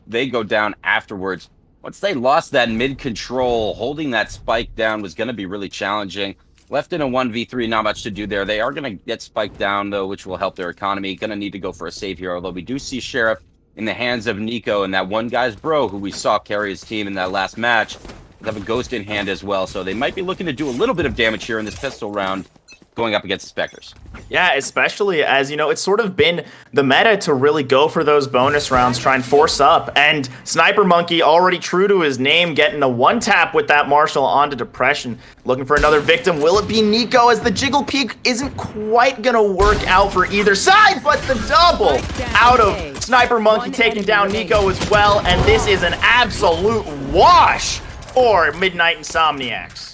they go down afterwards. Once they lost that mid control, holding that spike down was going to be really challenging. Left in a 1v3, not much to do there. They are going to get spiked down, though, which will help their economy. Going to need to go for a save here, although we do see Sheriff in the hands of Nico and that one guy's bro who we saw carry his team in that last match. They have a ghost in hand as well, so they might be looking to do a little bit of damage here in this pistol round, going up against the Spectres. Yeah, especially as, you know, it's sort of been the meta to really go for those bonus rounds, try and force up. And Sniper Monkey, already true to his name, getting a one-tap with that Marshall onto Depression. Looking for another victim. Will it be Nico, as the Jiggle Peak isn't quite going to work out for either side, but the double out of Sniper Monkey taking down Nico as well. And this is an absolute wash for Midnight Insomniacs.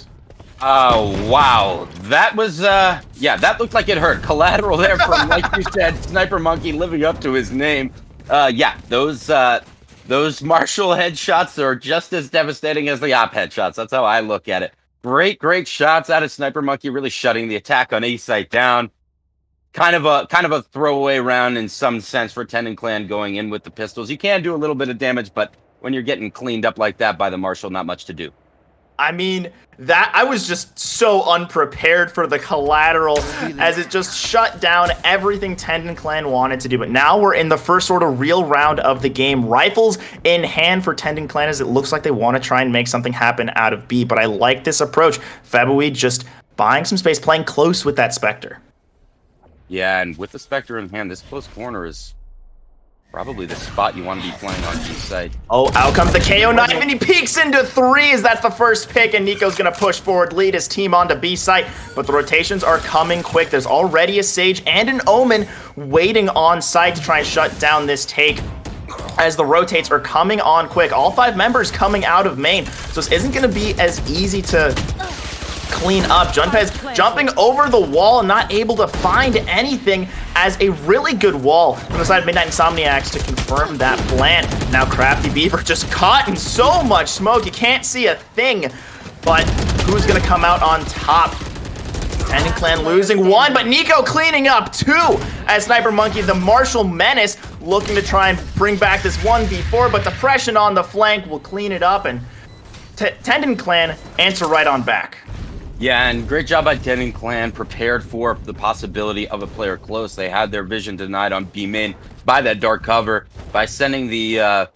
Oh, wow. That was, yeah, that looked like it hurt. Collateral there from, like you said, Sniper Monkey living up to his name. Yeah, those Marshall headshots are just as devastating as the op headshots. That's how I look at it. Great shots out of Sniper Monkey, really shutting the attack on A site down. Kind of a throwaway round in some sense for Tendon Clan going in with the pistols. You can do a little bit of damage, but when you're getting cleaned up like that by the Marshall, not much to do. I mean, that I was just so unprepared for the collateral as it just shut down everything Tendon Clan wanted to do. But now we're in the first sort of real round of the game. Rifles in hand for Tendon Clan as it looks like they want to try and make something happen out of B. But I like this approach. Febui just buying some space, playing close with that Spectre. Yeah, and with the Spectre in hand, this close corner is probably the spot you want to be playing on B side. Oh, out comes the KO knife, and he peeks into threes. That's the first pick, and Nico's going to push forward, lead his team onto B site. But the rotations are coming quick. There's already a Sage and an Omen waiting on site to try and shut down this take. As the rotates are coming on quick. All 5 members coming out of main. So this isn't going to be as easy to clean up. Junpez jumping over the wall, not able to find anything, as a really good wall from the side of Midnight Insomniacs to confirm that plant. Now Crafty Beaver just caught in so much smoke, you can't see a thing. But who's gonna come out on top? Tendon Clan losing 1, but Nico cleaning up 2 as Sniper Monkey, the Marshall Menace, looking to try and bring back this 1v4, but Depression on the flank will clean it up, and Tendon Clan answer right on back. Yeah, and great job by Tendon Clan, prepared for the possibility of a player close. They had their vision denied on B main by that dark cover. By sending the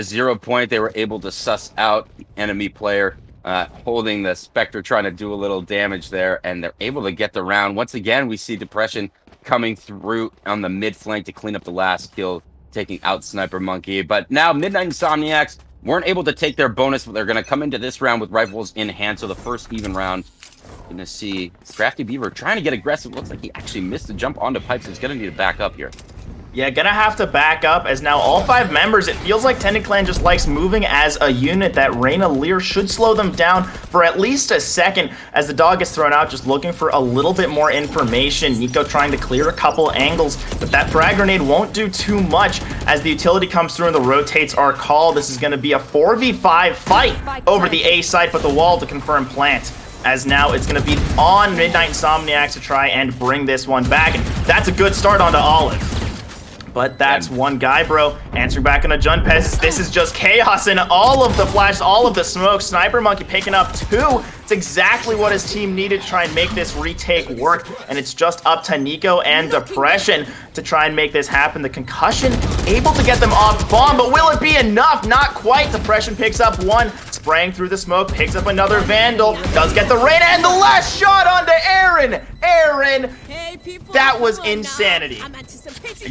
0 point, they were able to suss out the enemy player, holding the Spectre, trying to do a little damage there, and they're able to get the round. Once again, we see Depression coming through on the mid flank to clean up the last kill, taking out Sniper Monkey. But now Midnight Insomniacs weren't able to take their bonus, but they're going to come into this round with rifles in hand. So the first even round, going to see Crafty Beaver trying to get aggressive. Looks like he actually missed the jump onto pipes. He's going to need to back up here. Yeah, gonna have to back up as now all 5 members, it feels like Tendon Clan just likes moving as a unit. That Reyna Lear should slow them down for at least a second as the dog gets thrown out, just looking for a little bit more information. Nico trying to clear a couple angles, but that frag grenade won't do too much as the utility comes through and the rotates are called. This is gonna be a 4v5 fight over the A site, but the wall to confirm plant. As now it's going to be on Midnight Insomniacs to try and bring this one back. And that's a good start onto Olive. But that's one guy, bro. Answering back on a Junpez. This is just chaos in all of the flashes, all of the smoke. Sniper Monkey picking up 2. It's exactly what his team needed to try and make this retake work. And it's just up to Nico and Depression to try and make this happen. The concussion able to get them off bomb, but will it be enough? Not quite. Depression picks up 1, spraying through the smoke, picks up another Vandal, does get the Reyna, and the last shot onto Aaron. Aaron, that was insanity.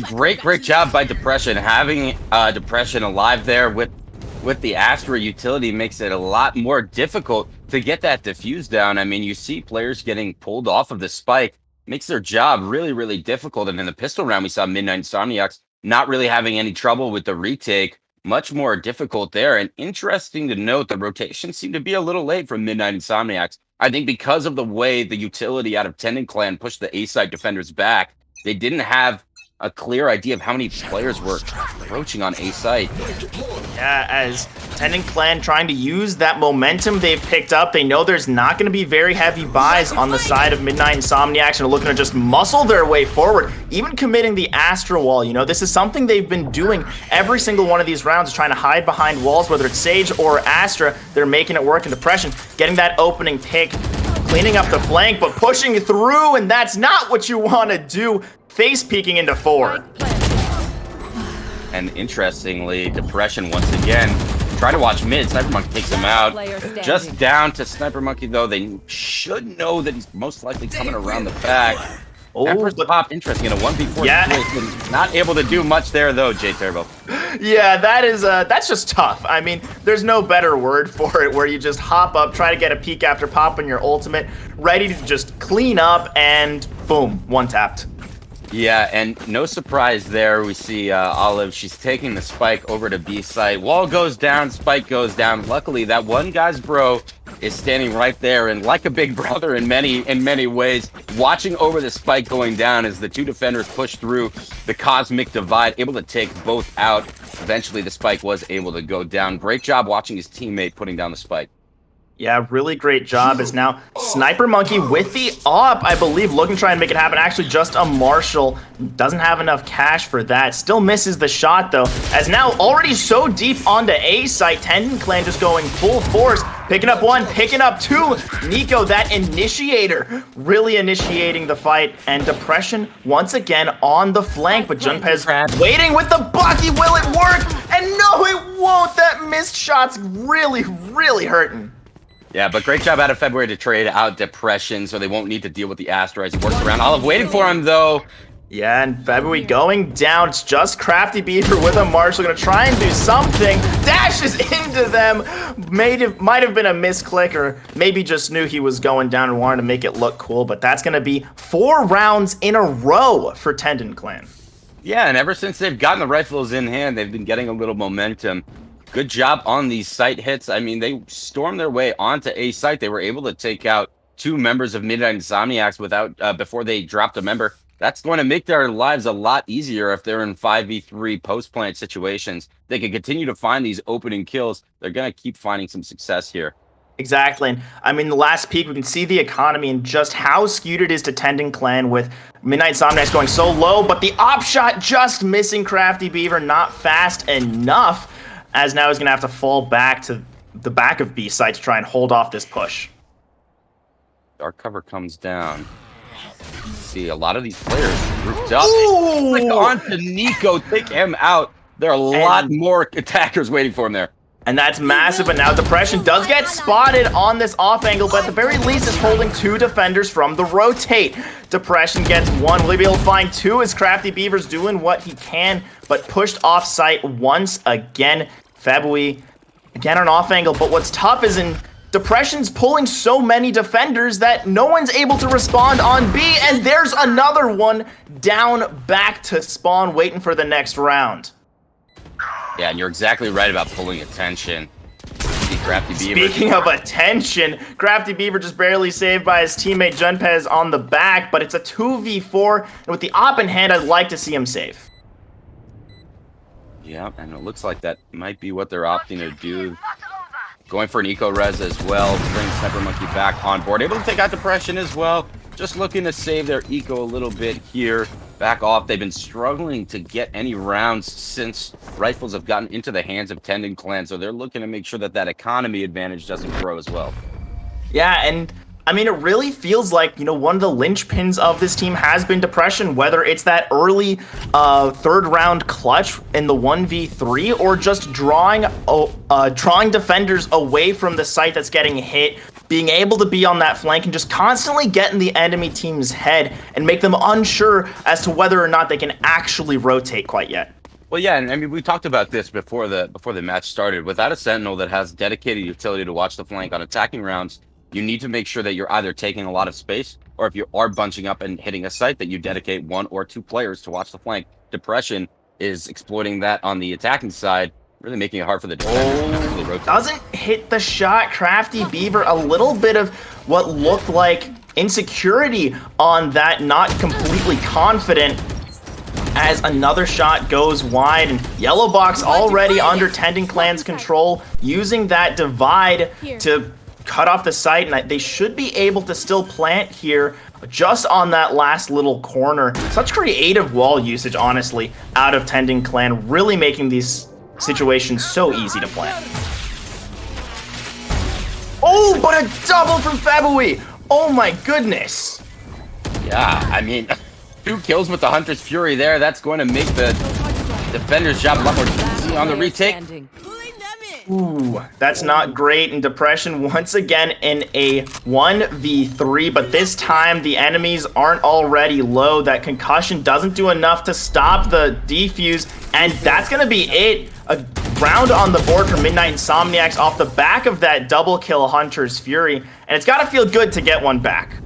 Great job by Depression. Having Depression alive there with the Astra utility makes it a lot more difficult to get that defuse down. I mean, you see players getting pulled off of the spike, makes their job really difficult. And in the pistol round, we saw Midnight Insomniacs not really having any trouble with the retake. Much more difficult there. And interesting to note, the rotation seemed to be a little late from Midnight Insomniacs. I think because of the way the utility out of Tendon Clan pushed the A-side defenders back, they didn't have a clear idea of how many players were approaching on A-site. Yeah, as Tendon Clan trying to use that momentum they've picked up, they know there's not going to be very heavy buys on the side of Midnight Insomniacs and are looking to just muscle their way forward, even committing the Astra wall. You know, this is something they've been doing every single one of these rounds, trying to hide behind walls, whether it's Sage or Astra. They're making it work in Depression, getting that opening pick, cleaning up the flank, but pushing through, and that's not what you want to do. Face peeking into 4. And interestingly, Depression once again try to watch mid. Sniper Monkey takes him out. Just down to Sniper Monkey though. They should know that he's most likely coming around the back. That first pop, interesting in a 1v4 situation. Not able to do much there though, J Turbo. Yeah, that is that's just tough. I mean, there's no better word for it, where you just hop up, try to get a peek after popping your ultimate, ready to just clean up, and boom, one tapped. Yeah, and no surprise there. We see Olive. She's taking the spike over to B site. Wall goes down, spike goes down. Luckily, that one guy's bro is standing right there, and like a big brother in many ways, watching over the spike going down as the 2 defenders push through the cosmic divide, able to take both out. Eventually, the spike was able to go down. Great job watching his teammate putting down the spike. Yeah, really great job. Is now Sniper Monkey with the AWP, I believe, looking to try and make it happen. Actually, just a Marshall. Doesn't have enough cash for that. Still misses the shot, though. As now already so deep onto A site, Tendon Clan just going full force. Picking up 1, picking up 2. Nico, that initiator, really initiating the fight. And Depression once again on the flank. But Junpez waiting with the Bucky. Will it work? And no, it won't. That missed shot's really hurting. Yeah, but great job out of February to trade out Depression so they won't need to deal with the Astra as he works around. Olive waiting for him, though. Yeah, and February going down. It's just Crafty Beaver with a Marshall. Gonna try and do something. Dashes into them. Might have been a misclick, or maybe just knew he was going down and wanted to make it look cool. But that's gonna be 4 rounds in a row for Tendon Clan. Yeah, and ever since they've gotten the rifles in hand, they've been getting a little momentum. Good job on these site hits. I mean, they stormed their way onto A site. They were able to take out 2 members of Midnight Insomniacs before they dropped a member. That's going to make their lives a lot easier if they're in 5v3 post-plant situations. They can continue to find these opening kills. They're going to keep finding some success here. Exactly. And I mean, the last peak, we can see the economy and just how skewed it is to Tendon Clan with Midnight Insomniacs going so low, but the op shot just missing Crafty Beaver, not fast enough, as now he's going to have to fall back to the back of B site to try and hold off this push. Dark cover comes down. See a lot of these players grouped up. Click onto Nico, take him out. There are a lot more attackers waiting for him there. And that's massive, but now Depression does get spotted on this off angle, but at the very least is holding 2 defenders from the rotate. Depression gets 1. Will he be able to find 2 as Crafty Beaver's doing what he can, but pushed off site once again. Febui, again on off angle, but what's tough is in Depression's pulling so many defenders that no one's able to respond on B, and there's another one down back to spawn, waiting for the next round. Yeah, and you're exactly right about pulling attention. Crafty Beaver. Speaking of attention, Crafty Beaver just barely saved by his teammate Junpez on the back, but it's a 2v4, and with the op in hand, I'd like to see him save. Yeah, and it looks like that might be what they're opting to do. Going for an eco-res as well to bring Sniper Monkey back on board. Able to take out Depression as well. Just looking to save their eco a little bit here. Back off. They've been struggling to get any rounds since rifles have gotten into the hands of Tendon Clan, so they're looking to make sure that that economy advantage doesn't grow as well. Yeah, and I mean, it really feels like, you know, one of the linchpins of this team has been Depression, whether it's that early third round clutch in the 1v3 or just drawing defenders away from the site that's getting hit, being able to be on that flank and just constantly get in the enemy team's head and make them unsure as to whether or not they can actually rotate quite yet. Well, yeah, and I mean, we talked about this before the match started. Without a Sentinel that has dedicated utility to watch the flank on attacking rounds, you need to make sure that you're either taking a lot of space, or if you are bunching up and hitting a site, that you dedicate 1 or 2 players to watch the flank. Depression is exploiting that on the attacking side, really making it hard for the defender to actually rotate. Doesn't hit the shot. Crafty Beaver, a little bit of what looked like insecurity on that, not completely confident, as another shot goes wide, and Yellow Box already under Tendon Clan's control, using that divide to cut off the site, and they should be able to still plant here just on that last little corner. Such creative wall usage, honestly, out of Tendon Clan, really making these situations so easy to plant. Oh, but a double from Febui! Oh my goodness! Yeah, I mean, 2 kills with the Hunter's Fury there. That's going to make the defender's job a lot more easy on the retake. Ooh, that's not great. And Depression once again in a 1v3, but this time the enemies aren't already low. That concussion doesn't do enough to stop the defuse, and that's gonna be it. A round on the board for Midnight Insomniacs off the back of that double kill Hunter's Fury, and it's gotta feel good to get one back.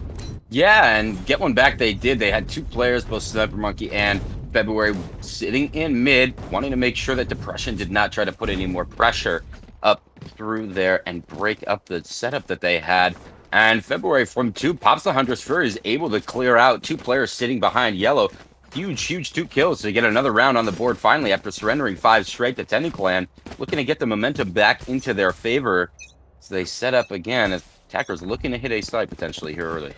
Yeah, and get one back they did. They had 2 players, both Sniper Monkey and February, sitting in mid, wanting to make sure that Depression did not try to put any more pressure up through there and break up the setup that they had. And February from 2 pops the Hunter's Fury, is able to clear out 2 players sitting behind Yellow. Huge 2 kills to get another round on the board finally after surrendering 5 straight to Tendon Clan, looking to get the momentum back into their favor. So they set up again as attackers looking to hit a site potentially here early.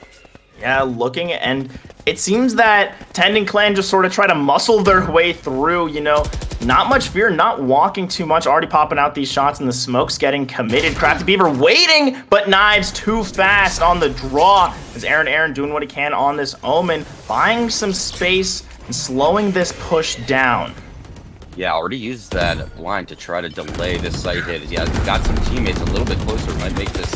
Yeah, looking, and it seems that Tendon Clan just sort of try to muscle their way through, you know, not much fear, not walking too much, already popping out these shots, and the smoke's getting committed. Crafty Beaver waiting, but Knives too fast on the draw, as Aaron doing what he can on this Omen, buying some space and slowing this push down. Yeah, already used that blind to try to delay this site hit. Yeah, got some teammates a little bit closer, might make this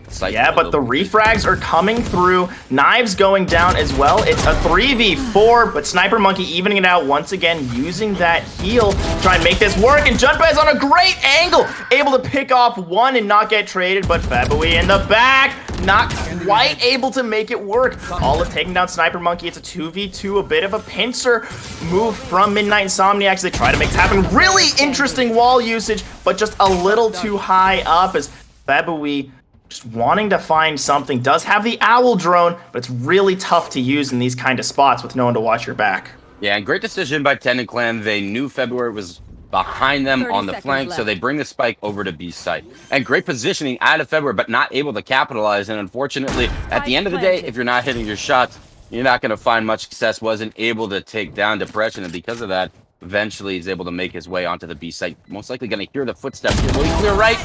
site. Yeah, but the refrags are coming through. Knives going down as well. It's a 3v4, but Sniper Monkey evening it out once again, using that heal to try and make this work. And Junpei is on a great angle, able to pick off one and not get traded, but Febui in the back, not quite able to make it work. All of taking down Sniper Monkey. It's a 2v2, a bit of a pincer move from Midnight Insomniacs. They try to make this happen. Really interesting wall usage, but just a little too high up as Febui just wanting to find something. Does have the owl drone, but it's really tough to use in these kind of spots with no one to watch your back. Yeah, and great decision by Tendon Clan. They knew February was behind them on the flank, so they bring the spike over to B site. And great positioning out of February, but not able to capitalize. And unfortunately, at the end of the day, if you're not hitting your shots, you're not going to find much success. Wasn't able to take down Depression, and because of that, eventually he's able to make his way onto the B site. Most likely going to hear the footsteps. Will he clear right?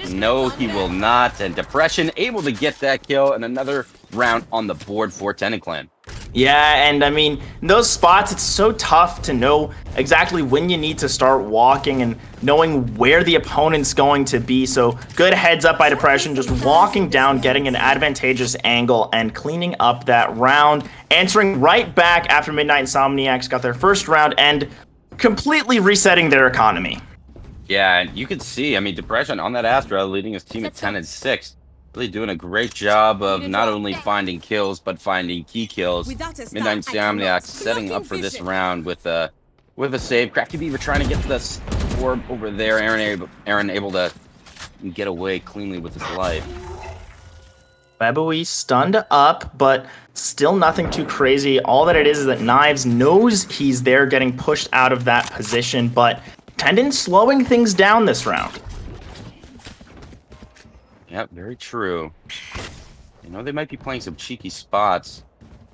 No, he will not. And Depression able to get that kill, and another round on the board for Tendon Clan. Yeah, and I mean, in those spots, it's so tough to know exactly when you need to start walking and knowing where the opponent's going to be. So good heads up by Depression, just walking down, getting an advantageous angle and cleaning up that round, answering right back after Midnight Insomniacs got their first round and completely resetting their economy. Yeah, and you can see, I mean, Depression on that Astra leading his team at 10-6. Really doing a great job of not only finding kills, but finding key kills. Midnight Insomniac setting up for this round with a save. Crafty Beaver trying to get this orb over there. Aaron able to get away cleanly with his life. Febui stunned up, but still nothing too crazy. All that it is that Knives knows he's there getting pushed out of that position, but Tendon slowing things down this round. Yep, very true. You know, they might be playing some cheeky spots.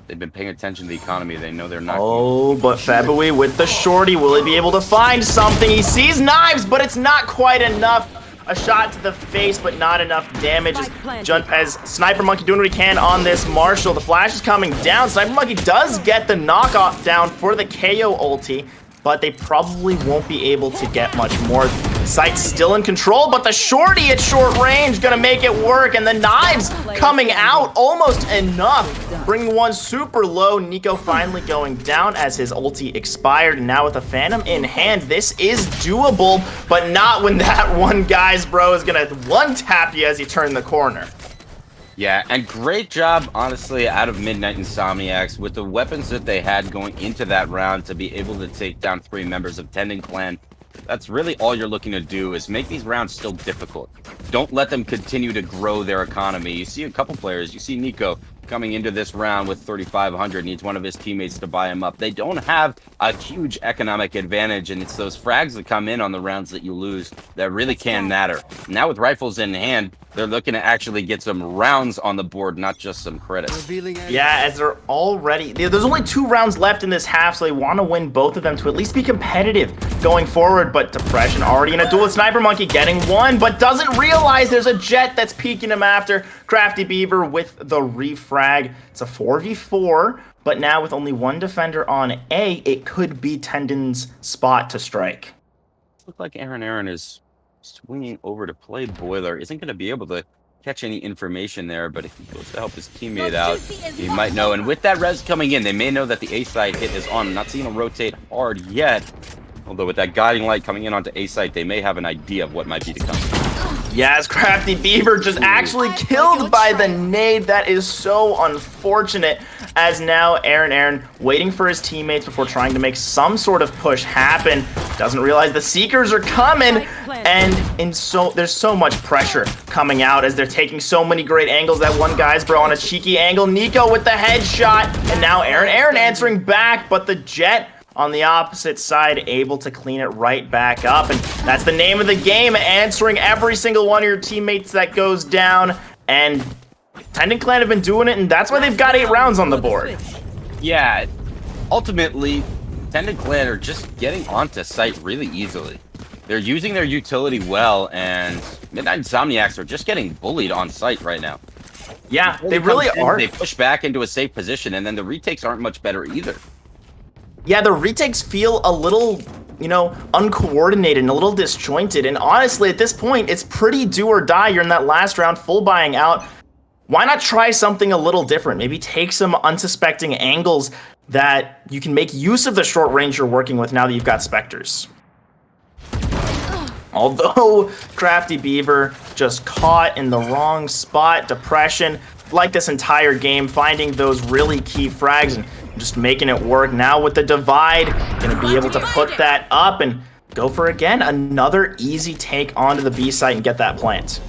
They've been paying attention to the economy. They know they're not. Oh, but Febui with the shorty. Will he be able to find something? He sees Knives, but it's not quite enough. A shot to the face, but not enough damage. Junpez, Sniper Monkey doing what he can on this Marshall. The flash is coming down. Sniper Monkey does get the knockoff down for the KO ulti, but they probably won't be able to get much more. Sight's still in control, but the shorty at short range gonna make it work, and the Knives coming out almost enough. Bringing one super low. Nico finally going down as his ulti expired, and now with a Phantom in hand, this is doable, but not when that one guy's bro is gonna one-tap you as you turn the corner. Yeah, and great job, honestly, out of Midnight Insomniacs with the weapons that they had going into that round to be able to take down 3 members of Tendon Clan. That's really all you're looking to do, is make these rounds still difficult. Don't let them continue to grow their economy. You see a couple players, you see Nico coming into this round with 3,500, needs one of his teammates to buy him up. They don't have a huge economic advantage, and it's those frags that come in on the rounds that you lose that really can matter. Now with rifles in hand, they're looking to actually get some rounds on the board, not just some credits. Yeah, as they're already... There's only 2 rounds left in this half, so they want to win both of them to at least be competitive going forward. But Depression already in a duel with Sniper Monkey, getting one, but doesn't realize there's a Jet that's peeking him after. Crafty Beaver with the refrag. It's a 4v4, but now with only 1 defender on A, it could be Tendon's spot to strike. Look like Aaron is swinging over to play Boiler. Isn't going to be able to catch any information there, but if he goes to help his teammate out, he might know. And with that res coming in, they may know that the A side hit is on. I'm not seeing him rotate hard yet, although with that guiding light coming in onto A site, they may have an idea of what might be to come. Yes, Crafty Beaver just actually killed by the nade. That is so unfortunate, as now Aaron waiting for his teammates before trying to make some sort of push happen. Doesn't realize the Seekers are coming, and there's so much pressure coming out as they're taking so many great angles. That one guy's bro on a cheeky angle. Nico with the headshot, and now Aaron answering back, but the Jet on the opposite side, able to clean it right back up. And that's the name of the game, answering every single one of your teammates that goes down. And Tendon Clan have been doing it, and that's why they've got 8 rounds on the board. Yeah, ultimately, Tendon Clan are just getting onto site really easily. They're using their utility well, and Midnight Insomniacs are just getting bullied on site right now. Yeah, they really are. They push back into a safe position, and then the retakes aren't much better either. Yeah, the retakes feel a little, uncoordinated and a little disjointed. And honestly, at this point, it's pretty do or die. You're in that last round, full buying out. Why not try something a little different? Maybe take some unsuspecting angles that you can make use of the short range you're working with now that you've got Spectres. Although Crafty Beaver just caught in the wrong spot. Depression, like this entire game, finding those really key frags and just making it work. Now with the divide, gonna be able to put that up and go for, again, another easy take onto the B site and get that plant.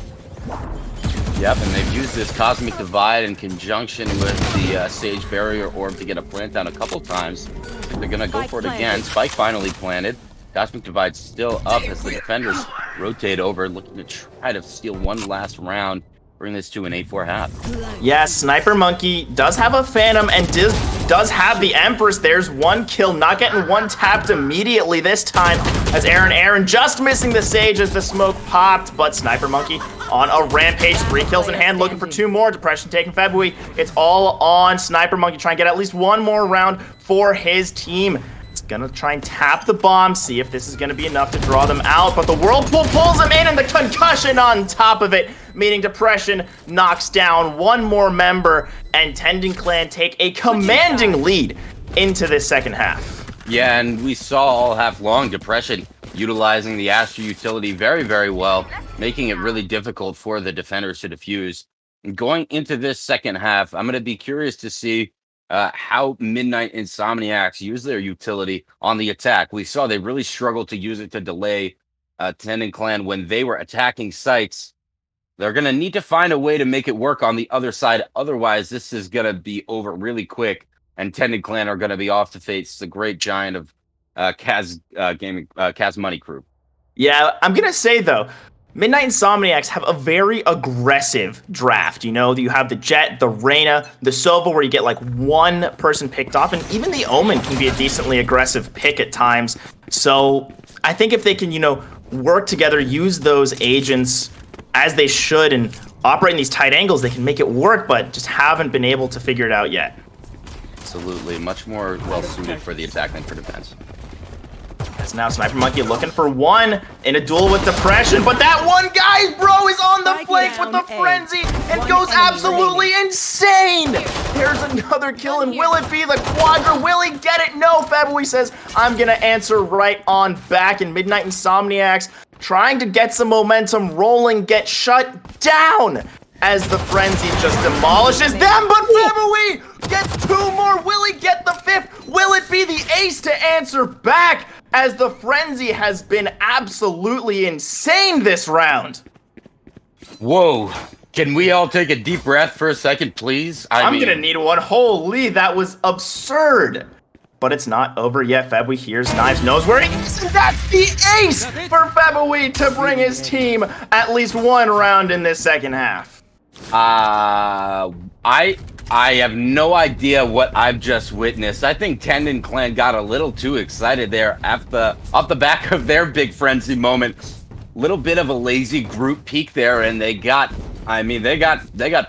Yep, and they've used this Cosmic Divide in conjunction with the Sage Barrier Orb to get a plant down a couple times. They're gonna go for it again. Spike finally planted. Cosmic Divide still up as the defenders rotate over, looking to try to steal one last round. Bring this to an 8-4 half. Yes, Sniper Monkey does have a Phantom and does have the Empress. There's 1 kill, not getting one tapped immediately this time, as Aaron just missing the Sage as the smoke popped, but Sniper Monkey on a rampage, 3 kills in hand, looking for 2 more. Depression taking Febui. It's all on Sniper Monkey, trying to get at least 1 more round for his team. Gonna try and tap the bomb, see if this is gonna be enough to draw them out, but the Whirlpool pulls him in, and the concussion on top of it, meaning Depression knocks down 1 more member, and Tendon Clan take a commanding lead into this second half. Yeah, and we saw all half long Depression utilizing the Astra utility very, very well, making it really difficult for the defenders to defuse. And going into this second half, I'm going to be curious to see how Midnight Insomniacs use their utility on the attack. We saw they really struggled to use it to delay Tendon Clan when they were attacking sites. They're going to need to find a way to make it work on the other side. Otherwise, this is going to be over really quick, and Tendon Clan are going to be off to face the great giant of Kaz Gaming, Kaz Money Crew. Yeah, I'm going to say, though, Midnight Insomniacs have a very aggressive draft. You know, you have the Jet, the Reyna, the Sova, where you get like one person picked off, and even the Omen can be a decently aggressive pick at times. So I think if they can, you know, work together, use those agents as they should, and operate in these tight angles, they can make it work, but just haven't been able to figure it out yet. Absolutely. Much more well-suited for the attack than for defense. As now Sniper Monkey looking for one in a duel with Depression, but that one guy, bro, is on the flank with the Frenzy and goes absolutely insane. There's another kill, and will it be the Quadra? Will he get it? No, Febui says, I'm going to answer right on back, and Midnight Insomniacs trying to get some momentum rolling, get shut down as the Frenzy just demolishes them, but Febui gets two more. Will he get the fifth? Will it be the ace to answer back, as the Frenzy has been absolutely insane this round? Whoa. Can we all take a deep breath for a second, please? I'm gonna need one. Holy, that was absurd. But it's not over yet. Febui hears Knives, knows where he is, and that's the ace for Febui to bring his team at least one round in this second half. I have no idea what I've just witnessed. I think Tendon Clan got a little too excited there off the back of their big frenzy moment. Little bit of a lazy group peak there, and they got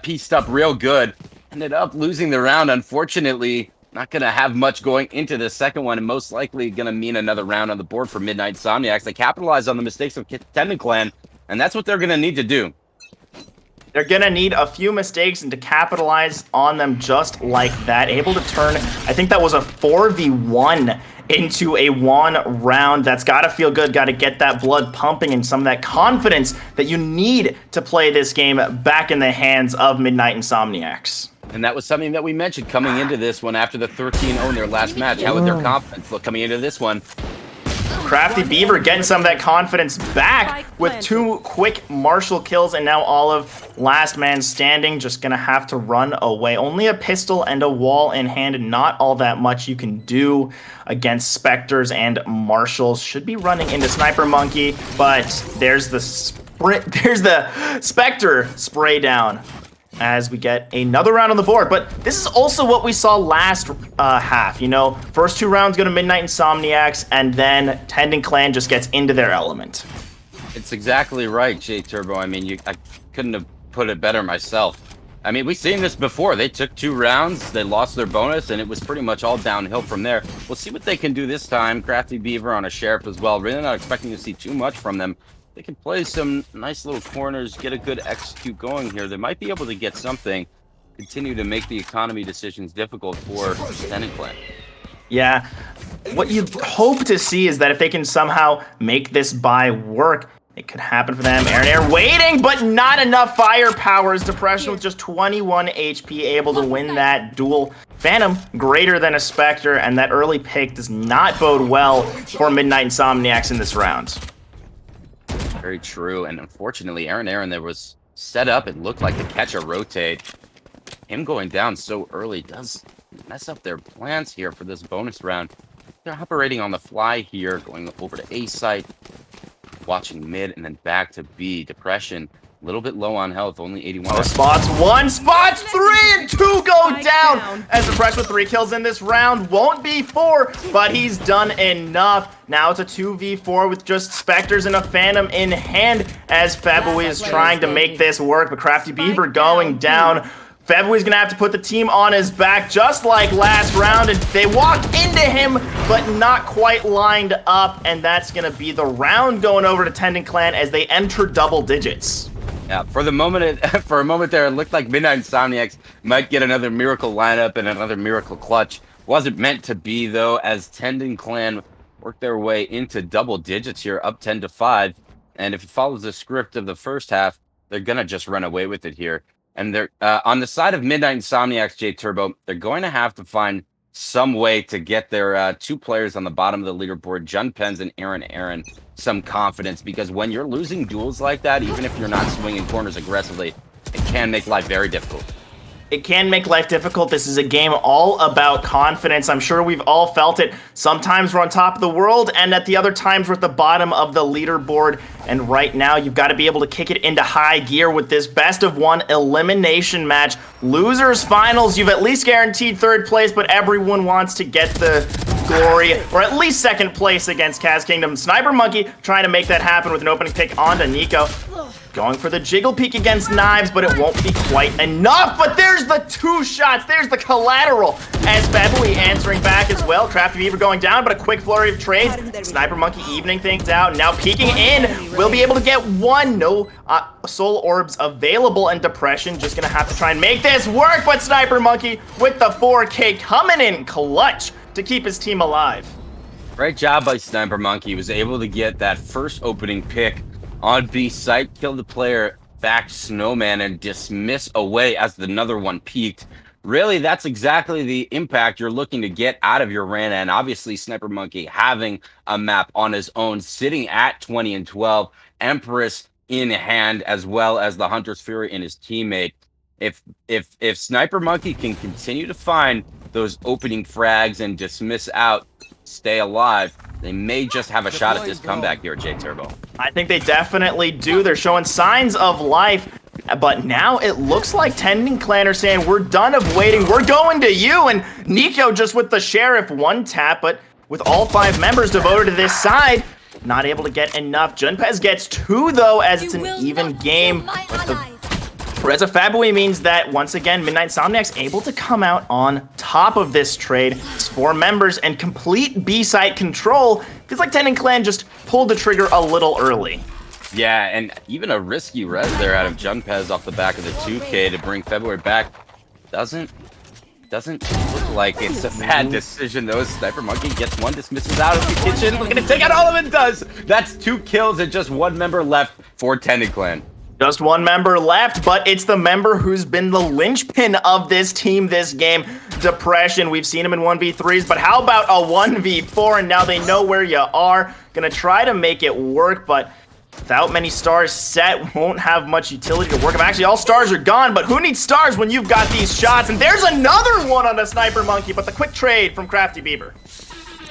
pieced up real good. Ended up losing the round, unfortunately. Not going to have much going into the second one, and most likely going to mean another round on the board for Midnight Insomniacs. They capitalized on the mistakes of Tendon Clan, and that's what they're going to need to do. They're going to need a few mistakes and to capitalize on them just like that. Able to turn, I think that was a 4v1 into a one round. That's got to feel good. Got to get that blood pumping and some of that confidence that you need to play this game back in the hands of Midnight Insomniacs. And that was something that we mentioned coming into this one after the 13-0 in their last match. How would their confidence look coming into this one? Crafty Beaver getting some of that confidence back with two quick Marshall kills, and now Olive, last man standing, just gonna have to run away. Only a pistol and a wall in hand, and not all that much you can do against Spectres and Marshalls. Should be running into Sniper Monkey, but there's the Spectre spray down as we get another round on the board. But this is also what we saw last half. You know, first two rounds go to Midnight Insomniacs, and then Tendon Clan just gets into their element. It's exactly right, J Turbo. I mean, I couldn't have put it better myself. I mean, we've seen this before. They took 2 rounds, they lost their bonus, and it was pretty much all downhill from there. We'll see what they can do this time. Crafty Beaver on a Sheriff as well. Really not expecting to see too much from them. They can play some nice little corners, get a good execute going here. They might be able to get something, continue to make the economy decisions difficult for Tendon Clan. Yeah, what you hope to see is that if they can somehow make this buy work, it could happen for them. Air waiting, but not enough firepower as Depression with just 21 HP able to win that duel. Phantom greater than a Spectre, and that early pick does not bode well for Midnight Insomniacs in this round. Very true, and unfortunately, Aaron there was set up. It looked like to catch a rotate. Him going down so early does mess up their plans here for this bonus round. They're operating on the fly here, going over to A site, watching mid, and then back to B. Depression, a little bit low on health, only 81. Oh, spots 1, spots 3, and 2 go down as Depression with 3 kills in this round. Won't be 4, but he's done enough. Now it's a 2v4 with just Spectres and a Phantom in hand as Febui is trying to make this work, but Crafty Beaver going down. Febui's gonna have to put the team on his back just like last round, and they walk into him, but not quite lined up, and that's gonna be the round going over to Tendon Clan as they enter double digits. Yeah, for a moment there, it looked like Midnight Insomniacs might get another miracle lineup and another miracle clutch. Wasn't meant to be, though, as Tendon Clan work their way into double digits here, up 10-5. And if it follows the script of the first half, they're going to just run away with it here. And they're on the side of Midnight Insomniacs, J Turbo, they're going to have to find some way to get their 2 players on the bottom of the leaderboard, Junpens and Aaron, some confidence, because when you're losing duels like that, even if you're not swinging corners aggressively, it can make life very difficult. It can make life difficult. This is a game all about confidence. I'm sure we've all felt it. Sometimes we're on top of the world, and at the other times we're at the bottom of the leaderboard. And right now, you've got to be able to kick it into high gear with this best-of-1 elimination match. Losers finals, you've at least guaranteed 3rd place, but everyone wants to get the glory, or at least 2nd place against Kaz Kingdom. Sniper Monkey trying to make that happen with an opening pick onto Nico. Going for the jiggle peek against Knives, but it won't be quite enough. But there's the 2 shots. There's the collateral. As Bebui answering back as well. Crafty Beaver going down, but a quick flurry of trades. Sniper Monkey evening things out. Now peeking in. Will be able to get 1. No soul orbs available, and Depression just going to have to try and make this work. But Sniper Monkey with the 4K coming in clutch to keep his team alive. Great job by Sniper Monkey. He was able to get that first opening pick on B site, kill the player, back Snowman, and dismiss away as another one peaked. Really, that's exactly the impact you're looking to get out of your Rana, and obviously Sniper Monkey having a map on his own, sitting at 20-12, Empress in hand, as well as the Hunter's Fury in his teammate. If Sniper Monkey can continue to find those opening frags and dismiss out, stay alive, they may just have a shot at this comeback here, J Turbo. I think they definitely do. They're showing signs of life. But now it looks like Tending Clan are saying, we're done of waiting. We're going to you. And Nico just with the Sheriff 1 tap, but with all 5 members devoted to this side, not able to get enough. Junpez gets 2, though, as it's an even game. With the Reza Fabui means that, once again, Midnight Insomniacs able to come out on top of this trade. It's 4 members and complete B-site control. Feels like Tending Clan just pulled the trigger a little early. Yeah, and even a risky res there out of Junpez off the back of the 2K to bring February back doesn't look like it's a bad decision, though. Sniper Monkey gets 1, dismisses out of the kitchen. Looking to take out all of it, does! That's 2 kills and just 1 member left for Tending Clan. Just 1 member left, but it's the member who's been the linchpin of this team this game. Depression, we've seen him in 1v3s, but how about a 1v4? And now they know where you are. Gonna try to make it work, but without many stars set, won't have much utility to work. Actually, all stars are gone, but who needs stars when you've got these shots? And there's another one on the Sniper Monkey, but the quick trade from Crafty Beaver.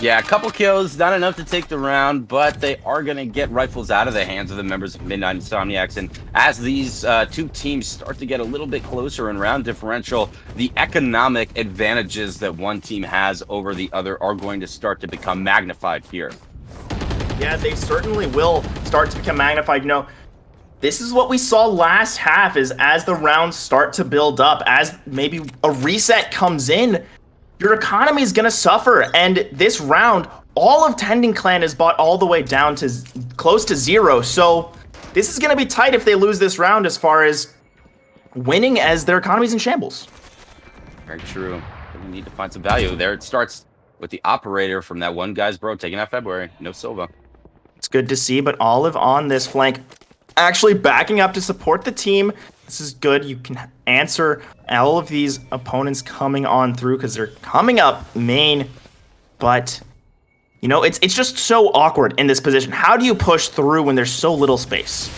Yeah, a couple kills, not enough to take the round, but they are going to get rifles out of the hands of the members of Midnight Insomniacs. And as these 2 teams start to get a little bit closer in round differential, the economic advantages that one team has over the other are going to start to become magnified here. Yeah, they certainly will start to become magnified. You know, this is what we saw last half, is as the rounds start to build up, as maybe a reset comes in, your economy is going to suffer. And this round, all of Tending Clan is bought all the way down to close to 0. So this is going to be tight if they lose this round as far as winning, as their economy's in shambles. Very true. We need to find some value there. It starts with the operator from that one guy's bro taking out February. No Silva. It's good to see, but Olive on this flank actually backing up to support the team. This is good. You can answer all of these opponents coming on through because they're coming up main. But, you know, it's just so awkward in this position. How do you push through when there's so little space?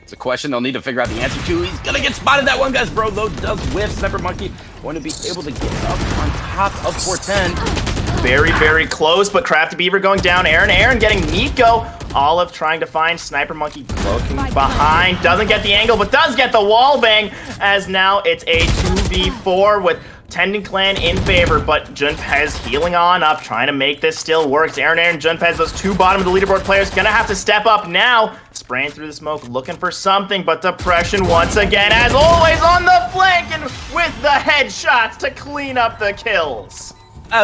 It's a question they'll need to figure out the answer to. He's going to get spotted. That one guy's bro, though, does whiff. Sniper Monkey going to be able to get up on top of 410. Very, very close, but Crafty Beaver going down. Aaron getting Nico. Olive trying to find Sniper Monkey looking behind. Doesn't get the angle, but does get the wall bang, as now it's a 2v4 with Tending Clan in favor, but Junpez healing on up, trying to make this still work. It's Aaron, Junpez, those 2 bottom of the leaderboard players, gonna have to step up now. Spraying through the smoke, looking for something, but Depression once again, as always, on the flank and with the headshots to clean up the kills.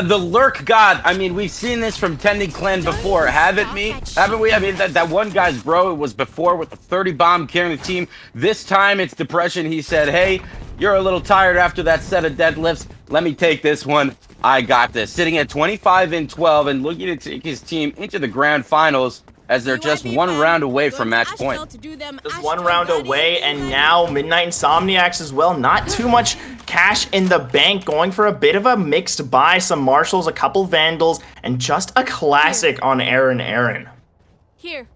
The Lurk God. I mean, we've seen this from Tending Clan before, haven't we? I mean, that one guy's bro was before with the 30 bomb carrying the team. This time it's Depression. He said, hey, You're a little tired after that set of deadlifts. Let me take this one. I got this. Sitting at 25-12 and looking to take his team into the grand finals as they're just one round away from match point. Just one round away, and now Midnight Insomniacs as well. Not too much cash in the bank, going for a bit of a mixed buy. Some Marshals, a couple Vandals, and just a classic on Aaron. Here.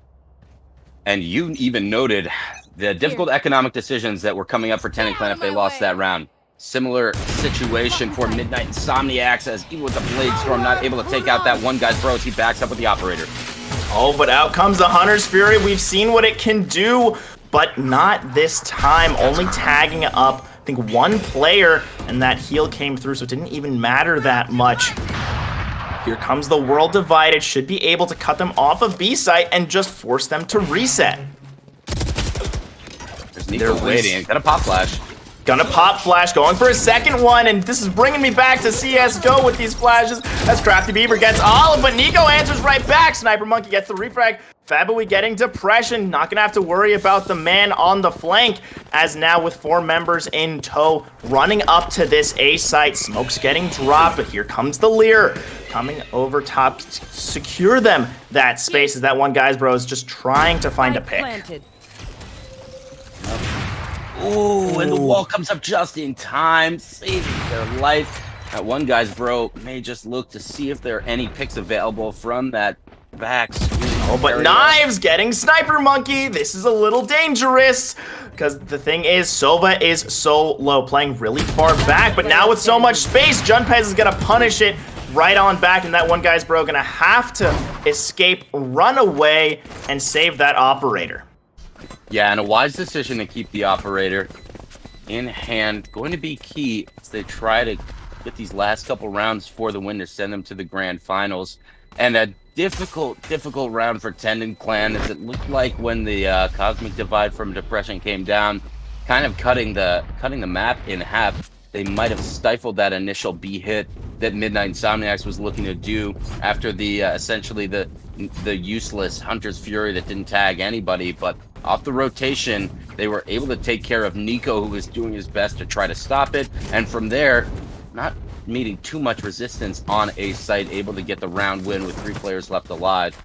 And you even noted the difficult economic decisions that were coming up for Tendon Clan if they lost that round. Similar situation for Midnight Insomniacs, as even with the Blade Storm not able to take out that one guy's bro as he backs up with the Operator. Oh, but out comes the Hunter's Fury. We've seen what it can do, but not this time. Only tagging up, I think, one player, and that heal came through, so it didn't even matter that much. Here comes the World Divided. Should be able to cut them off of B site and just force them to reset. There's Nico waiting. Got a pop flash. Gonna pop flash, going for a second one, and this is bringing me back to CSGO with these flashes as Crafty Beaver gets Olive, but Nico answers right back. Sniper Monkey gets the refrag. Fabui getting depression, not gonna have to worry about the man on the flank, as now with 4 members in tow, running up to this A site. Smoke's getting dropped, but here comes the Leer, coming over top to secure them that space, as that one guy's bro is just trying to find a pick. Ooh, and the wall comes up just in time, saving their life. That one guy's bro may just look to see if there are any picks available from that back screen. Oh, but Knives getting Sniper Monkey. This is a little dangerous, because the thing is, Sova is so low, playing really far back, but now with so much space, Junpez is gonna punish it right on back, and that one guy's bro gonna have to escape, run away, and save that Operator. Yeah, and a wise decision to keep the Operator in hand. Going to be key as they try to get these last couple rounds for the win to send them to the grand finals. And a difficult round for Tendon Clan, as it looked like when the Cosmic Divide from Depression came down, kind of cutting the map in half. They might have stifled that initial B hit that Midnight Insomniacs was looking to do after the essentially the useless Hunter's Fury that didn't tag anybody, but off the rotation, they were able to take care of Nico, who was doing his best to try to stop it. And from there, not meeting too much resistance on A site, able to get the round win with 3 players left alive.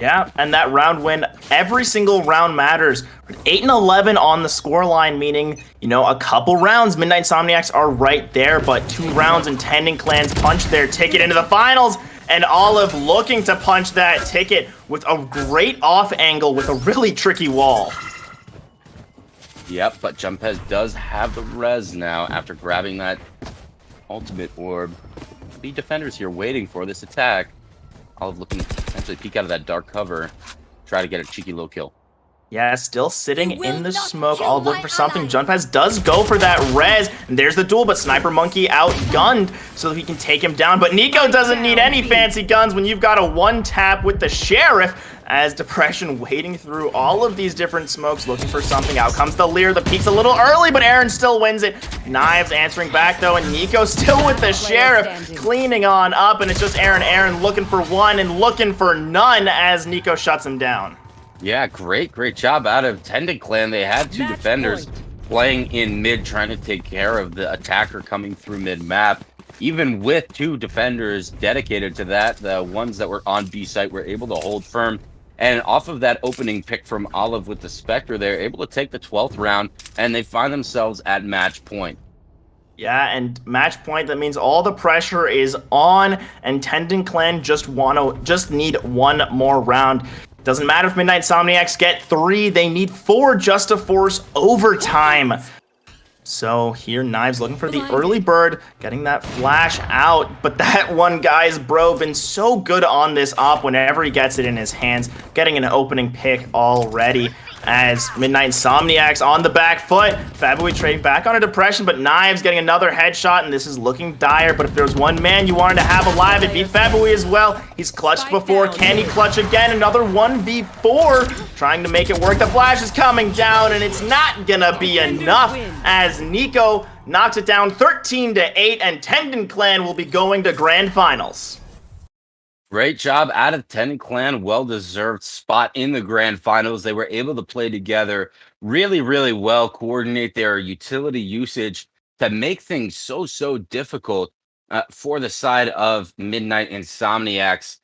Yeah, and that round win, every single round matters. 8-11 on the scoreline, meaning, you know, a couple rounds, Midnight Insomniacs are right there, but 2 rounds and Tendon Clans punch their ticket into the finals. And Olive looking to punch that ticket with a great off angle with a really tricky wall. Yep, but Jumpez does have the res now after grabbing that ultimate orb. The defenders here waiting for this attack. Olive looking to potentially peek out of that dark cover, try to get a cheeky low kill. Yeah, still sitting in the smoke, all looking for something. Junpez does go for that res, and there's the duel, but Sniper Monkey outgunned so that he can take him down. But Nico doesn't need any fancy guns when you've got a one-tap with the Sheriff, as Depression waiting through all of these different smokes, looking for something. Out comes the Leer. The peek's a little early, but Aaron still wins it. Knives answering back, though, and Nico still with the Sheriff, cleaning on up, and it's just Aaron looking for one and looking for none as Nico shuts him down. Yeah, great job out of Tendon Clan. They had 2 defenders playing in mid, trying to take care of the attacker coming through mid-map. Even with 2 defenders dedicated to that, the ones that were on B site were able to hold firm. And off of that opening pick from Olive with the Spectre, they're able to take the 12th round, and they find themselves at match point. Yeah, and match point, that means all the pressure is on, and Tendon Clan just need one more round. Doesn't matter if Midnight Insomniacs get 3, they need 4 just to force overtime. So here, Knives looking for the early bird, getting that flash out, but that one guy's bro been so good on this op whenever he gets it in his hands, getting an opening pick already. As Midnight Insomniacs on the back foot, Fabui trading back on a depression, but Knives getting another headshot, and this is looking dire. But if there's one man you wanted to have alive, it'd be Fabui as well. He's clutched before. Can he clutch again? Another 1v4, trying to make it work. The flash is coming down, and it's not gonna be enough as Nico knocks it down 13-8, and Tendon Clan will be going to grand finals. Great job out of Tenon Clan. Well deserved spot in the grand finals. They were able to play together really, really well, coordinate their utility usage to make things so difficult for the side of Midnight Insomniacs.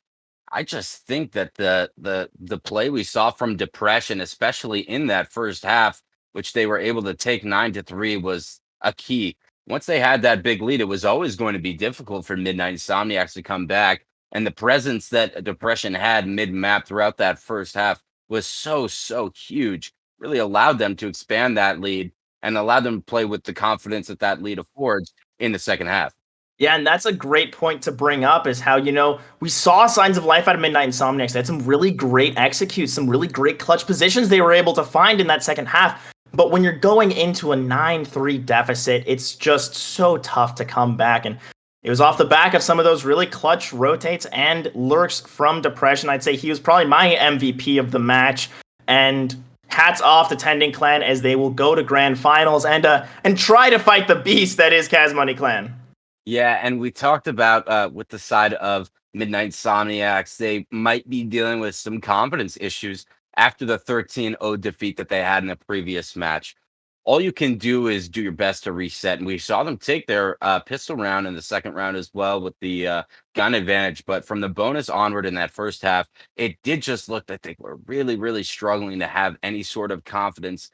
I just think that the play we saw from Depression, especially in that first half, which they were able to take 9-3, was a key. Once they had that big lead, it was always going to be difficult for Midnight Insomniacs to come back. And the presence that Depression had mid map throughout that first half was so huge. Really allowed them to expand that lead and allowed them to play with the confidence that that lead affords in the second half. Yeah, and that's a great point to bring up is how, we saw signs of life out of Midnight Insomniacs. They had some really great executes, some really great clutch positions they were able to find in that second half. But when you're going into a 9-3 deficit, it's just so tough to come back. And it was off the back of some of those really clutch rotates and lurks from Depression. I'd say he was probably my MVP of the match. And hats off to Tenon Clan as they will go to grand finals and try to fight the beast that is Kaz Money Clan. Yeah, and we talked about with the side of Midnight Insomniacs, they might be dealing with some confidence issues after the 13-0 defeat that they had in the previous match. All you can do is do your best to reset, and we saw them take their pistol round in the second round as well with the gun advantage. But from the bonus onward in that first half, it did just look like they were really struggling to have any sort of confidence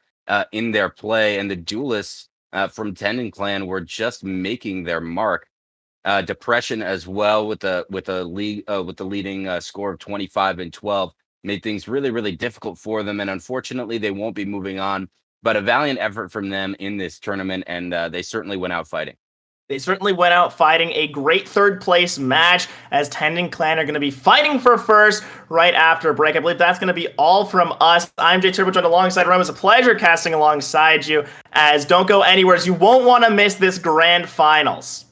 in their play, and the duelists from Tenon Clan were just making their mark. Depression as well with the leading score of 25-12 made things really difficult for them, and unfortunately they won't be moving on. But a valiant effort from them in this tournament, and they certainly went out fighting. They certainly went out fighting a great third place match as Tenon Clan are going to be fighting for first right after a break. I believe that's going to be all from us. I'm Jay Turbo, joined alongside Rome. It's a pleasure casting alongside you, as don't go anywhere as you won't want to miss this grand finals.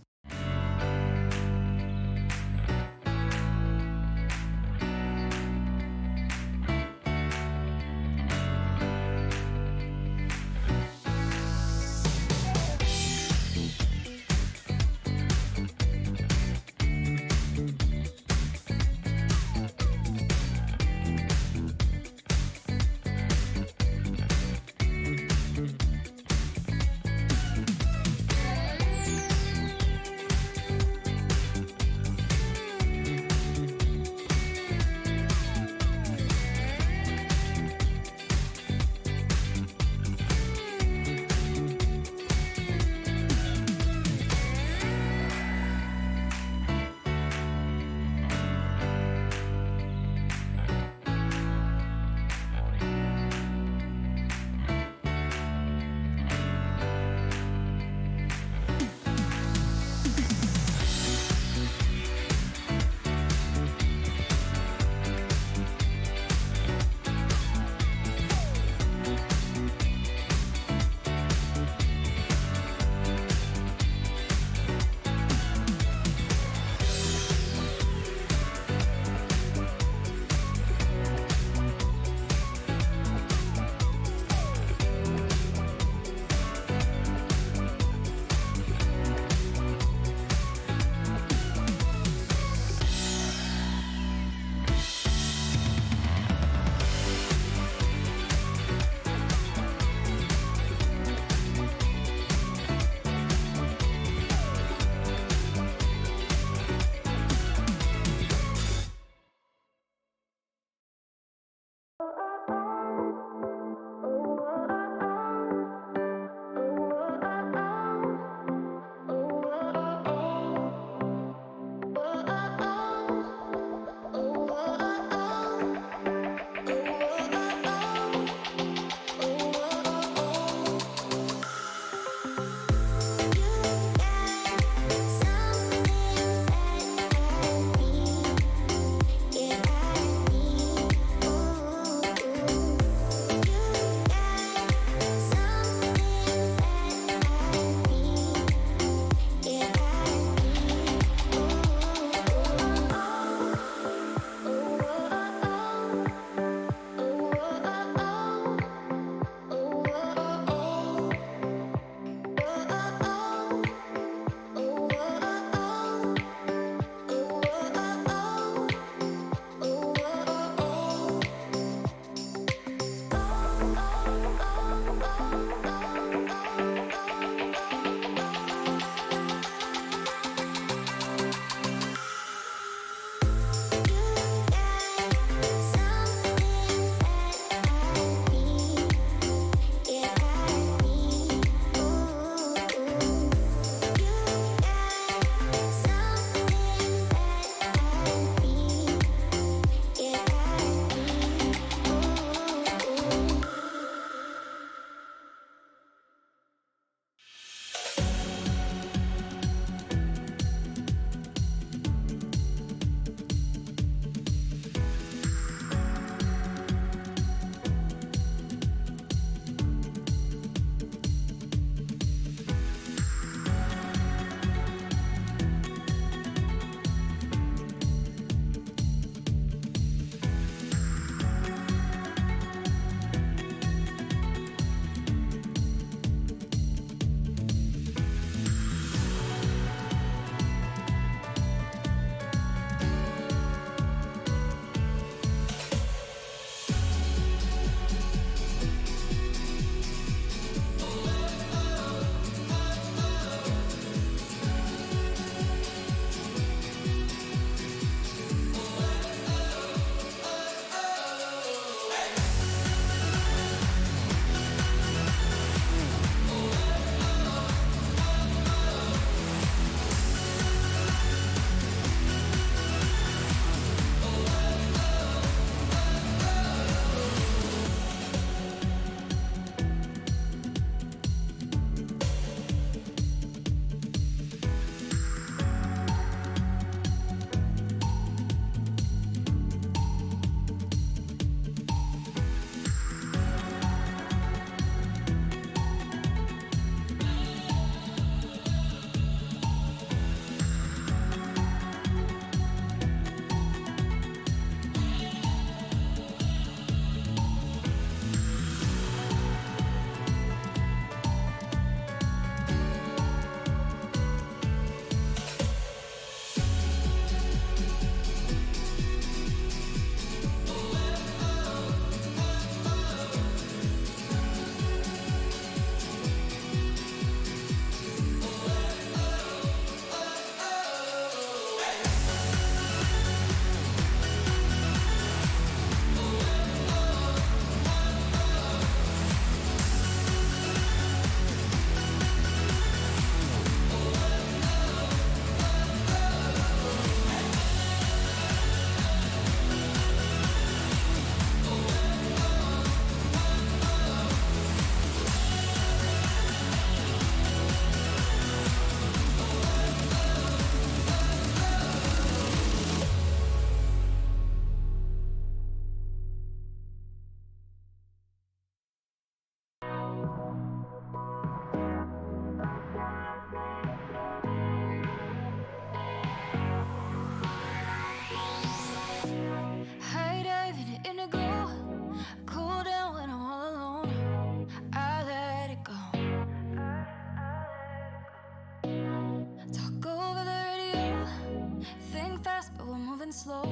slow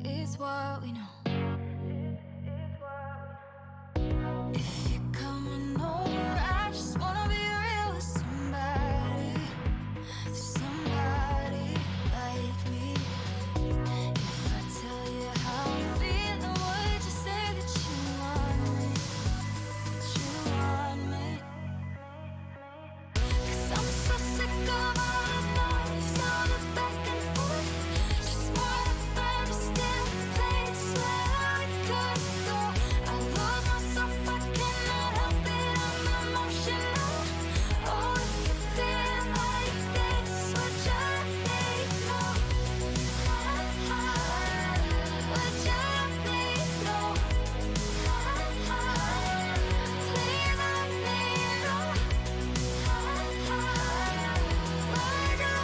is what we know. If you're coming over, I just wanna be real with somebody like me. If I tell you how I'm feeling, would you say that you want me? Cause I'm so sick of all the noise, all the back and forth. Just wanna find a still place where I could go. I lose myself, I cannot help it, I'm emotional. Oh, if you feel like this, would you let me know? Would you let me know? Please let me know. Would you let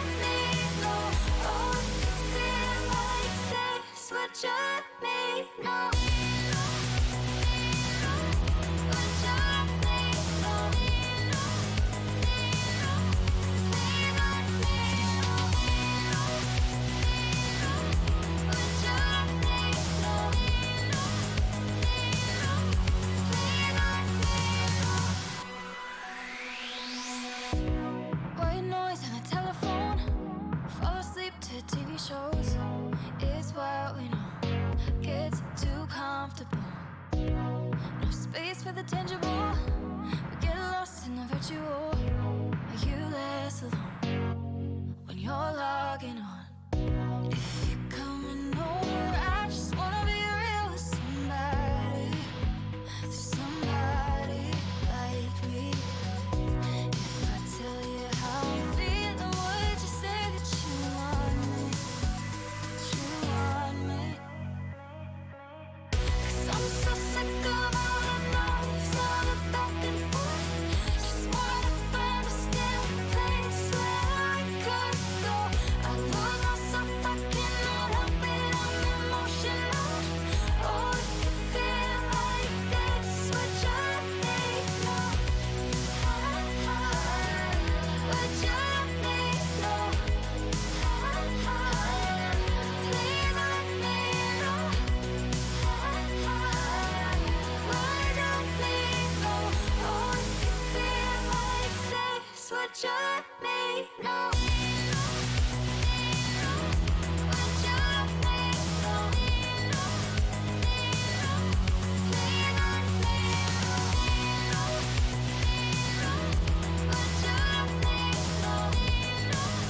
me know? Oh, if you feel like this, would you let me know? Would you let me know? Please let me know. Would you let me know? Please let me know. White noise on the telephone. Fall asleep to TV shows. It's what we know. Gets too comfortable. No space for the tangible. We get lost in the virtual. You less alone when you're logging on. If you're coming over, I just wanna be real with somebody like me. If I tell you how I'm feeling, would you say that you want me? Cause I'm so sick of all the noise, all the back and forth. Just wanna find a still place where I could go. I lose myself, I cannot help it, I'm emotional. Oh, if you feel like this, would you let me know? Would you let me know? Please let me know. Would you let me know? Oh, if you feel like this, would you let me know? Would you let me know? Please let me know. Would you let me know? Please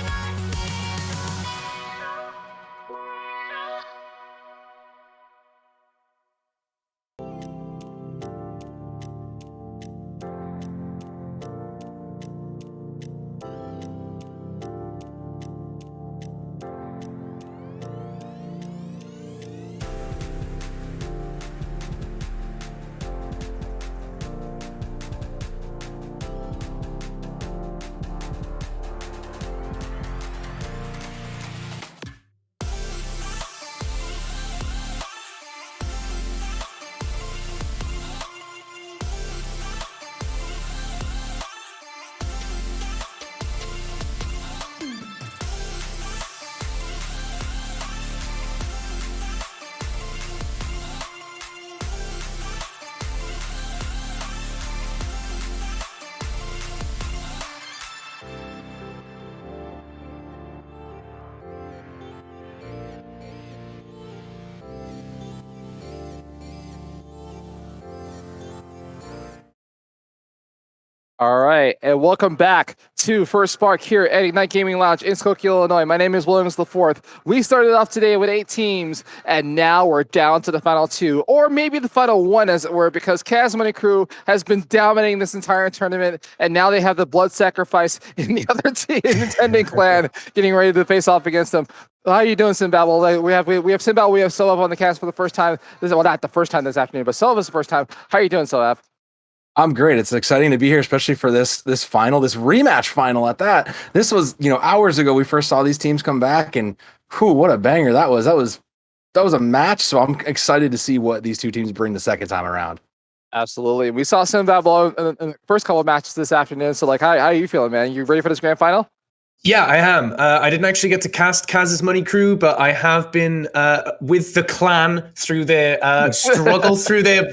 let me know. All right, and welcome back to First Spark here at Ignite Gaming Lounge in Skokie, Illinois. My name is Williams IV. We started off today with 8 teams, and now we're down to the final 2, or maybe the final 1, as it were, because Kaz Money Crew has been dominating this entire tournament, and now they have the blood sacrifice in the other team, Intending Clan, getting ready to face off against them. How are you doing, Simbabble? Like, we have Simbabble, we have Solav on the cast for the first time. Well, not the first time this afternoon, but Solav is the first time. How are you doing, Solav? I'm great. It's exciting to be here, especially for this final, this rematch final at that. This was, hours ago we first saw these teams come back, and what a banger that was. That was a match. So I'm excited to see what these two teams bring the second time around. Absolutely. We saw Simbabble in the first couple of matches this afternoon. So how are you feeling, man? You ready for this grand final? Yeah, I am. I didn't actually get to cast Kaz's Money Crew, but I have been with the clan through their struggle through their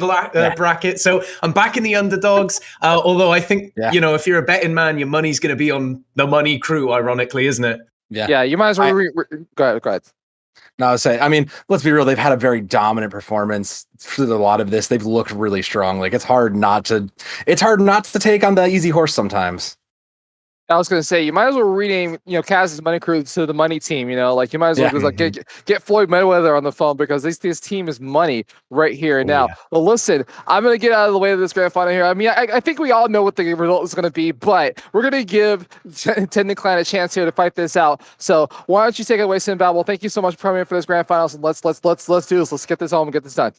bracket. So I'm back in the underdogs. Although I think, you know, if you're a betting man, your money's going to be on the Money Crew, ironically, isn't it? Yeah, you might as well go ahead. No, I was saying, I mean, let's be real. They've had a very dominant performance through a lot of this. They've looked really strong. Like it's hard not to take on the easy horse sometimes. I was going to say, you might as well rename, Kaz's Money Crew to the Money Team. Like you might as well just like get Floyd Mayweather on the phone because this team is money right here and now. Yeah. Well, listen, I'm going to get out of the way of this grand final here. I mean, I think we all know what the result is going to be, but we're going to give Tendon Clan a chance here to fight this out. So why don't you take it away, Sinbad? Well, thank you so much for coming in for this grand finals. And let's do this. Let's get this home and get this done.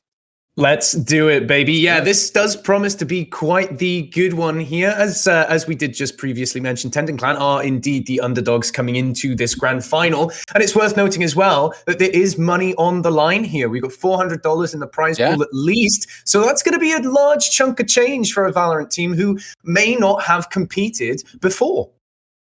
Let's do it, baby. Yeah, this does promise to be quite the good one here. As we did just previously mention, Tendon Clan are indeed the underdogs coming into this grand final. And it's worth noting as well that there is money on the line here. We've got $400 in the prize pool at least. So that's going to be a large chunk of change for a Valorant team who may not have competed before.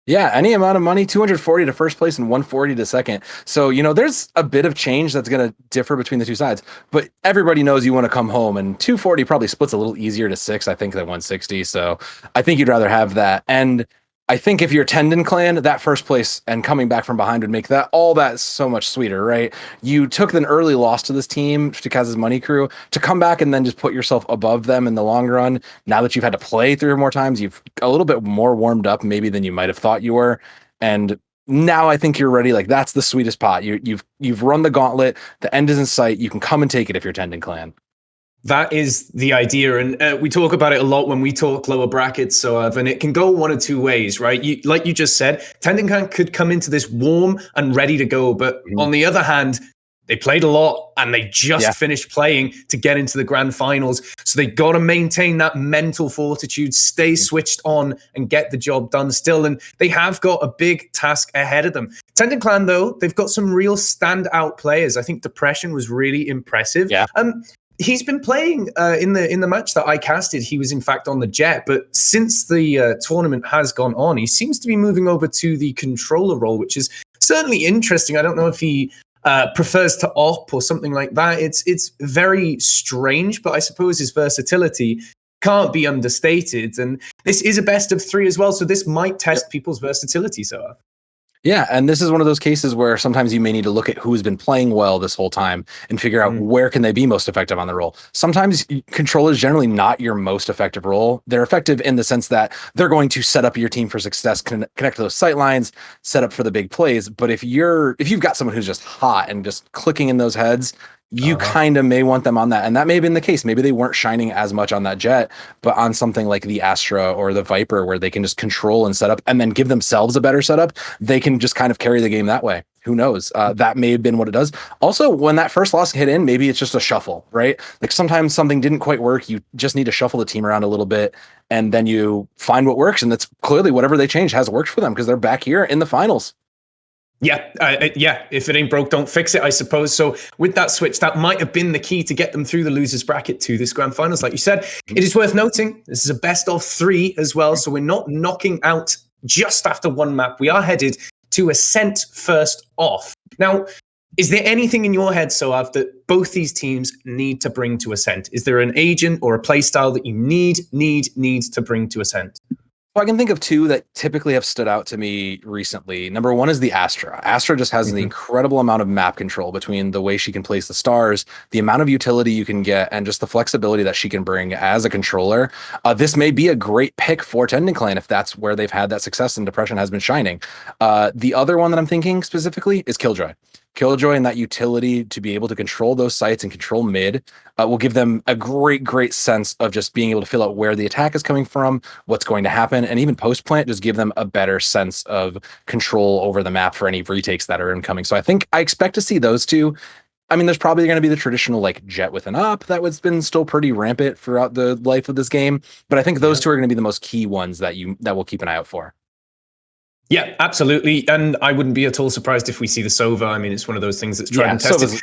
Yeah, any amount of money, 240 to first place and 140 to second. So, there's a bit of change that's going to differ between the two sides, but everybody knows you want to come home, and 240 probably splits a little easier to 6, I think, than 160. So I think you'd rather have that. And I think if you're Tendon Clan, that first place and coming back from behind would make all that so much sweeter, right? You took an early loss to this team, to Kaz's Money Crew, to come back and then just put yourself above them in the long run. Now that you've had to play 3 or more times, you've a little bit more warmed up maybe than you might have thought you were. And now I think you're ready. Like that's the sweetest pot. You've run the gauntlet. The end is in sight. You can come and take it if you're Tendon Clan. That is the idea, and we talk about it a lot when we talk lower brackets, and it can go one of two ways, right? Like you just said, Tendon Clan could come into this warm and ready to go, but on the other hand, they played a lot and they just finished playing to get into the grand finals. So they got to maintain that mental fortitude, stay switched on and get the job done still. And they have got a big task ahead of them. Tendon Clan, though, they've got some real standout players. I think Depression was really impressive. Yeah. He's been playing in the match that I casted. He was in fact on the Jet, but since the tournament has gone on, he seems to be moving over to the controller role, which is certainly interesting. I don't know if he prefers to op or something like that. It's very strange, but I suppose his versatility can't be understated. And this is a best of 3 as well, so this might test people's versatility. So. Yeah, and this is one of those cases where sometimes you may need to look at who's been playing well this whole time and figure out where can they be most effective on the role. Sometimes control is generally not your most effective role. They're effective in the sense that they're going to set up your team for success, connect to those sight lines, set up for the big plays. But if you've got someone who's just hot and just clicking in those heads, you kind of may want them on that. And that may have been the case. Maybe they weren't shining as much on that Jet, but on something like the Astra or the Viper, where they can just control and set up and then give themselves a better setup, they can just kind of carry the game that way. Who knows? That may have been what it does. Also, when that first loss hit in, maybe it's just a shuffle, right? Like sometimes something didn't quite work. You just need to shuffle the team around a little bit, and then you find what works. And that's clearly whatever they changed has worked for them because they're back here in the finals. Yeah, if it ain't broke, don't fix it, I suppose. So with that switch, that might have been the key to get them through the losers bracket to this grand finals. Like you said, it is worth noting, this is a best of 3 as well. So we're not knocking out just after one map. We are headed to Ascent first off. Now, is there anything in your head, Soav, that both these teams need to bring to Ascent? Is there an agent or a playstyle that you need to bring to Ascent? Well, I can think of 2 that typically have stood out to me recently. Number 1 is the Astra. Astra just has an incredible amount of map control between the way she can place the stars, the amount of utility you can get, and just the flexibility that she can bring as a controller. This may be a great pick for Tendon Clan if that's where they've had that success and Depression has been shining. The other one that I'm thinking specifically is Killjoy. Killjoy and that utility to be able to control those sites and control mid will give them a great sense of just being able to feel out where the attack is coming from, what's going to happen, and even post plant just give them a better sense of control over the map for any retakes that are incoming. So I expect to see those 2. I mean, there's probably going to be the traditional like Jet with an op that was been still pretty rampant throughout the life of this game, but I think those 2 are going to be the most key ones that we'll keep an eye out for. Yeah, absolutely. And I wouldn't be at all surprised if we see the Sova. I mean, it's one of those things that's tried and tested.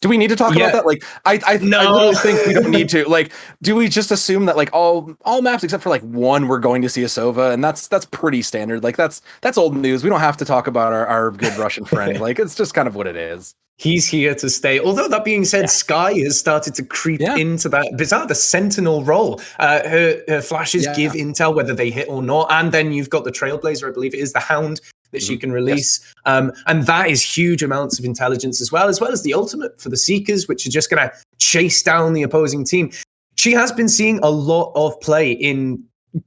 Do we need to talk about that? Like, I No. literally think we don't need to. Like, do we just assume that like all maps except for like one, we're going to see a Sova, and that's pretty standard. Like that's old news. We don't have to talk about our good Russian friend. Like it's just kind of what it is. He's here to stay. Although that being said, Sky has started to creep into that bizarre, the sentinel role. Her flashes give intel whether they hit or not, and then you've got the Trailblazer, I believe it is the Hound that she can release, and that is huge amounts of intelligence as well as the ultimate for the Seekers, which are just going to chase down the opposing team. She has been seeing a lot of play in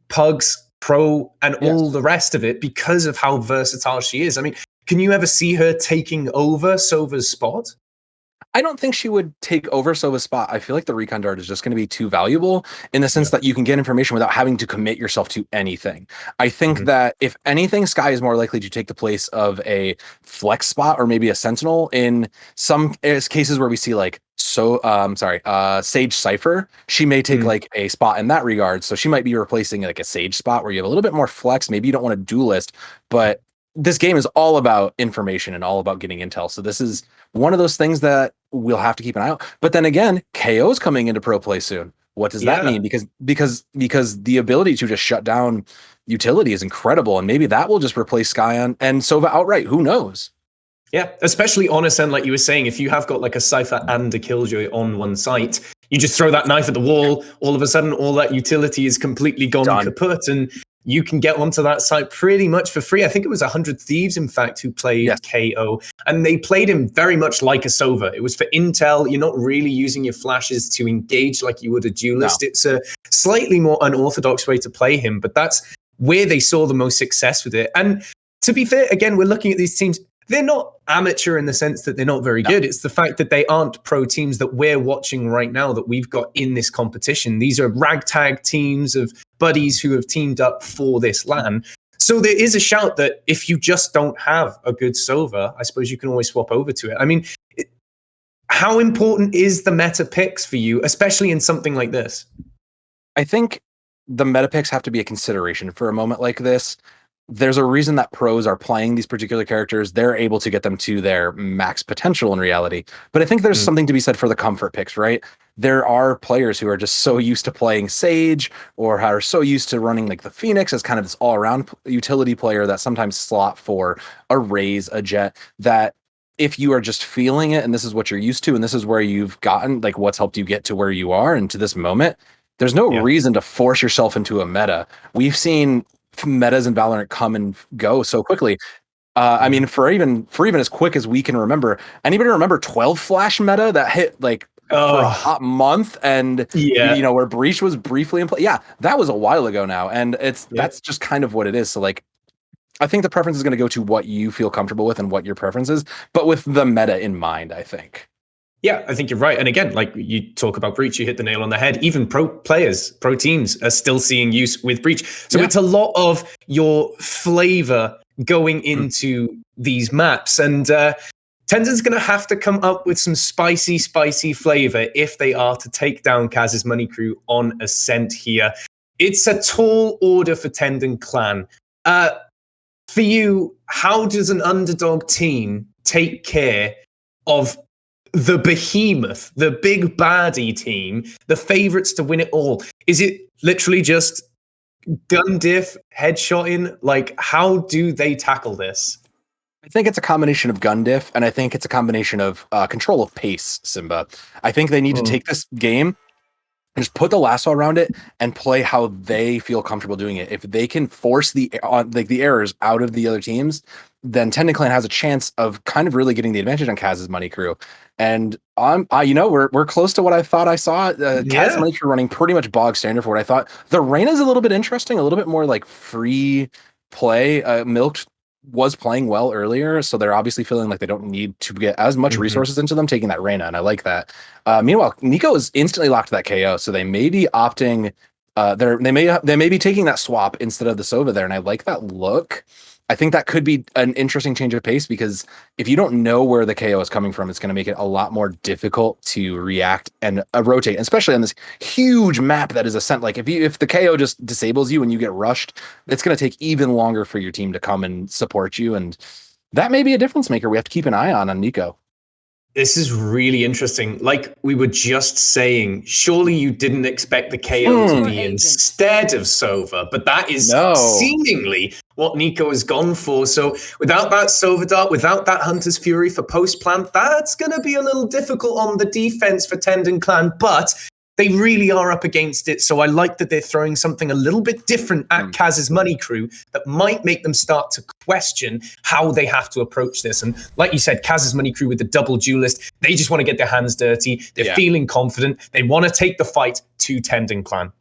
Pugs, Pro, and all the rest of it because of how versatile she is. I mean, can you ever see her taking over Sova's spot? I don't think she would take over Sova's spot. I feel like the recon dart is just going to be too valuable in the sense that you can get information without having to commit yourself to anything. I think that if anything, Sky is more likely to take the place of a flex spot or maybe a sentinel in some cases where we see like Sage Cypher. She may take like a spot in that regard. So she might be replacing like a Sage spot where you have a little bit more flex. Maybe you don't want to duelist, but this game is all about information and all about getting intel. So this is one of those things that we'll have to keep an eye out. But then again, KO is coming into pro play soon. What does that mean? Because the ability to just shut down utility is incredible, and maybe that will just replace Skyon and Sova outright. Who knows? Yeah, especially on Ascend, like you were saying, if you have got like a Cypher and a Killjoy on one site, you just throw that knife at the wall, all of a sudden all that utility is completely gone kaput, and you can get onto that site pretty much for free. I think it was 100 Thieves, in fact, who played KO, and they played him very much like a Sova. It was for intel. You're not really using your flashes to engage like you would a duelist. It's a slightly more unorthodox way to play him, but that's where they saw the most success with it. And to be fair, again, we're looking at these teams. They're not amateur in the sense that they're not very good. It's the fact that they aren't pro teams that we're watching right now that we've got in this competition. These are ragtag teams of buddies who have teamed up for this LAN. So there is a shout that if you just don't have a good Sova, I suppose you can always swap over to it. I mean, how important is the meta picks for you, especially in something like this? I think the meta picks have to be a consideration for a moment like this. There's a reason that pros are playing these particular characters. They're able to get them to their max potential in reality. But I think there's something to be said for the comfort picks, right? There are players who are just so used to playing Sage or are so used to running like the Phoenix as kind of this all-around utility player that sometimes slot for a Raze, a Jet, that if you are just feeling it and this is what you're used to and this is where you've gotten, like what's helped you get to where you are and to this moment, there's no reason to force yourself into a meta. We've seen metas in Valorant come and go so quickly. I mean, for even as quick as we can remember, anybody remember 12 flash meta that hit like for a hot month and you know where Breach was briefly in play? Yeah, that was a while ago now, and that's just kind of what it is. So like, I think the preference is going to go to what you feel comfortable with and what your preference is, but with the meta in mind, I think. Yeah, I think you're right. And again, like you talk about Breach, you hit the nail on the head. Even pro players, pro teams are still seeing use with Breach. So it's a lot of your flavor going into these maps. And Tenzin's going to have to come up with some spicy flavor if they are to take down Kaz's Money Crew on Ascent here. It's a tall order for Tendon Clan. For you, how does an underdog team take care of the behemoth, the big baddie team, the favorites to win it all? Is it literally just gun diff, headshotting? Like, how do they tackle this? I think it's a combination of gun diff, and I think it's a combination of control of pace, Simba. I think they need to take this game and just put the lasso around it and play how they feel comfortable doing it. If they can force the errors out of the other teams, then Tendon Clan has a chance of kind of really getting the advantage on Kaz's Money Crew. And we're close to what I thought I saw. Kaz's Money Crew running pretty much bog standard for what I thought. The Reyna's a little bit interesting, a little bit more like free play. Milk was playing well earlier, so they're obviously feeling like they don't need to get as much resources into them, taking that Reyna, and I like that. Meanwhile, Nico is instantly locked to that KO, so they may be opting. They may be taking that swap instead of the Sova there, and I like that look. I think that could be an interesting change of pace because if you don't know where the KO is coming from, it's going to make it a lot more difficult to react and rotate, especially on this huge map that is Ascent. Like if the KO just disables you and you get rushed, it's going to take even longer for your team to come and support you, and that may be a difference maker we have to keep an eye on Nico. This is really interesting. Like we were just saying, surely you didn't expect the KO to be instead of Sova, but that is seemingly what Nico has gone for. So without that Sova Dart, without that Hunter's Fury for post-plant, that's going to be a little difficult on the defense for Tendon Clan, but they really are up against it. So I like that they're throwing something a little bit different at Kaz's Money Crew that might make them start to question how they have to approach this. And like you said, Kaz's Money Crew with the double duelist, they just want to get their hands dirty. They're feeling confident. They want to take the fight to Tendon Clan.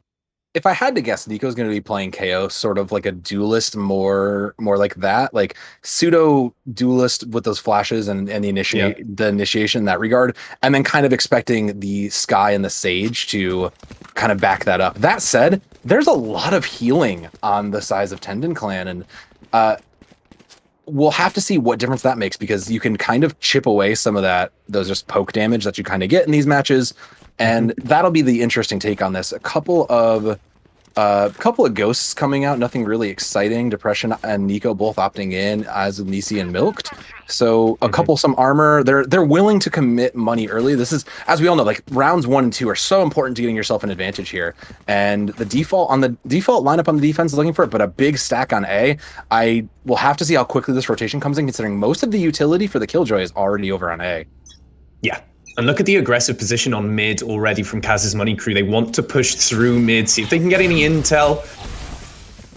If I had to guess, Nico's going to be playing KO, sort of like a duelist, more like that, like pseudo duelist with those flashes and the initiation in that regard, and then kind of expecting the Sky and the Sage to kind of back that up. That said, there's a lot of healing on the size of Tendon Clan, and we'll have to see what difference that makes, because you can kind of chip away some of those just poke damage that you kind of get in these matches. And that'll be the interesting take on this. A couple of ghosts coming out, nothing really exciting. Depression and Nico both opting in, as with Nisi and Milked. So some armor. They're willing to commit money early. This is, as we all know, like rounds 1 and 2 are so important to getting yourself an advantage here. And the default lineup on the defense is looking for it, but a big stack on A. I will have to see how quickly this rotation comes in, considering most of the utility for the Killjoy is already over on A. Yeah. And look at the aggressive position on mid already from Kaz's Money Crew. They want to push through mid, see if they can get any intel.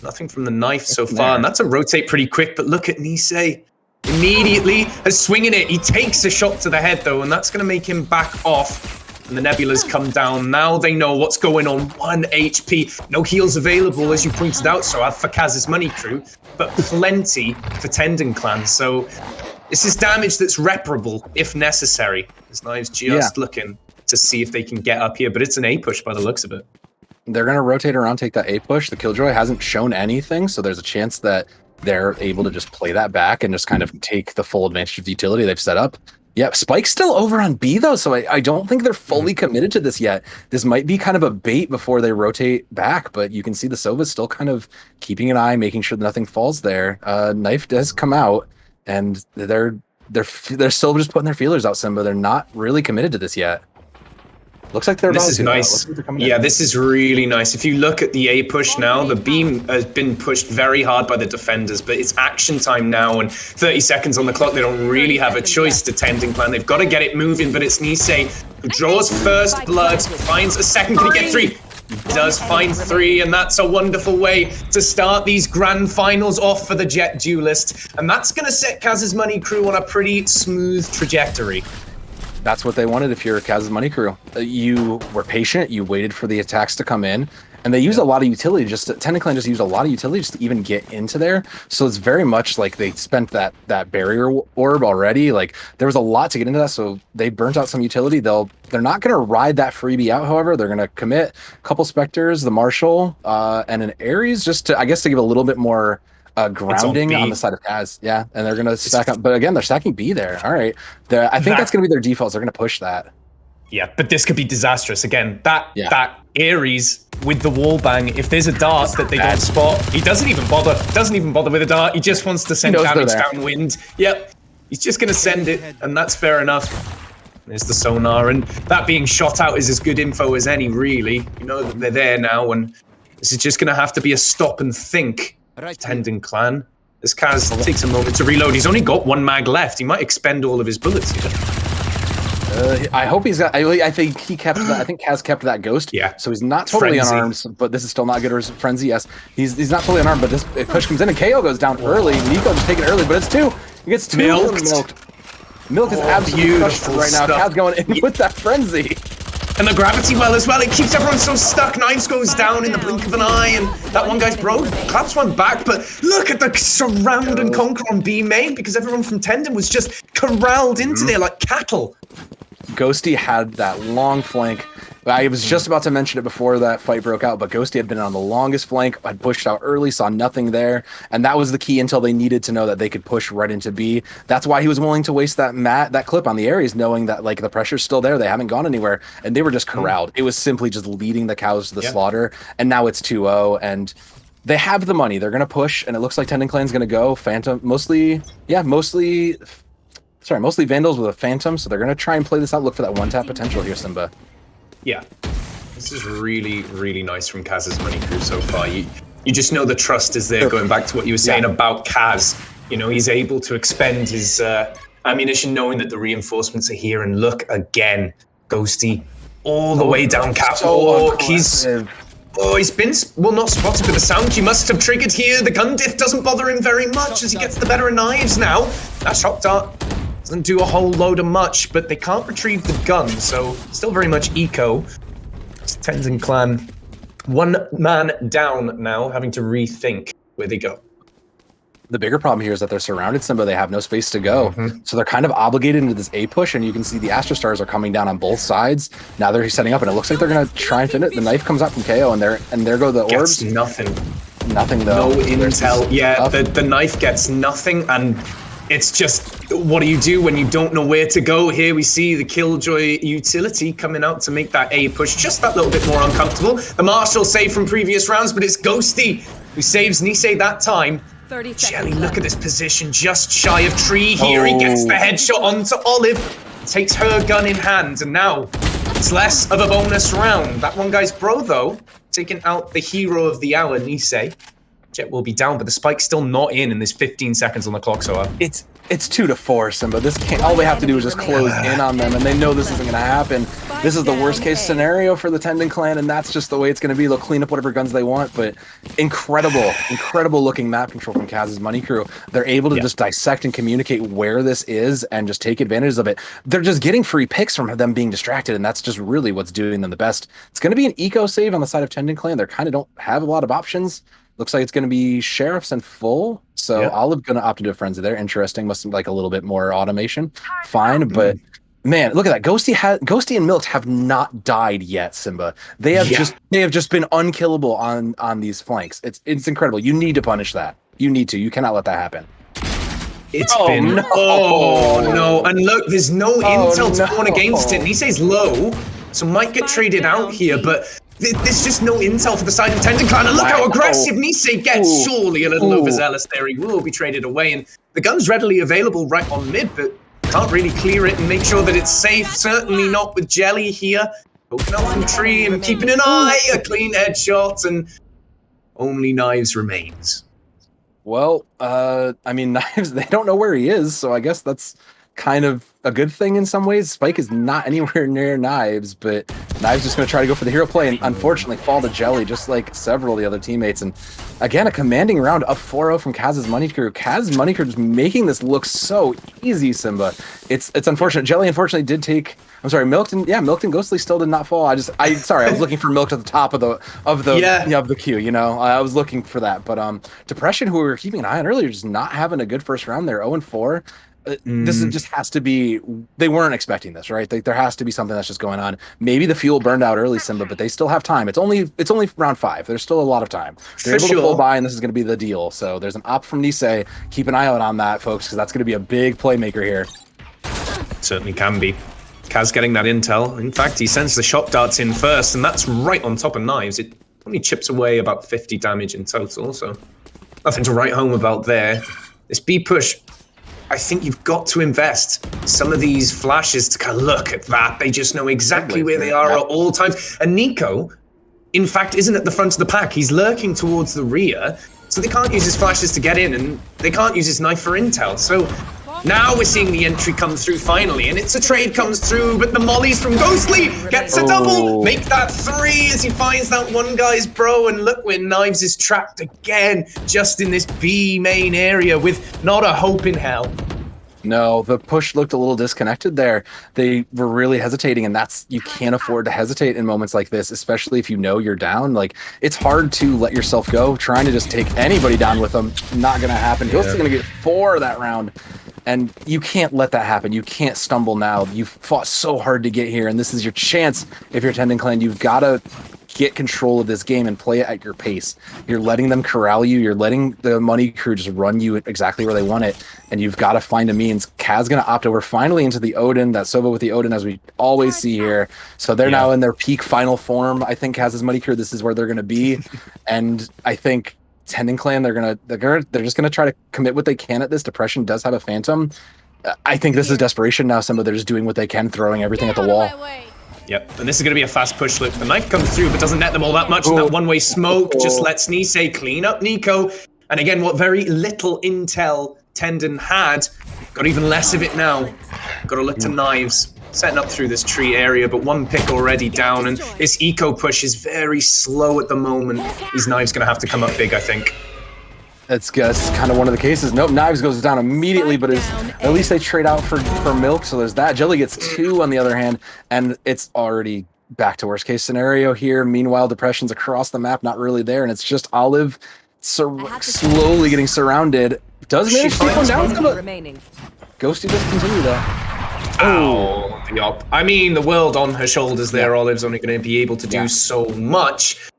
Nothing from the knife so far, and that's a rotate pretty quick, but look at Nisei. Immediately is swinging it. He takes a shot to the head, though, and that's going to make him back off. And the Nebula's come down. Now they know what's going on. 1 HP. No heals available, as you pointed out, so for Kaz's Money Crew, but plenty for Tendon Clan. So this is damage that's reparable, if necessary. His Knives just looking to see if they can get up here, but it's an A push by the looks of it. They're going to rotate around, take that A push. The Killjoy hasn't shown anything, so there's a chance that they're able to just play that back and just kind of take the full advantage of the utility they've set up. Yeah, Spike's still over on B, though, so I don't think they're fully committed to this yet. This might be kind of a bait before they rotate back, but you can see the Sova's still kind of keeping an eye, making sure that nothing falls there. Knife does come out, and they're still just putting their feelers out, Simba. They're not really committed to this yet. Looks like they're about to. This is nice. Yeah, this is really nice. If you look at the A push now, the beam has been pushed very hard by the defenders, but it's action time now, and 30 seconds on the clock. They don't really have a choice to Tendon Clan. They've got to get it moving, but it's Nisei who draws first blood, finds a second. Can he get 3? He does find 3, and that's a wonderful way to start these grand finals off for the Jet Duelist. And that's going to set Kaz's Money Crew on a pretty smooth trajectory. That's what they wanted if you're Kaz's Money Crew. You were patient, you waited for the attacks to come in, and they used a lot of utility. Tendon Clan just used a lot of utility just to even get into there. So it's very much like they spent that barrier orb already. Like there was a lot to get into that, so they burnt out some utility. They're not going to ride that freebie out, however. They're going to commit a couple Spectres, the Marshal, and an Ares, just to, I guess, to give a little bit more grounding on the side of Kaz. Yeah, and they're going to stack up. But again, they're stacking B there. All right. I think that's going to be their defaults. They're going to push that. Yeah, but this could be disastrous. Again, that Ares with the wall bang, if there's a dart that they don't spot, he doesn't even bother with a dart. He just wants to send damage downwind. Yep, he's just going to send it, and that's fair enough. There's the sonar, and that being shot out is as good info as any, really. You know that they're there now, and this is just going to have to be a stop and think. Tendon Clan. As Kaz takes a moment to reload, he's only got 1 mag left. He might expend all of his bullets here. I hope he's got. I think he kept that. I think Kaz kept that ghost. Yeah. So he's not totally unarmed, but this is still not good. Or Frenzy, yes. He's not totally unarmed, but this push comes in and KO goes down early. Nico just taking it early, but it's 2. He gets 2 from Milked. Milk is absolutely crushed right now. Kaz going in with that Frenzy. And the gravity well as well. It keeps everyone so stuck. Knives goes down in the blink of an eye, and that one guy's broke. Claps one back, but look at the surround and conquer on B main, because everyone from Tendon was just corralled into there like cattle. Ghosty had that long flank. I was just about to mention it before that fight broke out, but Ghosty had been on the longest flank, had pushed out early, saw nothing there, and that was the key until they needed to know that they could push right into B. That's why he was willing to waste that clip on the Ares, knowing that like the pressure's still there, they haven't gone anywhere, and they were just corralled. It was simply just leading the cows to the slaughter, and now it's 2-0, and they have the money. They're going to push, and it looks like Tendon Clan's going to go. Phantom, mostly mostly Vandals with a Phantom, so they're going to try and play this out, look for that one-tap potential here, Simba. Yeah. This is really, really nice from Kaz's money crew so far. You just know the trust is there, going back to what you were saying about Kaz. You know, he's able to expend his ammunition knowing that the reinforcements are here. And look again, Ghosty all the way down cap. He's been, well, not spotted, but the sound he must have triggered here. The gun diff doesn't bother him very much as he gets the better of knives now. That shock dart doesn't do a whole load of much, but they can't retrieve the gun, so still very much eco. It's Tenzin Clan, one man down now, having to rethink where they go. The bigger problem here is that they're surrounded, Simba. They have no space to go. So they're kind of obligated into this A push, and you can see the Astra Stars are coming down on both sides. Now they're setting up, and it looks like they're going to try and finish it. The knife comes out from KO, and there go the orbs. Gets nothing. Nothing, though. No intel. Yeah, the knife gets nothing, and it's just, what do you do when you don't know where to go? Here we see the Killjoy utility coming out to make that A push just that little bit more uncomfortable. The Marshal saved from previous rounds, but it's Ghosty who saves Nisei that time. 30 Jelly, seconds look at this position, just shy of tree here. He gets the headshot onto Olive, takes her gun in hand, and now it's less of a bonus round. That one guy's bro, though, taking out the hero of the hour, Nisei. Jet will be down, but the spike's still not in this 15 seconds on the clock, so It's 2-4, Simba. This can't. All they have to do is just close in on them, and they know this isn't going to happen. This is the worst case scenario for the Tendon Clan, and that's just the way it's going to be. They'll clean up whatever guns they want, but incredible looking map control from Kaz's money crew. They're able to just dissect and communicate where this is and just take advantage of it. They're just getting free picks from them being distracted, and that's just really what's doing them the best. It's going to be an eco save on the side of Tendon Clan. They kind of don't have a lot of options. Looks like it's going to be Sheriffs and Full. So Olive going to opt into a Frenzy there. Interesting. Must like a little bit more automation. Fine. But man, look at that. Ghosty and Milk have not died yet, Simba. They have just been unkillable on these flanks. It's incredible. You need to punish that. You need to. You cannot let that happen. It's been no. And look, there's no intel to go on against it. Nisei's low, so might get traded out here, but there's just no intel for the side of Tendon Clan. And look how aggressive Nisei gets. Surely a little overzealous there. He will be traded away. And the gun's readily available right on mid, but can't really clear it and make sure that it's safe. Certainly not with Jelly here. Poking out from tree and keeping an eye. A clean headshot, and only Knives remains. Well, I mean, Knives, they don't know where he is, so I guess that's kind of a good thing in some ways. Spike is not anywhere near Knives, but Knives just going to try to go for the hero play and unfortunately fall to Jelly, just like several of the other teammates. And again, a commanding round up 4-0 from Kaz's money crew. Kaz's money crew just making this look so easy, Simba. It's unfortunate. Jelly unfortunately did take. I'm sorry, Milkton Ghostly still did not fall. I was looking for Milk at the top of the queue. You know, I was looking for that. But Depression, who we were keeping an eye on earlier, just not having a good first round. They're 0-4. This just has to be. They weren't expecting this, right? There has to be something that's just going on. Maybe the fuel burned out early, Simba, but they still have time. It's only round 5. There's still a lot of time. They're able to pull by, and this is going to be the deal. So there's an op from Nisei. Keep an eye out on that, folks, because that's going to be a big playmaker here. Certainly can be. Kaz getting that intel. In fact, he sends the shock darts in first, and that's right on top of Knives. It only chips away about 50 damage in total, so nothing to write home about there. This B push, I think you've got to invest some of these flashes to kind of look at that. They just know exactly where they are at all times. And Nico, in fact, isn't at the front of the pack. He's lurking towards the rear, so they can't use his flashes to get in, and they can't use his knife for intel. So now we're seeing the entry come through finally, and it's a trade comes through, but the mollies from Ghostly gets a double, make that 3 as he finds that one guy's bro, and look where Knives is trapped again, just in this B main area with not a hope in hell. No, the push looked a little disconnected there. They were really hesitating, and you can't afford to hesitate in moments like this, especially if you know you're down. Like, it's hard to let yourself go. Trying to just take anybody down with them, not going to happen. Ghost's going to get 4 that round. And you can't let that happen. You can't stumble now. You've fought so hard to get here, and this is your chance. If you're Tendon Clan, you've got to get control of this game and play it at your pace. You're letting them corral you. You're letting the money crew just run you exactly where they want it, and you've got to find a means. Kaz going to opt over finally into the Odin, that Sova with the Odin, as we always see here. So they're now in their peak final form. I think Kaz's money crew, this is where they're going to be, and I think Tendon Clan, they're just gonna try to commit what they can at this. Depression does have a Phantom. I think this is desperation now. Some of they're just doing what they can, throwing everything at the wall. Yep, and this is going to be a fast push loop. The knife comes through, but doesn't net them all that much. And that one-way smoke just lets Nisei clean up Nico. And again, what very little intel Tendon had, got even less of it now. Got to look to knives, setting up through this tree area, but one pick already down. And this eco push is very slow at the moment. These knives going to have to come up big, I think. That's kind of one of the cases. Nope, knives goes down immediately, but at least they trade out for milk, so there's that. Jelly gets 2 on the other hand, and it's already back to worst case scenario here. Meanwhile, depressions across the map, not really there, and it's just Olive slowly getting surrounded. Does manage to take one down, but Ghosty does continue though. Oh, the op. I mean, the world on her shoulders there. Olive's only going to be able to do so much.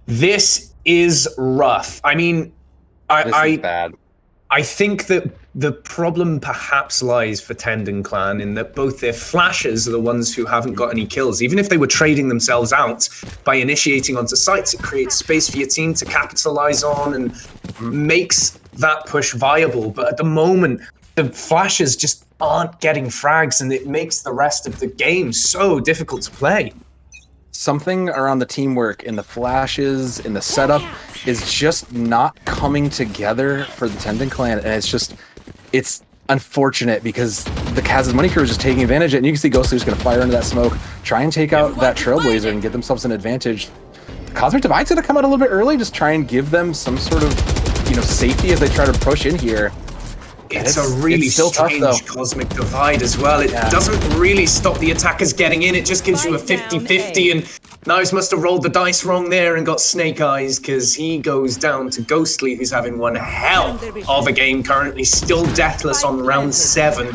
This is rough. I mean, I think that the problem perhaps lies for Tendon Clan in that both their flashes are the ones who haven't got any kills. Even if they were trading themselves out by initiating onto sites, it creates space for your team to capitalize on and makes that push viable. But at the moment, the flashes just aren't getting frags, and it makes the rest of the game so difficult to play. Something around the teamwork in the flashes, in the setup, is just not coming together for the Tendon Clan, and it's unfortunate because the Kaz's Money Crew is just taking advantage of it, and you can see Ghostly's going to fire into that smoke, try and take out that Trailblazer and get themselves an advantage. The Cosmic Divide's going to come out a little bit early, just try and give them some sort of, safety as they try to push in here. It's a really strange Cosmic Divide as well. It doesn't really stop the attackers getting in. It just gives you a 50-50, and Knives must have rolled the dice wrong there and got Snake Eyes, because he goes down to Ghostly, who's having one hell of a game currently, still deathless on round 7.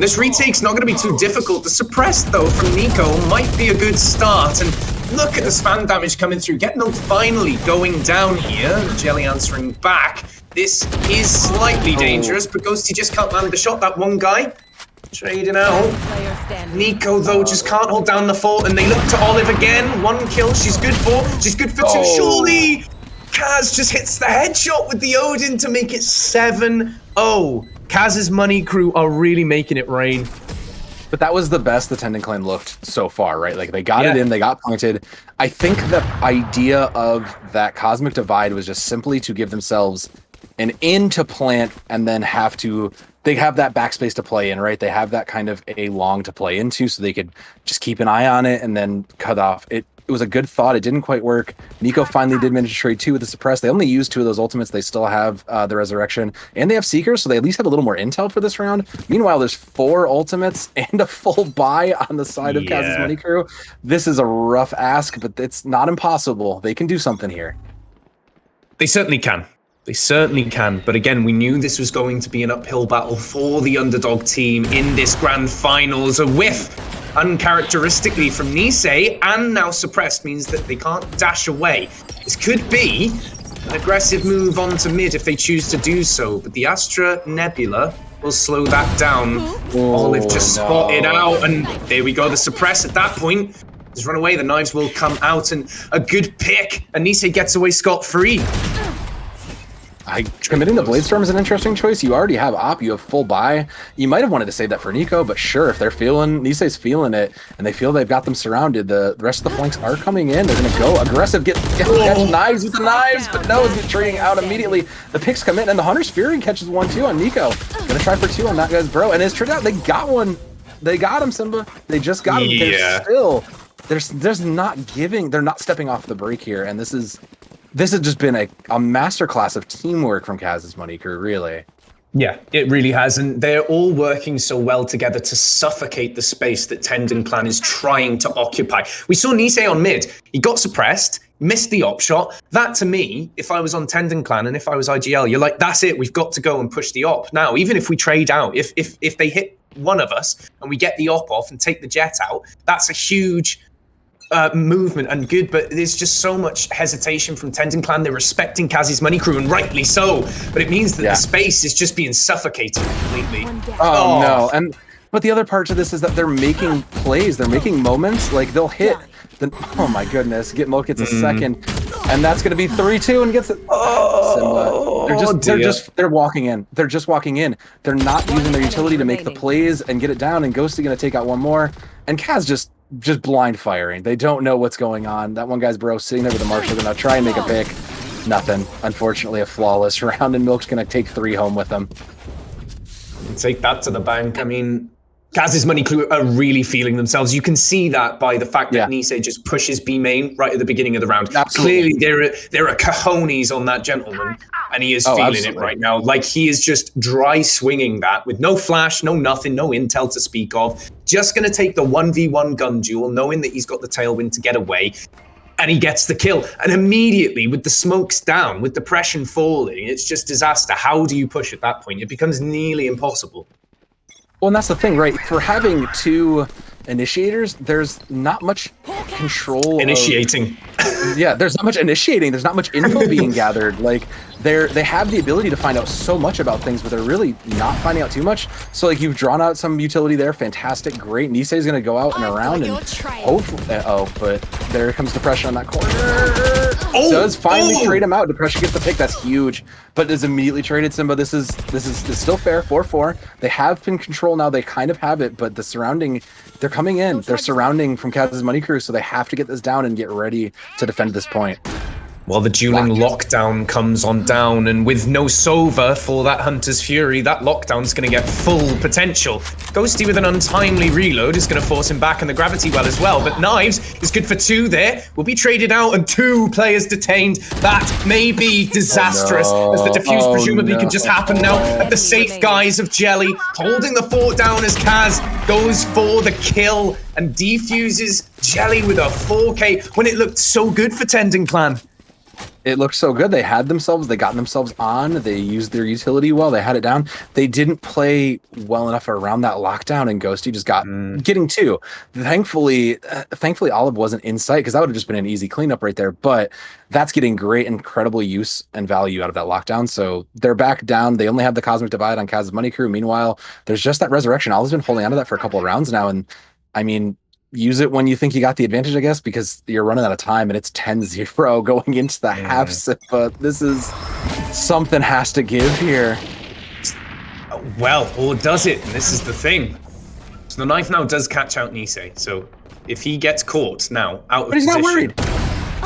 This retake's not going to be too difficult. The suppress, though, from Nico might be a good start, and look at the spam damage coming through. Getno finally going down here. Jelly answering back. This is slightly dangerous, but Ghosty just can't land the shot. That one guy trading out. Nico, though, just can't hold down the fort, and they look to Olive again. 1 kill, she's good for 2. Surely Kaz just hits the headshot with the Odin to make it 7-0. Kaz's Money Crew are really making it rain. But that was the best the Tendon Clan looked so far, right? Like, they got it in, they got pointed. I think the idea of that Cosmic Divide was just simply to give themselves an in to plant, and then they have that backspace to play in, right? They have that kind of a long to play into, so they could just keep an eye on it and then cut off. It was a good thought. It didn't quite work. Nico finally did manage to trade 2 with the suppress. They only used 2 of those ultimates. They still have the resurrection, and they have seekers, so they at least have a little more intel for this round. Meanwhile, there's 4 ultimates and a full buy on the side of Kaz's Money Crew. This is a rough ask, but it's not impossible. They can do something here. They certainly can. They certainly can. But again, we knew this was going to be an uphill battle for the underdog team in this grand finals. A whiff, uncharacteristically, from Nisei, and now suppressed, means that they can't dash away. This could be an aggressive move onto mid if they choose to do so, but the Astra Nebula will slow that down. Olive just spotted out, and there we go, the suppress at that point. Just run away, the knives will come out, and a good pick, and Nisei gets away scot-free. Committing the Bladestorm is an interesting choice. You already have op, you have full buy. You might have wanted to save that for Nico, but sure, if they're Nisei's feeling it, and they feel they've got them surrounded, the rest of the flanks are coming in. They're going to go aggressive, catch knives with the knives, but no, it's trading out immediately. The picks come in, and the Hunter's Fury catches 1 too on Nico. Going to try for 2 on that guy's bro, and it's turned out they got one. They got him, Simba. They just got him. There's not giving. They're not stepping off the break here, and this has just been a masterclass of teamwork from Kaz's Money Crew, really. Yeah, it really has, and they're all working so well together to suffocate the space that Tendon Clan is trying to occupy. We saw Nisei on mid. He got suppressed, missed the op shot. That, to me, if I was on Tendon Clan and if I was IGL, you're like, that's it, we've got to go and push the op. Now, even if we trade out, if they hit one of us and we get the op off and take the jet out, that's a huge movement and good, but there's just so much hesitation from Tendon Clan. They're respecting Kaz's Money Crew, and rightly so, but it means that the space is just being suffocated completely. No, but the other part to this is that they're making plays, they're making moments, like they'll hit Then, oh my goodness, Milk gets a second, and that's going to be 3-2 and gets it. Oh, they're walking in. They're just walking in. They're not using their utility to make the plays and get it down. And Ghosty going to take out one more, and Kaz just blind firing. They don't know what's going on. That one guy's bro sitting there with the Marshall, going to try and make a pick. Nothing. Unfortunately, a flawless round, and Milk's going to take 3 home with them. Take that to the bank. I mean, Kaz's Money Crew are really feeling themselves. You can see that by the fact that Nisei just pushes B main right at the beginning of the round. Absolutely. Clearly, there are cojones on that gentleman, and he is feeling it right now. Like, he is just dry swinging that with no flash, no nothing, no intel to speak of. Just going to take the 1v1 gun duel, knowing that he's got the tailwind to get away. And he gets the kill. And immediately, with the smokes down, with depression falling, it's just disaster. How do you push at that point? It becomes nearly impossible. Well, and that's the thing, right? For having 2 initiators, there's not much control. Initiating. There's not much initiating. There's not much info being gathered. Like, they have the ability to find out so much about things, but they're really not finding out too much. So, like, you've drawn out some utility there. Fantastic. Great. Nisei's going to go out and around and hopefully... but there comes Depression on that corner. Does finally trade him out. Depression gets the pick. That's huge. But is immediately traded Simba. This is still fair. 4-4. They have pin control now. They kind of have it, but the surrounding... They're coming in. They're surrounding from Kaz's Money Crew, so they have to get this down and get ready to defend this point. Well, the dueling lockdown comes on down, and with no Sova for that Hunter's Fury, that lockdown's going to get full potential. Ghosty with an untimely reload is going to force him back in the gravity well as well, but Knives is good for 2 there. Will be traded out and 2 players detained. That may be disastrous, as the defuse presumably can just happen now at the safe guise of Jelly, holding the fort down as Kaz goes for the kill and defuses Jelly with a 4K when it looked so good for Tendon Clan. It looked so good. They got themselves on. They used their utility well. They had it down. They didn't play well enough around that lockdown, and Ghosty just got getting 2. Thankfully, Olive wasn't in sight, because that would have just been an easy cleanup right there. But that's getting great, incredible use and value out of that lockdown. So they're back down. They only have the Cosmic Divide on Kaz's Money Crew. Meanwhile, there's just that Resurrection. Olive's been holding onto that for a couple of rounds now, and I mean, use it when you think you got the advantage, I guess, because you're running out of time and it's 10-0 going into the half. But this is something has to give here. Well, or does it? And this is the thing. So the knife now does catch out Nisei. So if he gets caught now out of position, not worried.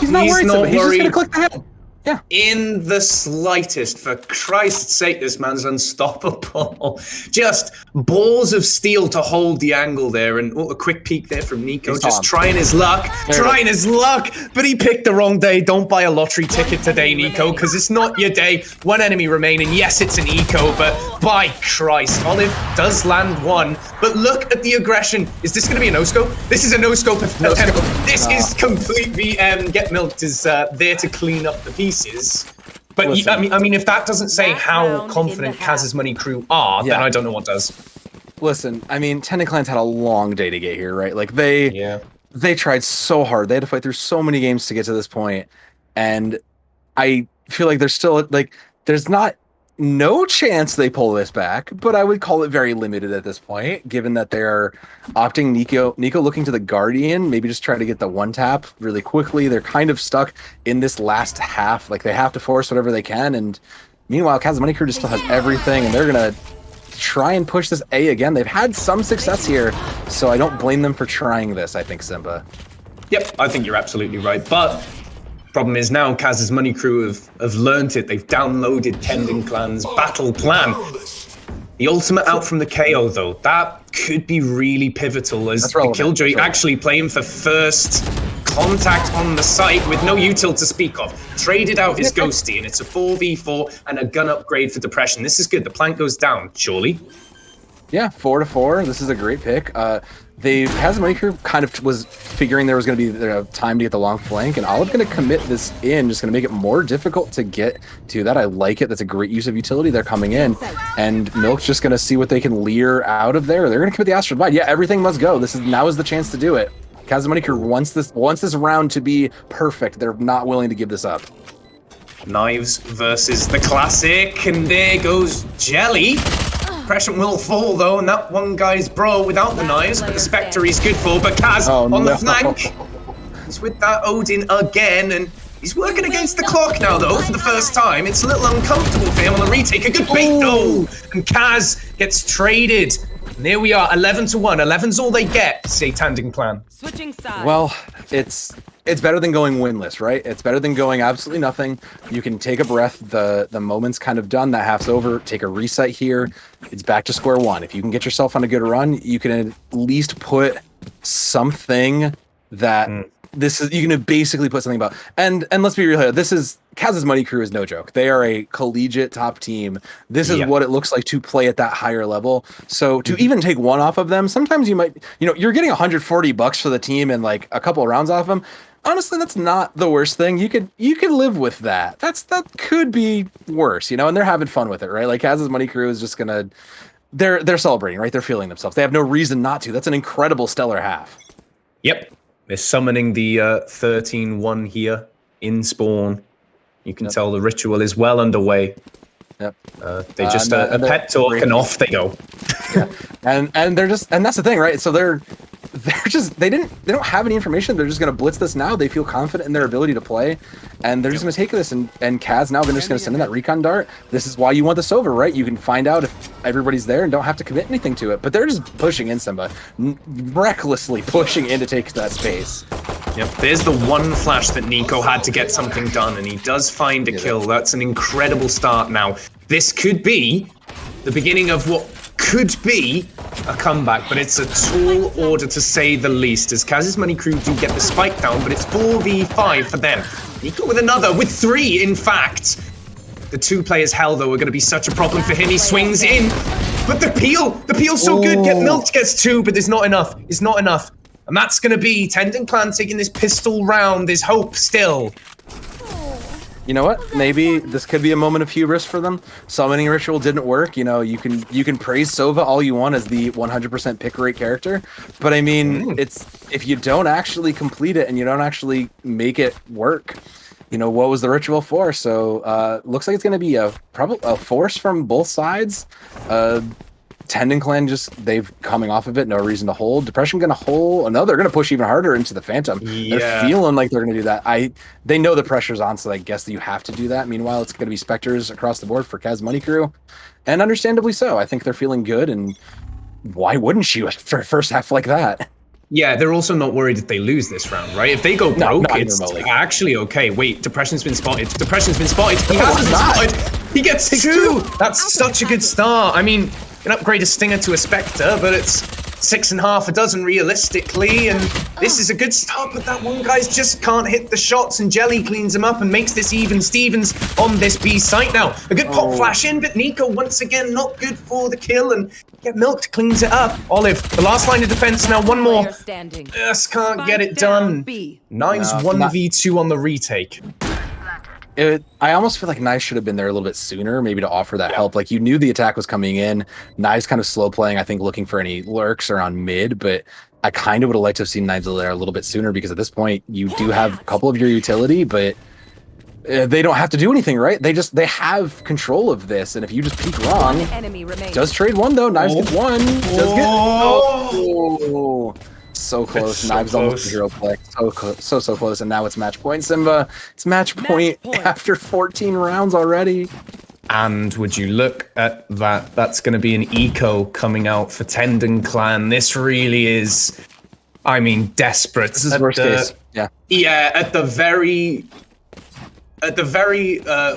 He's not worried. He's just gonna click the head. Yeah. In the slightest. For Christ's sake, this man's unstoppable. Just balls of steel to hold the angle there. And a quick peek there from Nico. Just trying his luck. But he picked the wrong day. Don't buy a lottery ticket today, Nico, because it's not your day. 1 enemy remaining. Yes, it's an eco, but by Christ, Olive does land 1. But look at the aggression. Is this going to be a no-scope? This is a no-scope attempt. This is complete VM. Get Milked is there to clean up the piece. But I mean, if that doesn't say how confident Kaz's Money Crew are, then I don't know what does. Listen, I mean, Tendon Clan's had a long day to get here, right? Like they tried so hard. They had to fight through so many games to get to this point, and I feel like there's still there's not no chance they pull this back, but I would call it very limited at this point, given that they're opting Nico looking to the Guardian, maybe just try to get the 1-tap really quickly. They're kind of stuck in this last half. Like, they have to force whatever they can, and meanwhile, Kaz's Money Crew just still has everything, and they're going to try and push this A again. They've had some success here, so I don't blame them for trying this, I think, Simba. Yep, I think you're absolutely right, but problem is now Kaz's Money Crew have learnt it. They've downloaded Tendon Clan's battle plan. The ultimate out from the KO, though, that could be really pivotal, as the Killjoy actually playing for first contact on the site with no util to speak of. Traded out his Ghosty, and it's a 4v4 and a gun upgrade for Depression. This is good. The plank goes down, surely. Yeah, 4-4. This is a great pick. Kaz's Money Crew kind of was figuring there was going to be time to get the long flank, and Olive going to commit this in, just going to make it more difficult to get to that. I like it. That's a great use of utility. They're coming in, and Milk's just going to see what they can leer out of there. They're going to commit the Astral Divide. Yeah, everything must go. Now is the chance to do it. Kaz's Money Crew wants this round to be perfect. They're not willing to give this up. Knives versus the Classic, and there goes Jelly. Pressure will fall, though, and that one guy's bro without the knives, but the Spectre he's good for. But Kaz on the flank. He's with that Odin again, and he's working against the clock now, though, for the first time. It's a little uncomfortable for him on the retake. A good bait, though, and Kaz gets traded. And there we are, 11 to 1. 11's all they get, say Tandem Clan. Switching sides. Well, it's better than going winless, right? It's better than going absolutely nothing. You can take a breath. The moment's kind of done. That half's over. Take a reset here. It's back to square one. If you can get yourself on a good run, you can at least put something that you can basically put something about. And let's be real here. This is Kaz's Money Crew is no joke. They are a collegiate top team. This is what it looks like to play at that higher level. So to even take one off of them, sometimes you might, you're getting $140 for the team and like a couple of rounds off them. Honestly, that's not the worst thing. You could live with that. That could be worse, and they're having fun with it, right? Like Kaz's Money Crew is just gonna, they're celebrating, right? They're feeling themselves. They have no reason not to. That's an incredible stellar half. Yep. They're summoning the 13-1 here in spawn. You can tell the ritual is well underway. Yep. They just a pet talk and off they go. Yeah. And they're just, and that's the thing, right? So they're just, they don't have any information. They're just going to blitz this now. They feel confident in their ability to play, and they're just going to take this. And Kaz now, they're just going to send in that recon dart. This is why you want this over, right? You can find out if everybody's there and don't have to commit anything to it. But they're just pushing in Simba, recklessly pushing in to take that space. Yep, there's the one flash that Nico had to get something done, and he does find a kill. That's an incredible start now. This could be the beginning of what could be a comeback, but it's a tall order to say the least, as Kaz's Money Crew do get the spike down, but it's 4v5 for them. Nico with another, with 3 in fact. The 2 players hell, though, are going to be such a problem for him. He swings in, but the peel's so good. Get Milked gets 2, but there's not enough. It's not enough. And that's going to be Tandem Clan taking this pistol round. There's hope still. You know what? Maybe this could be a moment of hubris for them. Summoning Ritual didn't work. You can praise Sova all you want as the 100% pick rate character, but I mean, it's if you don't actually complete it and you don't actually make it work, what was the ritual for? So looks like it's going to be probably a force from both sides. Tandem Clan they've coming off of it, no reason to hold. Depression gonna hold. No, they're gonna push even harder into the Phantom. Yeah. They're feeling like they're gonna do that. They know the pressure's on, so I guess that you have to do that. Meanwhile, it's gonna be Spectres across the board for Kaz Money Crew, and understandably so. I think they're feeling good, and why wouldn't you for a first half like that? Yeah, they're also not worried if they lose this round, right? If they go broke, it's remotely. actually okay. Wait, Depression's been spotted. He hasn't been spotted. He gets 2. That's such a good start. I mean, you can upgrade a Stinger to a Spectre, but it's 6.5 a dozen realistically, and this is a good start, but that one guy's just can't hit the shots, and Jelly cleans him up and makes this even. Stevens on this B site now. A good pop flash in, but Nico once again not good for the kill, and Get Milked cleans it up. Olive, the last line of defense now, one more. Just can't get it done. Nice 1v2 on the retake. I almost feel like Knives should have been there a little bit sooner, maybe to offer that help. Like, you knew the attack was coming in. Knives kind of slow playing, I think, looking for any lurks around mid, but I kind of would have liked to have seen Knives there a little bit sooner, because at this point, you do have a couple of your utility, but they don't have to do anything, right? They have control of this, and if you just peek wrong, does trade 1 though. Knives gets 1. Does get so close. So Knives close. almost a hero play. So close, and now it's match point. Simba, it's match point after 14 rounds already. And would you look at that? That's going to be an eco coming out for Tandem Clan. This really is, I mean, desperate. This is worst case. Yeah. Yeah, at the very,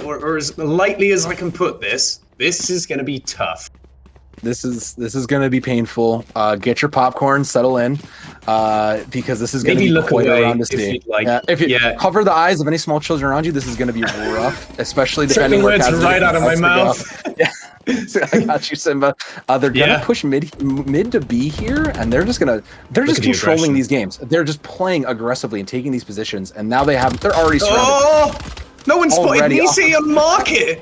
or as lightly as I can put this is going to be tough. This is going to be painful. Get your popcorn, settle in, because this is going to be quite around to see. If you cover the eyes of any small children around you, this is going to be rough, especially depending where it's right out of my mouth. Yeah, so I got you, Simba. They're gonna push mid to B here, and they're just controlling these games. They're just playing aggressively and taking these positions, and now they're already surrounded. Oh, no one spotted Nisi on market.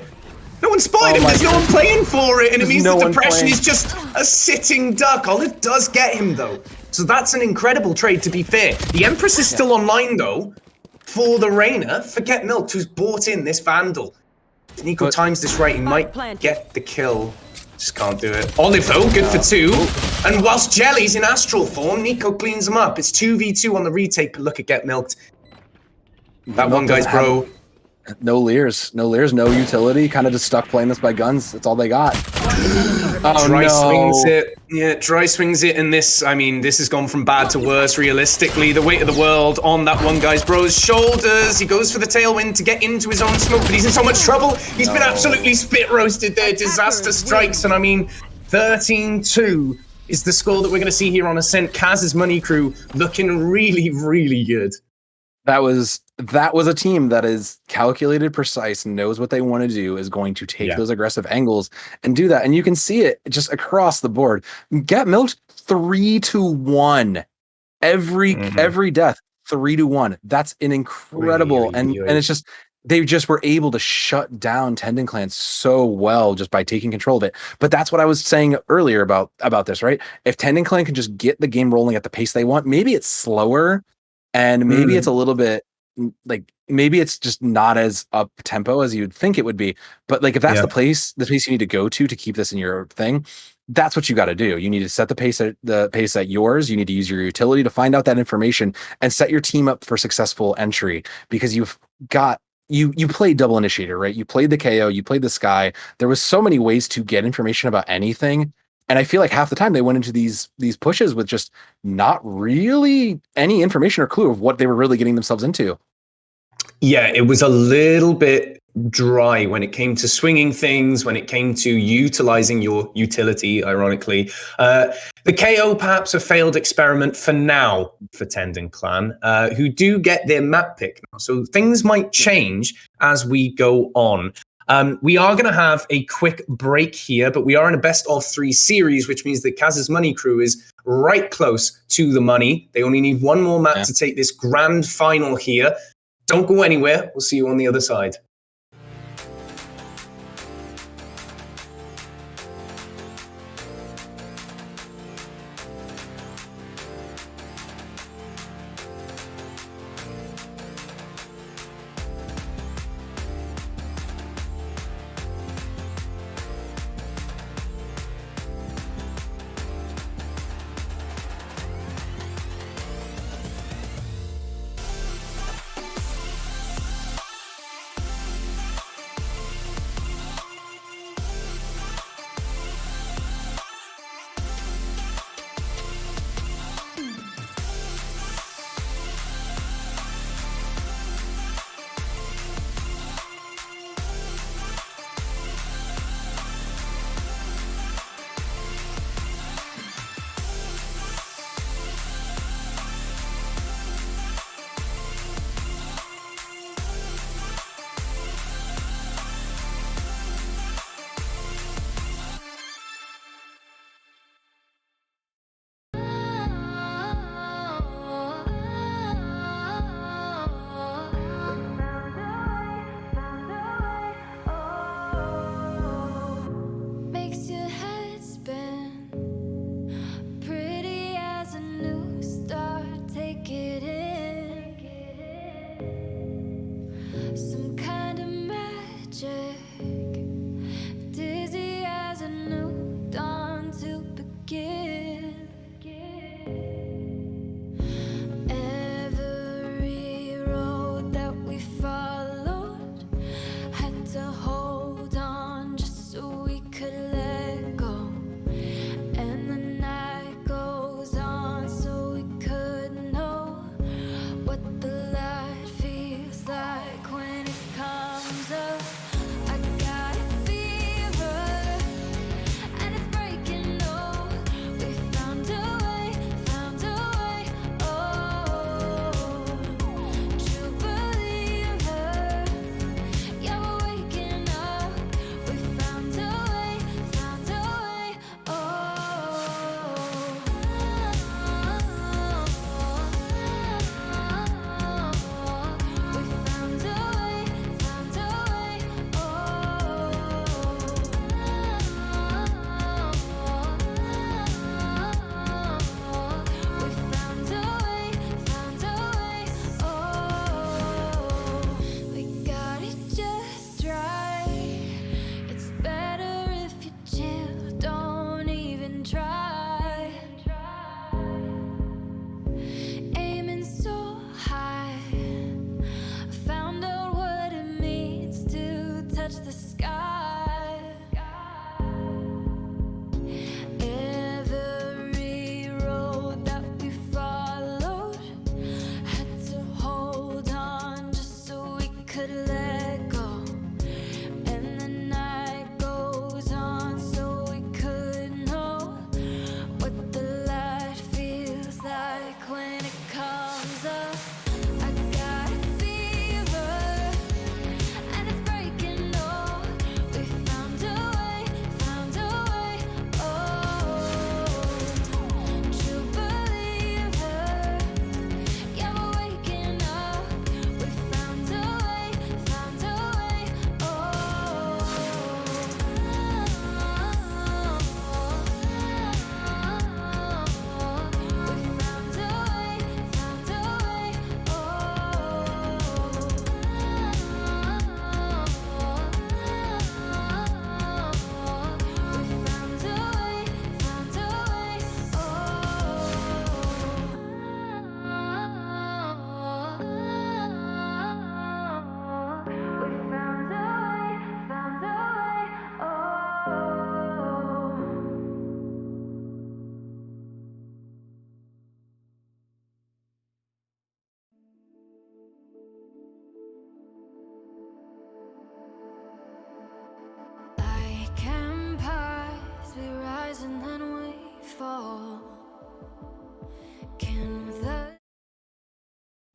No one spotted him, there's no one playing for it, and it means the Depression is just a sitting duck. Olive does get him, though. So that's an incredible trade, to be fair. The Empress is still online, though, for the Reyna. Forget Milk, who's bought in this Vandal. If Nico times this right, he might get the kill. Just can't do it. Olive, though, good for 2. And whilst Jelly's in astral form, Nico cleans him up. It's 2v2 on the retake, but look at Get Milked. That one guy's bro. No Leers, no utility. Kind of just stuck playing this by guns. That's all they got. Oh Dry no! swings it. Yeah, Dry swings it, and this. I mean, this has gone from bad to worse. Realistically, the weight of the world on that one guy's bro's shoulders. He goes for the tailwind to get into his own smoke, but he's in so much trouble. He's been absolutely spit roasted there. Disaster strikes, and I mean, 13-2 is the score that we're going to see here on Ascent. Kaz's Money Crew looking really, really good. That was a team that is calculated, precise, knows what they want to do, is going to take those aggressive angles and do that. And you can see it just across the board. Get Milked 3-1. Every death 3-1. That's an incredible and it's just they just were able to shut down Tendon Clan so well just by taking control of it. But that's what I was saying earlier about this, right? If Tendon Clan can just get the game rolling at the pace they want, maybe it's slower. And maybe it's a little bit like maybe it's just not as up tempo as you'd think it would be. But like if that's the pace you need to go to keep this in your thing, that's what you got to do. You need to set the pace at yours. You need to use your utility to find out that information and set your team up for successful entry because you've got you played Double Initiator, right? You played the KO, you played the Sky. There was so many ways to get information about anything. And I feel like half the time they went into these pushes with just not really any information or clue of what they were really getting themselves into. Yeah, it was a little bit dry when it came to swinging things, when it came to utilizing your utility, ironically. The KO perhaps a failed experiment for now for Tendon Clan, who do get their map pick now. So things might change as we go on. We are going to have a quick break here, but we are in a best of 3 series, which means that Kaz's Money Crew is right close to the money. They only need one more map to take this grand final here. Don't go anywhere. We'll see you on the other side. rise and then we fall. Can the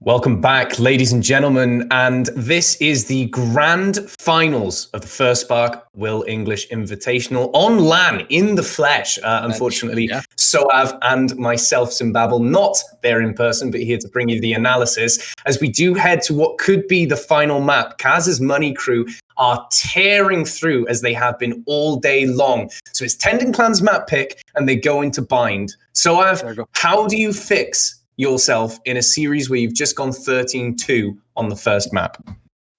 Welcome back, ladies and gentlemen, and this is the grand finals of the First Spark Will English Invitational on LAN in the flesh. Unfortunately, Soav and myself, Zimbabwe, not there in person, but here to bring you the analysis as we do head to what could be the final map. Kaz's Money Crew are tearing through as they have been all day long. So it's Tendon Clan's map pick, and they go into bind. Soav, how do you fix yourself in a series where you've just gone 13-2 on the first map?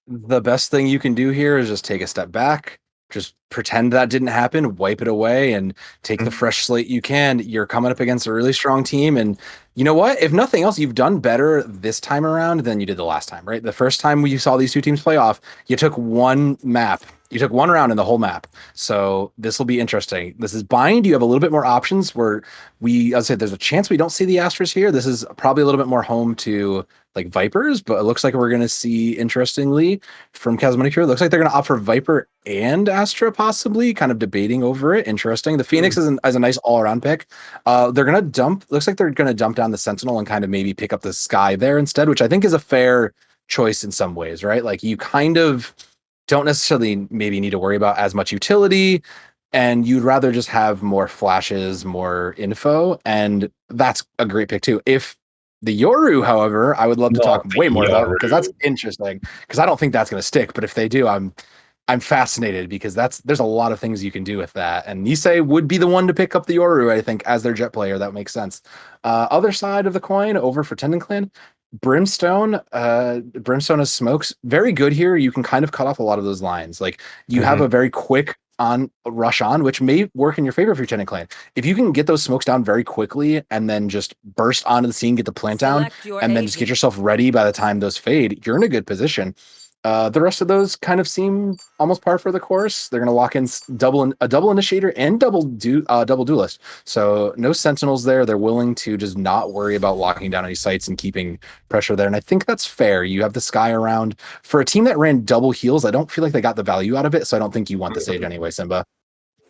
The best thing you can do here is just take a step back, just pretend that didn't happen, wipe it away, and take the fresh slate you can. You're coming up against a really strong team, and you know what? If nothing else, you've done better this time around than you did the last time, right? The first time you saw these two teams play off, you took one map. You took one round in the whole map. So this will be interesting. This is bind. You have a little bit more options where as I said, there's a chance we don't see the Astras here. This is probably a little bit more home to like Vipers, but it looks like we're going to see, interestingly, from Kaz's Money Crew, it looks like they're going to opt for Viper and Astra, possibly, kind of debating over it. Interesting. The Phoenix is a nice all-around pick. They're going to dump, looks like they're going to dump down the Sentinel and kind of maybe pick up the Sky there instead, which I think is a fair choice in some ways, right? Like you kind of don't necessarily maybe need to worry about as much utility, and you'd rather just have more flashes, more info, and that's a great pick too. If the Yoru, however, I would love to talk way more about, because that's interesting, because I don't think that's going to stick, but if they do, I'm fascinated, because there's a lot of things you can do with that, and Nisei would be the one to pick up the Yoru, I think, as their jet player. That makes sense. Other side of the coin, over for Tendon Clan, Brimstone has smokes. Very good here. You can kind of cut off a lot of those lines. Like you have a very quick rush on, which may work in your favor for your Tendon Clan. If you can get those smokes down very quickly and then just burst onto the scene, get the plant down, and then just get yourself ready by the time those fade, you're in a good position. The rest of those kind of seem almost par for the course. They're going to lock in a double initiator and double duelist. So no sentinels there. They're willing to just not worry about locking down any sites and keeping pressure there. And I think that's fair. You have the Sky around. For a team that ran double heals, I don't feel like they got the value out of it. So I don't think you want the Sage anyway, Simba.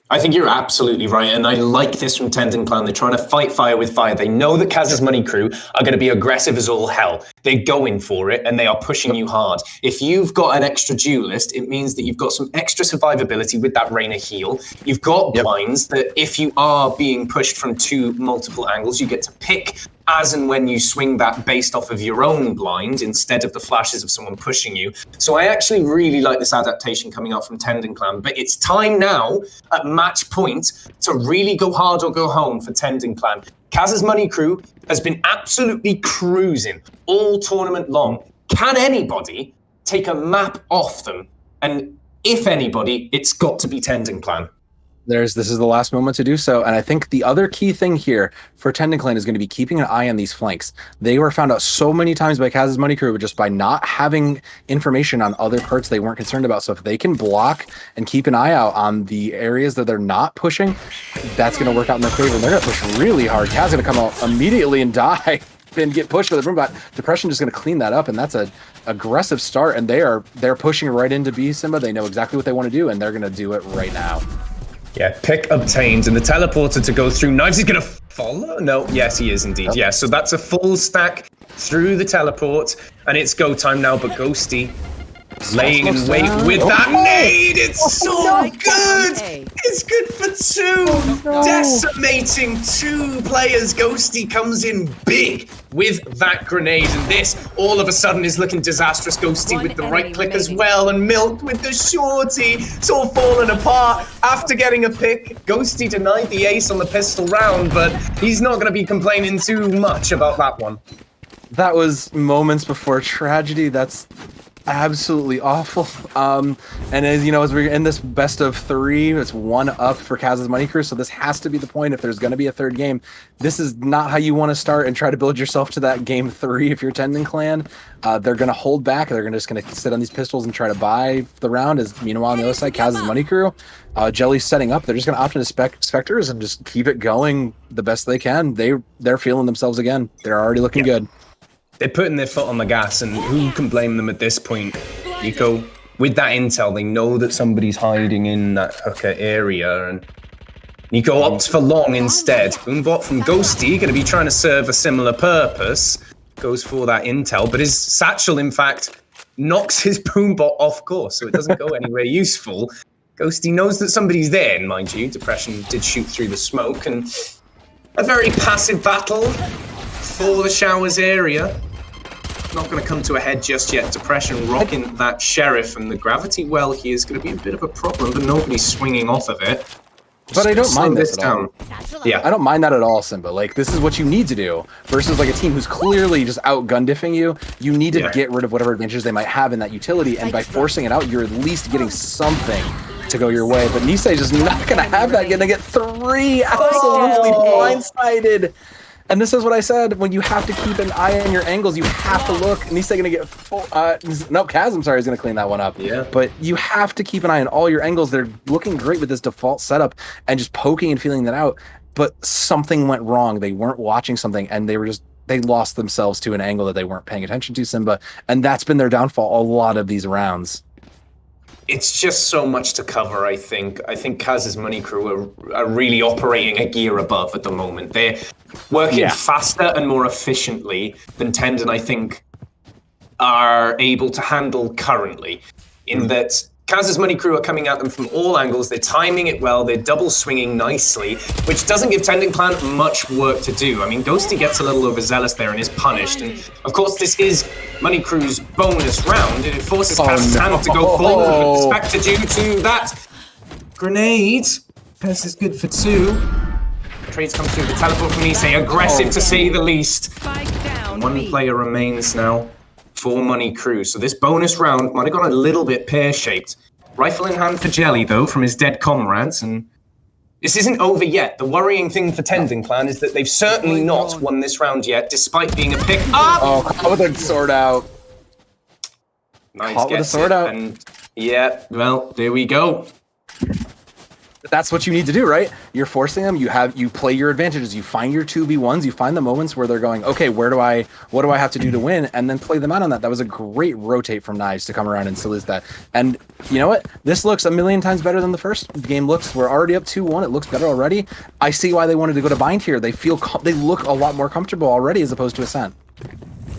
I think you're absolutely right, and I like this from Tendon Clan. They're trying to fight fire with fire. They know that Kaz's Money Crew are going to be aggressive as all hell. They're going for it, and they are pushing you hard. If you've got an extra duelist, it means that you've got some extra survivability with that Reyna heal. You've got blinds that if you are being pushed from multiple angles, you get to pick as and when you swing that based off of your own blind instead of the flashes of someone pushing you. So I actually really like this adaptation coming out from Tendon Clan, but it's time now at match point to really go hard or go home for Tendon Clan. Kaz's Money Crew has been absolutely cruising all tournament long. Can anybody take a map off them? And if anybody, it's got to be Tendon Clan. This is the last moment to do so. And I think the other key thing here for Tendon Clan is going to be keeping an eye on these flanks. They were found out so many times by Kaz's Money Crew just by not having information on other parts they weren't concerned about. So if they can block and keep an eye out on the areas that they're not pushing, that's going to work out in their favor. And they're going to push really hard. Kaz going to come out immediately and die and get pushed with the Broombot. Depression just going to clean that up, and that's a aggressive start. And they're pushing right into B, Simba. They know exactly what they want to do, and they're going to do it right now. Yeah, pick obtained, and the teleporter to go through Knives is going to follow? No, yes, he is indeed. Yeah, so that's a full stack through the teleport, and it's go time now, but Ghosty laying in wait with that nade. It's so good. It's good for two. Decimating two players. Ghosty comes in big with that grenade, and this all of a sudden is looking disastrous. Ghosty with the right click as well, and Milk with the shorty. It's all falling apart after getting a pick. Ghosty denied the ace on the pistol round, but he's not going to be complaining too much about that one. That was moments before tragedy. That's absolutely awful. And as you know, as we're in this best of three, it's 1 up for Kaz's Money Crew. So this has to be the point if there's going to be a third game. This is not how you want to start and try to build yourself to that game 3 if you're Tendon Clan. They're going to hold back. They're just going to sit on these pistols and try to buy the round. As meanwhile on the other side, Kaz's Money Crew, Jelly's setting up. They're just going to opt into Spectres and just keep it going the best they can. They're feeling themselves again. They're already looking good. They're putting their foot on the gas, and who can blame them at this point? Nico, with that intel, they know that somebody's hiding in that hooker area, and Nico opts for long instead. Boombot from Ghosty, going to be trying to serve a similar purpose. Goes for that intel, but his satchel, in fact, knocks his Boombot off course, so it doesn't go anywhere useful. Ghosty knows that somebody's there, mind you. Depression did shoot through the smoke, and a very passive battle for the Showers area. Not going to come to a head just yet. Depression rocking that Sheriff, and the gravity well here is going to be a bit of a problem, but nobody's swinging off of it. But I don't mind this at all. Yeah, I don't mind that at all, Simba. Like, this is what you need to do versus like a team who's clearly just out gun diffing you. You need to get rid of whatever advantages they might have in that utility, and by forcing it out, you're at least getting something to go your way. But Nisei just not gonna have that. Gonna get 3 absolutely blindsided. And this is what I said, when you have to keep an eye on your angles, you have to look. Nisei gonna get full, no, Chasm, sorry, is gonna clean that one up. Yeah. But you have to keep an eye on all your angles. They're looking great with this default setup and just poking and feeling that out. But something went wrong. They weren't watching something, and they lost themselves to an angle that they weren't paying attention to, Simba. And that's been their downfall a lot of these rounds. It's just so much to cover, I think. I think Kaz's Money Crew are really operating a gear above at the moment. They're working faster and more efficiently than Tendon, I think, are able to handle currently. In that Kaz's Money Crew are coming at them from all angles. They're timing it well. They're double swinging nicely, which doesn't give Tending Clan much work to do. I mean, Ghosty gets a little overzealous there and is punished. And of course, this is Money Crew's bonus round. It forces Kaz's hand to go forward. But Spectre due to that grenade. Kaz is good for 2. Trades come through. The teleport from Nisei, aggressive to say the least. One player remains now for Money Crew. So this bonus round might have gone a little bit pear-shaped. Rifle in hand for Jelly, though, from his dead comrades, and this isn't over yet. The worrying thing for Tending Clan is that they've certainly not won this round yet, despite being a pick up. Oh, caught with a sword out. Nice, Caught with a sword out. And yeah, well, there we go. That's what you need to do, right? You're forcing them. You play your advantages. You find your 2v1s. You find the moments where they're going, okay, what do I have to do to win? And then play them out on that. That was a great rotate from Knives to come around and salute that. And you know what? This looks a million times better than the first game looks. We're already up 2-1. It looks better already. I see why they wanted to go to bind here. They look a lot more comfortable already as opposed to Ascent.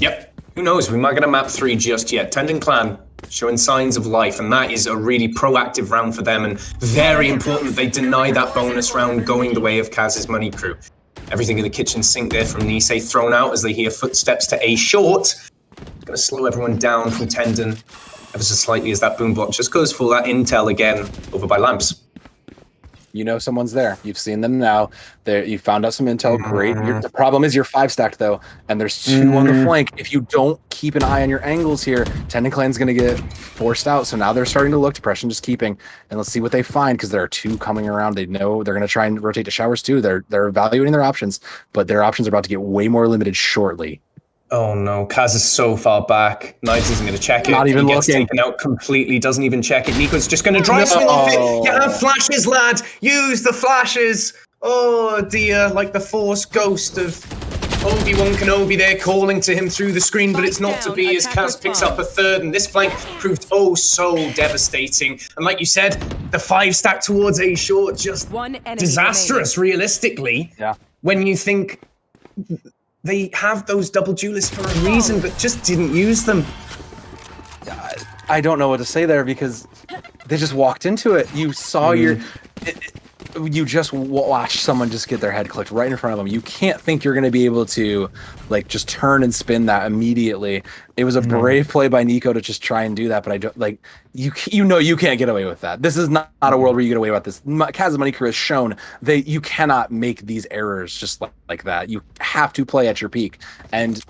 Yep. Who knows? We might get a map 3 just yet. Tending Clan showing signs of life, and that is a really proactive round for them, and very important that they deny that bonus round going the way of Kaz's Money Crew. Everything in the kitchen sink there from Nisei thrown out as they hear footsteps to A short. Going to slow everyone down from Tendon ever so slightly as that Boombot just goes for that intel again over by Lamps. You know someone's there. You've seen them now. You found out some intel. Great. The problem is you're 5-stacked, though, and there's 2 on the flank. If you don't keep an eye on your angles here, Tendon Clan's going to get forced out. So now they're starting to look. Depression just keeping. And let's see what they find, because there are 2 coming around. They know they're going to try and rotate to Showers, too. They're evaluating their options, but their options are about to get way more limited shortly. Oh no, Kaz is so far back. Knives isn't going to check it. Not even he gets looking. taken out completely, doesn't even check it. Nico's just going to drive swing off it. You have flashes, lad. Use the flashes. Oh dear, like the Force ghost of Obi-Wan Kenobi there calling to him through the screen, but it's not to be as Kaz picks up a 3rd, and this flank proved oh so devastating. And like you said, the 5-stack towards A short, just disastrous realistically. Yeah. When you think they have those double duelists for a reason, but just didn't use them. I don't know what to say there, because they just walked into it. You saw you just watched someone just get their head clicked right in front of them. You can't think you're going to be able to like just turn and spin that immediately. It was a brave play by Nico to just try and do that, but I don't like you can't get away with that. This is not a world where you get away with this. Kaz's Money Crew has shown you cannot make these errors just like that. You have to play at your peak, and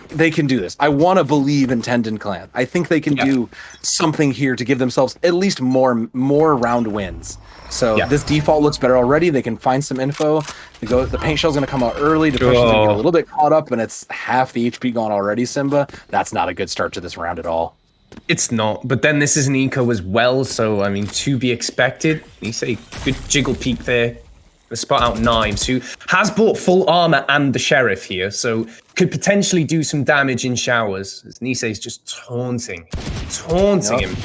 they can do this. I want to believe in Tendon Clan. I think they can do something here to give themselves at least more round wins. So this default looks better already. They can find some info. The paint shell's going to come out early. Depression's going to get a little bit caught up, and it's half the HP gone already, Simba. That's not a good start to this round at all. It's not, but then this is an eco as well, so I mean, to be expected. You say good jiggle peek there. The spot out Knives, who has bought full armor and the Sheriff here, so could potentially do some damage in Showers, as Nisei's just taunting him.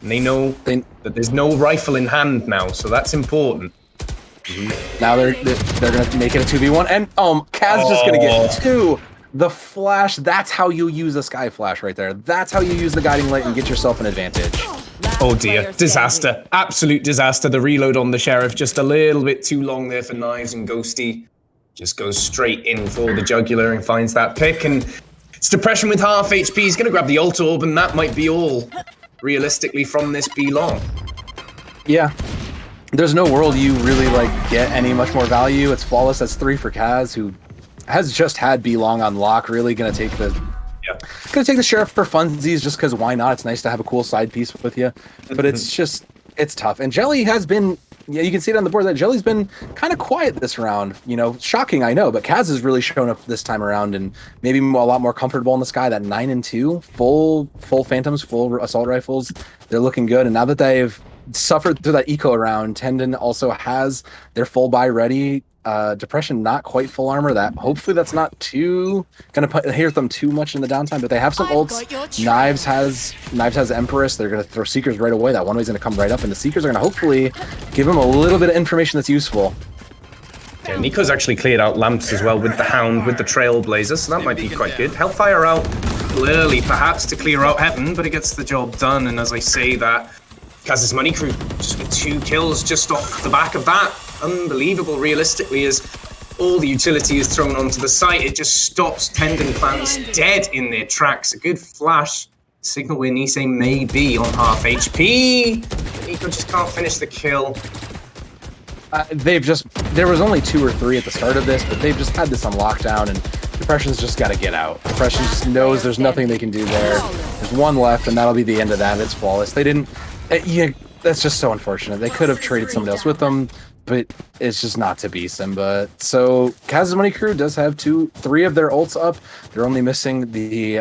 And they know that there's no rifle in hand now, so that's important. Now they're gonna make it a 2v1, and Kaz just gonna get 2. The flash, that's how you use a sky flash right there. That's how you use the guiding light and get yourself an advantage. Oh dear, disaster. Absolute disaster. The reload on the Sheriff just a little bit too long there for Knives, and Ghosty just goes straight in for the jugular and finds that pick, and it's Depression with half HP. He's gonna grab the ult orb, and that might be all, realistically, from this B long. Yeah. There's no world you really get any much more value. It's flawless. That's 3 for Kaz, who has just had B long on lock. Really gonna take the Sheriff for funsies, just because why not? It's nice to have a cool side piece with you, but it's tough. And Jelly has been, you can see it on the board that Jelly's been kind of quiet this round. Shocking, I know, but Kaz has really shown up this time around, and maybe a lot more comfortable in the sky. That 9 and 2, full Phantoms, full assault rifles, they're looking good. And now that they've suffered through that eco round, Tendon also has their full buy ready. Depression not quite full armor. That hopefully that's not too gonna hurt them too much in the downtime, but they have some ults. Knives has Empress. They're gonna throw Seekers right away. That one way's gonna come right up, and the Seekers are gonna hopefully give him a little bit of information that's useful. Yeah, Nico's actually cleared out lamps as well with the Hound, with the Trailblazer, so that might be quite good. Hellfire out early perhaps to clear out Heaven, but it gets the job done. And as I say that, Kaz's Money Crew just with 2 kills just off the back of that. Unbelievable, realistically, as all the utility is thrown onto the site. It just stops Tendon Clans dead in their tracks. A good flash signal where Nisei may be on half HP. Nico just can't finish the kill. There was only 2 or 3 at the start of this, but they've just had this on lockdown, and Depression's just got to get out. Depression just knows there's nothing they can do there. There's 1 left, and that'll be the end of that. It's flawless. They didn't. That's just so unfortunate. They could have traded somebody else with them, but it's just not to be Simba. So Kaz's Money Crew does have 3 of their ults up. They're only missing the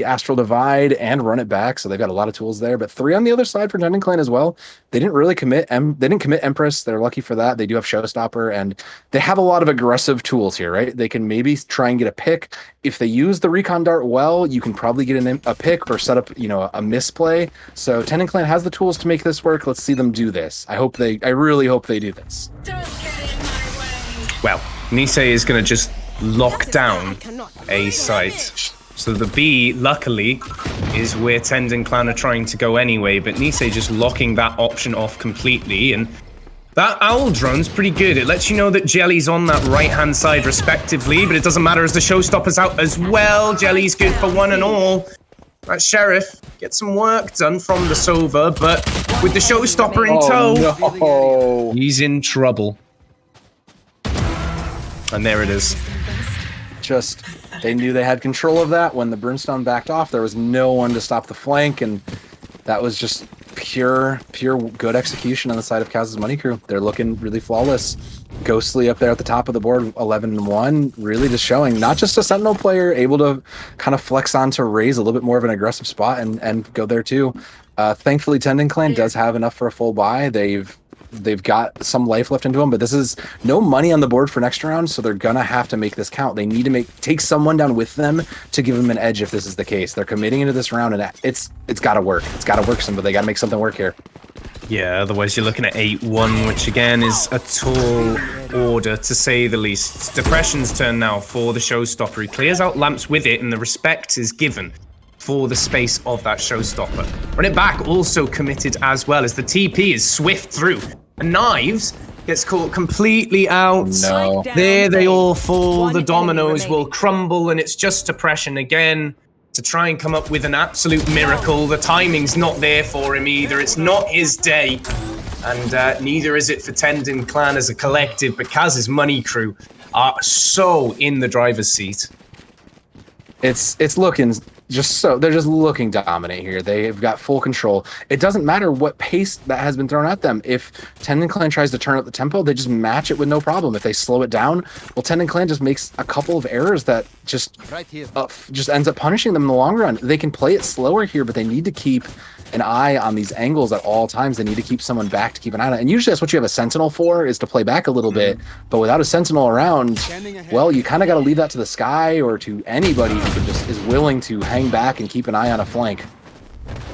Astral Divide and Run It Back, so they've got a lot of tools there. But 3 on the other side for Tendon Clan as well. They didn't really commit. They didn't commit Empress. They're lucky for that. They do have Showstopper, and they have a lot of aggressive tools here, right? They can maybe try and get a pick. If they use the Recon Dart well, you can probably get a pick or set up, a misplay. So Tendon Clan has the tools to make this work. Let's see them do this. I really hope they do this. Well, Nisei is going to just lock down A site. So the B, luckily, is where Tendon Clan are trying to go anyway, but Nisei just locking that option off completely, and that Owl drone's pretty good. It lets you know that Jelly's on that right-hand side respectively, but it doesn't matter as the Showstopper's out as well. Jelly's good for 1 and all. That Sheriff gets some work done from the Sova, but with the Showstopper in tow, he's in trouble. And there it is. They knew they had control of that. When the Brimstone backed off, there was no one to stop the flank, and that was just pure good execution on the side of Kaz's Money Crew. They're looking really flawless. Ghostly up there at the top of the board, 11-1, really just showing not just a Sentinel player able to kind of flex on to raise a little bit more of an aggressive spot and go there too. Thankfully, Tendon Clan does have enough for a full buy. They've got some life left into them, but this is no money on the board for next round, so they're gonna have to make this count. They need to take someone down with them to give them an edge if this is the case. They're committing into this round, and it's gotta work. It's gotta work, but they gotta make something work here. Yeah, otherwise you're looking at 8-1, which again is a tall order to say the least. It's Depression's turn now for the Showstopper. He clears out lamps with it, and the respect is given for the space of that Showstopper. Run It Back also committed as well, as the TP is swift through. And Knives gets caught completely out. No. There they all fall. The dominoes will crumble, and it's just Depression again to try and come up with an absolute miracle. The timing's not there for him either. It's not his day. And neither is it for Tendon Clan as a collective, but Kaz's Money Crew are so in the driver's seat. It's looking they're just looking dominant here. They've got full control. It doesn't matter what pace that has been thrown at them. If Tendon Clan tries to turn up the tempo, they just match it with no problem. If they slow it down, well, Tendon Clan just makes a couple of errors that just ends up punishing them in the long run. They can play it slower here, but they need to keep an eye on these angles at all times. They need to keep someone back to keep an eye on it. And usually that's what you have a Sentinel for, is to play back a little bit. But without a Sentinel around, well, you kind of got to leave that to the Sky or to anybody who just is willing to hang back and keep an eye on a flank.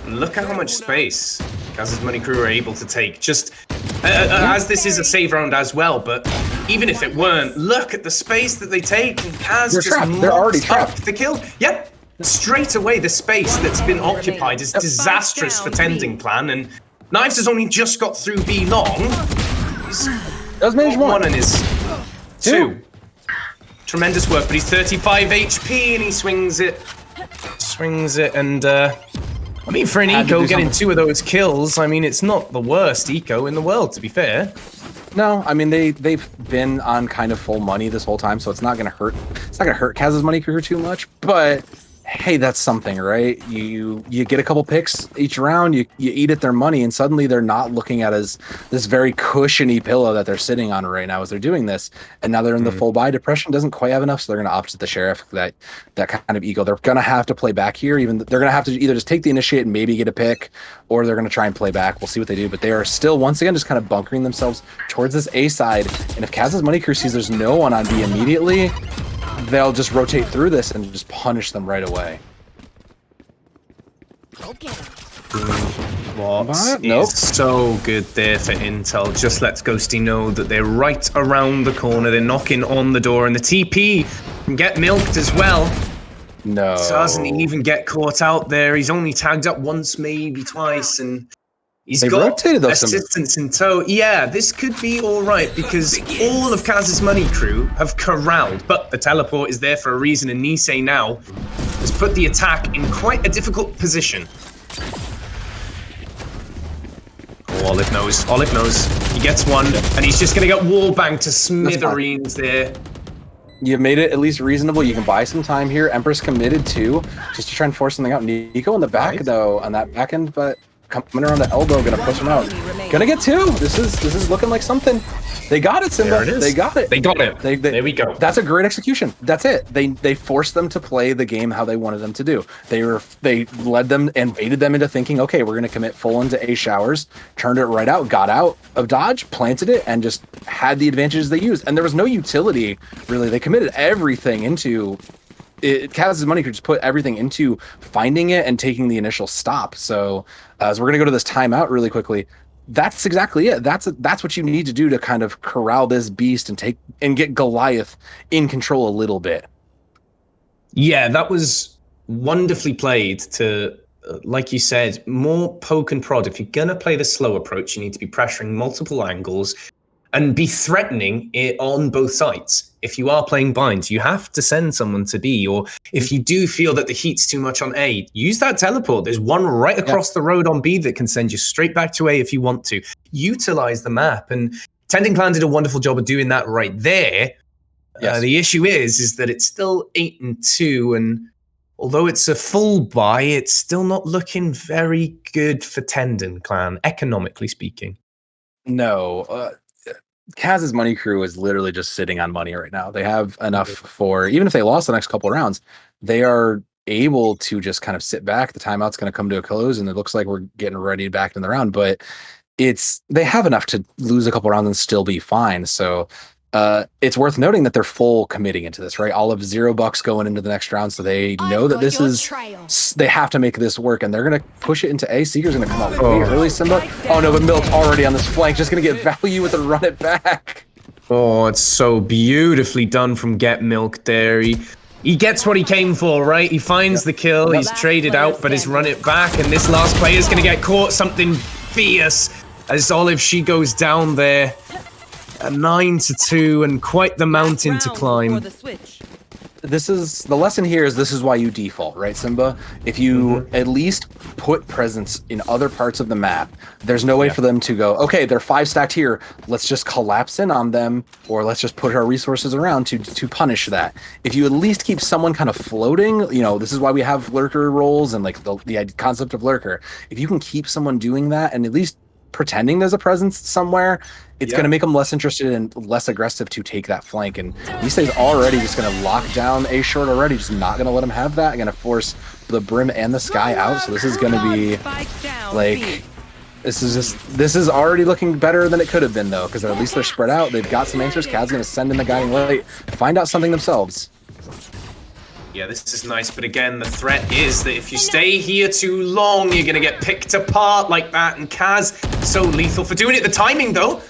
Look at how much space Kaz's Money Crew are able to take. Just As this is a save round as well, but even if it weren't, look at the space that they take, and Kaz They're just trapped. They're already mops up trapped. the kill. Yep. Straight away, the space that's been occupied is disastrous for Tending Clan, and Knives has only just got through B long. He's Does manage one and his two. Tremendous work, but he's 35 HP and he swings it. And I mean, for an eco getting 2 of those kills, I mean, it's not the worst eco in the world, to be fair. No, I mean they've been on kind of full money this whole time, so it's not gonna hurt. It's not gonna hurt Kaz's money crew too much. But hey, that's something, right? You get a couple picks each round, you eat at their money, and suddenly they're not looking at as this very cushiony pillow that they're sitting on right now as they're doing this. And now they're in the full buy. Depression doesn't quite have enough, so they're gonna opt at the sheriff. That kind of ego. They're gonna have to play back here. They're gonna have to either just take the initiate and maybe get a pick, or they're gonna try and play back. We'll see what they do. But they are still once again just kind of bunkering themselves towards this A side. And if Kaz's money crew sees there's no one on B immediately, they'll just rotate through this and just punish them right away. What Nope. is so good there for Intel. Just lets Ghosty know that they're right around the corner. They're knocking on the door, and the TP can get milked as well. No. Doesn't even get caught out there. He's only tagged up once, maybe twice, and he's They got rotated those assistance in tow. Yeah, this could be all right because all of Kaz's money crew have corralled, but the teleport is there for a reason, and Nisei now has put the attack in quite a difficult position. Oh, Olive knows. Olive knows. He gets one, and he's just going to get wallbanged to smithereens there. You've made it at least reasonable. You can buy some time here. Empress committed too, just to try and force something out. Nico in the back though, on that back end, but coming around the elbow, gonna push him out. Gonna get 2. This is looking like something. They got it, Simba. There it is. They got it. They got it. There we go. That's a great execution. That's it. They forced them to play the game how they wanted them to do. They led them and baited them into thinking, okay, we're gonna commit full into A showers, turned it right out, got out of dodge, planted it, and just had the advantages they used. And there was no utility really. They committed everything into Kaz's money could just put everything into finding it and taking the initial stop. So we're gonna go to this timeout really quickly. That's exactly it. That's what you need to do to kind of corral this beast and get Goliath in control a little bit. Yeah, that was wonderfully played to, like you said, more poke and prod. If you're going to play the slow approach, you need to be pressuring multiple angles and be threatening it on both sides. If you are playing binds, you have to send someone to B, or if you do feel that the heat's too much on A, use that teleport. There's one right across the road on B that can send you straight back to A if you want to. Utilize the map, and Tending Clan did a wonderful job of doing that right there. Yes. The issue is that it's still 8-2, and although it's a full buy, it's still not looking very good for Tendon Clan, economically speaking. No. Kaz's money crew is literally just sitting on money right now. They have enough for, even if they lost the next couple of rounds, they are able to just kind of sit back. The timeout's going to come to a close, and it looks like we're getting ready back in the round, but they have enough to lose a couple rounds and still be fine. So it's worth noting that they're full committing into this, right? all of $0 going into the next round, so they know that this is they have to make this work, and they're gonna push it into A. Seeker's gonna come out way early. Simba, oh no, but Milt's already on this flank, just gonna get value with a run it back. Oh, it's so beautifully done from Get Milk there. He gets what he came for, right? He finds the kill, he's traded out, but he's run it back, and this last player's gonna get caught something fierce as Olive, she goes down there. A 9-2, and quite the mountain to climb. This is the lesson here. This is why you default, right, Simba? If you at least put presence in other parts of the map, there's no way for them to go, okay, they're 5 stacked here, let's just collapse in on them, or let's just put our resources around to punish that. If you at least keep someone kind of floating, this is why we have lurker roles and like the concept of lurker. If you can keep someone doing that and at least pretending there's a presence somewhere, it's going to make them less interested and less aggressive to take that flank. And Nisei's already just going to lock down A short already, just not going to let him have that. Going to force the Brim and the Sky out. So this is going to be like, this is already looking better than it could have been though, because at least they're spread out. They've got some answers. Kaz's going to send in the guiding light, find out something themselves. Yeah, this is nice, but again, the threat is that if you stay here too long, you're gonna get picked apart like that, and Kaz, so lethal for doing it. The timing, though,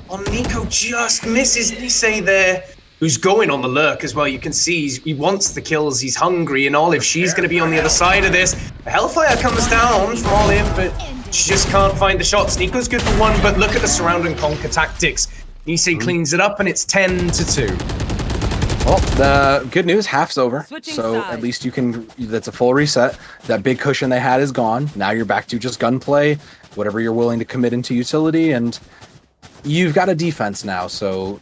on Nico just misses Nisei there, who's going on the lurk as well. You can see he wants the kills, he's hungry, and Olive, she's gonna be on the other side of this. The Hellfire comes down from Olive, but she just can't find the shots. Nico's good for one, but look at the surround and conquer tactics. Nisei cleans it up, and it's 10-2. Well, the good news, half's over. So at least you can, that's a full reset. That big cushion they had is gone. Now you're back to just gunplay, whatever you're willing to commit into utility, and you've got a defense now. So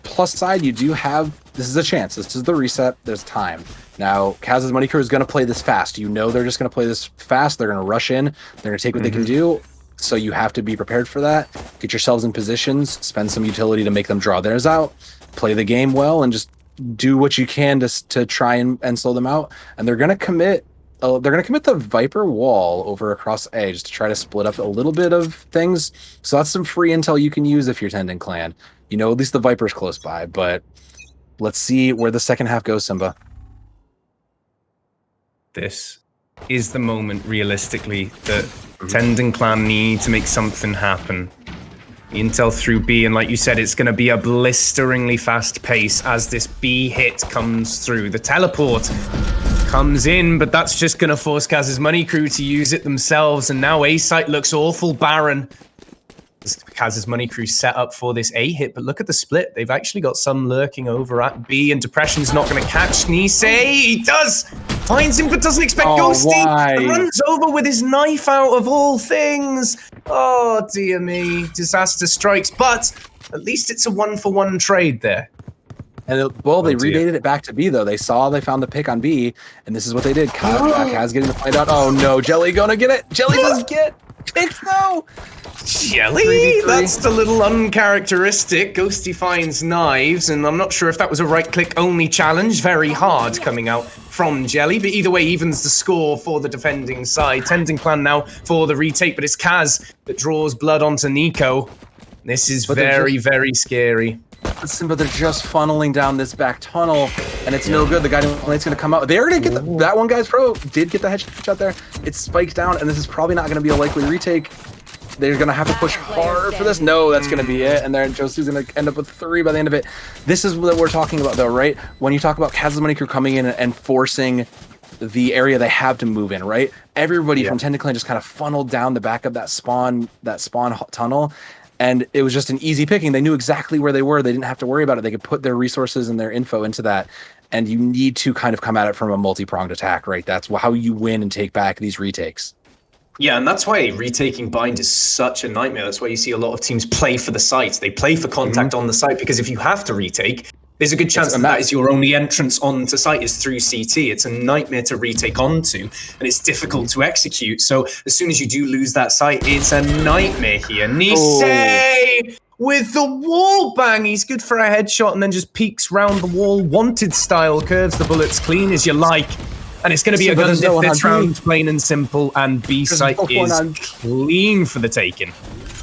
plus side, you do have, this is a chance. This is the reset. There's time. Now, Kaz's Money Crew is going to play this fast. You know they're just going to play this fast. They're going to rush in. They're going to take what they can do. So you have to be prepared for that. Get yourselves in positions. Spend some utility to make them draw theirs out. Play the game well and just do what you can to try and slow them out. And they're going to commit the Viper wall over across A just to try to split up a little bit of things. So that's some free intel you can use if you're Tendon Clan. You know, at least the Viper's close by, but let's see where the second half goes, Simba. This is the moment, realistically, that Tendon Clan need to make something happen. Intel through B, and like you said, it's going to be a blisteringly fast pace as this B hit comes through. The teleport comes in, but that's just going to force Kaz's Money Crew to use it themselves, and now A site looks awful barren. Kaz's Money Crew set up for this A hit, but look at the split. They've actually got some lurking over at B, and Depression's not going to catch Nisei. He does! Finds him, but doesn't expect Ghosty. And runs over with his knife out of all things. Oh, dear me. Disaster strikes, but at least it's a 1-for-1 trade there. And they rebated it back to B, though. They found the pick on B, and this is what they did. Kaz getting the fight out. Oh, no. Jelly gonna get it. Jelly doesn't get picked, though. Jelly? 3v3. That's a little uncharacteristic. Ghosty finds knives, and I'm not sure if that was a right-click only challenge. Very hard coming out from Jelly, but either way evens the score for the defending side. Tendon Clan now for the retake, but it's Kaz that draws blood onto Nico. This is very, very scary. But they're just funneling down this back tunnel, and it's no good. The guy is going to come out. They already get that one guy's pro. Did get the headshot there. It's spiked down, and this is probably not going to be a likely retake. They're going to have to push hard for this. No, that's going to be it. And then Josie's going to end up with 3 by the end of it. This is what we're talking about, though, right? When you talk about Kaz's Money Crew coming in and forcing the area they have to move in, right? Everybody from Tendon Clan just kind of funneled down the back of that spawn tunnel. And it was just an easy picking. They knew exactly where they were. They didn't have to worry about it. They could put their resources and their info into that. And you need to kind of come at it from a multi-pronged attack, right? That's how you win and take back these retakes. Yeah, and that's why retaking bind is such a nightmare. That's why you see a lot of teams play for the site. They play for contact on the site, because if you have to retake, there's a good chance that is your only entrance onto site is through CT. It's a nightmare to retake onto, and it's difficult to execute. So as soon as you do lose that site, it's a nightmare here. Nisei with the wall bang. He's good for a headshot and then just peeks round the wall. Wanted style, curves the bullets clean as you like. And it's going to be a gun this round, plain and simple, and B site is clean for the taking.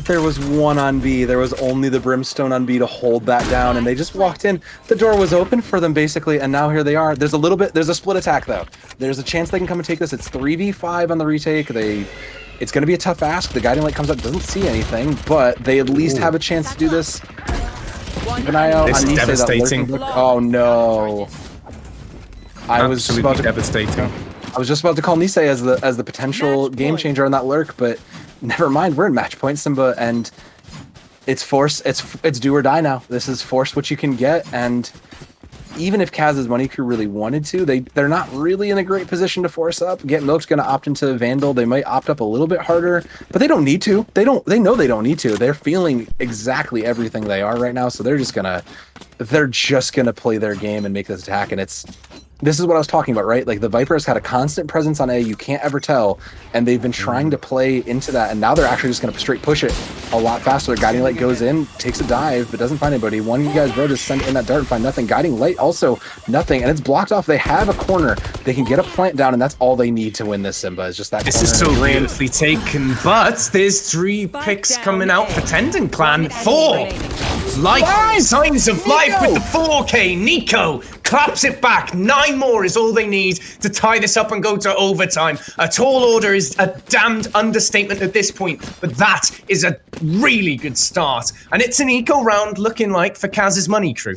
There was one on B. There was only the Brimstone on B to hold that down, and they just walked in. The door was open for them, basically, and now here they are. There's a split attack, though. There's a chance they can come and take this. It's 3v5 on the retake. It's going to be a tough ask. The Guiding Light comes up, doesn't see anything, but they at least have a chance to do this. Keep an eye out on Nisei. Devastating. Oh, no. I was just about to call Nisei as the potential game changer on that lurk, but never mind. We're in match point, Simba, and it's force. It's do or die now. This is force what you can get, and even if Kaz's Money Crew really wanted to, they're not really in a great position to force up. Get Milk's going to opt into Vandal. They might opt up a little bit harder, but they don't need to. They know they don't need to. They're feeling exactly everything they are right now, so they're just gonna play their game and make this attack, and this is what I was talking about, right? Like, the Viper has had a constant presence on A, you can't ever tell, and they've been trying to play into that, and now they're actually just going to straight push it. a lot faster. Guiding Light goes in, takes a dive, but doesn't find anybody. One of you guys, bro, just send in that dart and find nothing. Guiding Light also nothing, and it's blocked off. They have a corner. They can get a plant down, and that's all they need to win this, Simba, is just that This corner. is so beautifully taken, but there's 3 picks coming out for Tendon Clan. 4! Life! Signs of life with the 4K. Nico claps it back. 9 more is all they need to tie this up and go to overtime. A tall order is a damned understatement at this point, but that is a really good start. And it's an eco round looking like for Kaz's Money Crew.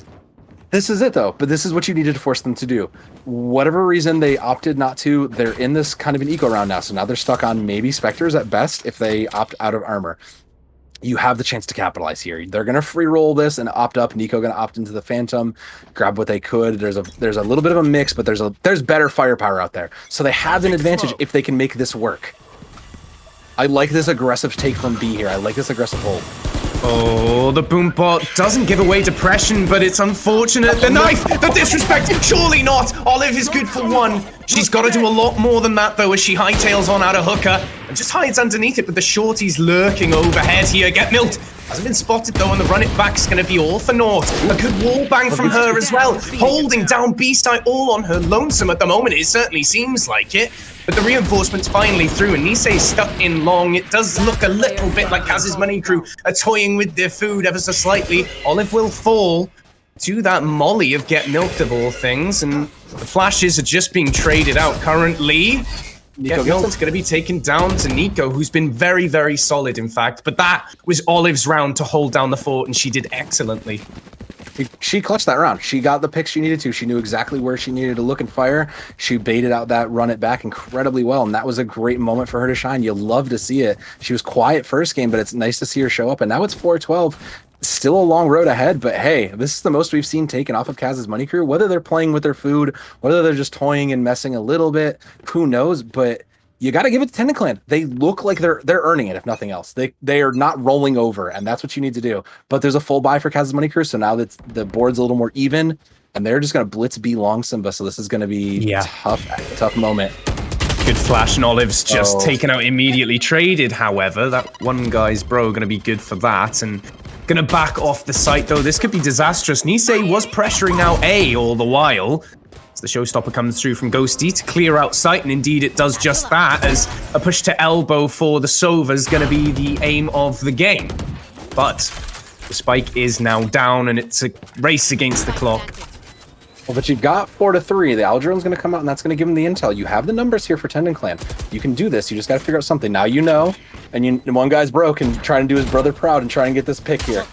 This is it, though. But this is what you needed to force them to do. Whatever reason they opted not to, they're in this kind of an eco round now. So now they're stuck on maybe Spectres at best if they opt out of armor. You have the chance to capitalize here. They're going to free roll this and opt up. Nico going to opt into the Phantom, grab what they could. There's a little bit of a mix, but there's better firepower out there. So they have an advantage if they can make this work. I like this aggressive take from B here. I like this aggressive hold. Oh, the boom bot doesn't give away depression, but it's unfortunate. The knife, the disrespect, surely not. Olive is good for 1. She's got to do a lot more than that, though, as she hightails on out of hooker and just hides underneath it, but the shorty's lurking overhead here. Get milked. Hasn't been spotted, though, and the run it back's going to be all for naught. A good wall bang from her as well, holding down B-Side all on her lonesome at the moment. It certainly seems like it. But the reinforcement's finally through, and Nisei's stuck in long. It does look a little bit like Kaz's Money Crew are toying with their food ever so slightly. Olive will fall to that molly of Get Milked of all things, and the flashes are just being traded out currently. Get Milked's going to be taken down to Nico, who's been very, very solid, in fact. But that was Olive's round to hold down the fort, and she did excellently. She clutched that round. She got the picks she needed to. She knew exactly where she needed to look and fire. She baited out that run it back incredibly well, and that was a great moment for her to shine. You love to see it. She was quiet first game, but it's nice to see her show up, and now it's 4-12. Still a long road ahead, but hey, this is the most we've seen taken off of Kaz's Money Crew. Whether they're playing with their food, whether they're just toying and messing a little bit, who knows, but you got to give it to Tendon Clan. They look like they're earning it, if nothing else. They are not rolling over, and that's what you need to do. But there's a full buy for Kaz's Money Crew, so now that the board's a little more even, and they're just going to blitz B long Simba, so this is going to be tough moment. Good flash, and Olive's just taken out immediately. Traded, however. That one guy's bro going to be good for that, and going to back off the site, though. This could be disastrous. Nisei was pressuring out A all the while. The showstopper comes through from Ghosty to clear out sight, and indeed it does just that, as a push to elbow for the Sova is going to be the aim of the game. But the spike is now down, and it's a race against the clock. Well, but you've got 4-3. The Aldron's going to come out, and that's going to give him the intel. You have the numbers here for Tendon Clan. You can do this. You just got to figure out something. Now you know, and one guy's broke and trying to do his brother proud and try and get this pick here.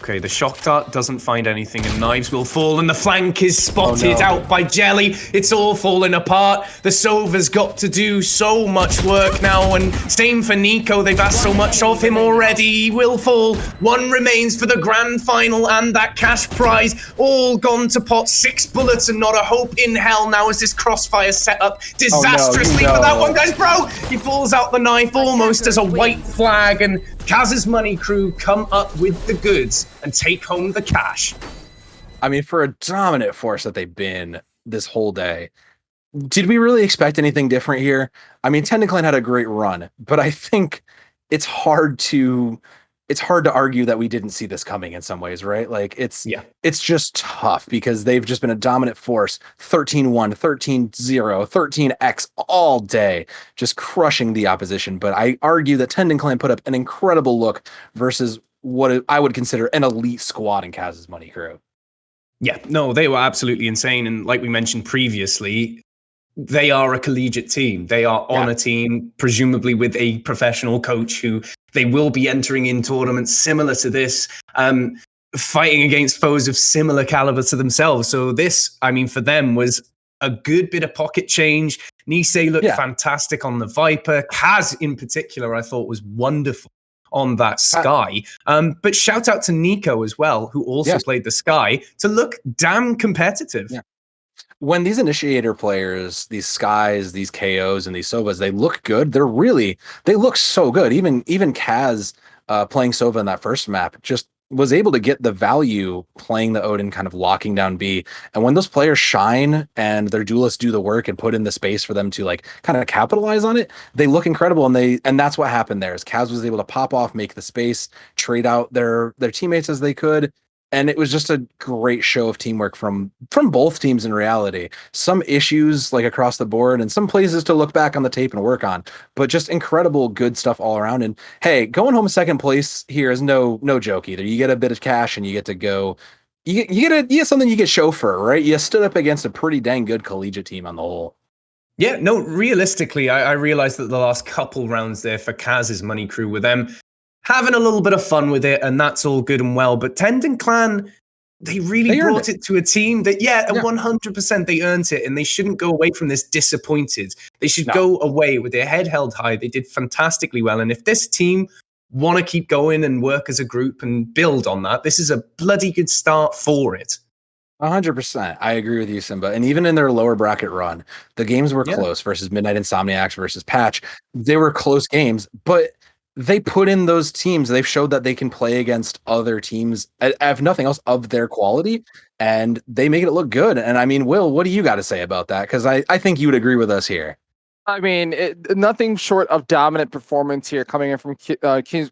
Okay, the shock dart doesn't find anything, and knives will fall, and the flank is spotted out by Jelly. It's all falling apart. The Sova's got to do so much work now, and same for Nico. They've asked so much of him already. He will fall. 1 remains for the grand final and that cash prize. All gone to pot. 6 bullets and not a hope in hell now as this crossfire set up disastrously for that one, guys. Bro, he pulls out the knife almost as a white flag, and Kaz's Money Crew come up with the goods and take home the cash. I mean, for a dominant force that they've been this whole day, did we really expect anything different here? I mean, Tendon Clan had a great run, but I think it's hard to argue that we didn't see this coming in some ways, right? Like it's just tough because they've just been a dominant force, 13-1, 13-0, 13x all day, just crushing the opposition. But I argue that Tendon Clan put up an incredible look versus what I would consider an elite squad in Kaz's Money Crew. Yeah, no, they were absolutely insane. And like we mentioned previously, they are a collegiate team. They are on a team, presumably with a professional coach who they will be entering in tournaments similar to this, fighting against foes of similar caliber to themselves. So this, I mean, for them was a good bit of pocket change. Nisei looked fantastic on the Viper. Kaz in particular, I thought was wonderful on that Sky. But shout out to Nico as well, who also played the Sky, to look damn competitive. Yeah. When these initiator players, these Skies, these KOs, and these Sovas, they look good. They look so good. Even Kaz playing Sova in that first map, just was able to get the value playing the Odin, kind of locking down B. And when those players shine and their duelists do the work and put in the space for them to like kind of capitalize on it, they look incredible. And that's what happened there is Kaz was able to pop off, make the space, trade out their teammates as they could. And it was just a great show of teamwork from both teams in reality. Some issues like across the board and some places to look back on the tape and work on, but just incredible good stuff all around. And hey, going home second place here is no joke either. You get a bit of cash and you get to go, you get something you get chauffeur, right? You stood up against a pretty dang good collegiate team on the whole. Yeah, no, realistically, I realized that the last couple rounds there for Kaz's Money Crew were them having a little bit of fun with it, and that's all good and well. But Tendon Clan, they really brought it to a team that, 100% they earned it, and they shouldn't go away from this disappointed. They should go away with their head held high. They did fantastically well. And if this team want to keep going and work as a group and build on that, this is a bloody good start for it. 100%. I agree with you, Simba. And even in their lower bracket run, the games were close versus Midnight Insomniacs versus Patch. They were close games, but they put in those teams. They've showed that they can play against other teams, if nothing else, of their quality, and they make it look good. And I mean, Will, what do you got to say about that? Because I think you would agree with us here. I mean, nothing short of dominant performance here coming in from Kings,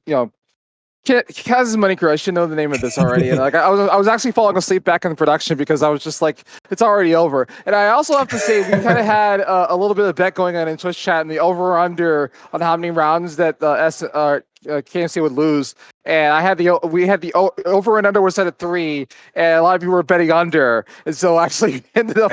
Kaz's Money Crew. I should know the name of this already. And like I was actually falling asleep back in the production because I was just like, it's already over. And I also have to say we kind of had a little bit of bet going on in Twitch chat and the over under on how many rounds that KMC would lose. And we had the over and under was set at 3, and a lot of people were betting under. And so actually we ended up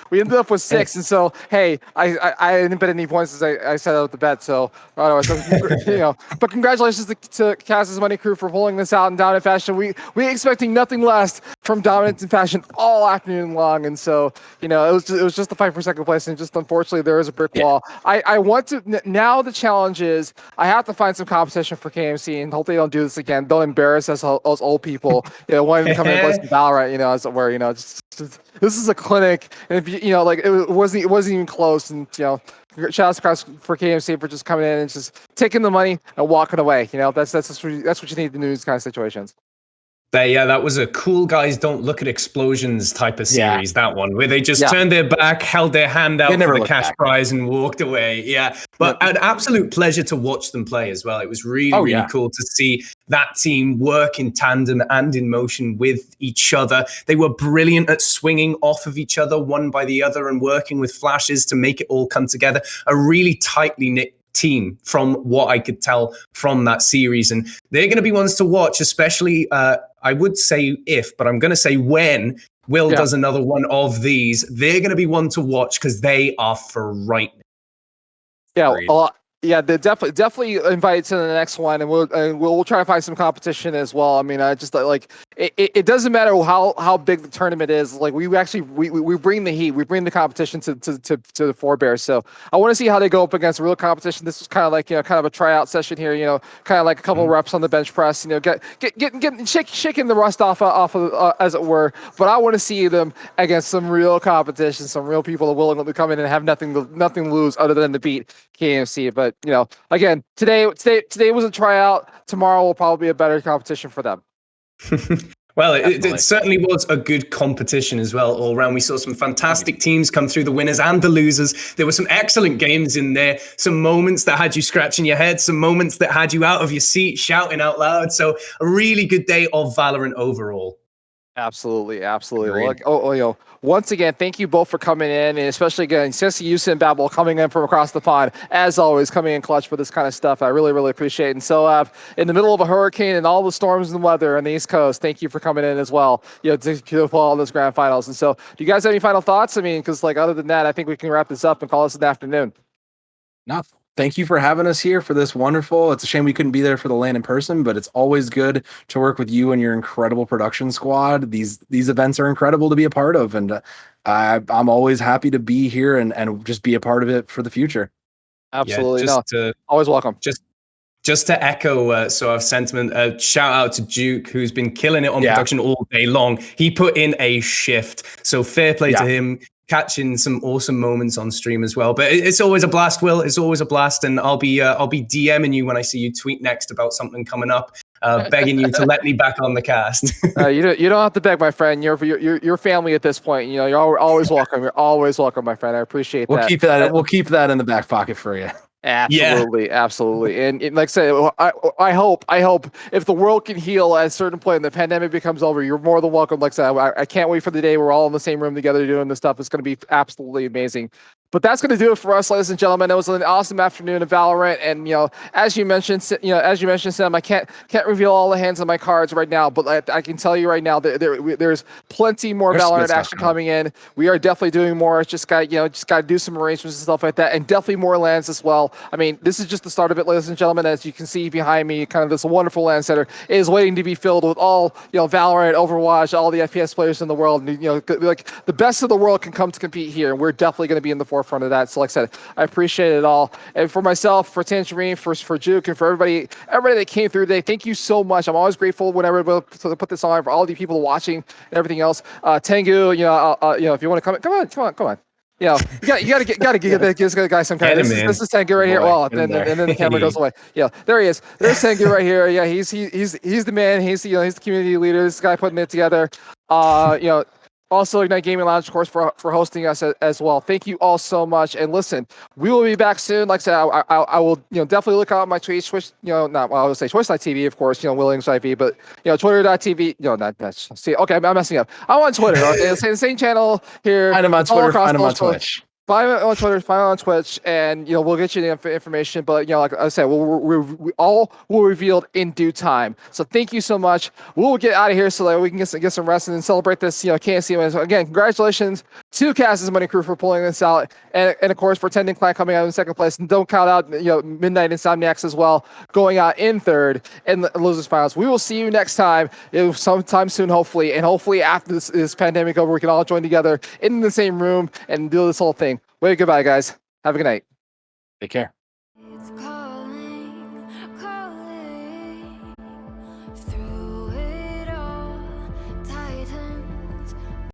we ended up with 6. And so hey, I didn't bet any points as I set out the bet. So but congratulations to Kaz's Money Crew for pulling this out in dominant fashion. We expecting nothing less from dominance and fashion all afternoon long. And so it was just the fight for second place, and just unfortunately there is a brick wall. I want to now. The challenge is I have to find some competition for KMC, and hope they don't do this again. Don't embarrass us old people. Wanting to come in and play some Valorant. As it were. This is a clinic, and if it wasn't even close. And shout out for KMC for just coming in and just taking the money and walking away. That's what you need in these kind of situations. That was a cool guys don't look at explosions type of series, that one, where they just turned their back, held their hand out for the cash prize and walked away. Yeah. But an absolute pleasure to watch them play as well. It was really cool to see that team work in tandem and in motion with each other. They were brilliant at swinging off of each other, one by the other, and working with flashes to make it all come together. A really tightly knit team from what I could tell from that series. And they're going to be ones to watch, especially, I would say but I'm going to say when Will does another one of these, they're going to be one to watch because they are frightening. Yeah, they're definitely invited to the next one, and we'll try to find some competition as well. I mean, I just like it doesn't matter how big the tournament is. Like we bring the heat, we bring the competition to the Forebears. So I want to see how they go up against real competition. This was kind of like kind of a tryout session here. Kind of like a couple reps on the bench press. Getting shaking the rust off of as it were. But I want to see them against some real competition, some real people that are willing to come in and have nothing to lose other than to beat KMC. But again, today was a tryout. Tomorrow will probably be a better competition for them. Well, it certainly was a good competition as well all around. We saw some fantastic teams come through, the winners and the losers. There were some excellent games in there, some moments that had you scratching your head, some moments that had you out of your seat shouting out loud. So a really good day of Valorant overall. Absolutely. Look, once again, thank you both for coming in, and especially again, Sissy, Yusa, and Babel coming in from across the pond. As always, coming in clutch for this kind of stuff. I really, really appreciate it. And so, in the middle of a hurricane and all the storms and weather on the East Coast, thank you for coming in as well. To pull all those grand finals. And so, do you guys have any final thoughts? I mean, because other than that, I think we can wrap this up and call this an afternoon. No, thank you for having us here for this wonderful. It's a shame we couldn't be there for the LAN in person, but it's always good to work with you and your incredible production squad. These events are incredible to be a part of, and I'm always happy to be here and just be a part of it for the future. Absolutely, always welcome. Just to echo our sentiment, shout out to Duke, who's been killing it on production all day long. He put in a shift, so fair play to him. Catching some awesome moments on stream as well. But it's always a blast, Will. It's always a blast, and I'll be DMing you when I see you tweet next about something coming up. begging you to let me back on the cast. You don't have to beg, my friend. You're family at this point. You know, you're always welcome. You're always welcome, my friend. I appreciate We'll that. keep that. We'll keep that in the back pocket for you. Absolutely, absolutely. And like I said, I hope if the world can heal at a certain point and the pandemic becomes over, you're more than welcome. Like I said, I can't wait for the day we're all in the same room together doing this stuff. It's going to be absolutely amazing. But that's going to do it for us, ladies and gentlemen. It was an awesome afternoon of Valorant, and as you mentioned, Sam, I can't reveal all the hands on my cards right now, but I can tell you right now that there's plenty more Valorant action coming in. We are definitely doing more. Just got to do some arrangements and stuff like that, and definitely more lands as well. I mean, this is just the start of it, ladies and gentlemen. As you can see behind me, kind of this wonderful land center is waiting to be filled with all Valorant, Overwatch, all the FPS players in the world. And, like the best of the world can come to compete here, and we're definitely going to be in the forefront of that. So like I said, I appreciate it all. And for myself, for Tangerine, for Juke, and for everybody that came through today, thank you so much. I'm always grateful whenever I put this on, for all the people watching and everything else. Tengu, if you want to come on. You gotta give this guy some kind of this is Tengu right here. Well, and then the camera goes away. Yeah, there he is. There's Tengu right here. Yeah, he's the man. He's the community leader. This guy putting it together. Also, Ignite Gaming Lounge, of course, for hosting us as well. Thank you all so much. And listen, we will be back soon. Like I said, I will definitely look out my tweets. Twitch, I would say Twitch.tv, of course, Willings.tv, but Twitter.tv. See, okay, I'm messing up. I'm on Twitter. Okay, the same channel here. Find him on Twitter. Find him on Twitch. Find me on Twitter, find me on Twitch, and we'll get you the information. But like I said, we all will revealed in due time. So thank you so much. We'll get out of here so that we can get some rest and celebrate this. KNC wins. Again, congratulations to Cass's Money Crew for pulling this out, and of course for Tending Clan coming out in second place. And don't count out Midnight Insomniacs as well, going out in third in the losers finals. We will see you next time, sometime soon, hopefully, and hopefully after this pandemic over, we can all join together in the same room and do this whole thing. Wait, goodbye, guys. Have a good night. Take care.